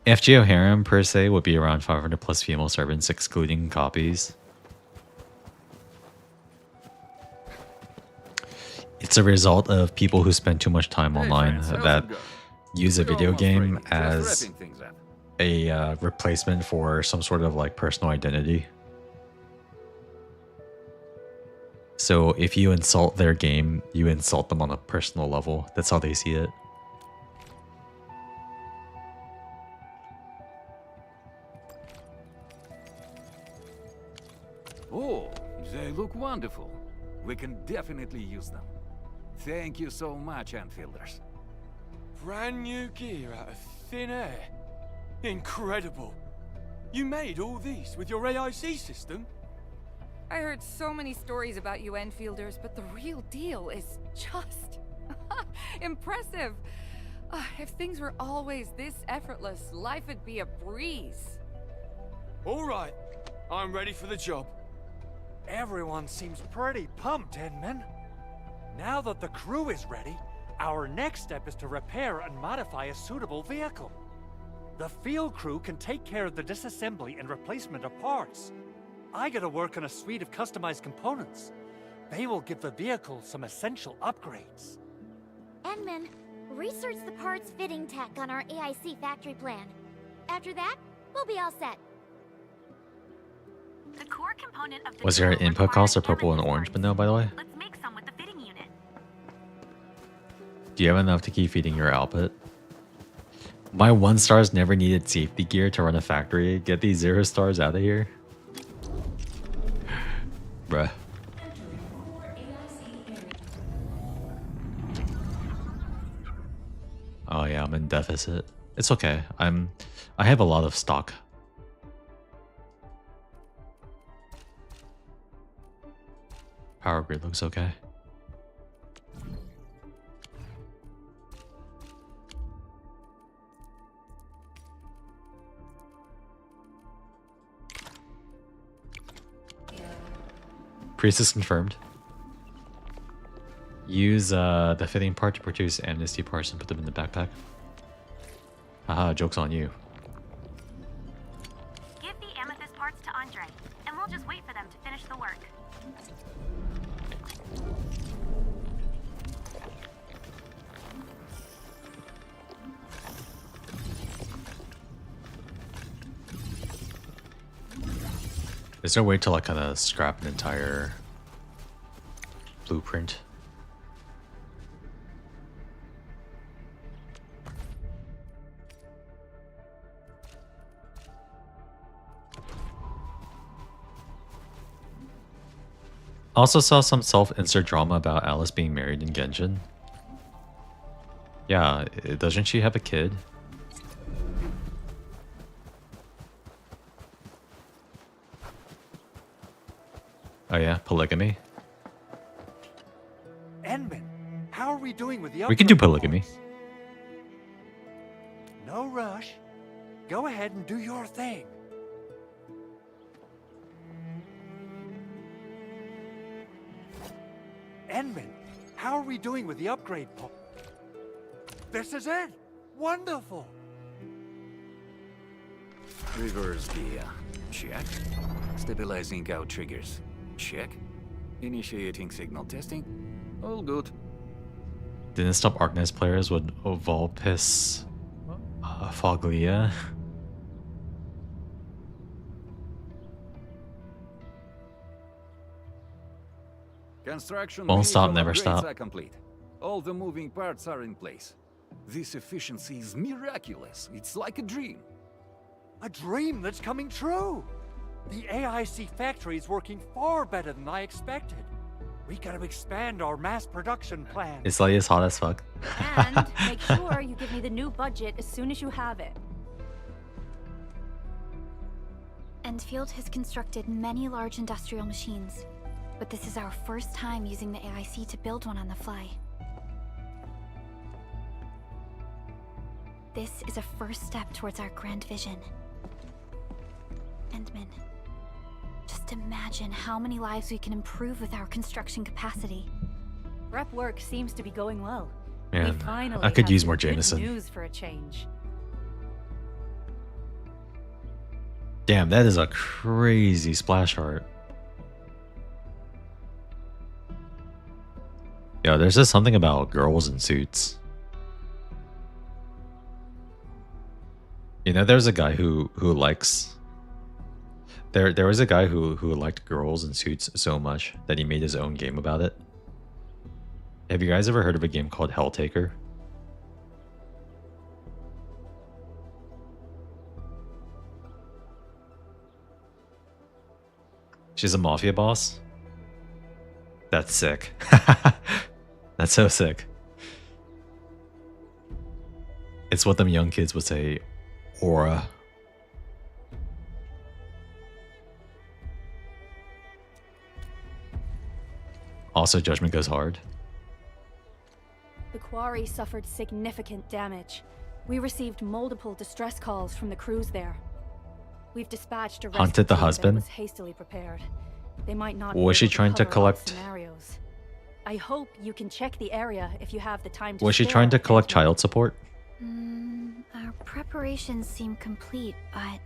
FGO harem per se would be around 500 plus female servants, excluding copies. It's a result of people who spend too much time online that use a video game as a replacement for some sort of like personal identity. So if you insult their game, you insult them on a personal level. That's how they see it. Oh, they look wonderful. We can definitely use them. Thank you so much, Enfielders. Brand new gear out of thin air. Incredible. You made all these with your AIC system? I heard so many stories about you Enfielders, but the real deal is just impressive. If things were always this effortless, life would be a breeze. All right, I'm ready for the job. Everyone seems pretty pumped, Inman. Now that the crew is ready, our next step is to repair and modify a suitable vehicle. The field crew can take care of the disassembly and replacement of parts. I gotta work on a suite of customized components. They will give the vehicle some essential upgrades. Enman, research the parts fitting tech on our AIC factory plan. After that, we'll be all set. The core component of the Was there an drill input cost of requires purple and orange window, by the way? Let's make some with the fitting unit. Do you have enough to keep feeding your output? My 1 stars never needed safety gear to run a factory. Get these 0 stars out of here. Bruh. Oh yeah, I'm in deficit. It's okay. I have a lot of stock. Power grid looks okay. Priestess confirmed. Use the fitting part to produce amnesty parts and put them in the backpack. Haha, joke's on you. Give the amethyst parts to Andre, and we'll just wait for them to finish the work. Is there a way to like kind of scrap an entire blueprint? Also saw some self-insert drama about Alice being married in Genshin. Yeah, doesn't she have a kid? Oh yeah, polygamy. Enman, how are we doing with the We can do upgrade polygamy. parts? No rush. Go ahead and do your thing. Enman, how are we doing with the upgrade part? This is it! Wonderful! Reverse gear. Check. Stabilizing out triggers. Check. Initiating signal testing. All good. Didn't stop Arknights players with Volpis Foglia. Construction Won't stop, vehicle never upgrades stop. are complete. All the moving parts are in place. This efficiency is miraculous. It's like a dream. A dream that's coming true! The AIC factory is working far better than I expected. We gotta expand our mass production plan. It's like it's hot as fuck. And make sure you give me the new budget as soon as you have it. Endfield has constructed many large industrial machines, but this is our first time using the AIC to build one on the fly. This is a first step towards our grand vision. Endman, just imagine how many lives we can improve with our construction capacity. Rep work seems to be going well. Man, we finally I could have use some more good Jameson. news for a change. Damn, that is a crazy splash art. Yo, there's just something about girls in suits. You know, there's a guy who likes... There was a guy who liked girls in suits so much that he made his own game about it. Have you guys ever heard of a game called Helltaker? She's a mafia boss? That's sick. That's so sick. It's what them young kids would say, aura. Also, Judgment goes hard. The quarry suffered significant damage. We received multiple distress calls from the crews there. We've dispatched a rescue Hunted the team that husband? was hastily prepared. They might not. Was she trying to collect? Scenarios. I hope you can check the area if you have the time to. Was she trying to collect child support? Our preparations seem complete, but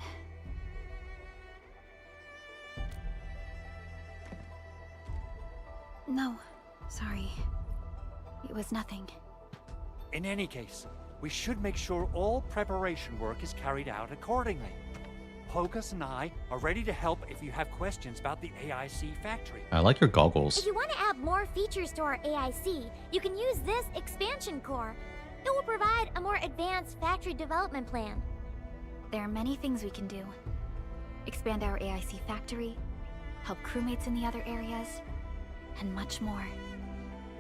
no, sorry. It was nothing. In any case, we should make sure all preparation work is carried out accordingly. Hogus and I are ready to help if you have questions about the AIC factory. I like your goggles. If you want to add more features to our AIC, you can use this expansion core. It will provide a more advanced factory development plan. There are many things we can do. Expand our AIC factory, help crewmates in the other areas, and much more.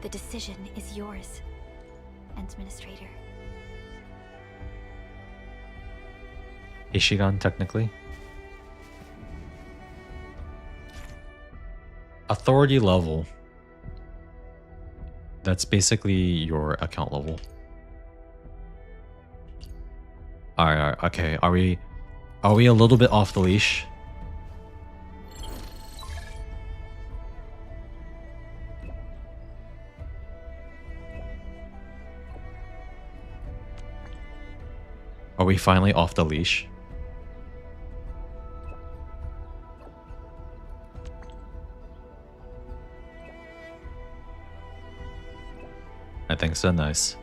The decision is yours, Administrator. Ishigan, technically. Authority level. That's basically your account level. Alright, okay. Are we a little bit off the leash? Are we finally off the leash? I think so. Nice.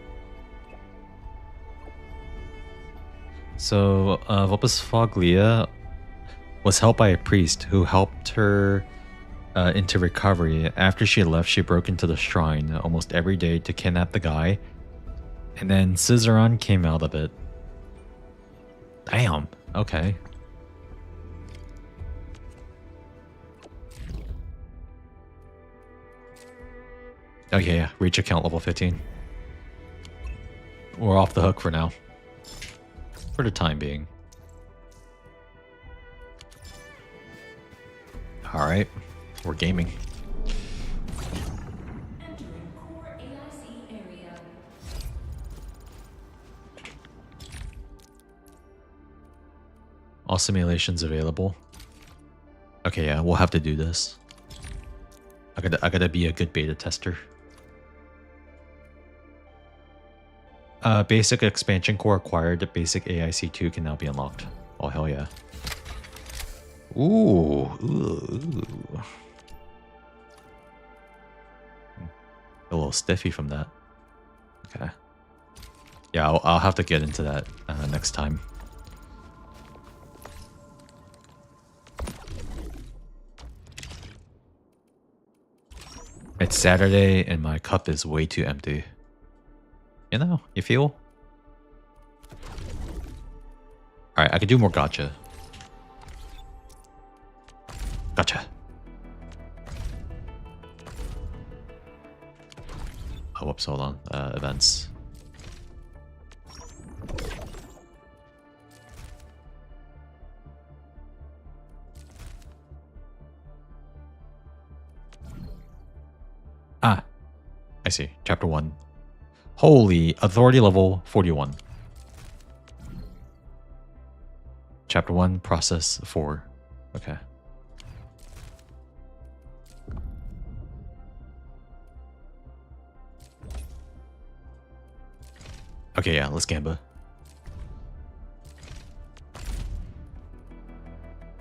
So, Vopus Foglia was helped by a priest who helped her into recovery. After she left, she broke into the shrine almost every day to kidnap the guy. And then Scissoron came out of it. Damn. Okay. Okay, yeah. Reach account level 15. We're off the hook for now. For the time being. Alright. We're gaming. Entering core AIC area. All simulations available. Okay, yeah, we'll have to do this. I gotta be a good beta tester. Basic expansion core acquired. The basic AIC2 can now be unlocked. Oh, hell yeah. Ooh. A little stiffy from that. Okay. Yeah, I'll have to get into that next time. It's Saturday and my cup is way too empty. You know, you feel? Alright, I could do more gotcha. Gotcha. Oh, whoops, hold on. Events. Ah, I see. Chapter 1. Holy, authority level 41. Chapter 1, process 4. Okay. Okay, yeah, let's gamba.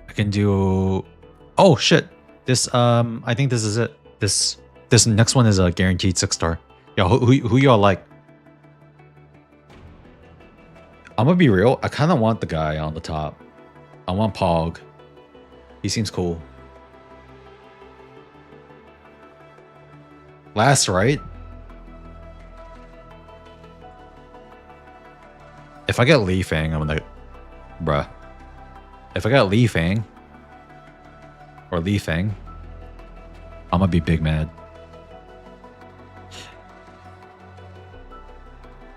I can do... Oh, shit. This, I think this is it. This next one is a guaranteed 6-star. Yo, who y'all like? I'm gonna be real. I kind of want the guy on the top. I want Pog. He seems cool. Last, right? If I get Li Fang, I'm gonna... Bruh. If I got Li Fang... Or Li Fang... I'm gonna be big mad.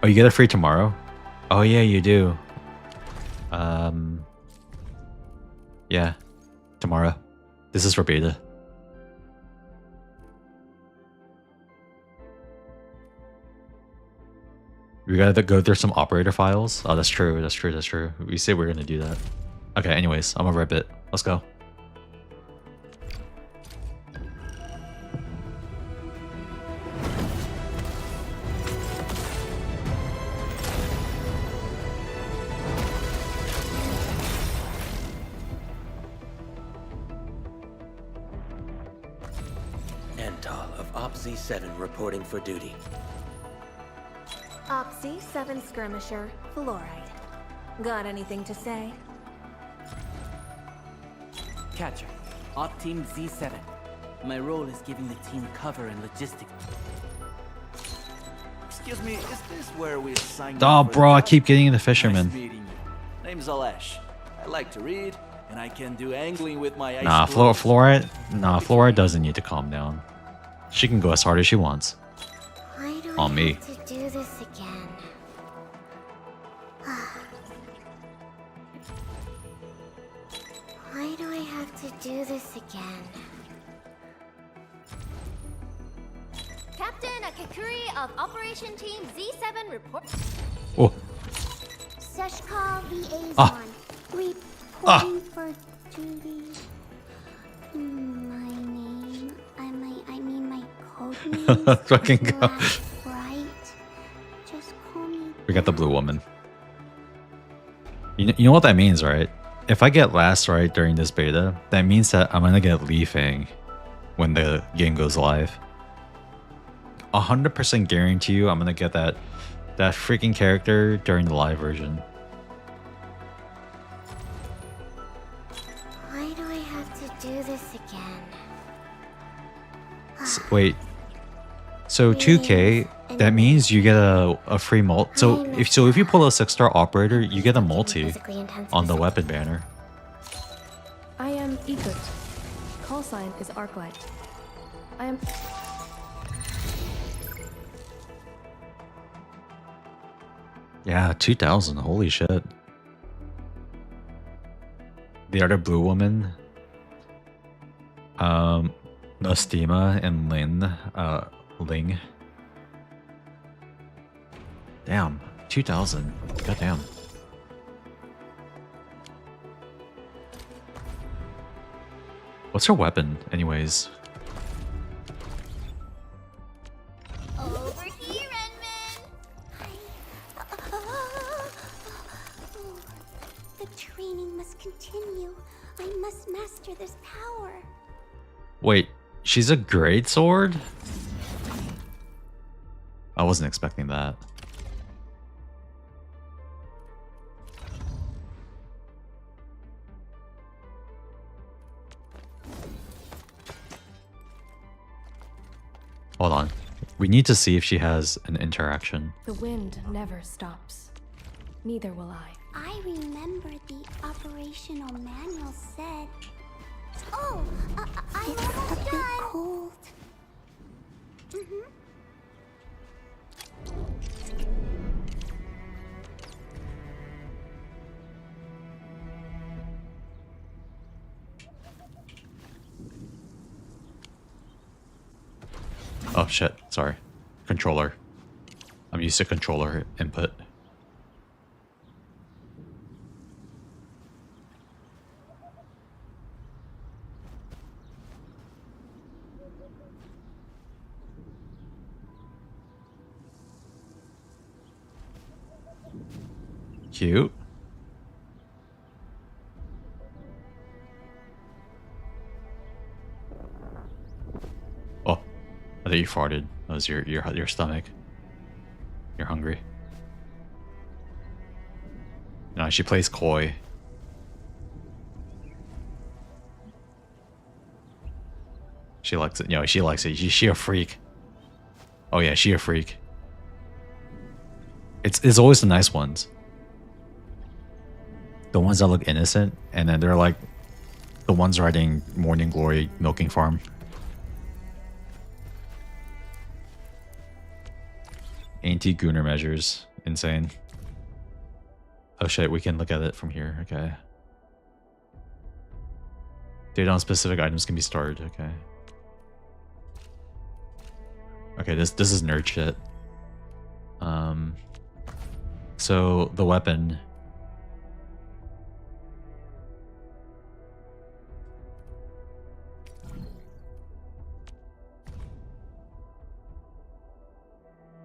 Oh, you get it free tomorrow? Oh yeah, you do. Yeah. Tomorrow. This is for beta. We gotta go through some operator files. Oh, that's true. That's true. That's true. We said we we're gonna do that. Okay, anyways, I'm over a bit. Let's go. Sentinel of Op Z7 reporting for duty. Opsy 7 Skirmisher, Fluoride. Got anything to say? Catcher, Op Team Z7. My role is giving the team cover and logistics. Excuse me, is this where we assigned Oh, you for bro, the I job? keep getting the Nice fisherman. meeting you. Name's Alesh. I like to read, and I can do angling with my ice Nah, gloves. Fluoride doesn't need to calm down. She can go as hard as she wants. Why do On I me. have to do this again? Why do I have to do this again? Captain Akakuri of Operation Team Z7 report. Oh. Seshkal Liaison. Ah. Reporting for duty. My name. I mean my code name. Fucking go. Right? Just call me. We got the blue woman. You know what that means, right? If I get last right during this beta, that means that I'm gonna get leafing when the game goes live. 100% guarantee you I'm gonna get that freaking character during the live version. Why do I have to do this again? Wait. So 2K, that means you get a free multi. So if you pull a 6-star operator, you get a multi on the weapon banner. I am Egert. Call sign is Arklight. I am. Yeah, 2,000. Holy shit. The other blue woman, Nostema and Ling. Damn, 2,000. Goddamn. What's her weapon, anyways? Over here, Enman! The training must continue. I must master this power. Wait, she's a great sword? I wasn't expecting that. Hold on. We need to see if she has an interaction. The wind never stops. Neither will I. I remember the operational manual said. Oh, I'm It's almost a bit done. cold. Oh shit, sorry. Controller. I'm used to controller input. Cute. Oh, I thought you farted. That was your stomach. You're hungry. No, she plays coy. She likes it. You know, she likes it. She a freak. Oh yeah, she a freak. It's always the nice ones. The ones that look innocent, and then they're like the ones riding Morning Glory milking farm. Anti-gooner measures. Insane. Oh shit, we can look at it from here. Okay. Data on specific items can be started. Okay. Okay, this is nerd shit. So the weapon.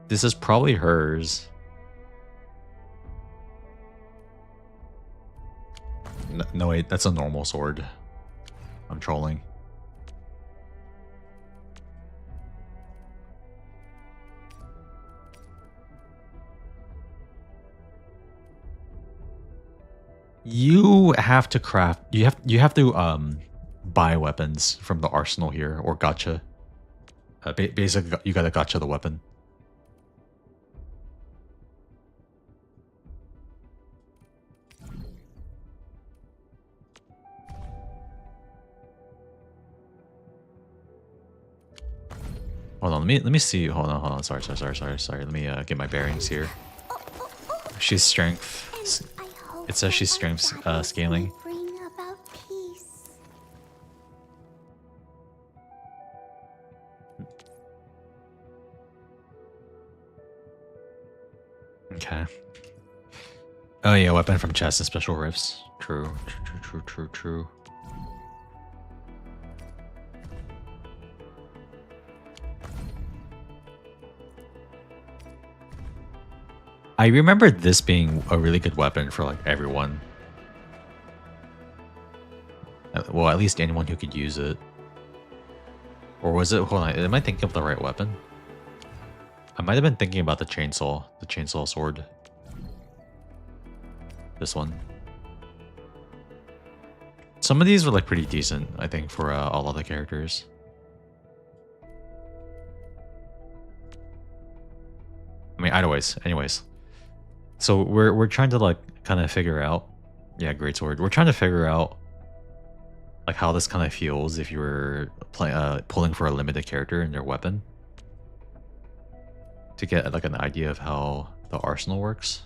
This is probably hers. No, wait, that's a normal sword. I'm trolling. You have to craft. You have to buy weapons from the arsenal here or gacha. Basically, you gotta gacha the weapon. Hold on, let me see. Hold on. Sorry. Let me get my bearings here. She's strength. It says she's strength scaling. Bring about peace. Okay. Oh yeah, weapon from chest and special rifts. True. I remember this being a really good weapon for like everyone. Well, at least anyone who could use it. Or was it? Hold on, am I thinking of the right weapon? I might have been thinking about the chainsaw sword. This one. Some of these were like pretty decent, I think, for all of the characters. I mean, anyways. So we're trying to like kind of figure out, yeah, greatsword. We're trying to figure out like how this kind of feels if you were pulling for a limited character in their weapon, to get like an idea of how the arsenal works.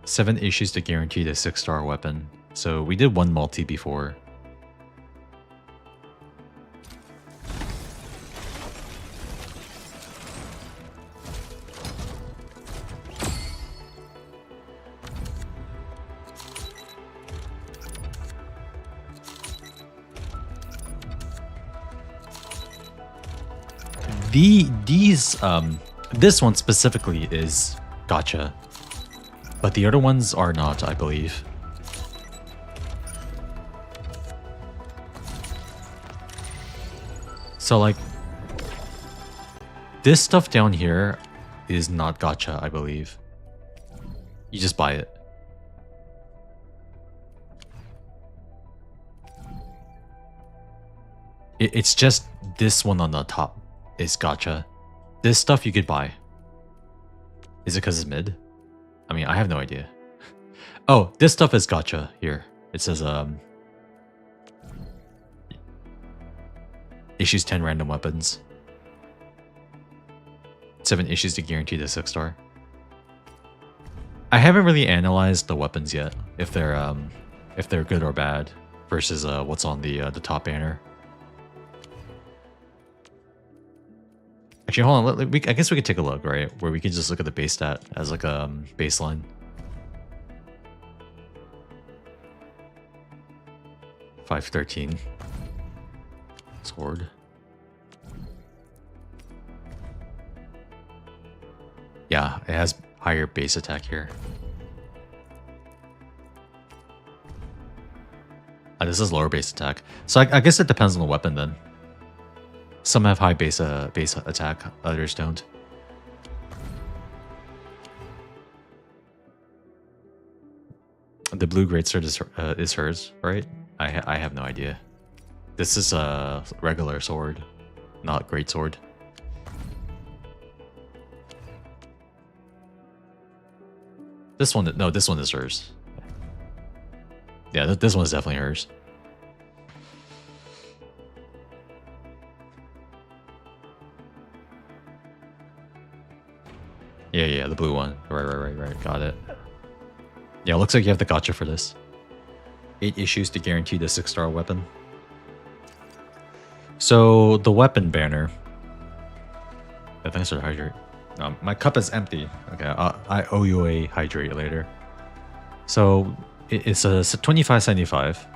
Seven issues to guarantee the 6-star weapon. So we did one multi before. This one specifically is gacha, but the other ones are not, I believe. So like this stuff down here is not gacha, I believe. You just buy it. It's just this one on the top is gacha. This stuff you could buy. Is it because it's mid? I mean, I have no idea. Oh, this stuff is gacha here. It says issues 10 random weapons. 7 issues to guarantee the 6-star. I haven't really analyzed the weapons yet, if they're good or bad versus what's on the top banner. Actually, hold on. I guess we could take a look, right? Where we can just look at the base stat as like a baseline. $513. Sword. Yeah, it has higher base attack here. This is lower base attack. So I guess it depends on the weapon then. Some have high base attack, others don't. The blue greatsword is hers, right? I have no idea. This is a regular sword, not greatsword. This one, no, this one is hers. Yeah, this one is definitely hers. Yeah, the blue one. Right. Got it. Yeah, looks like you have the gacha for this. 8 issues to guarantee the 6-star weapon. So, the weapon banner. Yeah, thanks for the hydrate. My cup is empty. Okay, I owe you a hydrate later. So, it's a $25.75.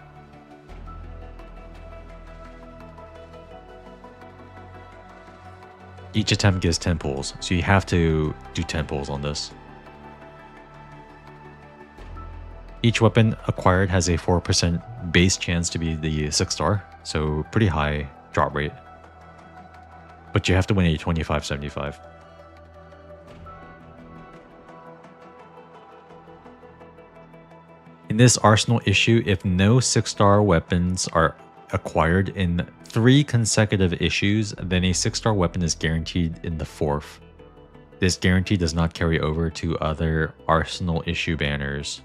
Each attempt gives 10 pulls, so you have to do 10 pulls on this. Each weapon acquired has a 4% base chance to be the 6-star, so pretty high drop rate. But you have to win a $25.75. In this arsenal issue, if no 6-star weapons are acquired in 3 consecutive issues, then a 6-star weapon is guaranteed in the 4th. This guarantee does not carry over to other arsenal issue banners.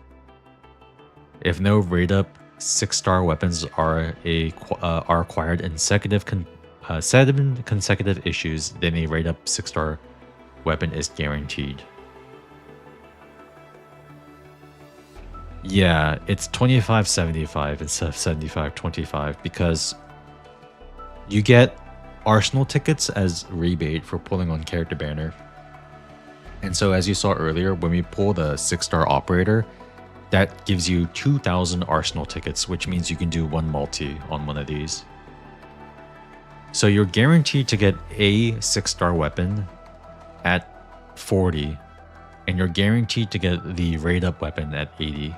If no rate-up 6-star weapons are acquired in 7 consecutive issues, then a rate-up 6-star weapon is guaranteed. Yeah, it's 25.75 instead of 75.25 because you get arsenal tickets as rebate for pulling on character banner. And so as you saw earlier, when we pull the 6-star operator, that gives you 2,000 arsenal tickets, which means you can do 1 multi on one of these. So you're guaranteed to get a 6-star weapon at 40, and you're guaranteed to get the rate up weapon at 80.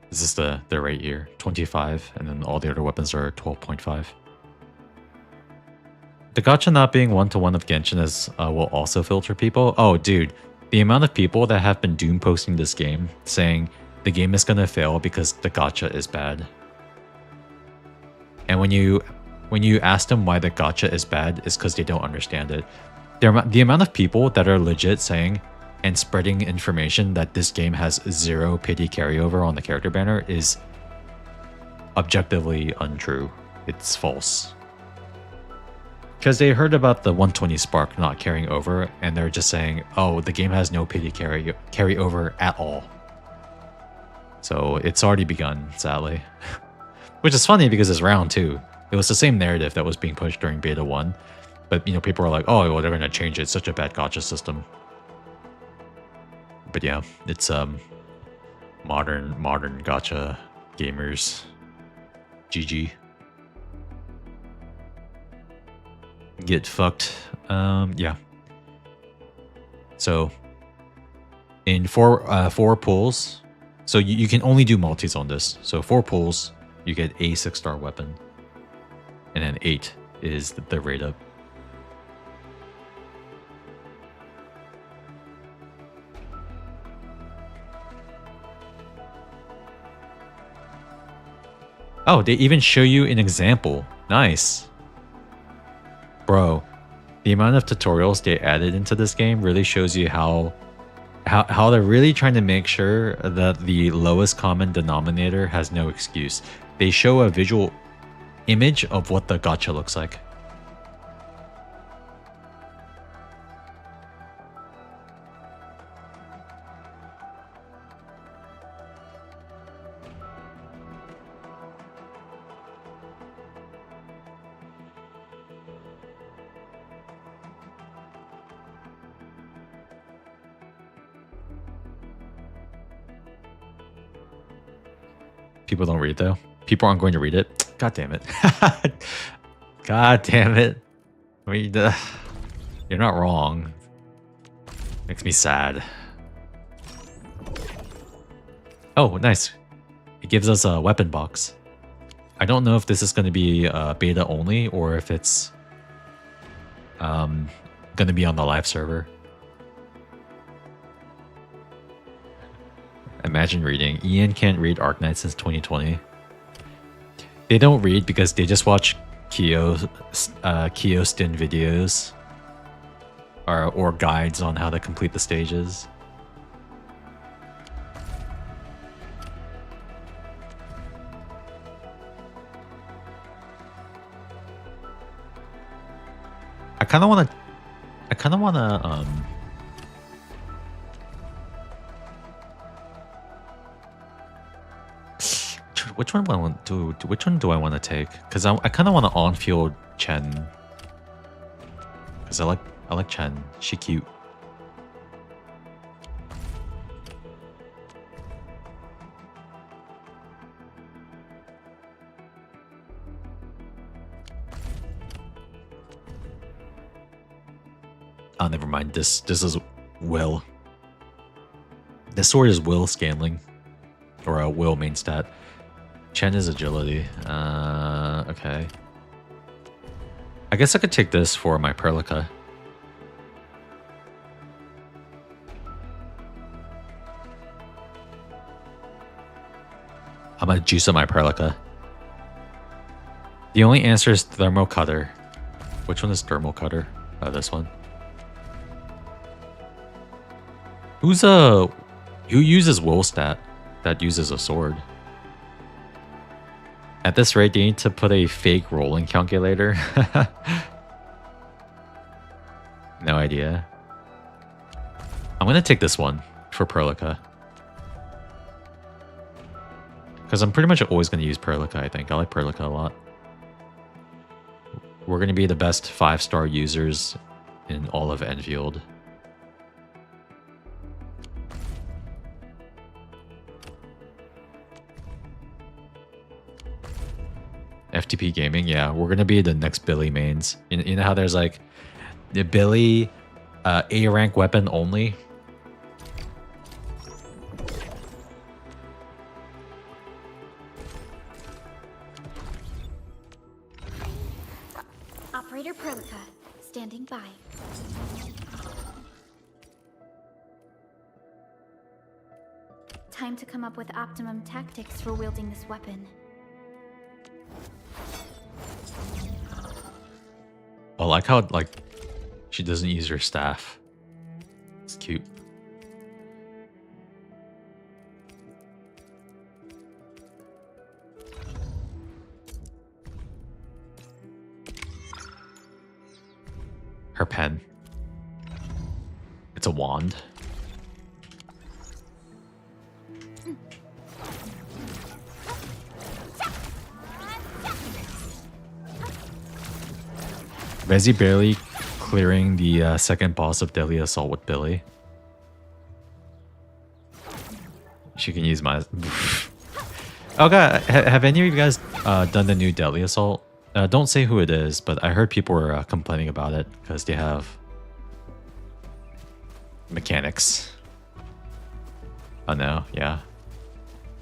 This is the rate here, 25, and then all the other weapons are 12.5. The gacha not being one-to-one of Genshin will also filter people. Oh, dude, the amount of people that have been doom posting this game, saying the game is gonna fail because the gacha is bad. And when you ask them why the gacha is bad, it's because they don't understand it. The amount of people that are legit saying and spreading information that this game has 0 pity carryover on the character banner is objectively untrue. It's false. Because they heard about the 120 spark not carrying over, and they're just saying, oh, the game has no pity carry over at all. So it's already begun, sadly. Which is funny because it's round 2. It was the same narrative that was being pushed during beta 1. But, you know, people are like, oh, well, they're going to change it. It's such a bad gacha system. But yeah, it's modern gacha gamers. GG. Get fucked. Yeah. So in 4 pulls, so you can only do multis on this. So 4 pulls, you get a 6-star weapon, and then 8 is the rate up. Oh, they even show you an example. Nice. Bro, the amount of tutorials they added into this game really shows you how they're really trying to make sure that the lowest common denominator has no excuse. They show a visual image of what the gacha looks like. People don't read it though. People aren't going to read it. God damn it. God damn it. Read You're not wrong. Makes me sad. Oh, nice. It gives us a weapon box. I don't know if this is going to be beta only or if it's going to be on the live server. Imagine reading. Ian can't read Arknights since 2020. They don't read because they just watch Kiostin videos or guides on how to complete the stages. I kind of want to which one do I want to? Which one do I want to take? Because I kind of want to on-field Chen. Because I like Chen. She cute. Oh, never mind. This is Will. This sword is will scaling, or a will main stat. Chen is agility. Okay. I guess I could take this for my Perlica. I'm gonna juice up my Perlica. The only answer is Thermal Cutter. Which one is Thermal Cutter? Oh, this one. Who uses will stat that uses a sword? At this rate, you need to put a fake rolling calculator. No idea. I'm gonna take this one for Perlica. Because I'm pretty much always gonna use Perlica, I think. I like Perlica a lot. We're gonna be the best 5-star users in all of Endfield. FTP Gaming, yeah, we're gonna be the next Billy mains. You know how there's like the Billy A rank weapon only? Operator Perlica, standing by. Time to come up with optimum tactics for wielding this weapon. I like how, like, she doesn't use her staff. It's cute. Her pen. It's a wand. Resi barely clearing the second boss of Deadly Assault with Billy. She can use my... Okay, have any of you guys done the new Deadly Assault? Don't say who it is, but I heard people were complaining about it because they have mechanics. Oh no, yeah.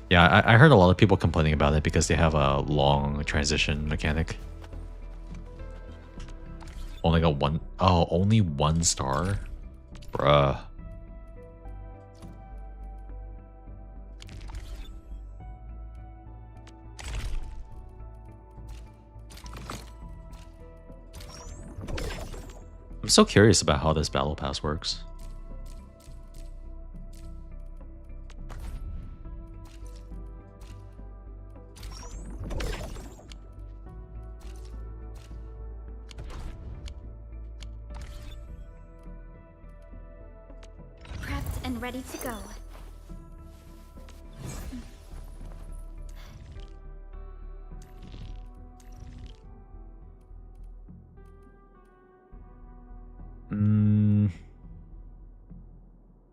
Yeah, I heard a lot of people complaining about it because they have a long transition mechanic. Only got one. Oh, only 1 star? Bruh. I'm so curious about how this battle pass works. Prepped and ready to go.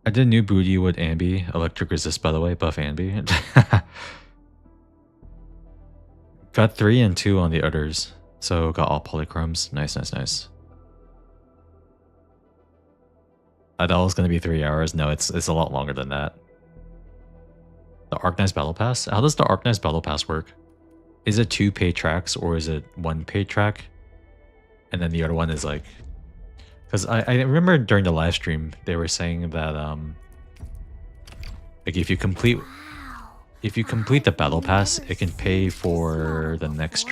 I did new booty with Ambi. Electric resist, by the way. Buff Ambi. Got 3 and 2 on the others. So got all polychromes. Nice, nice, nice. I thought it was going to be 3 hours. No, it's a lot longer than that. The Arknights Battle Pass? How does the Arknights Battle Pass work? Is it 2 paid tracks or is it 1 paid track? And then the other one is like... Because I remember during the live stream, they were saying that like if you complete the battle pass, it can pay for the next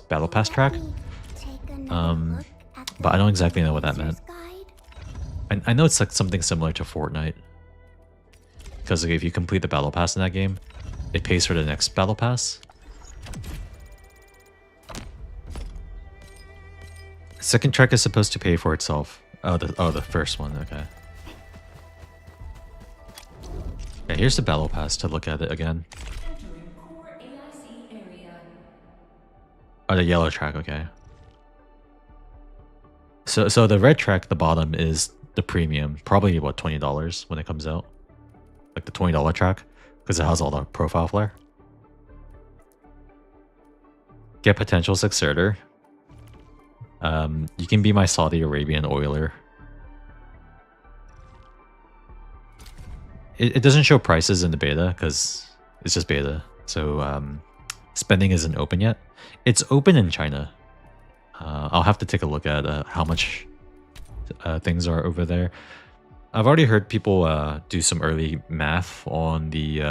battle pass track. But I don't exactly know what that meant. I know it's like something similar to Fortnite. Because like if you complete the battle pass in that game, it pays for the next battle pass. Second track is supposed to pay for itself. Oh, the first one. Okay. Yeah, here's the battle pass to look at it again. Oh, the yellow track. Okay. So the red track, the bottom, is the premium. Probably what, $20 when it comes out, like the $20 track, because it has all the profile flare. Get potential Exerter. You can be my Saudi Arabian oiler. it doesn't show prices in the beta because it's just beta. So spending isn't open yet. It's open in China. I'll have to take a look at how much things are over there. I've already heard people do some early math on the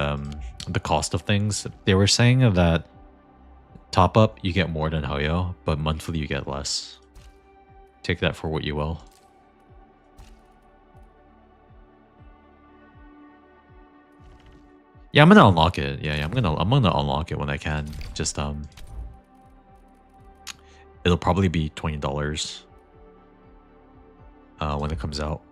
cost of things. They were saying that top up you get more than Hoyo, but monthly you get less. Take that for what you will. Yeah, I'm gonna unlock it. Yeah, I'm gonna unlock it when I can. Just it'll probably be $20 when it comes out.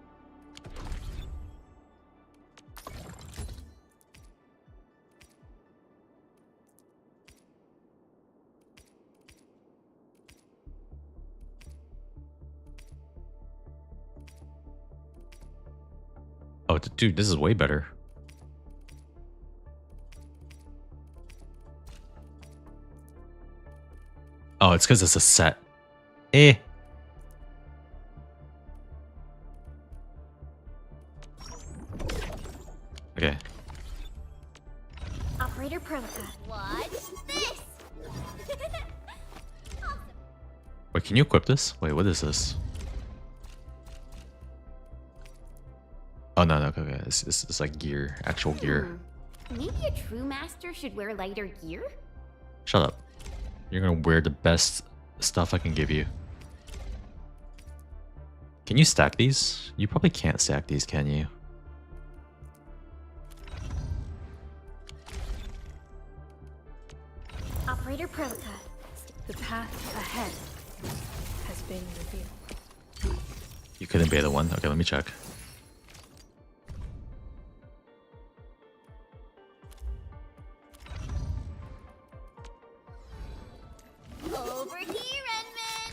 Oh, dude, this is way better. Oh, it's because it's a set. Eh. Okay. Operator Protocol. Watch this! Wait, can you equip this? Wait, what is this? Oh, no, okay. This is like gear. Actual gear. Maybe a true master should wear lighter gear? Shut up. You're gonna wear the best stuff I can give you. Can you stack these? You probably can't stack these, can you? Operator Protocol. The path ahead has been revealed. You couldn't beta one? Okay, let me check. Over here, Enman!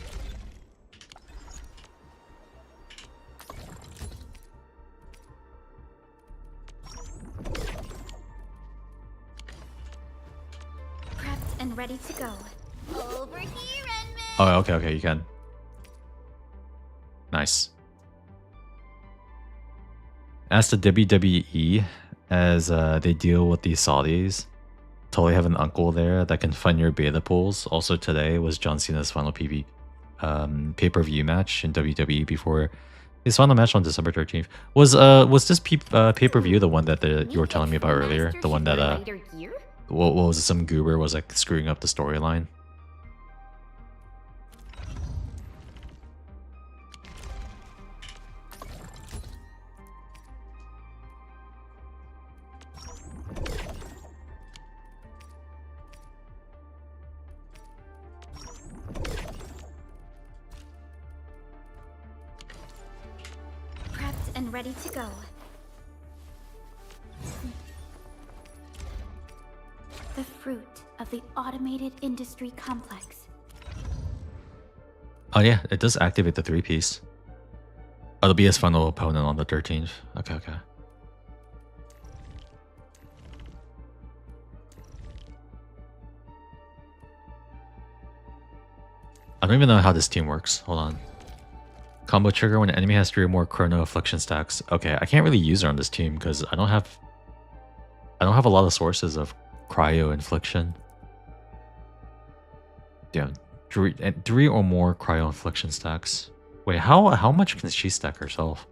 Prepped and ready to go. Over here, Enman! Oh, okay, you can. Nice. As the WWE, as they deal with these Saudis, totally have an uncle there that can fund your beta pools. Also today was John Cena's final pay-per-view match in WWE before his final match on December 13th. Was this pay-per-view the one that you were telling me about earlier? The one that what was it, some goober was like screwing up the storyline? And ready to go. The fruit of the automated industry complex. Oh yeah, it does activate the 3-piece. Oh, it'll be his final opponent on the 13th. Okay. I don't even know how this team works. Hold on. Combo trigger when an enemy has 3 or more chrono affliction stacks. Okay, I can't really use her on this team because I don't have a lot of sources of cryo infliction. Damn, 3 or more cryo infliction stacks. Wait, how much can she stack herself?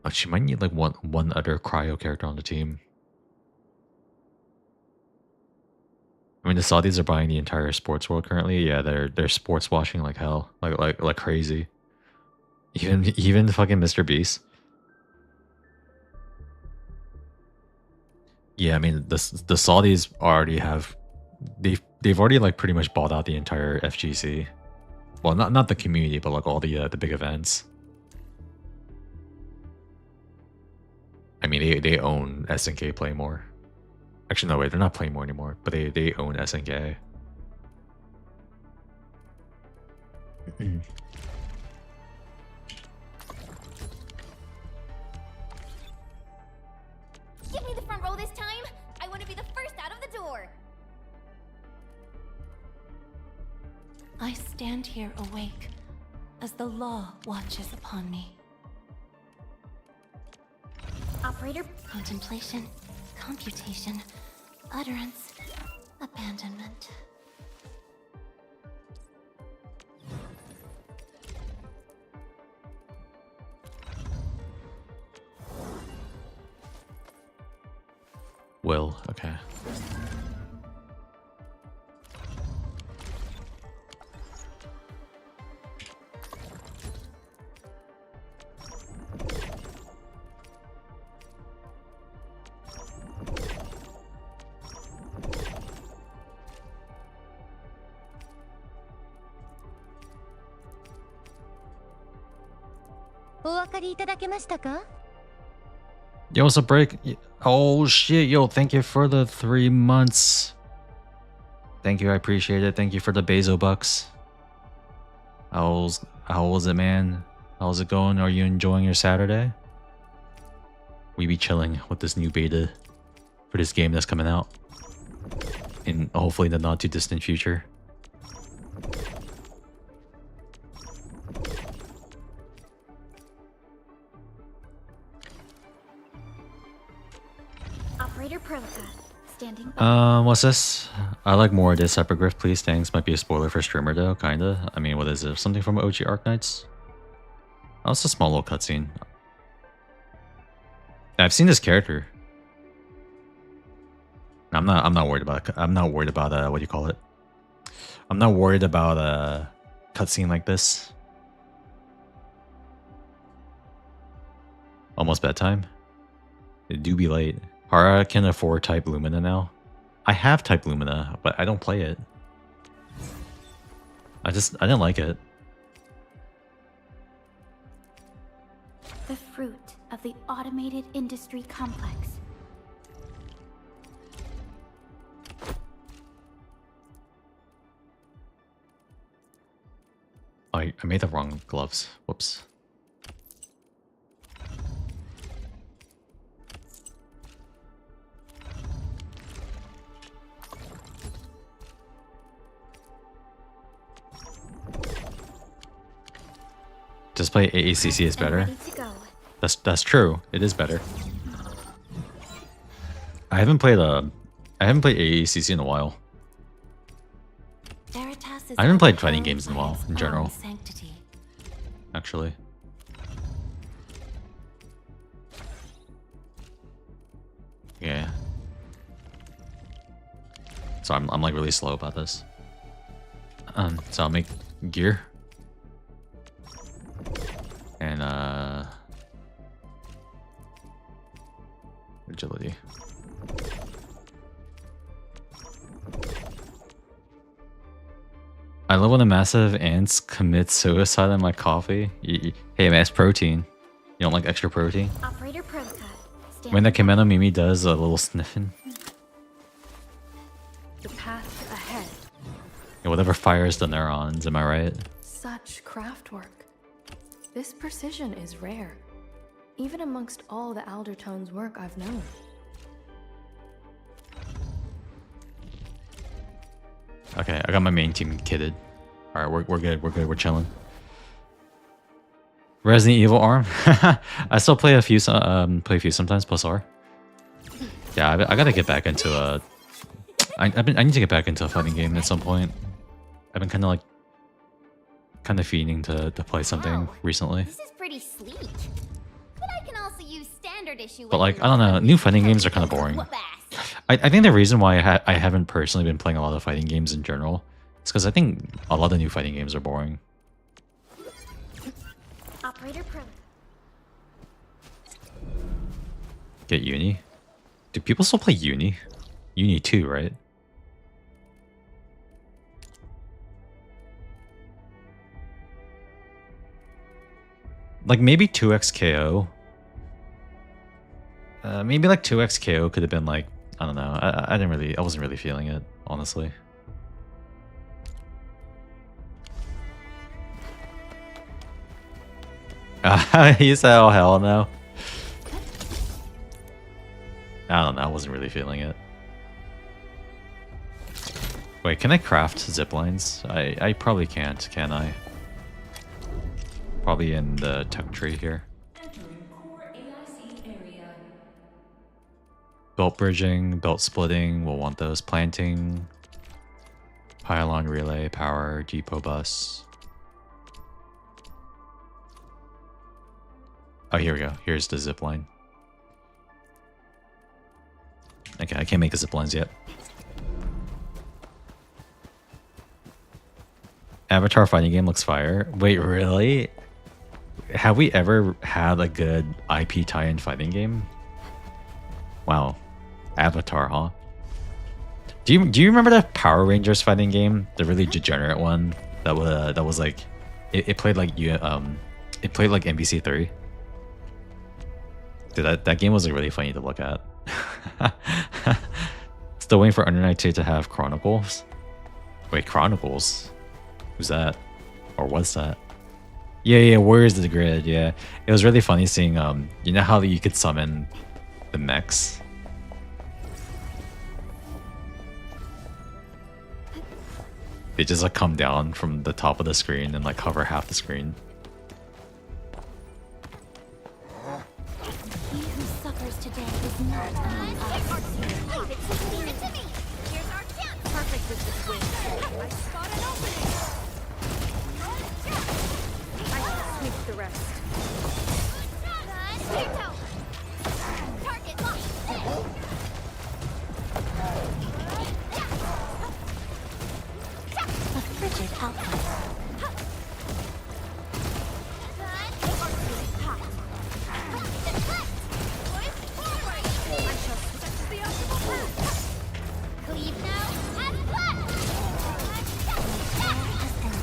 Oh, she might need like one other cryo character on the team. I mean, the Saudis are buying the entire sports world currently. Yeah, they're sports washing like hell, like crazy. Even fucking Mr. Beast. Yeah, I mean the Saudis already have they've already like pretty much bought out the entire FGC. Well, not the community, but like all the big events. I mean, they own SNK Playmore. Actually, no, wait, they're not Playmore anymore, but they own SNK. Give me the front row this time! I want to be the first out of the door! I stand here awake, as the law watches upon me. Operator, contemplation, computation, utterance, abandonment. Will, okay. Yo, what's up, Break? Oh shit, yo, thank you for the 3 months. Thank you, I appreciate it. Thank you for the Bezo bucks. How was it, man? How's it going? Are you enjoying your Saturday? We be chilling with this new beta for this game that's coming out in hopefully the not too distant future. Operator Prolica, standing by. What's this? I like more of this epigraph, please. Thanks. Might be a spoiler for streamer though, kinda. I mean, what is it? Something from OG Arknights? Oh, it's a small little cutscene. I've seen this character. I'm not worried about what do you call it? I'm not worried about a cutscene like this. Almost bedtime. It do be late. Hara can afford Type Lumina now. I have Type Lumina, but I don't play it. I didn't like it. The fruit of the automated industry complex. I made the wrong gloves. Whoops. Just play AACC is better. That's true. It is better. I haven't played AACC in a while. I haven't played fighting games in a while, in general. Actually. Yeah. So I'm like really slow about this. So I'll make gear. And agility. I love when the massive ants commit suicide on my coffee. Hey man, it's protein. You don't like extra protein? Operator Prolica, When the Kameno Mimi does a little sniffing. The path ahead. Yeah, whatever fires the neurons, am I right? Such craftwork. This precision is rare, even amongst all the Aldertone's work I've known. Okay, I got my main team kitted. Alright, we're good, we're chilling. Resident Evil ARM? I still play a few sometimes, plus R. Yeah, I gotta get back into I need to get back into a fighting game at some point. I've been kind of feeding to play something recently. This is pretty sleek. But I can also use standard issue. But like, I don't know, new fighting games are kind of boring. I think the reason why I haven't personally been playing a lot of fighting games in general is because I think a lot of new fighting games are boring. Operator Pro. Get Uni? Do people still play Uni? Uni 2, right? Like maybe 2xKO. Maybe like 2xKO could have been like, I don't know. I wasn't really feeling it, honestly. He said, oh hell no. I don't know, I wasn't really feeling it. Wait, can I craft zip lines? I probably can't, can I? Probably in the tech tree here. Belt bridging, belt splitting, we'll want those. Planting, pylon relay, power, depot bus. Oh, here we go. Here's the zip line. Okay, I can't make the zip lines yet. Avatar fighting game looks fire. Wait, really? Have we ever had a good IP tie-in fighting game? Wow. Avatar, huh? Do you remember the Power Rangers fighting game? The really degenerate one that was like it played like NBC3. Dude, that game was like really funny to look at. Still waiting for Undernight 2 to have Chronicles. Wait, Chronicles? Who's that? Or what's that? Yeah, Warriors of the Grid, yeah. It was really funny seeing, you know how you could summon the mechs? They just like come down from the top of the screen and like cover half the screen. He who suffers today is not among us. Leave it to me! Here's our chance! Perfect with this wing. I spot an opening! I can sweep the rest. Target locked! A frigid outcome. Cleave now and flat!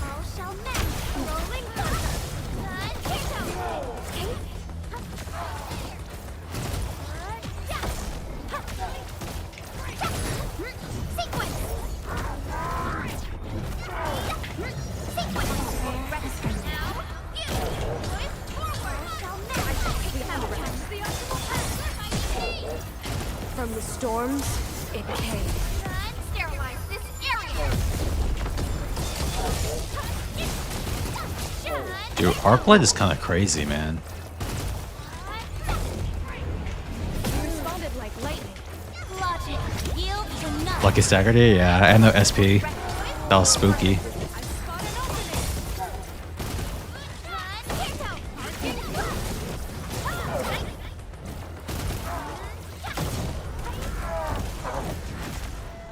All shall match! Rolling thunder! Sequence! From the storms, it came. Sterilize this area! Dude, Arclight is kind of crazy, man. Responded like lightning. Logic, yield to none. Lucky staggered it? Yeah, I know SP. That was spooky.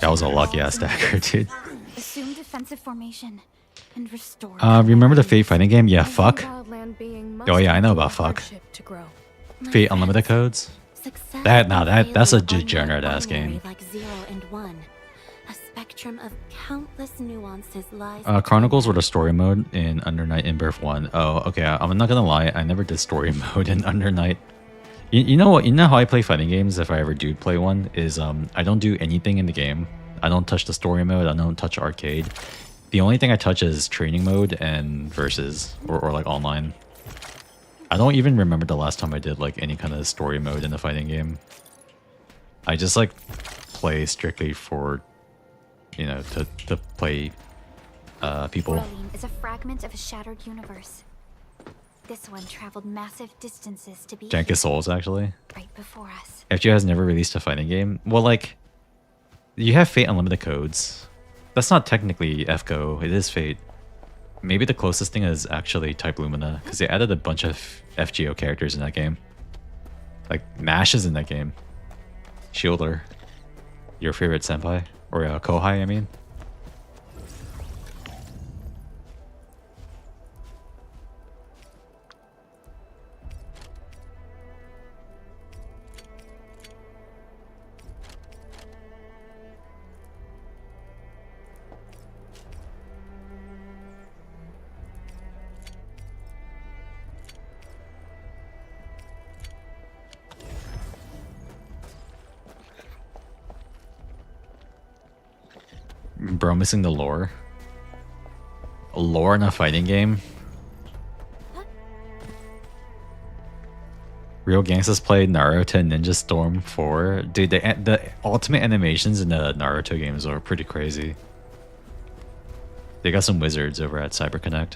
That was a lucky ass stagger, dude. Assume defensive formation and restore. Remember the Fate fighting game? Yeah, fuck. Oh yeah, I know about fuck. Fate Unlimited codes? That's a degenerate ass game. Like 0 and 1. A spectrum of countless nuances lies. Chronicles were the story mode in Undernight in Birth 1. Oh, okay, I'm not gonna lie, I never did story mode in Undernight. You know what? You know how I play fighting games if I ever do play one? Is I don't do anything in the game. I don't touch the story mode, I don't touch arcade. The only thing I touch is training mode and versus, or like online. I don't even remember the last time I did like any kind of story mode in a fighting game. I just like play strictly for, you know, to play people. Roline is a fragment of a shattered universe. This one traveled massive distances to be Jankus Souls, actually. right before us. FGO has never released a fighting game. Well, like, you have Fate Unlimited codes. That's not technically FGO, it is Fate. Maybe the closest thing is actually Type Lumina, because they added a bunch of FGO characters in that game. Like, Nash is in that game. Shielder. Your favorite senpai? Or Kohai, I mean. Bro, missing the lore. A lore in a fighting game? Real Gangsters played Naruto Ninja Storm 4. Dude, the ultimate animations in the Naruto games are pretty crazy. They got some wizards over at CyberConnect.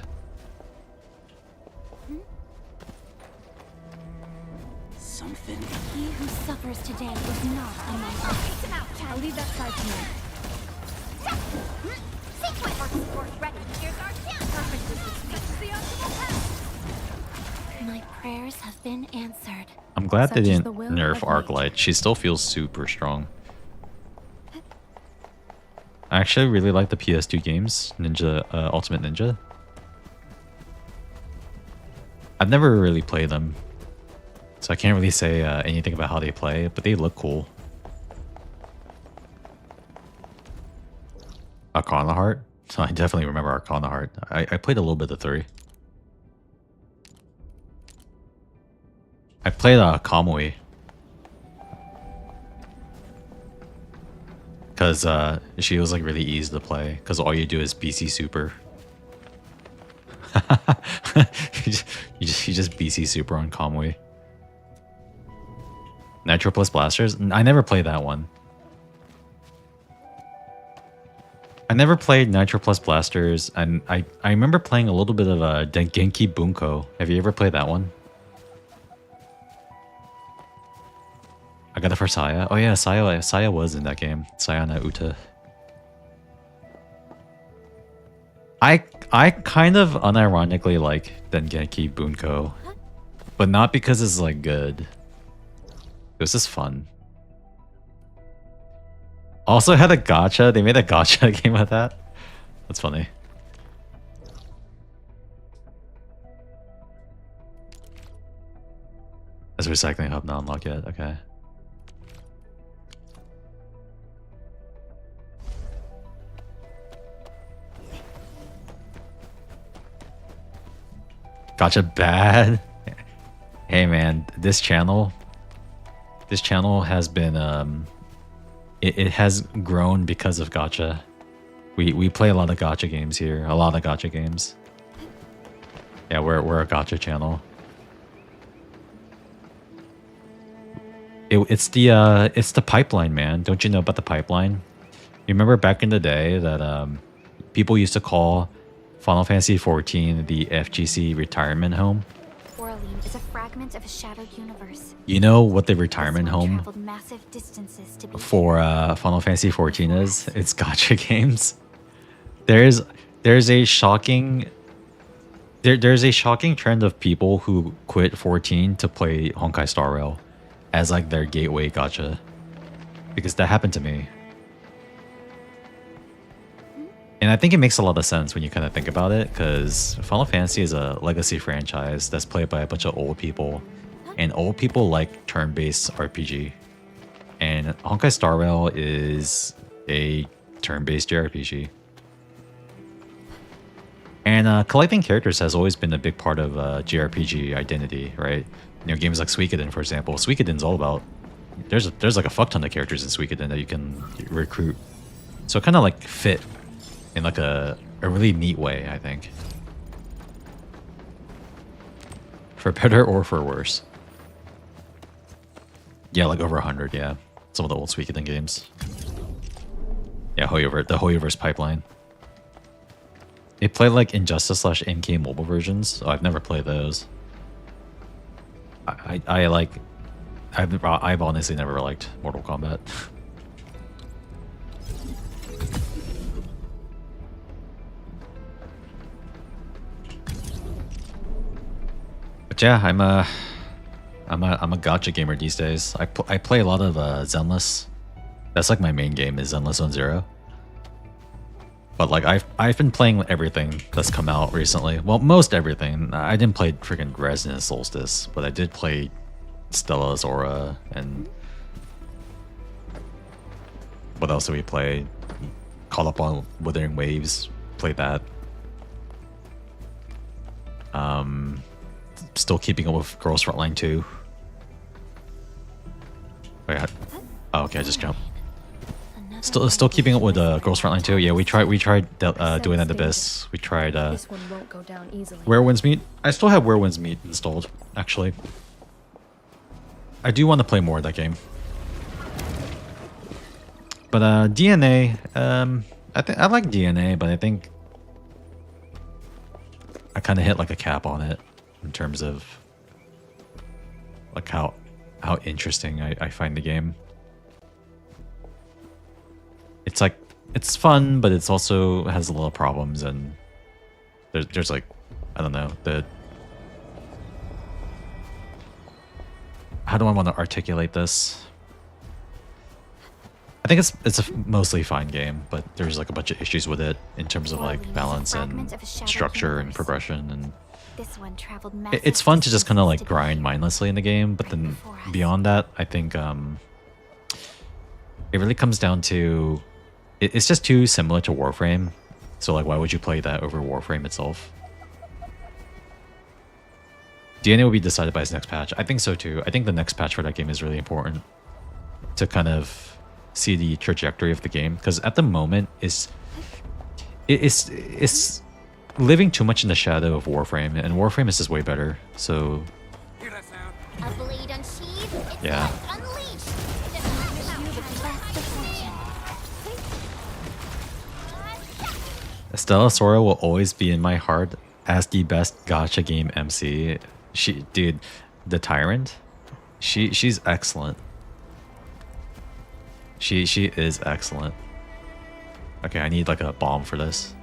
strengthened. He who suffers today is not among us. I'll leave that side to me. Sequence! Force ready. Here's our chance. Perfect distance. This is the optimal path. My prayers have been answered. I'm glad Such they is didn't the will nerf of Arklight. She still feels super strong. I actually really like the PS2 games, Ninja Ultimate Ninja. I've never really played them, so I can't really say anything about how they play, but they look cool. Arcana Heart? I definitely remember Arcana Heart. I played a little bit of 3. I played Kamui. Because she was like really easy to play, because all you do is BC Super. you just BC Super on Kamui. Nitro plus Blasters? I never played that one. I never played Nitro plus Blasters, and I remember playing a little bit of Genki Bunko. Have you ever played that one? I got it for Saya. Oh yeah, Saya was in that game. Sayana Uta. I kind of unironically like Dengeki Bunko, but not because it's like good. It was just fun. Also had a gacha. They made a gacha game with that. That's funny. As recycling hub not unlocked yet. Okay. Gotcha bad. Hey man, this channel has been it has grown because of gacha. We play a lot of gacha games here. A lot of gacha games. Yeah, we're a gacha channel. It's the pipeline, man. Don't you know about the pipeline? You remember back in the day that people used to call Final Fantasy XIV the FGC retirement home? Oraline is a fragment of a shattered universe. You know what the retirement home Traveled massive distances to be for Final Fantasy XIV is? It's gacha games. There's a shocking trend of people who quit 14 to play Honkai Star Rail as like their gateway gacha, because that happened to me. And I think it makes a lot of sense when you kind of think about it, because Final Fantasy is a legacy franchise that's played by a bunch of old people, and old people like turn-based RPG. And Honkai Star Rail is a turn-based JRPG. And collecting characters has always been a big part of JRPG identity, right? You know, games like Suikoden, for example. Suikoden's all about... There's like a fuck ton of characters in Suikoden that you can recruit. So it kind of like fit in like a really neat way, I think. For better or for worse. Yeah, like over 100, yeah. Some of the old Suikoden games. Yeah, the Hoyoverse pipeline. They play like Injustice / NK mobile versions, so I've never played those. I've honestly never liked Mortal Kombat. But yeah, I'm a gacha gamer these days. I play a lot of Zenless. That's like my main game is Zenless Zone Zero. But like I've been playing everything that's come out recently. Well, most everything. I didn't play freaking Resonant Solstice, but I did play Stella's Aura, and what else did we play? Call up on Withering Waves. Played that. Still keeping up with Girls Frontline 2. Wait, oh, okay, I just jumped. Still keeping up with Girls Frontline 2. Yeah, we tried doing that Abyss. We tried This one won't go down easily. Where Winds Meet. I still have Where Winds Meet installed, actually. I do want to play more of that game. But DNA, I like DNA, but I think I kind of hit like a cap on it in terms of like how how interesting I find the game. It's like, it's fun, but it's also has a lot of problems, and there's like, I don't know, how do I want to articulate this? I think it's a mostly fine game, but there's like a bunch of issues with it in terms of like balance and structure and progression, and This one traveled it's fun to just kind of like grind mindlessly in the game, but then beyond that, I think it really comes down to it's just too similar to Warframe. So like, why would you play that over Warframe itself? DNA will be decided by its next patch. I think so too. I think the next patch for that game is really important to kind of see the trajectory of the game, because at the moment it's living too much in the shadow of Warframe, and Warframe is just way better. So A blade unsheathed, its yeah. light unleashed. Estella Sora will always be in my heart as the best gacha game MC. Dude, the Tyrant, she's excellent. She is excellent. Okay, I need like a bomb for this.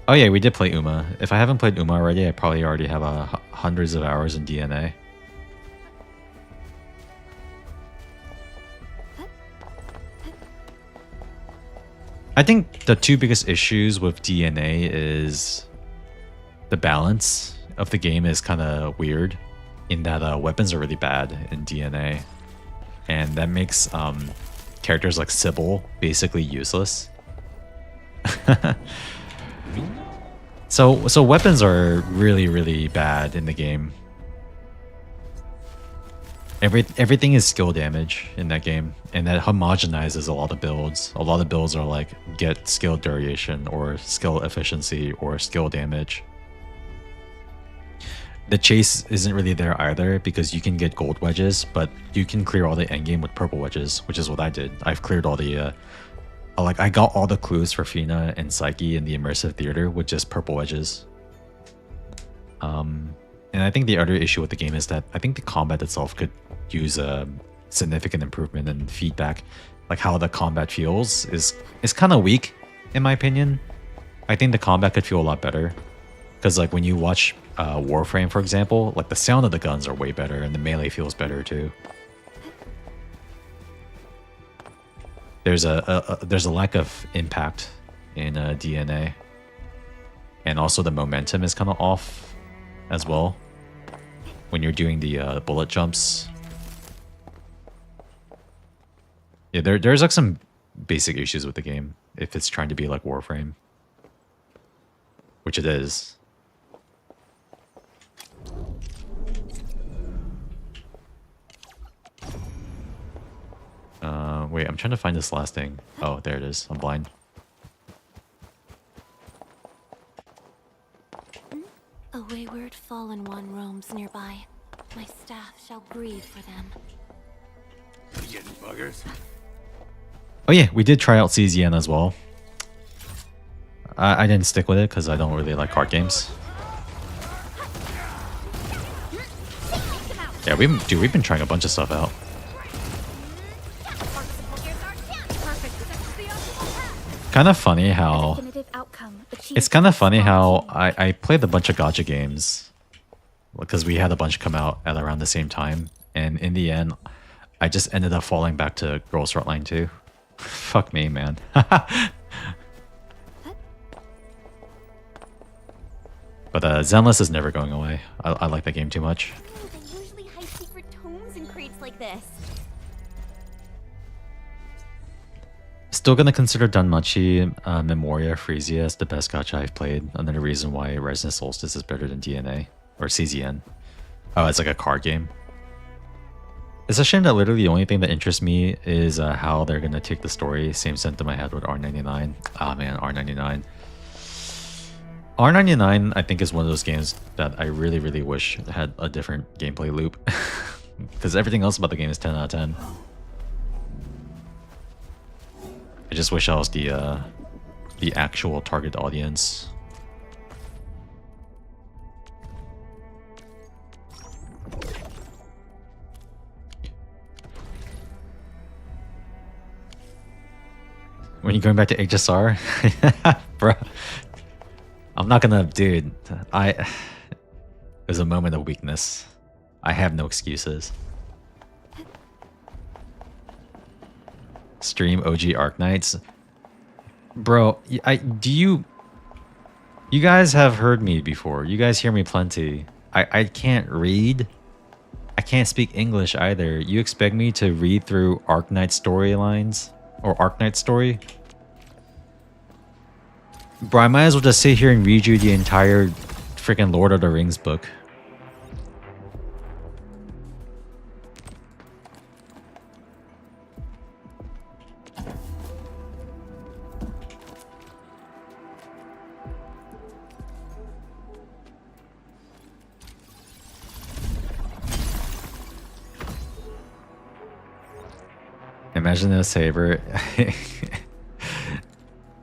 Oh yeah, we did play Uma. If I haven't played Uma already, I probably already have hundreds of hours in DNA. I think the two biggest issues with DNA is the balance of the game is kind of weird in that weapons are really bad in DNA, and that makes characters like Sybil basically useless. So weapons are really bad in the game. Everything is skill damage in that game, and that homogenizes a lot of builds. A lot of builds are like get skill duration or skill efficiency or skill damage. The chase isn't really there either, because you can get gold wedges, but you can clear all the endgame with purple wedges, which is what I did. I've cleared all the I got all the clues for Fina and Psyche in the immersive theater with just purple wedges. And I think the other issue with the game is that I think the combat itself could use a significant improvement in feedback. Like how the combat feels is kind of weak, in my opinion. I think the combat could feel a lot better. Because like when you watch Warframe, for example, like the sound of the guns are way better, and the melee feels better too. There's a lack of impact in DNA, and also the momentum is kind of off as well when you're doing the bullet jumps. Yeah, there's like some basic issues with the game if it's trying to be like Warframe, which it is. Wait, I'm trying to find this last thing. Oh, there it is. I'm blind. A wayward fallen one roams nearby. My staff shall grieve for them. You getting buggers? Oh yeah, we did try out CZN as well. I didn't stick with it because I don't really like card games. Yeah, we've been trying a bunch of stuff out. Kind of funny how it's kind of funny how I played a bunch of gacha games because we had a bunch come out at around the same time, and in the end I just ended up falling back to Girls Frontline 2. Fuck me, man. But Zenless is never going away. I like that game too much. I usually hide secret tomes in crates like this. Still gonna consider Danmachi Memoria Frisia as the best gacha I've played. Another reason why Resonant Solstice is better than DNA or CZN. Oh, it's like a card game. It's a shame that literally the only thing that interests me is how they're gonna take the story. Same sentiment I had with R99. Ah man, R99. R99 I think is one of those games that I really wish had a different gameplay loop. Because everything else about the game is 10 out of 10. I just wish I was the actual target audience. When you going back to HSR? Bro. I'm not gonna, dude. It was a moment of weakness. I have no excuses. Stream OG Arknights. Bro, you guys have heard me before. You guys hear me plenty. I can't read. I can't speak English either. You expect me to read through Arknight storylines? Or Arknight story? Bro, I might as well just sit here and read you the entire freaking Lord of the Rings book. Imagine a saber.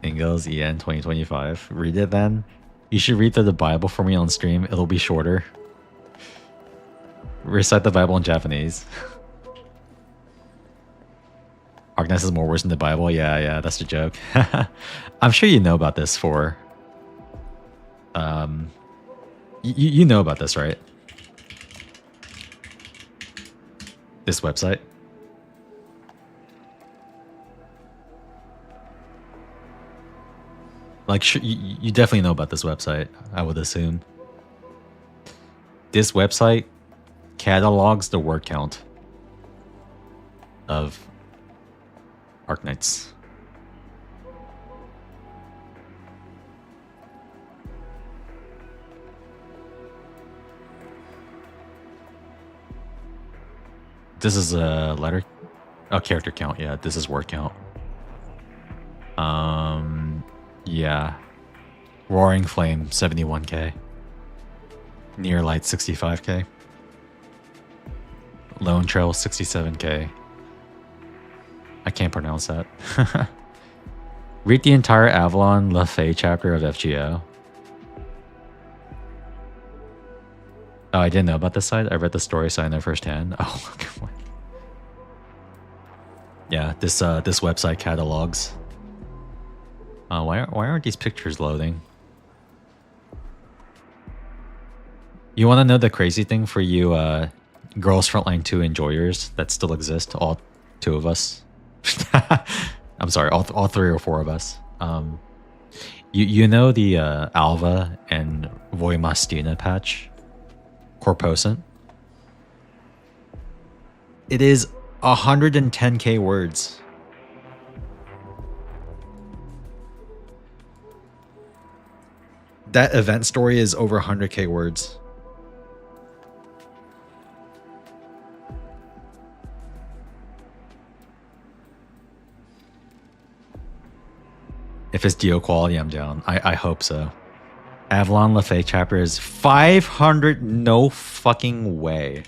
Ingalls EN 2025. Read it then. You should read through the Bible for me on stream. It'll be shorter. Recite the Bible in Japanese. Arknights is more worse than the Bible. Yeah, that's the joke. I'm sure you know about this for. You know about this, right? This website. Like, you definitely know about this website, I would assume. This website catalogs the word count of Arknights. This is a letter... Oh, character count. Yeah, this is word count. Yeah. Roaring Flame, 71k. Near Light, 65k. Lone Trail, 67k. I can't pronounce that. Read the entire Avalon Le Fay chapter of FGO. Oh, I didn't know about this site. I read the story so I know firsthand. Oh, okay. Yeah, this website catalogs. Why aren't these pictures loading? You want to know the crazy thing for you Girls Frontline 2 enjoyers that still exist? All two of us. I'm sorry, all 3 or 4 of us. You know the Alva and Voimastina patch? Corposant? It is 110k words. That event story is over 100k words. If it's DO quality, I'm down. I hope so. Avalon Le Fay chapter is 500. No fucking way.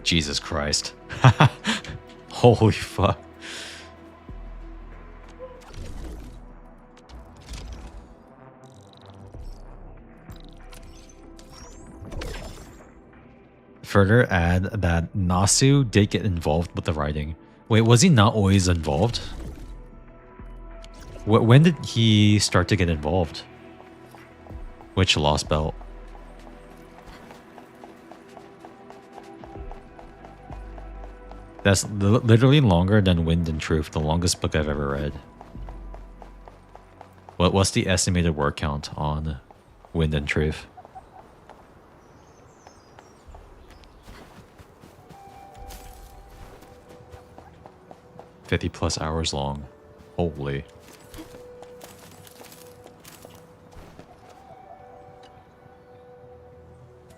Jesus Christ. Holy fuck. Further add that Nasu did get involved with the writing. Wait, was he not always involved? When did he start to get involved? Which Lost Belt? That's literally longer than Wind and Truth, the longest book I've ever read. What's the estimated word count on Wind and Truth? 50 plus hours long. Holy.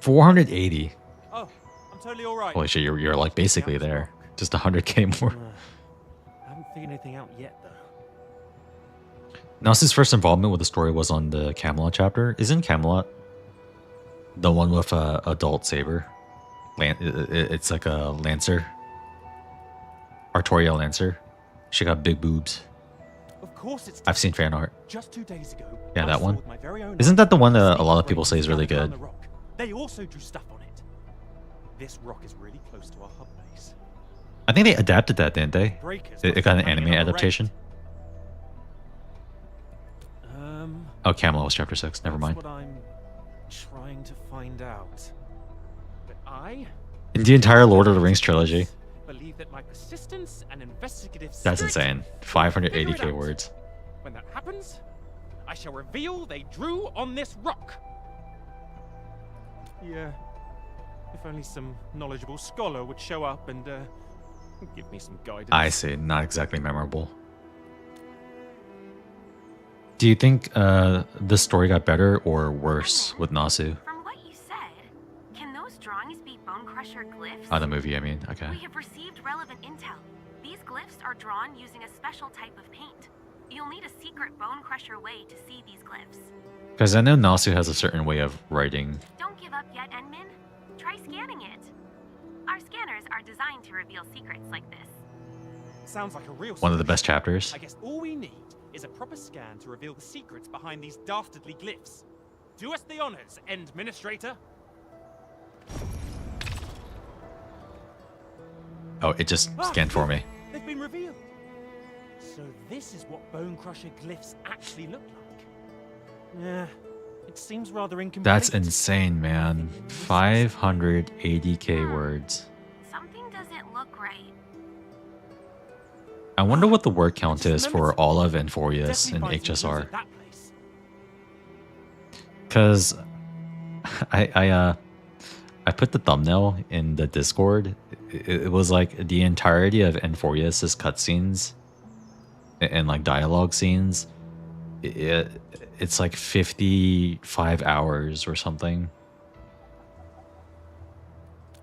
$480. Oh, I'm totally alright. Holy shit, you're like basically there. Just 100k more. I haven't figured anything out yet, though. Nasu's first involvement with the story was on the Camelot chapter. Isn't Camelot the one with a adult saber? It's like a lancer. Artoria lancer. She got big boobs. Of course it's I've seen fan art. Just 2 days ago. Yeah, I that saw one. with my very own Isn't that the eyes one that a snake lot of people say breakers is really down good? the rock. They also drew stuff on it. This rock is really close to our hub base. I think they adapted that, didn't they? It got an anime adaptation. Oh, Camelot was chapter 6. Never mind. That's what I'm trying to find out. But I In the entire Lord of the Rings trilogy. believe that my persistence and investigative That's spirit insane. will figure it 580k out. words. When that happens, I shall reveal they drew on this rock. Yeah. If only some knowledgeable scholar would show up and give me some guidance. I see. Not exactly memorable. Do you think the story got better or worse with Nasu? From what you said, can those drawings be Bone Crusher glyphs? Oh, the movie, I mean. Okay. We have received relevant intel. These glyphs are drawn using a special type of paint. You'll need a secret Bone Crusher way to see these glyphs. Because I know Nasu has a certain way of writing. Don't give up yet, Enmin. Try scanning it. Our scanners are designed to reveal secrets like this. Sounds like a real One of the best solution. chapters. I guess all we need is a proper scan to reveal the secrets behind these dastardly glyphs. Do us the honors, Endministrator. Oh, it just scanned for me. They've been revealed. So this is what Bone Crusher glyphs actually look like. Yeah, it seems rather incomplete. That's insane, man. 580k words. Something doesn't look right. I wonder what the word count is for all of Enforius and HSR. Because I put the thumbnail in the Discord. It was like the entirety of Enforius's cutscenes and like dialogue scenes. It's like 55 hours or something.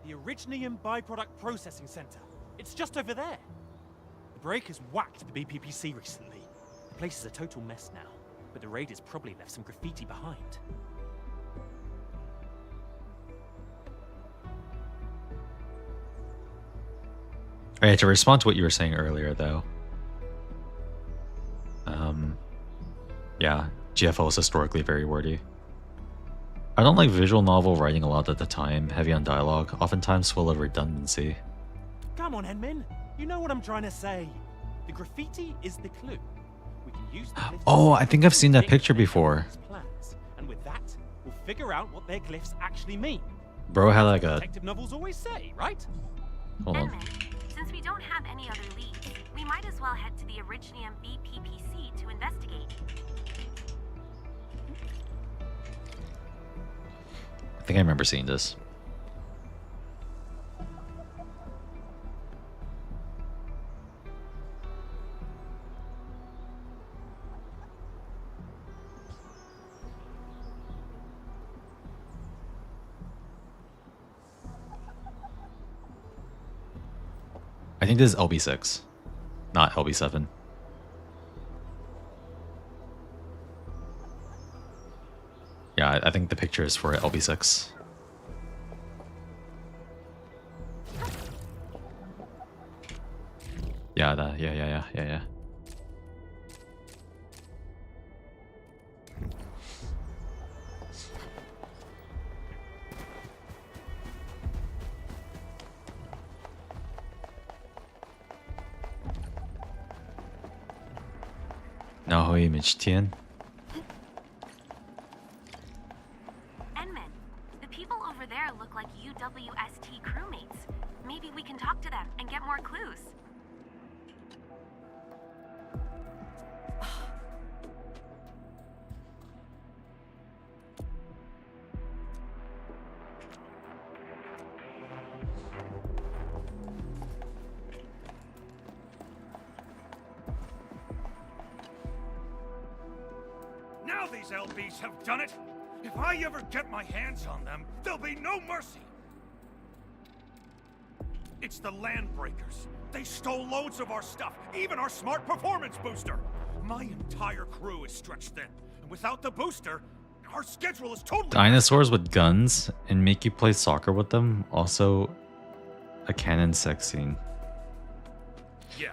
The Originium Byproduct Processing Center. It's just over there. The breakers whacked the BPPC recently. The place is a total mess now, but the raiders probably left some graffiti behind. Alright, to respond to what you were saying earlier, though. Yeah, GFL is historically very wordy. I don't like visual novel writing a lot at the time, heavy on dialogue, oftentimes full of redundancy. Come on, Enmin. You know what I'm trying to say. The graffiti is the clue. We can use the glyphs Oh, I think I've seen that picture before. plans, and with that, we'll figure out what their glyphs actually mean. Bro had like a... Detective novels always say, right? Hold on. Since we don't have any other leads, we might as well head to the Originium BPPC to investigate. I think I remember seeing this. I think this is LB6, not LB7. Yeah, I think the picture is for LB6. Yeah, yeah. 나호의 미치티엔. Enmin, the people over there look like UWST crewmates. Maybe we can talk to them and get more clues. Now these LBs have done it. If I ever get my hands on them, there'll be no mercy. It's the Landbreakers. They stole loads of our stuff, even our smart performance booster. My entire crew is stretched thin, and without the booster, our schedule is totally... Dinosaurs with guns and make you play soccer with them. Also, a canon sex scene. Yeah,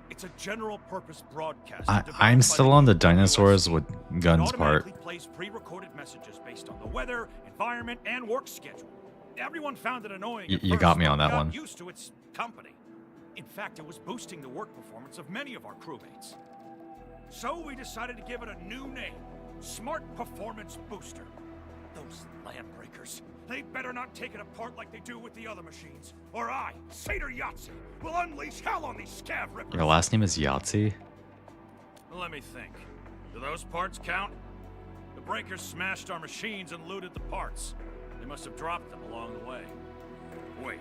it's a general-purpose broadcast. I'm still on the dinosaurs with guns part. Automatically plays pre-recorded messages based on the weather, environment, and work schedule. Everyone found it annoying. You got me on that one. Used to its company. In fact, it was boosting the work performance of many of our crewmates. So we decided to give it a new name, Smart Performance Booster. Those Landbreakers, they better not take it apart like they do with the other machines, or I, Seder Yahtzee, will unleash hell on these scav rippers. Your last name is Yahtzee? Let me think. Do those parts count? The breakers smashed our machines and looted the parts. They must have dropped them along the way. Wait,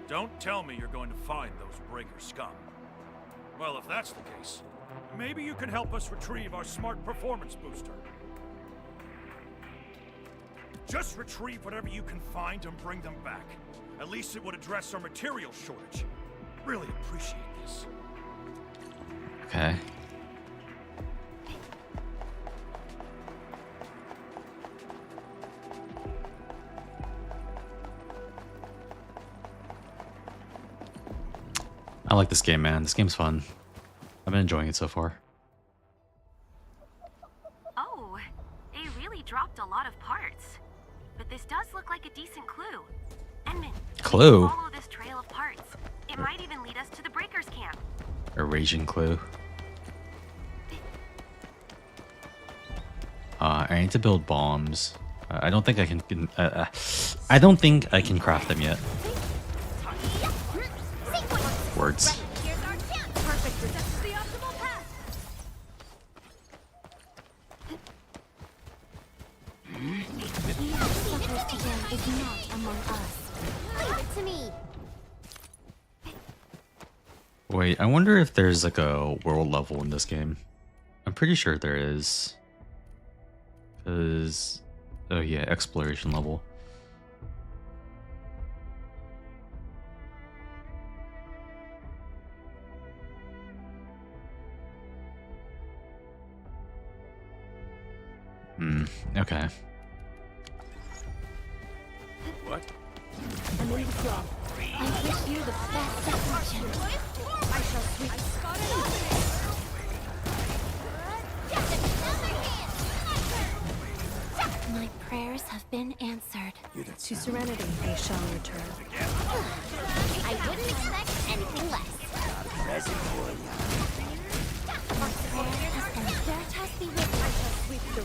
don't tell me you're going to find those breaker scum. Well, if that's the case, maybe you can help us retrieve our smart performance booster. Just retrieve whatever you can find and bring them back. At least it would address our material shortage. Really appreciate this. Okay. I like this game, man. This game's fun. I've been enjoying it so far. Oh, they really dropped a lot of parts. But this does look like a decent clue. Enman, Clue? follow this trail of parts. It might even lead us to the Breakers camp. A raging clue. I need to build bombs. I don't think I can. I don't think I can craft them yet. Words. Is not among us. Leave it to me. Wait, I wonder if there's like a world level in this game. I'm pretty sure there is. Cause, oh yeah, exploration level. Okay. What? I'm in the flow. I wish you the best of fortune. I shall sweep. My prayers have been answered. To serenity they shall return. I wouldn't expect anything less. My prayer has been Veritas be with me. I shall sweep the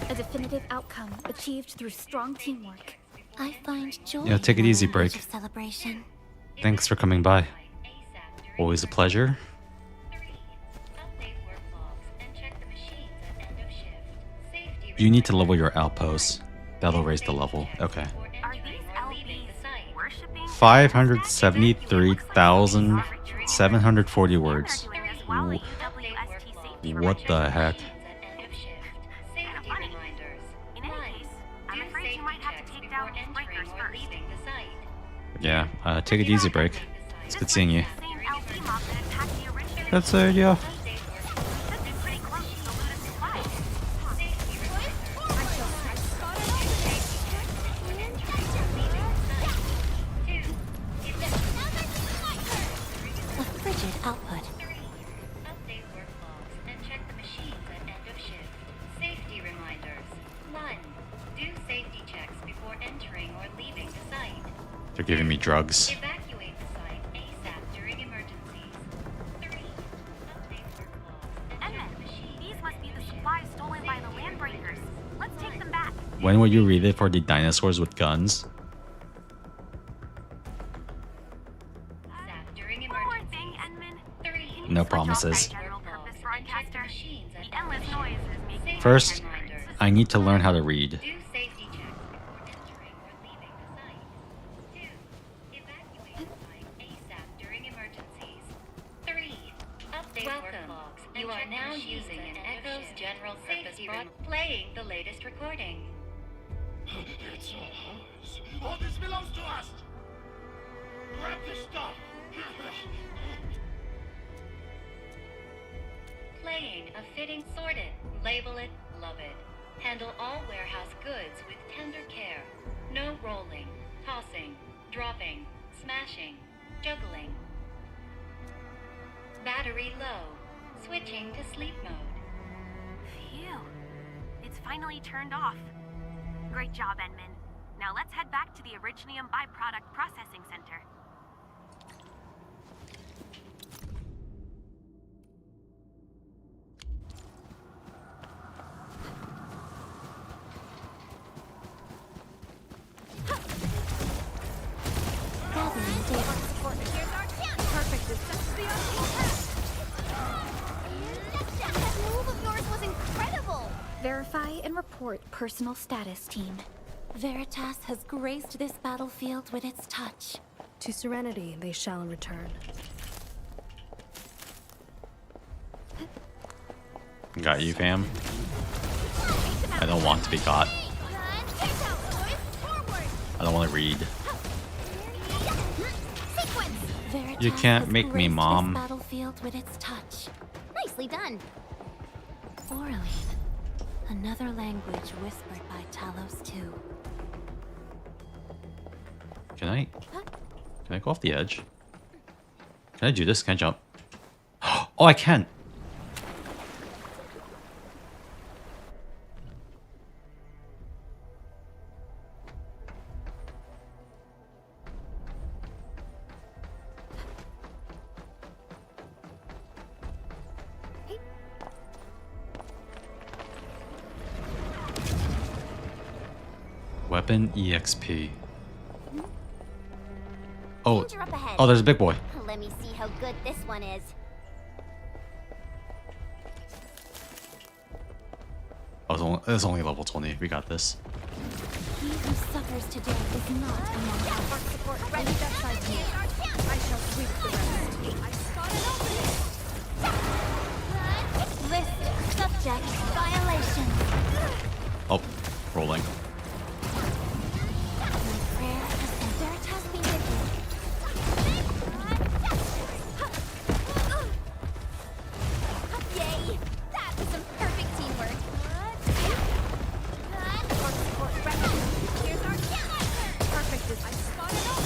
A definitive outcome achieved through strong teamwork. I find joy. Yeah, take it easy, in the Break. age of celebration. Thanks for coming by. Always a pleasure. You need to level your outposts. That'll raise the level. Okay. Are these LBs worshipping? 573,740 words. What the heck? Yeah, take it easy, Break. It's good seeing you. That's it, yeah. A frigid output. Update work logs and check the machines at end of shift. Safety reminders. 1. Do safety checks before entering or leaving the site. They're giving me drugs. Evacuate the site ASAP during emergencies. 3. Update work logs and check the machines. These must be the supplies stolen by the Landbreakers. Let's take them back. When will you read it for the dinosaurs with guns? During One more thing, Enman. No promises. General purpose broadcaster. The endless noise is making First, I need to learn how to read. Do safety checks before entering or leaving the site. 2. Evacuate the site ASAP during emergencies. 3. Update work logs and check the machines at end of shift. general purpose playing the latest recording. It's ours. All this belongs to us! Grab this stuff! Playing a fitting, sort it, label it, love it. Handle all warehouse goods with tender care. No rolling, tossing, dropping, smashing, juggling. Battery low. Switching to sleep mode. Phew. It's finally turned off. Great job, Enmin. Now let's head back to the Originium byproduct processing center. Gathering data. Perfect. This the That move of yours was incredible! Verify and report personal status, team. Veritas has graced this battlefield with its touch. To Serenity they shall return. Got you, fam. I don't want to be caught. I don't want to read. Veritas You can't has make me, graced Mom. This battlefield with its touch. Nicely done. Oraline. Another language whispered by Talos too. Can I go off the edge? Can I do this? Can I jump? Oh, I can. Weapon EXP. Oh, Danger up ahead. oh, there's a big boy. Let me see how good this one is. Oh, it's only level 20. We got this. He who suffers today is not among us. Support ready that side to me. I shall sweep the rest. I spotted List subject violation. Oh, rolling. My prayer has been Veritas be with Yay! That was some perfect teamwork. Here's our perfect. I spotted all.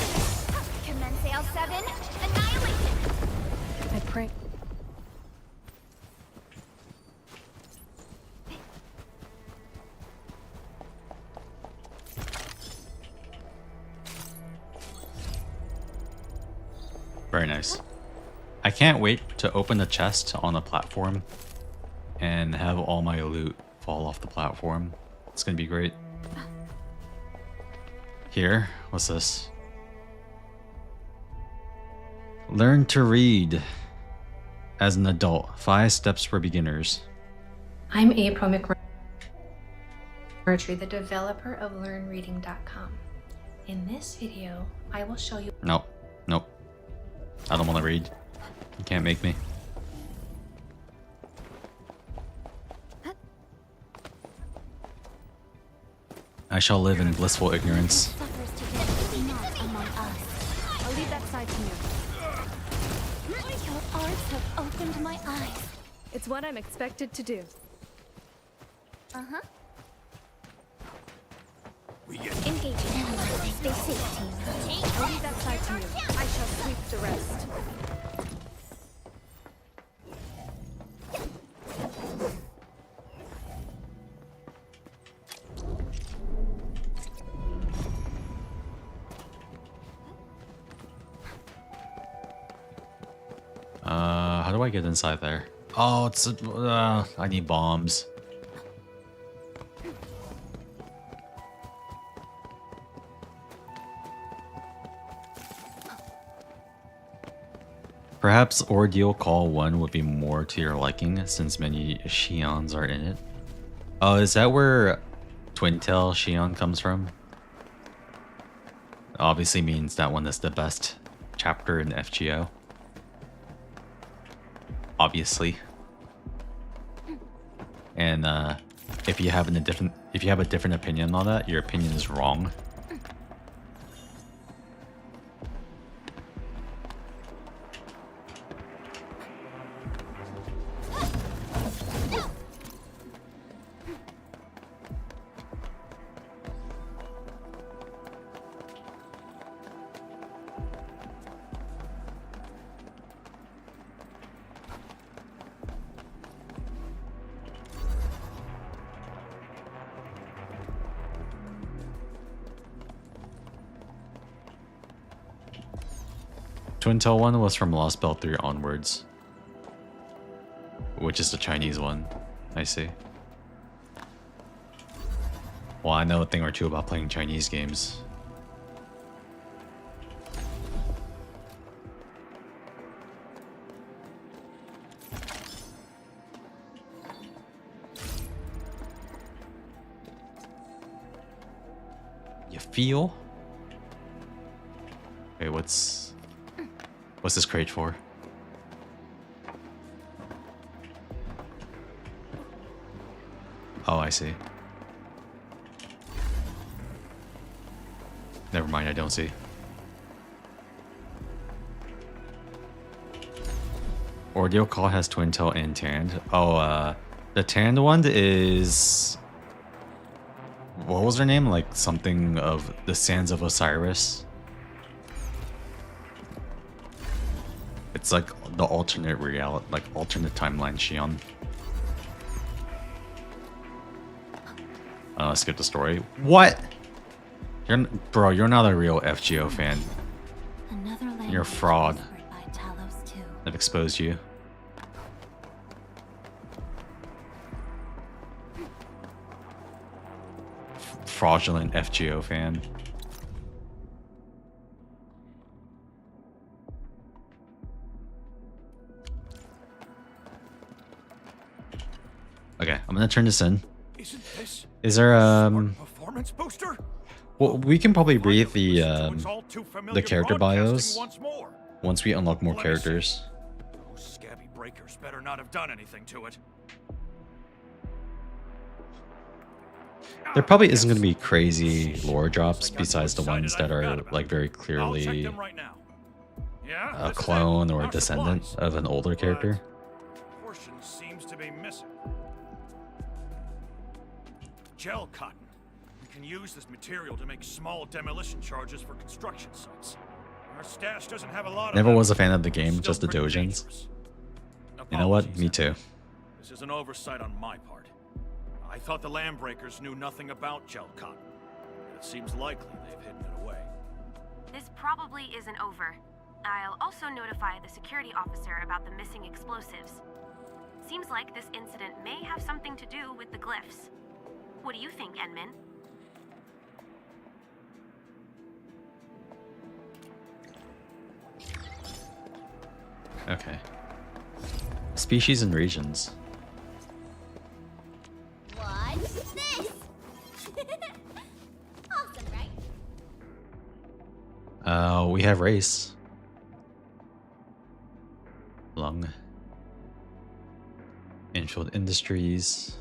Commence L7. Annihilation. I pray. Very nice. I can't wait to open the chest on the platform and have all my loot fall off the platform. It's gonna be great. Here, what's this? Learn to read as an adult. 5 steps for beginners. I'm April McMurtry, the developer of LearnReading.com. In this video, I will show you. Nope. Nope. I don't want to read. You can't make me. I shall live in blissful ignorance. suffers today is not among us. I'll leave that side to you. Your arts have opened my eyes. It's what I'm expected to do. Uh-huh. Engaging. Stay safe, team. I'll leave that side to you. I shall sweep the rest. How do I get inside there? Oh, it's I need bombs. Perhaps Ordeal Call 1 would be more to your liking since many Xions are in it. Oh, is that where Twintail Xion comes from? Obviously means that one is the best chapter in FGO. Obviously. And and if you have a different opinion on that, your opinion is wrong. Twin Tail one was from Lost Belt 3 onwards, which is the Chinese one. I see. Well, I know a thing or two about playing Chinese games. You feel? Okay, what's this crate for? Oh, I see. Never mind, I don't see. Ordeal Call has Twin Tail and Tanned. Oh, the Tanned one is... What was her name? Like something of the Sands of Osiris. It's like the alternate reality, like alternate timeline Shion. Skip the story. What? Bro, you're not a real FGO fan. You're a fraud. I've exposed you. Fraudulent FGO fan. Okay, I'm gonna turn this in. Is there performance booster? Well, we can probably read the character bios once we unlock more characters. Those scabby breakers better not have done anything to it. There probably isn't going to be crazy lore drops besides the ones that are like very clearly a clone or a descendant of an older character. Portion seems to be missing. Gel cotton. We can use this material to make small demolition charges for construction sites. Our stash doesn't have a lot of Never was a fan of the game, just the dojins. You know what? Me too. This is an oversight on my part. I thought the Landbreakers knew nothing about gel cotton. It seems likely they've hidden it away. This probably isn't over. I'll also notify the security officer about the missing explosives. Seems like this incident may have something to do with the glyphs. What do you think, Enmin? Okay. Species and regions. What's this? Awesome, right? We have race. Lung. Endfield Industries.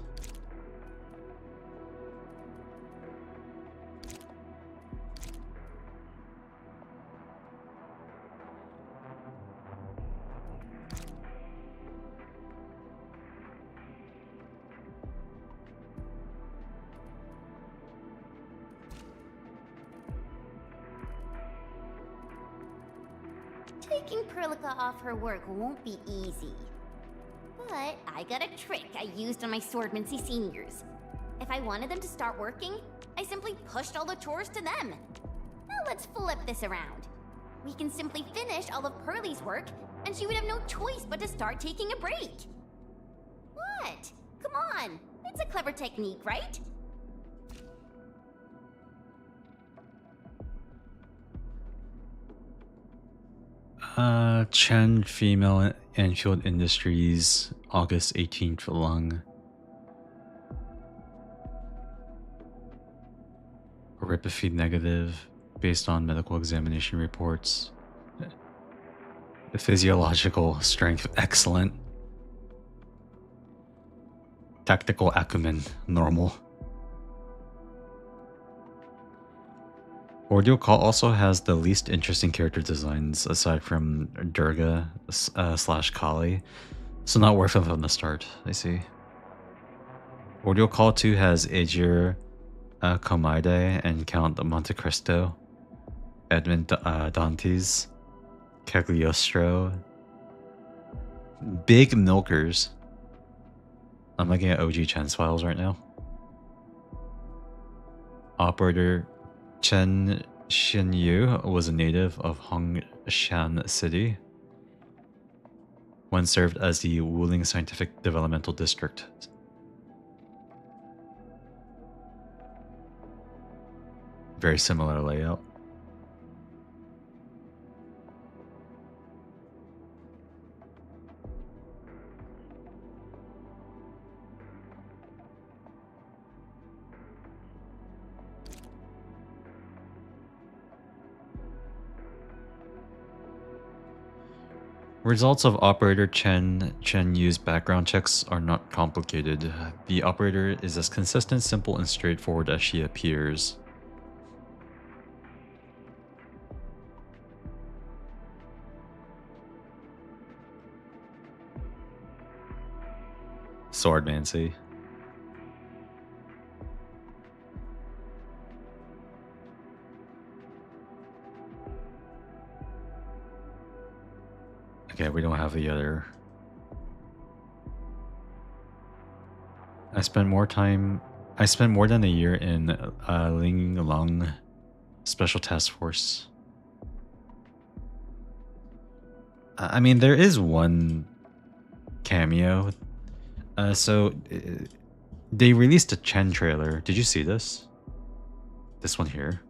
Taking Perlica off her work won't be easy. But I got a trick I used on my Swordmancy seniors. If I wanted them to start working, I simply pushed all the chores to them. Now let's flip this around. We can simply finish all of Pearlie's work, and she would have no choice but to start taking a break. What? Come on, it's a clever technique, right? Chen Female Endfield Industries, August 18th, Lung. Oripiphy negative, based on medical examination reports. The physiological strength excellent. Tactical acumen, normal. Ordeal Call also has the least interesting character designs aside from Durga slash Kali, so not worth it from the start, I see. Ordeal Call 2 has Aegir Komaide and Count Monte Cristo, Edmund Dantes, Cagliostro, Big Milkers. I'm looking at OG Chen's files right now. Operator Chen Xinyu was a native of Hongshan City when served as the Wuling Scientific Developmental District. Very similar layout. Results of Operator Chen Yu's background checks are not complicated. The operator is as consistent, simple, and straightforward as she appears. Swordmancy. Okay, we don't have the other. I spent more than a year in Ling Long Special Task Force. I mean, there is one cameo. They released a Chen trailer. Did you see this? This one here.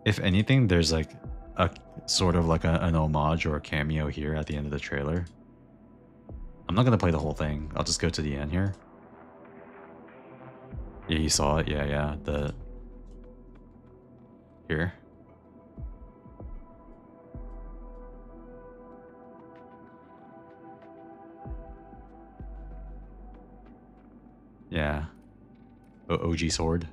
If anything, there's like a sort of like an homage or a cameo here at the end of the trailer. I'm not gonna play the whole thing. I'll just go to the end here. Yeah, you saw it. Yeah. Here. Yeah. OG sword.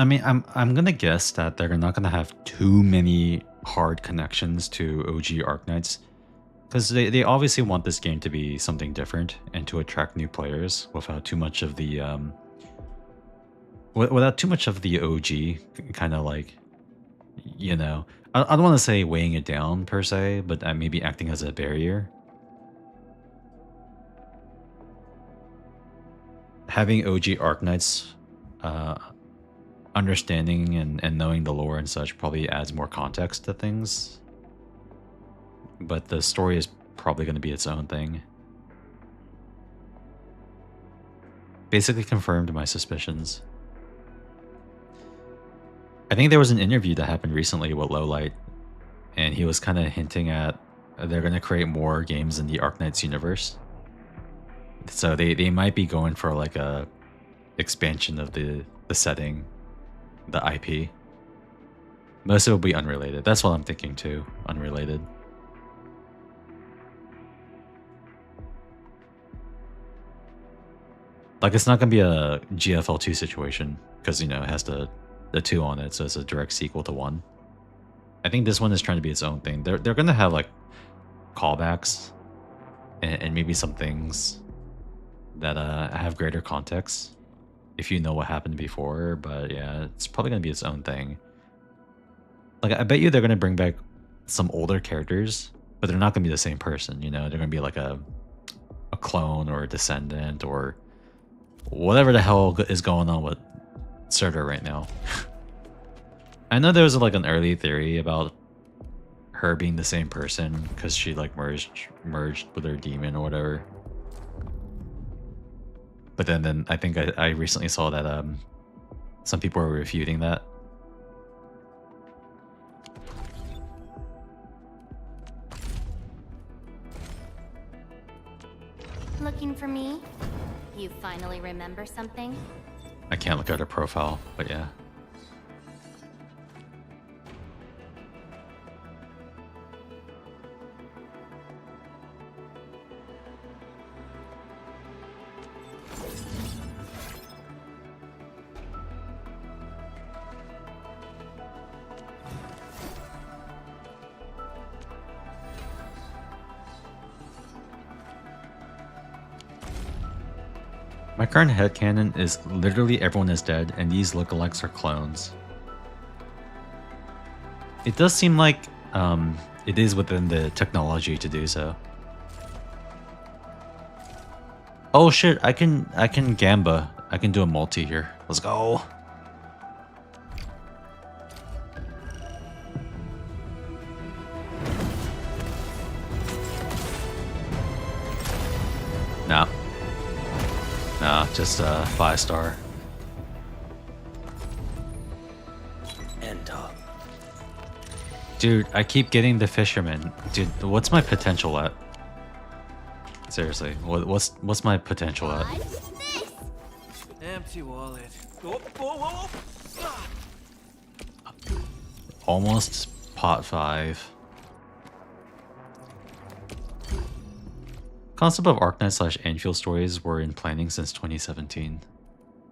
I mean, I'm gonna guess that they're not gonna have too many hard connections to OG Arknights, because they obviously want this game to be something different and to attract new players without too much of the OG kind of like, you know, I don't want to say weighing it down per se, but maybe acting as a barrier. Having OG Arknights understanding and knowing the lore and such probably adds more context to things. But the story is probably going to be its own thing. Basically confirmed my suspicions. I think there was an interview that happened recently with Lowlight, and he was kind of hinting at they're going to create more games in the Arknights universe. So they might be going for like a expansion of the setting, the IP. Most of it will be unrelated. That's what I'm thinking too. Unrelated. Like, it's not going to be a GFL2 situation because, you know, it has the 2 on it, so it's a direct sequel to 1. I think this one is trying to be its own thing. They're going to have like callbacks and maybe some things that have greater context if you know what happened before, but yeah, it's probably going to be its own thing. Like, I bet you they're going to bring back some older characters, but they're not going to be the same person, you know? They're going to be like a clone or a descendant or whatever the hell is going on with Surtur right now. I know there was like an early theory about her being the same person because she like merged with her demon or whatever. But then I think I recently saw that some people were refuting that. Looking for me? You finally remember something? I can't look at her profile, but yeah. My current headcanon is literally everyone is dead and these lookalikes are clones. It does seem like it is within the technology to do so. Oh shit, I can gamba. I can do a multi here. Let's go. Nah. Nah, just 5-star. Dude, I keep getting the fisherman. Dude, what's my potential at? Seriously, what's my potential at? Empty wallet. Whoa, whoa, whoa. Almost pot 5. Concept of Arknights / Endfield stories were in planning since 2017.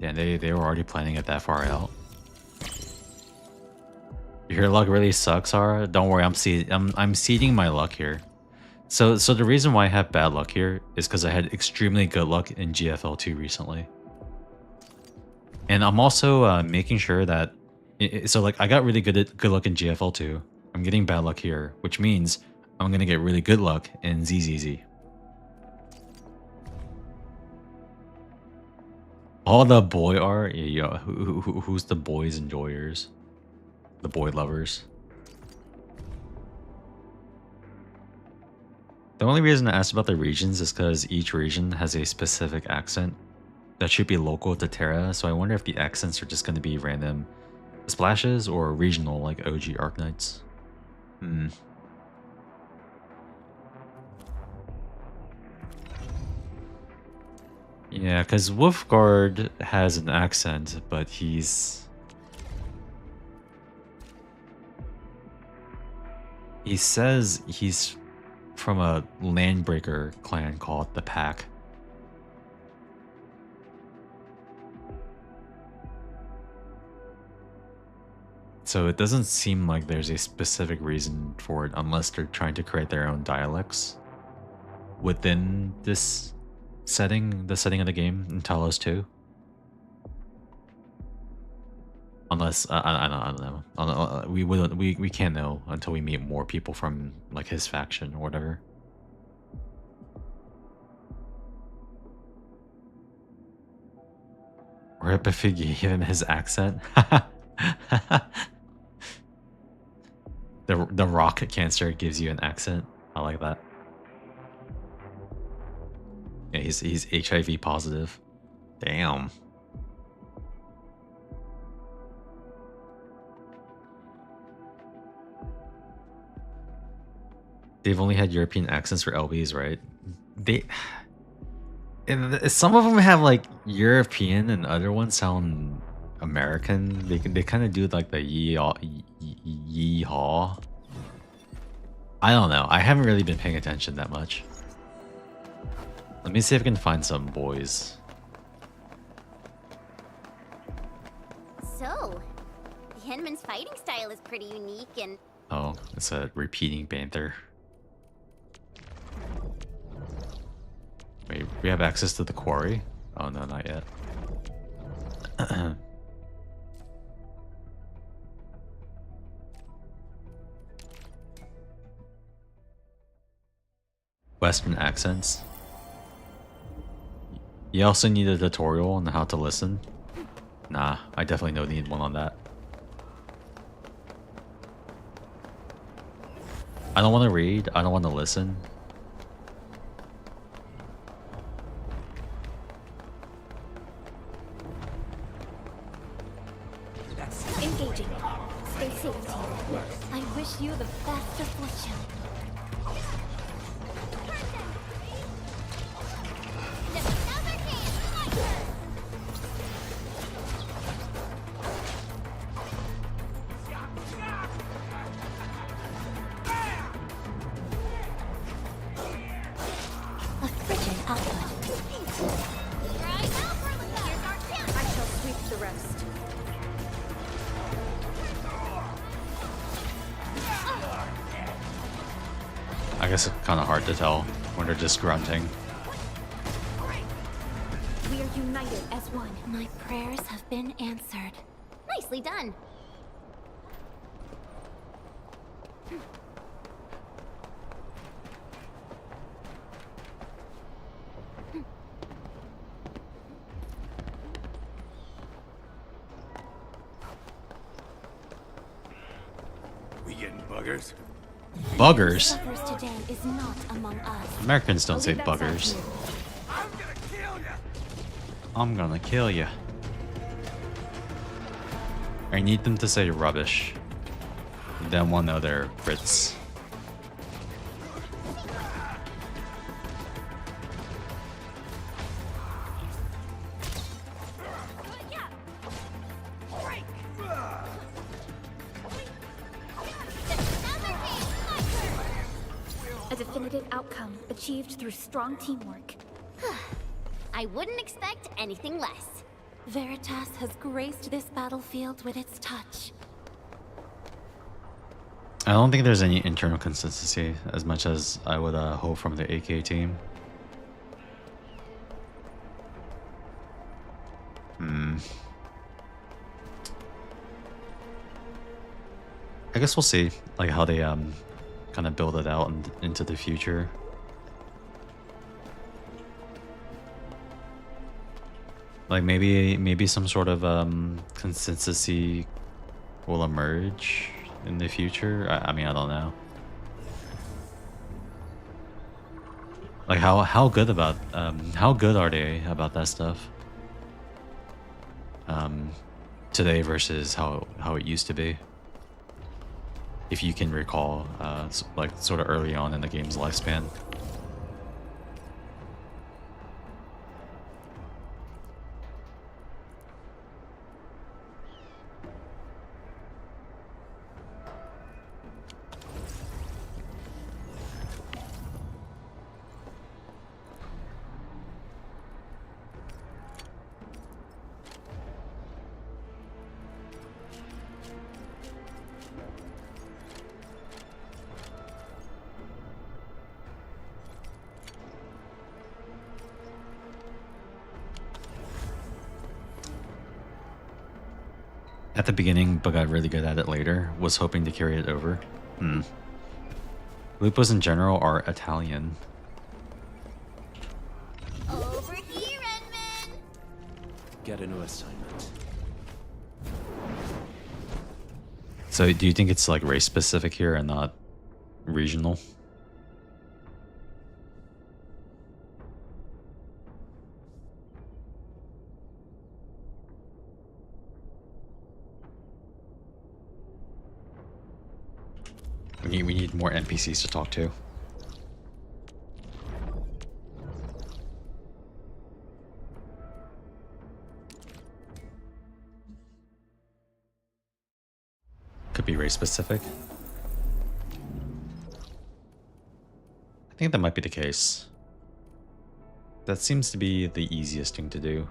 Yeah, they were already planning it that far out. Your luck really sucks, Ara. Don't worry, I'm seeding my luck here. So the reason why I have bad luck here is because I had extremely good luck in GFL2 recently. And I'm also making sure that so like I got really good luck in GFL2. I'm getting bad luck here, which means I'm gonna get really good luck in ZZZ. All the boy art, yeah. Who's the boys enjoyers? The boy lovers. The only reason I asked about the regions is because each region has a specific accent that should be local to Terra, so I wonder if the accents are just going to be random splashes or regional like OG Arknights. Yeah, because Wolfguard has an accent, but he says he's from a landbreaker clan called the Pack. So it doesn't seem like there's a specific reason for it unless they're trying to create their own dialects within this setting, the setting of the game in Talos 2. Unless I don't know. We can't know until we meet more people from like his faction or whatever. Or if he gave him his accent. The rock cancer gives you an accent. I like that. Yeah, he's HIV positive. Damn. They've only had European accents for LBs, right? Some of them have like European and other ones sound American. They kind of do like the yee-haw. I don't know. I haven't really been paying attention that much. Let me see if I can find some boys. So, the Henman's fighting style is pretty unique and... Oh, it's a repeating banter. Wait, we have access to the quarry? Oh no, not yet. Western accents. You also need a tutorial on how to listen. Nah, I definitely don't need one on that. I don't want to read, I don't want to listen. Engaging. Stay safe, team. I wish you the best of fortune. I guess it's kind of hard to tell when they're just grunting. We are united one. My prayers have been answered. Nicely done. We getting buggers? Buggers? Suffers today is not among us. Americans don't say buggers. I'm gonna kill you. I need them to say rubbish. Then we'll know they're Brits. A definitive outcome achieved through strong teamwork. I wouldn't expect anything less. Veritas has graced this battlefield with its touch. I don't think there's any internal consistency as much as I would hope from the AK team. I guess we'll see, like how they kind of build it out into the future. Like maybe some sort of consistency will emerge in the future. I mean, I don't know. Like how good are they about that stuff? Today versus how it used to be. If you can recall, like sort of early on in the game's lifespan. At the beginning, but got really good at it later. Was hoping to carry it over. Lupos in general are Italian. Over here, Edmund! Get a new assignment. So do you think it's like race specific here and not regional? We need more NPCs to talk to. Could be race specific. I think that might be the case. That seems to be the easiest thing to do.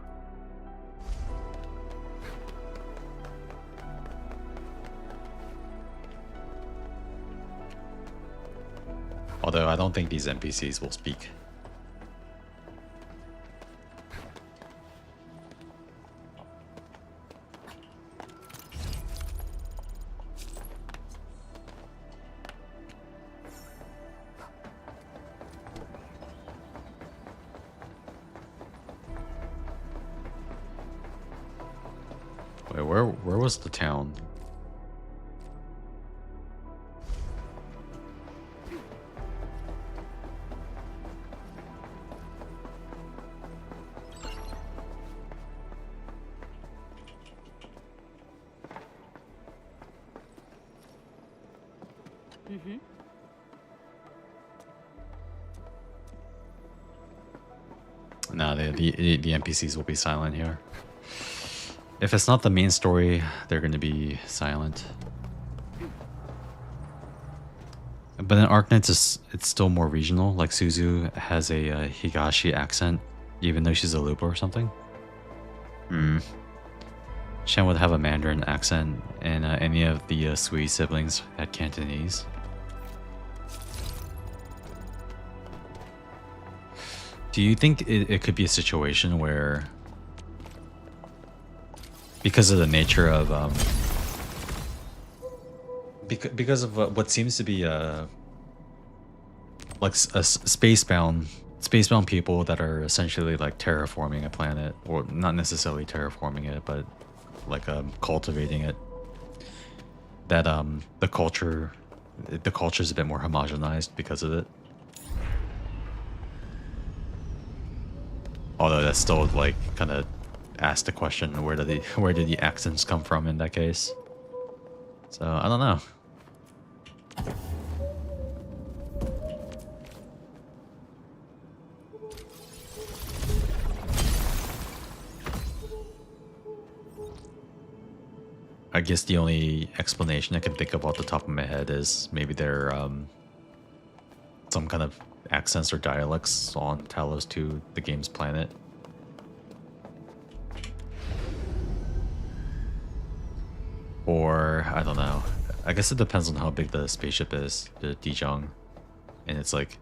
Although I don't think these NPCs will speak. Wait, where was the town? No, the NPCs will be silent here. If it's not the main story, they're going to be silent. But in Arknights, it's still more regional. Like Suzu has a Higashi accent, even though she's a Lupo or something. Shen would have a Mandarin accent, and any of the Sui siblings had Cantonese. Do you think it could be a situation where because of the nature of because of what seems to be like a spacebound people that are essentially like terraforming a planet, or not necessarily terraforming it, but like cultivating it. That the culture is a bit more homogenized because of it. Although that's still like kind of asks the question, where did the accents come from in that case? So I don't know. I guess the only explanation I can think of off the top of my head is maybe they're some kind of accents or dialects on Talos 2, the game's planet. Or, I don't know. I guess it depends on how big the spaceship is, the Dijong. And it's like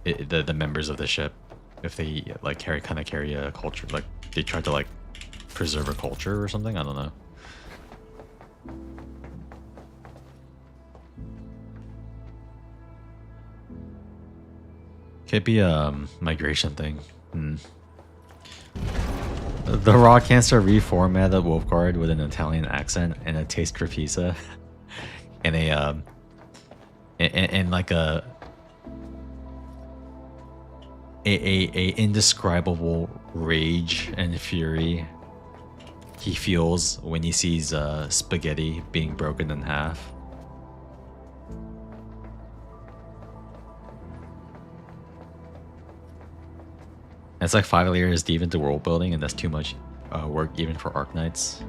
the members of the ship, if they like carry a culture, like they try to like preserve a culture or something. I don't know. Could be a migration thing. The raw cancer reformatted Wolfguard with an Italian accent and a taste for pizza, and and like a indescribable rage and fury he feels when he sees spaghetti being broken in half. It's like 5 layers deep into world building, and that's too much work even for Arknights.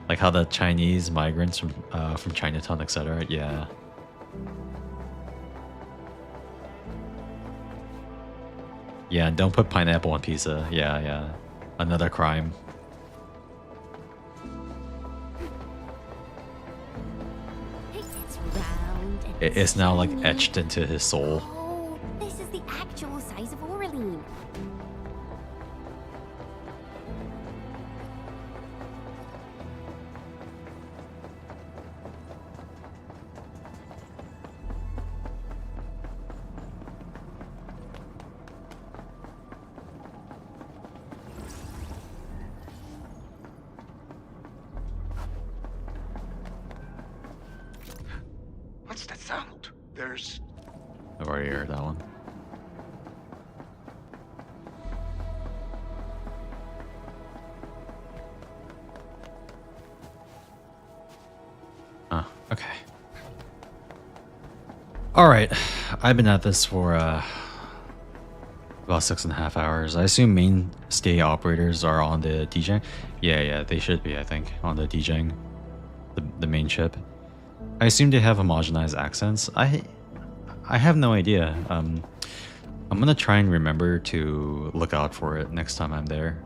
Like how the Chinese migrants from Chinatown, etc. Yeah. Yeah, and don't put pineapple on pizza. Yeah, yeah. Another crime. It's now like etched into his soul. This is the actual size of Aurelian. What's that sound? There's... I've already heard that one. Okay. Alright. I've been at this for about 6.5 hours. I assume mainstay operators are on the DJing. Yeah, they should be, I think, on the DJing. The main ship. I assume they have homogenized accents. I have no idea. I'm gonna try and remember to look out for it next time I'm there.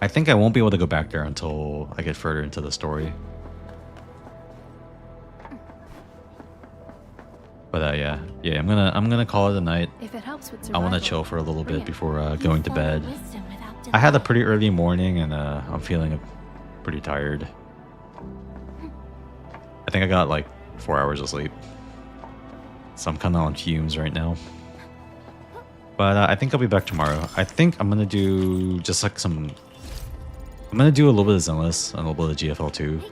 I think I won't be able to go back there until I get further into the story. But yeah, I'm gonna call it a night. If it helps with I want to chill for a little bit before going to bed. I had a pretty early morning, and I'm feeling pretty tired. I think I got like 4 hours of sleep, so I'm kind of on fumes right now. But I think I'll be back tomorrow. I think I'm gonna do just like I'm gonna do a little bit of Zenless and a little bit of GFL2,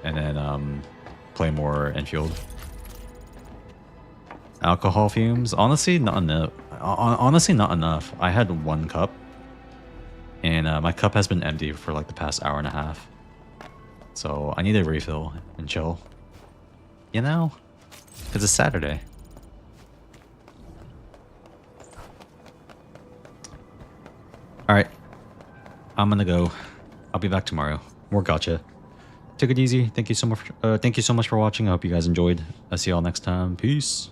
and then play more Enfield. Alcohol fumes, honestly, not enough. Honestly, not enough. I had 1 cup, and my cup has been empty for like the past hour and a half. So I need a refill and chill. You know, because it's Saturday. All right, I'm gonna go. I'll be back tomorrow. More gotcha. Take it easy. Thank you so much. Thank you so much for watching. I hope you guys enjoyed. I'll see y'all next time. Peace.